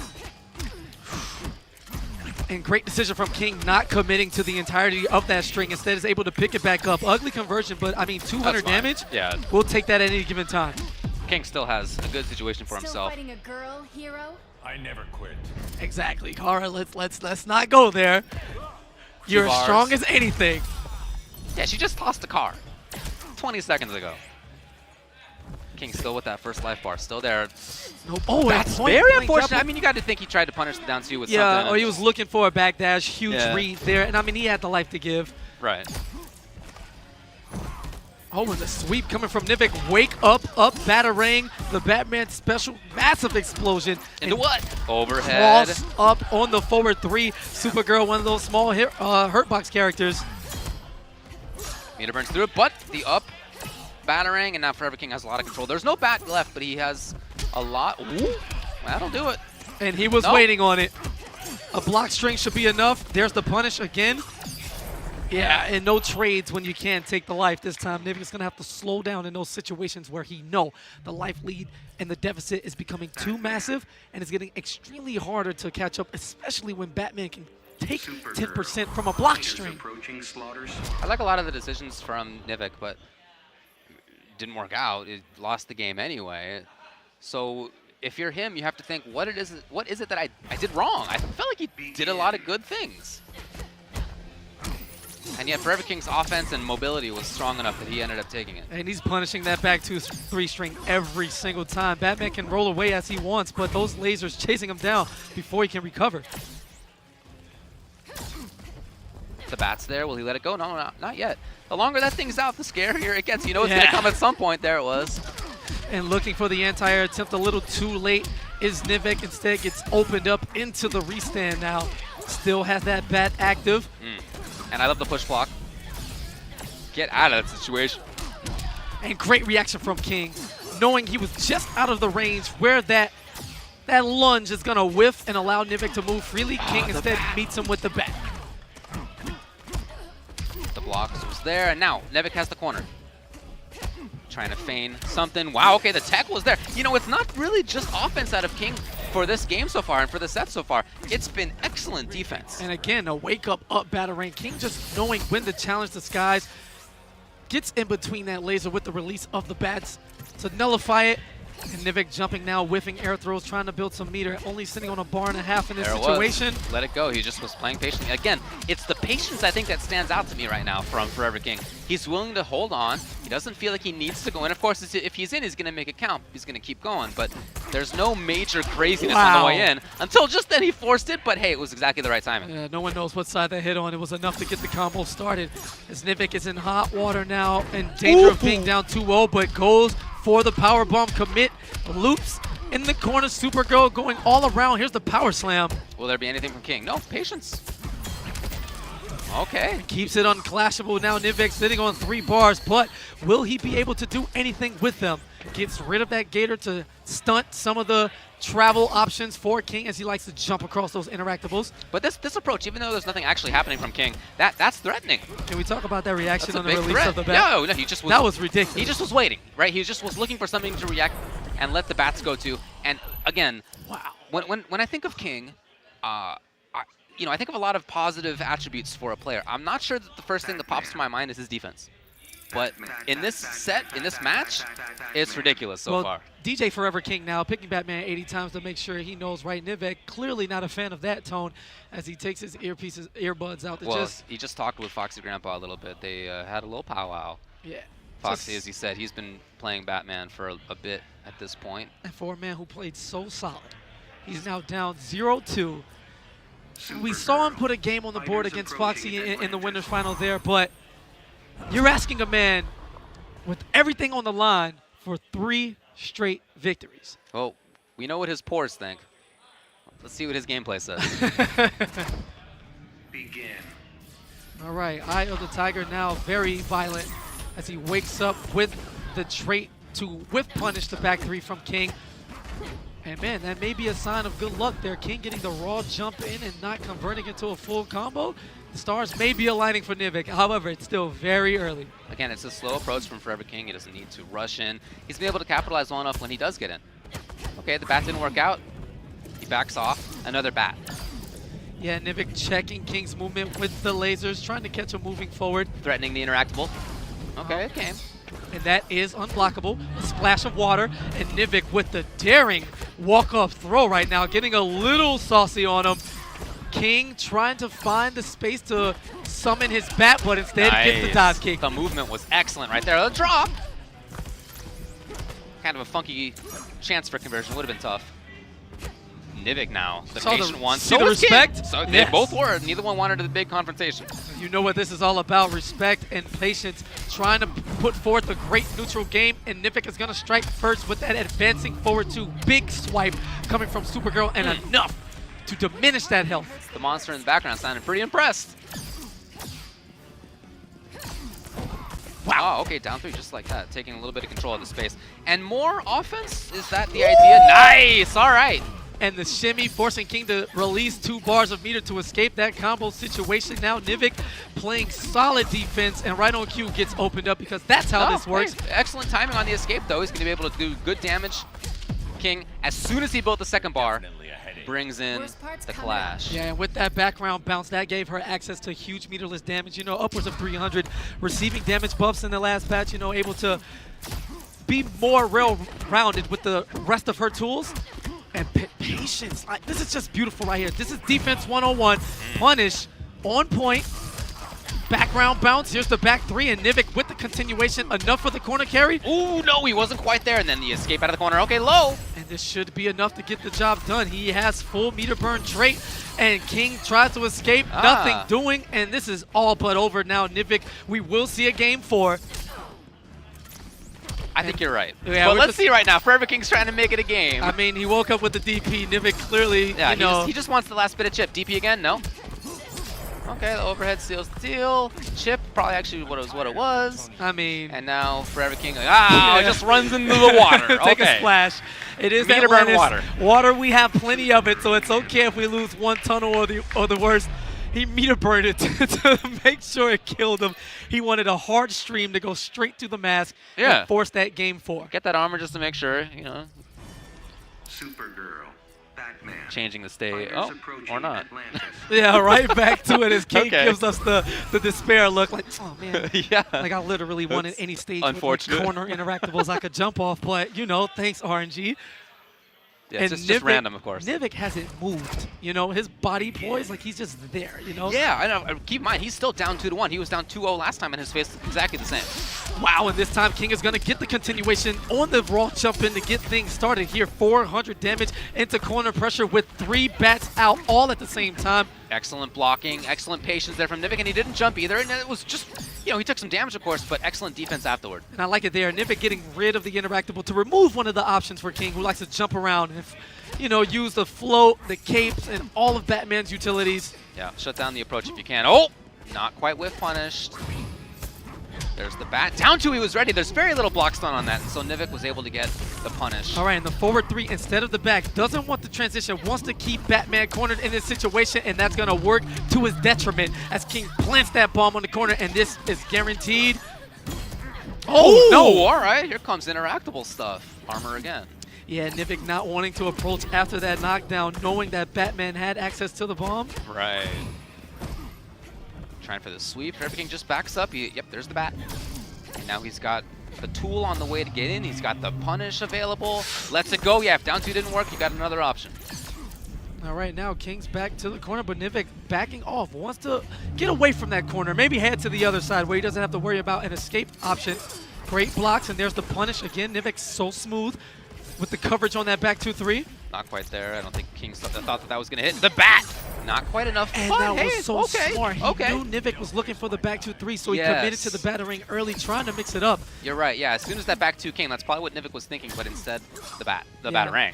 D: And great decision from King not committing to the entirety of that string. Instead is able to pick it back up. Ugly conversion, but I mean 200 damage.
K: Yeah.
D: We'll take that at any given time.
K: King still has a good situation for himself.
I: Fighting a girl, hero?
J: I never quit.
D: Exactly. Kara, let's not go there. You're as strong as anything.
K: Yeah, she just tossed the car 20 seconds ago. King still with that first life bar, still there.
D: Nope. Oh,
K: that's very unfortunate. I mean, you got to think he tried to punish the down two with something.
D: Yeah, or he was looking for a backdash, huge read there, and I mean he had the life to give.
K: Right.
D: Oh, and the sweep coming from Nivek. Wake up, batarang. The Batman special, massive explosion.
K: Into what? Overhead.
D: Cross up on the forward three. Supergirl, one of those small hurtbox characters.
K: Meter burns through it, but the up batarang, and now ForeverKing has a lot of control. There's no bat left, but he has a lot. Ooh, that'll do it.
D: And he was waiting on it. A block string should be enough. There's the punish again. Yeah, and no trades when you can't take the life this time. Nivek's going to have to slow down in those situations where he know the life lead and the deficit is becoming too massive, and it's getting extremely harder to catch up, especially when Batman can take 10% from a block string.
K: I like a lot of the decisions from Nivek, but didn't work out. It lost the game anyway. So if you're him, you have to think, what is it that I did wrong? I felt like he did a lot of good things. And yet ForeverKing's offense and mobility was strong enough that he ended up taking it.
D: And he's punishing that back 2-3 string every single time. Batman can roll away as he wants, but those lasers chasing him down before he can recover.
K: The bat's there. Will he let it go? No, not yet. The longer that thing's out, the scarier it gets. You know it's going to come at some point. There it was.
D: And looking for the anti-air attempt a little too late is Nivek. Instead gets opened up into the restand now. Still has that bat active.
K: And I love the push block. Get out of that situation.
D: And great reaction from King, knowing he was just out of the range where that lunge is going to whiff and allow Nivek to move freely. King instead meets him with the bat.
K: The blocks was there, and now Nivek has the corner. Trying to feign something. Wow, okay, the tech was there. You know, it's not really just offense out of King for this game so far and for the set so far. It's been excellent defense.
D: And again, a wake-up batarang. King just knowing when to challenge the skies. Gets in between that laser with the release of the bats to nullify it. And Nivek jumping now, whiffing air throws, trying to build some meter. Only sitting on a bar and a half in this situation.
K: Let it go. He just was playing patiently. Again, it's the patience I think that stands out to me right now from ForeverKing. He's willing to hold on. He doesn't feel like he needs to go in. Of course, if he's in, he's going to make it count. He's going to keep going. But there's no major craziness on the way in. Until just then he forced it. But hey, it was exactly the right timing.
D: Yeah, no one knows what side that hit on. It was enough to get the combo started. As Nivek is in hot water now, in danger of being down 2-0, but goes for the power bomb commit. Loops in the corner. Supergirl going all around. Here's the power slam.
K: Will there be anything from King? No, patience. Okay.
D: Keeps it unclashable. Now Nivek sitting on 3 bars, but will he be able to do anything with them? Gets rid of that gator to stunt some of the travel options for King as he likes to jump across those interactables.
K: But this approach, even though there's nothing actually happening from King, that's threatening.
D: Can we talk about that reaction on the release
K: threat.
D: of the bat?
K: No, he just was.
D: That was ridiculous.
K: He just was waiting, right? He just was looking for something to react and let the bats go to. And again,
D: wow.
K: When I think of King, I think of a lot of positive attributes for a player. I'm not sure that the first thing that pops to my mind is his defense. But in this set, in this match, it's ridiculous so far.
D: DJ ForeverKing now picking Batman 80 times to make sure he knows right. Nivek clearly not a fan of that tone as he takes his earbuds out.
K: He just talked with Foxy Grampa a little bit. They had a little powwow.
D: Yeah.
K: Foxy, as he said, he's been playing Batman for a bit at this point.
D: And for a man who played so solid, he's now down 0-2. We saw him put a game on the board against Foxy in the winners final there, but you're asking a man with everything on the line for 3 straight victories.
K: Well, we know what his pores think. Let's see what his gameplay says.
F: Begin.
D: All right, Eye of the Tiger now very violent as he wakes up with the trait to whiff punish the back 3 from King. And man, that may be a sign of good luck there. King getting the raw jump in and not converting into a full combo. The stars may be aligning for Nivek. However, it's still very early.
K: Again, it's a slow approach from ForeverKing. He doesn't need to rush in. He's been able to capitalize well enough when he does get in. Okay, the bat didn't work out. He backs off. Another bat.
D: Yeah, Nivek checking King's movement with the lasers, trying to catch him moving forward.
K: Threatening the interactable. Okay, it came.
D: And that is unblockable. A splash of water, and Nivek with the daring walk-off throw right now, getting a little saucy on him. King trying to find the space to summon his bat, but instead gets the dive kick.
K: The movement was excellent right there. The drop! Kind of a funky chance for conversion. Would have been tough. Nivek now, the patient one.
D: See the respect?
K: So they both were. Neither one wanted the big confrontation.
D: You know what this is all about, respect and patience. Trying to put forth a great neutral game, and Nivek is going to strike first with that advancing forward two. Big swipe coming from Supergirl, and enough to diminish that health.
K: The monster in the background sounded pretty impressed. Wow, oh, okay, down 3 just like that, taking a little bit of control of the space. And more offense? Is that the idea? Nice, all right.
D: And the shimmy forcing King to release 2 bars of meter to escape that combo situation. Now Nivek playing solid defense, and right on cue gets opened up because that's how this works.
K: Hey, excellent timing on the escape, though. He's going to be able to do good damage. King, as soon as he built the second bar, brings in the clash.
D: Yeah, and with that background bounce, that gave her access to huge meterless damage, you know, upwards of 300. Receiving damage buffs in the last patch, you know, able to be more well-rounded with the rest of her tools. And patience, like, this is just beautiful right here. This is defense 101. Punish, on point. Background bounce, here's the back 3, and Nivek with the continuation, enough for the corner carry.
K: Ooh, no, he wasn't quite there, and then the escape out of the corner. Okay, low.
D: And this should be enough to get the job done. He has full meter burn trait, and King tries to escape, nothing doing, and this is all but over now. Nivek, we will see a game 4.
K: I think you're right.
D: Yeah,
K: but let's see right now. ForeverKing's trying to make it a game.
D: I mean, he woke up with the DP. Nivek clearly,
K: yeah,
D: you know.
K: He just wants the last bit of chip. DP again? No? Okay, the overhead steals the deal. Chip, probably actually what it was.
D: I mean.
K: And now ForeverKing, it just runs into the water.
D: Take a splash. It is
K: meter burn water.
D: Water, we have plenty of it, so it's okay if we lose one tunnel or the worst. He meter burned it to make sure it killed him. He wanted a hard stream to go straight to the mask and force that game 4.
K: Get that armor just to make sure, you know.
F: Supergirl, Batman.
K: Changing the state. Oh, or not.
D: Yeah, right back to it as King gives us the despair look like, oh man.
K: Yeah.
D: Like I literally wanted any stage with like corner interactables I could jump off, but you know, thanks RNG.
K: Yeah, it's just random, of course.
D: Nivek hasn't moved. You know, his body poise, like he's just there, you know?
K: Yeah, I know. Keep in mind, he's still down 2-1. He was down 2-0 last time, and his face is exactly the same.
D: Wow, and this time King is going to get the continuation on the raw jump in to get things started here. 400 damage into corner pressure with 3 bats out all at the same time.
K: Excellent blocking, excellent patience there from Nivek, and he didn't jump either. And it was just, you know, he took some damage, of course, but excellent defense afterward.
D: And I like it there. Nivek getting rid of the interactable to remove one of the options for King, who likes to jump around and, you know, use the float, the capes, and all of Batman's utilities.
K: Yeah, shut down the approach if you can. Oh, not quite whiff punished. There's the bat. Down 2, he was ready. There's very little block stun on that, so Nivek was able to get the punish.
D: All right, and the forward 3 instead of the back doesn't want the transition, wants to keep Batman cornered in this situation, and that's going to work to his detriment as King plants that bomb on the corner, and this is guaranteed.
K: Oh, no. All right, here comes interactable stuff. Armor again.
D: Yeah, Nivek not wanting to approach after that knockdown, knowing that Batman had access to the bomb.
K: Right. Trying for the sweep. ForeverKing just backs up. Yep, there's the bat. And now he's got the tool on the way to get in. He's got the punish available. Lets it go. Yeah, if down 2 didn't work, you got another option.
D: All right, now King's back to the corner, but Nivek backing off. Wants to get away from that corner. Maybe head to the other side where he doesn't have to worry about an escape option. Great blocks, and there's the punish again. Nivek's so smooth with the coverage on that back 2-3.
K: Not quite there. I don't think King thought that was going to hit. The bat! Not quite enough.
D: And that was so smart. He knew Nivek was looking for the back 2-3, so he committed to the battering early, trying to mix it up.
K: You're right. Yeah, as soon as that back 2 came, that's probably what Nivek was thinking, but instead, the batarang.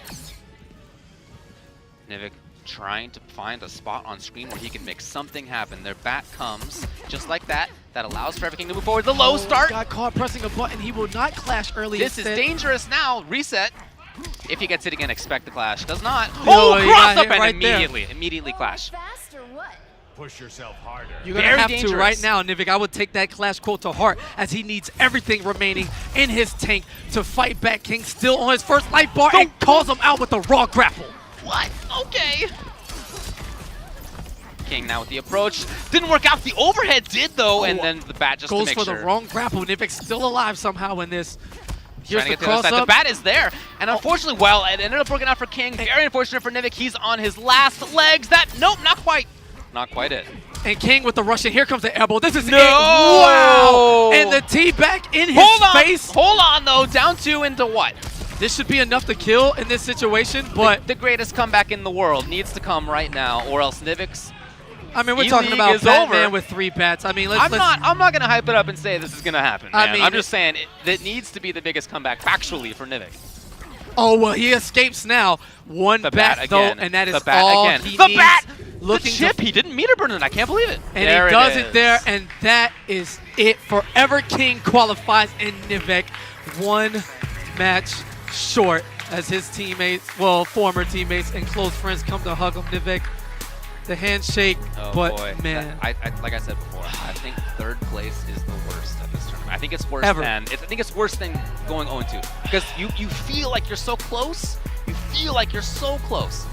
K: Nivek trying to find a spot on screen where he can make something happen. Their bat comes just like that. That allows ForeverKing to move forward. The low start.
D: Got caught pressing a button. He will not clash early.
K: This is dangerous now. Reset. If he gets hit again, expect the clash. Does not.
D: Oh,
K: cross up and
D: right
K: immediately clash.
J: Push yourself harder.
D: You're going to have to right now, Nivek. I would take that clash quote to heart as he needs everything remaining in his tank to fight back. King still on his first life bar and calls him out with a raw grapple.
K: What? Okay. King now with the approach. Didn't work out. The overhead did, though, and then the bat just
D: goes
K: to make
D: for
K: sure.
D: the wrong grapple. Nivek still alive somehow in this. Here's
K: Trying to
D: the
K: get to the other
D: cross
K: side. The
D: up.
K: bat is there, and unfortunately, well, it ended up working out for King. Very unfortunate for Nivek. He's on his last legs. Nope, not quite. Not quite it.
D: And King with the rush, and here comes the elbow. This is
K: No!
D: it. Wow! And the tee back in his face.
K: Hold on, though. Down 2 into what?
D: This should be enough to kill in this situation, but
K: the greatest comeback in the world needs to come right now, or else Nivek's.
D: I mean, we're
K: E-League
D: talking about
K: is
D: Batman
K: over.
D: with 3 bats. I mean,
K: I'm not gonna hype it up and say this is gonna happen.
D: I
K: Man.
D: mean,
K: I'm just saying it needs to be the biggest comeback factually for Nivek.
D: Oh, well, he escapes now. One
K: The
D: bat,
K: bat
D: though,
K: again.
D: and that is
K: The bat
D: all
K: again.
D: he
K: The
D: needs.
K: bat!
D: Looking
K: the chip, he didn't meter burn it. I can't believe it.
D: And
K: there
D: he does
K: is.
D: it there, and that is it. ForeverKing qualifies, and Nivek 1 match short as his teammates, well, former teammates and close friends come to hug him. Nivek, the handshake,
K: Oh
D: but
K: boy.
D: man.
K: I like I said before, I think 3rd place is the worst at this tournament. I think it's worse
D: Ever.
K: than I think it's worse than going 0-2 because you feel like you're so close. You feel like you're so close.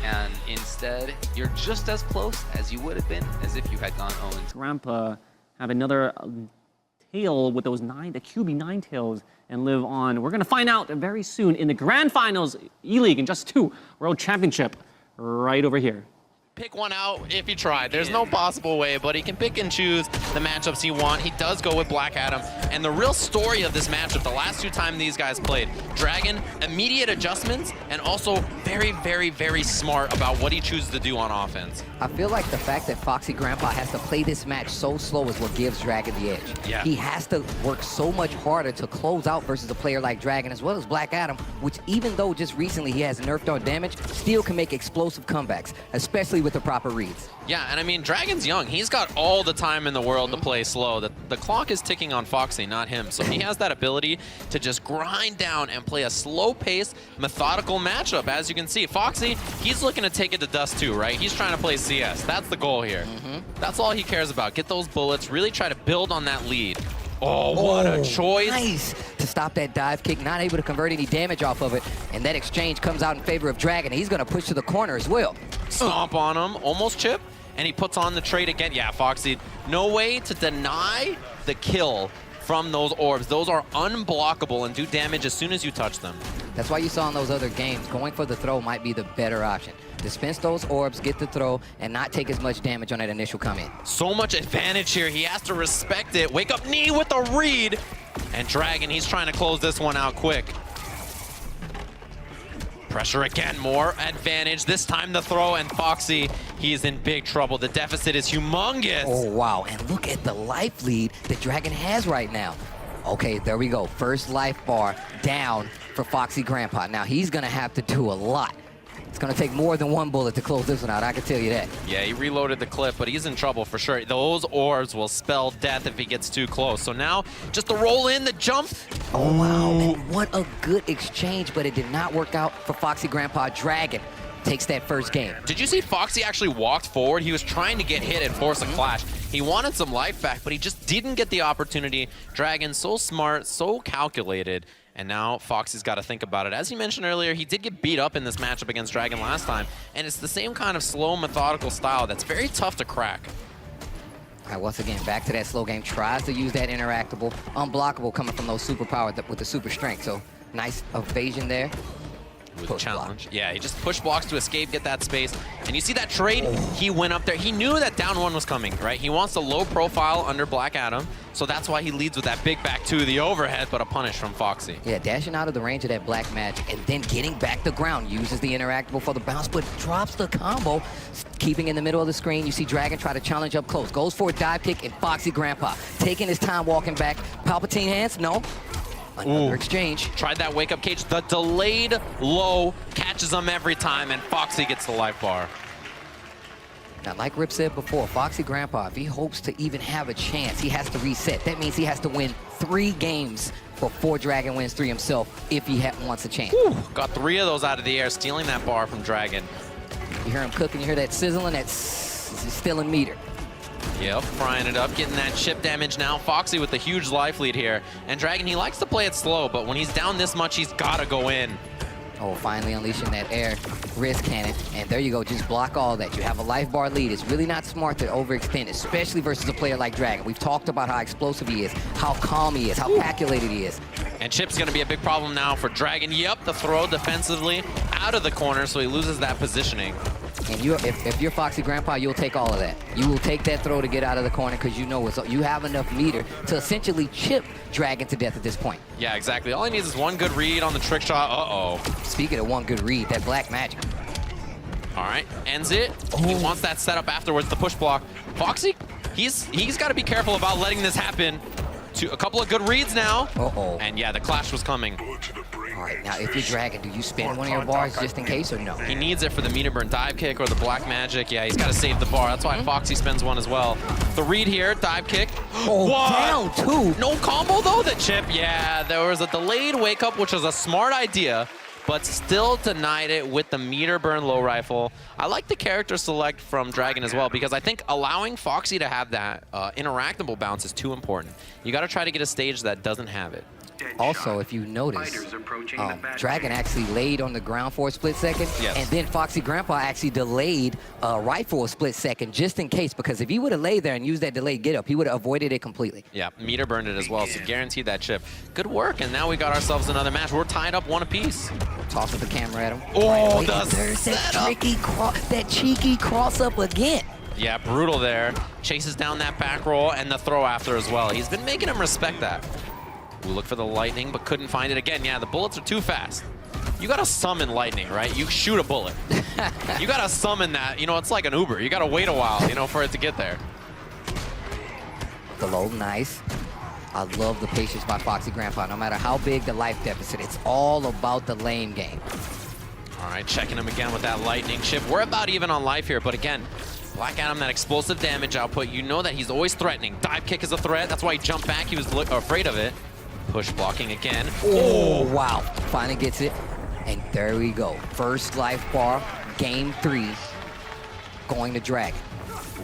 K: And instead, you're just as close as you would have been as if you had gone 0-2.
B: Grampa have another tail with those the QB 9 tails and live on. We're going to find out very soon in the Grand Finals E-League in just 2 World Championship right over here.
U: Pick one out if he tried. There's no possible way, but he can pick and choose the matchups he wants. He does go with Black Adam. And the real story of this matchup, the last 2 times these guys played, Dragon, immediate adjustments, and also very, very, very smart about what he chooses to do on offense.
V: I feel like the fact that Foxy Grampa has to play this match so slow is what gives Dragon the edge.
U: Yeah.
V: He has to work so much harder to close out versus a player like Dragon as well as Black Adam, which even though just recently he has nerfed on damage, still can make explosive comebacks, especially with the proper reads.
U: Yeah, and I mean, Dragon's young. He's got all the time in the world to play slow. The clock is ticking on Foxy, not him. So he has that ability to just grind down and play a slow-paced, methodical matchup. As you can see, Foxy, he's looking to take it to dust too, right? He's trying to play CS. That's the goal here. That's all he cares about. Get those bullets, really try to build on that lead. Oh, what a choice.
V: Nice to stop that dive kick, not able to convert any damage off of it, and that exchange comes out in favor of Dragon. He's going to push to the corner as well.
U: Stomp on him, almost chip, and he puts on the trade again. Yeah, Foxy, no way to deny the kill from those orbs. Those are unblockable and do damage as soon as you touch them.
V: That's why you saw in those other games, going for the throw might be the better option. Dispense those orbs, get the throw, and not take as much damage on that initial come in.
U: So much advantage here. He has to respect it. Wake up knee with a read. And Dragon, he's trying to close this one out quick. Pressure again, more advantage. This time the throw, and Foxy, he's in big trouble. The deficit is humongous.
V: Oh, wow. And look at the life lead that Dragon has right now. Okay, there we go. First life bar down for Foxy Grampa. Now, he's going to have to do a lot. It's going to take more than 1 bullet to close this one out, I can tell you that.
U: Yeah, he reloaded the clip, but he's in trouble for sure. Those orbs will spell death if he gets too close. So now, just to roll in the jump.
V: Oh, wow. And what a good exchange, but it did not work out for Foxy Grampa. Dragon takes that first game.
U: Did you see Foxy actually walked forward? He was trying to get hit and force a clash. He wanted some life back, but he just didn't get the opportunity. Dragon, so smart, so calculated. And now Foxy's got to think about it. As you mentioned earlier, he did get beat up in this matchup against Dragon last time, and it's the same kind of slow, methodical style that's very tough to crack.
V: All right, once again, back to that slow game. Tries to use that interactable, unblockable coming from those superpower with the super strength. So nice evasion there.
U: With challenge. Yeah, he just push blocks to escape, get that space. And you see that trade? He went up there. He knew that down 1 was coming, right? He wants a low profile under Black Adam, so that's why he leads with that big back 2, the overhead, but a punish from Foxy.
V: Yeah, dashing out of the range of that black magic and then getting back to ground. Uses the interactable for the bounce, but drops the combo. Keeping in the middle of the screen, you see Dragon try to challenge up close. Goes for a dive kick, and Foxy Grampa taking his time walking back. Palpatine hands, no. Another exchange.
U: Tried that wake-up cage. The delayed low catches him every time, and Foxy gets the life bar.
V: Now, like Rip said before, Foxy Grampa, if he hopes to even have a chance, he has to reset. That means he has to win 3 games before Dragon wins 3 himself if he wants a chance.
U: Whew, got 3 of those out of the air, stealing that bar from Dragon.
V: You hear him cooking, you hear that sizzling, that's still in meter.
U: Yep, frying it up, getting that chip damage now. Foxy with the huge life lead here. And Dragon, he likes to play it slow, but when he's down this much, he's got to go in.
V: Oh, finally unleashing that air wrist cannon. And there you go, just block all that. You have a life bar lead. It's really not smart to overextend, especially versus a player like Dragon. We've talked about how explosive he is, how calm he is, how calculated he is.
U: And Chip's going to be a big problem now for Dragon. Yep, the throw defensively out of the corner, so he loses that positioning.
V: And if you're Foxy Grampa, you'll take all of that. You will take that throw to get out of the corner because you know you have enough meter to essentially chip Dragon to death at this point.
U: Yeah, exactly. All he needs is one good read on the trick shot. Uh-oh.
V: Speaking of one good read, that black magic.
U: All right, ends it. He wants that setup afterwards, the push block. Foxy, he's got to be careful about letting this happen. A couple of good reads now. And yeah, the clash was coming.
V: All right, now if you're Dragon, do you spin one of your bars just in case or no?
U: He needs it for the meter burn dive kick or the black magic. Yeah, he's got to save the bar. That's why Foxy spends one as well. The read here, dive kick.
V: Down two.
U: No combo though, the chip. Yeah, there was a delayed wake up, which was a smart idea, but still denied it with the meter burn low rifle. I like the character select from Dragon as well, because I think allowing Foxy to have that interactable bounce is too important. You got to try to get a stage that doesn't have it.
V: Also, if you notice, Dragon actually laid on the ground for a split second, and then Foxy Grampa actually delayed right for a split second just in case, because if he would have laid there and used that delayed get up, he would have avoided it completely.
U: Yeah, meter burned it as well, so guaranteed that chip. Good work, and now we got ourselves another match. We're tied up one apiece.
V: Tosses the camera at him.
U: Oh,
V: there's that cheeky cross up again.
U: Yeah, brutal there. Chases down that back roll and the throw after as well. He's been making him respect that. We look for the lightning, but couldn't find it again. Yeah, the bullets are too fast. You gotta summon lightning, right? You shoot a bullet. You gotta summon that. You know, it's like an Uber. You gotta wait a while, you know, for it to get there.
V: The low, nice. I love the patience by Foxy Grampa. No matter how big the life deficit, it's all about the lane game.
U: All right, checking him again with that lightning chip. We're about even on life here, but again, Black Adam, that explosive damage output, you know that he's always threatening. Dive kick is a threat. That's why he jumped back. He was afraid of it. Push blocking again.
V: Oh, wow. Finally gets it. And there we go. First life bar, game 3, going to Dragon.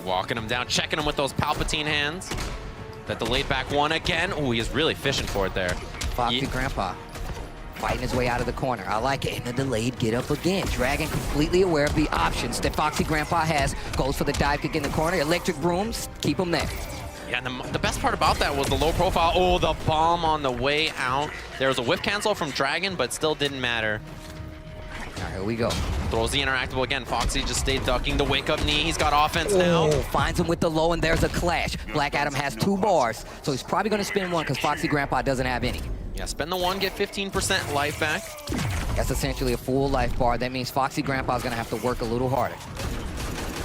U: Walking him down, checking him with those Palpatine hands. That delayed back one again. Oh, he is really fishing for it there.
V: Foxy Grampa fighting his way out of the corner. I like it. And the delayed get up again. Dragon completely aware of the options that Foxy Grampa has. Goes for the dive kick in the corner. Electric brooms, keep him there.
U: Yeah, and the best part about that was the low profile. Oh, the bomb on the way out. There was a whiff cancel from Dragon, but still didn't matter.
V: All right, here we go.
U: Throws the interactable again. Foxy just stayed ducking the wake up knee. He's got offense now.
V: Finds him with the low, and there's a clash. Black Adam has 2 bars, so he's probably going to spin one because Foxy Grampa doesn't have any.
U: Yeah, spend the one, get 15% life back.
V: That's essentially a full life bar. That means Foxy Grampa is going to have to work a little harder.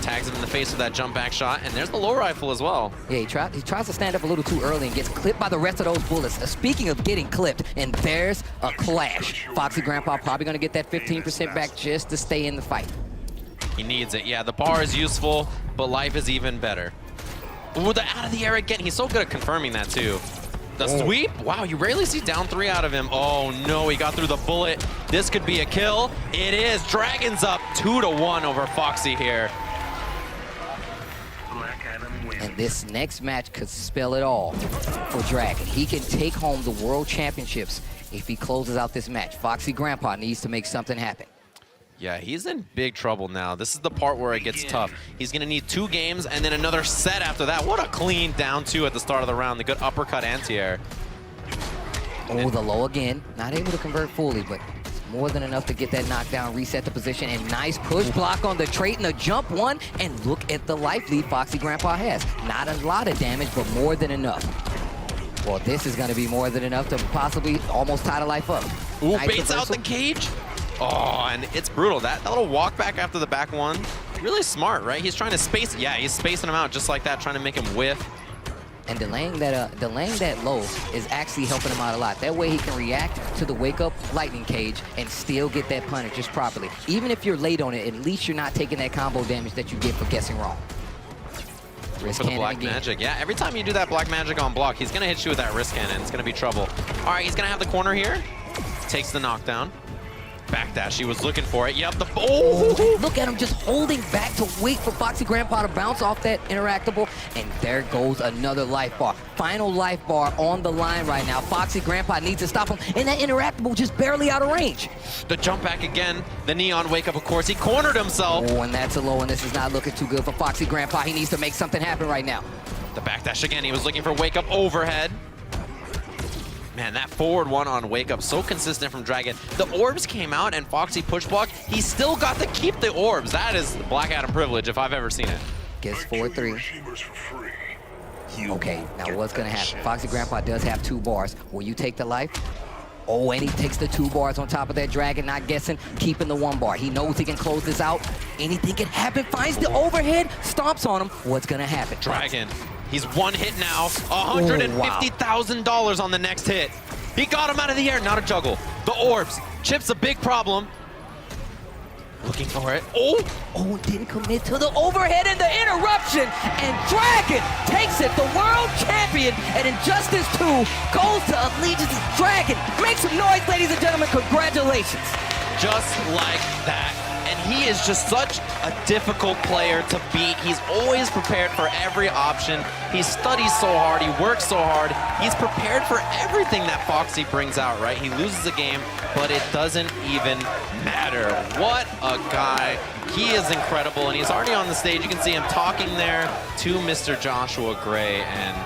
U: Tags him in the face with that jump back shot, and there's the low rifle as well.
V: Yeah, he tries to stand up a little too early and gets clipped by the rest of those bullets. Speaking of getting clipped, and there's a clash. Foxy Grampa probably going to get that 15% back just to stay in the fight.
U: He needs it. Yeah, the bar is useful, but life is even better. Ooh, the out of the air again. He's so good at confirming that too. The sweep? Wow, you rarely see down 3 out of him. Oh no, he got through the bullet. This could be a kill. It is. Dragon's up 2-1 over Foxy here.
V: And this next match could spell it all for Dragon. He can take home the World Championships if he closes out this match. Foxy Grampa needs to make something happen.
U: Yeah, he's in big trouble now. This is the part where it gets tough. He's going to need 2 games and then another set after that. What a clean down 2 at the start of the round. The good uppercut anti-air.
V: Oh, the low again. Not able to convert fully, but more than enough to get that knockdown, reset the position, and nice push block on the trait and the jump one. And look at the life lead Foxy Grampa has. Not a lot of damage, but more than enough. Well, this is going to be more than enough to possibly almost tie the life up.
U: Ooh,
V: nice
U: baits out the cage. Oh, and it's brutal. That little walk back after the back one, really smart, right? He's trying to space. Yeah, he's spacing him out just like that, trying to make him whiff.
V: And delaying that low is actually helping him out a lot. That way he can react to the wake-up lightning cage and still get that punish just properly. Even if you're late on it, at least you're not taking that combo damage that you get for guessing wrong.
U: For the black magic. Yeah, every time you do that black magic on block, he's going to hit you with that wrist cannon. It's going to be trouble. All right, he's going to have the corner here. Takes the knockdown. Backdash, he was looking for it. Yep, oh!
V: Look at him just holding back to wait for Foxy Grampa to bounce off that interactable. And there goes another life bar. Final life bar on the line right now. Foxy Grampa needs to stop him. And that interactable just barely out of range.
U: The jump back again. The neon wake up, of course. He cornered himself.
V: Oh, and that's a low, and this is not looking too good for Foxy Grampa. He needs to make something happen right now.
U: The backdash again. He was looking for wake up overhead. Man, that forward one on wake up, so consistent from Dragon. The orbs came out and Foxy push blocked. He still got to keep the orbs. That is Black Adam privilege if I've ever seen it.
V: Gets 4-3. Okay, now what's gonna happen? Foxy Grampa does have 2 bars. Will you take the life? Oh, and he takes the 2 bars on top of that Dragon, not guessing, keeping the 1 bar. He knows he can close this out. Anything can happen, finds the overhead, stomps on him. What's gonna happen?
U: Dragon. He's 1 hit now, $150,000 on the next hit. He got him out of the air, not a juggle. The orbs, Chip's a big problem. Looking for it, oh!
V: Oh, didn't commit to the overhead and the interruption, and Dragon takes it. The world champion at Injustice 2 goes to Allegiance. Dragon, make some noise, ladies and gentlemen, congratulations.
U: Just like that. And he is just such a difficult player to beat. He's always prepared for every option. He studies so hard, he works so hard. He's prepared for everything that Foxy brings out, right? He loses a game, but it doesn't even matter. What a guy. He is incredible, and he's already on the stage. You can see him talking there to Mr. Joshua Gray, and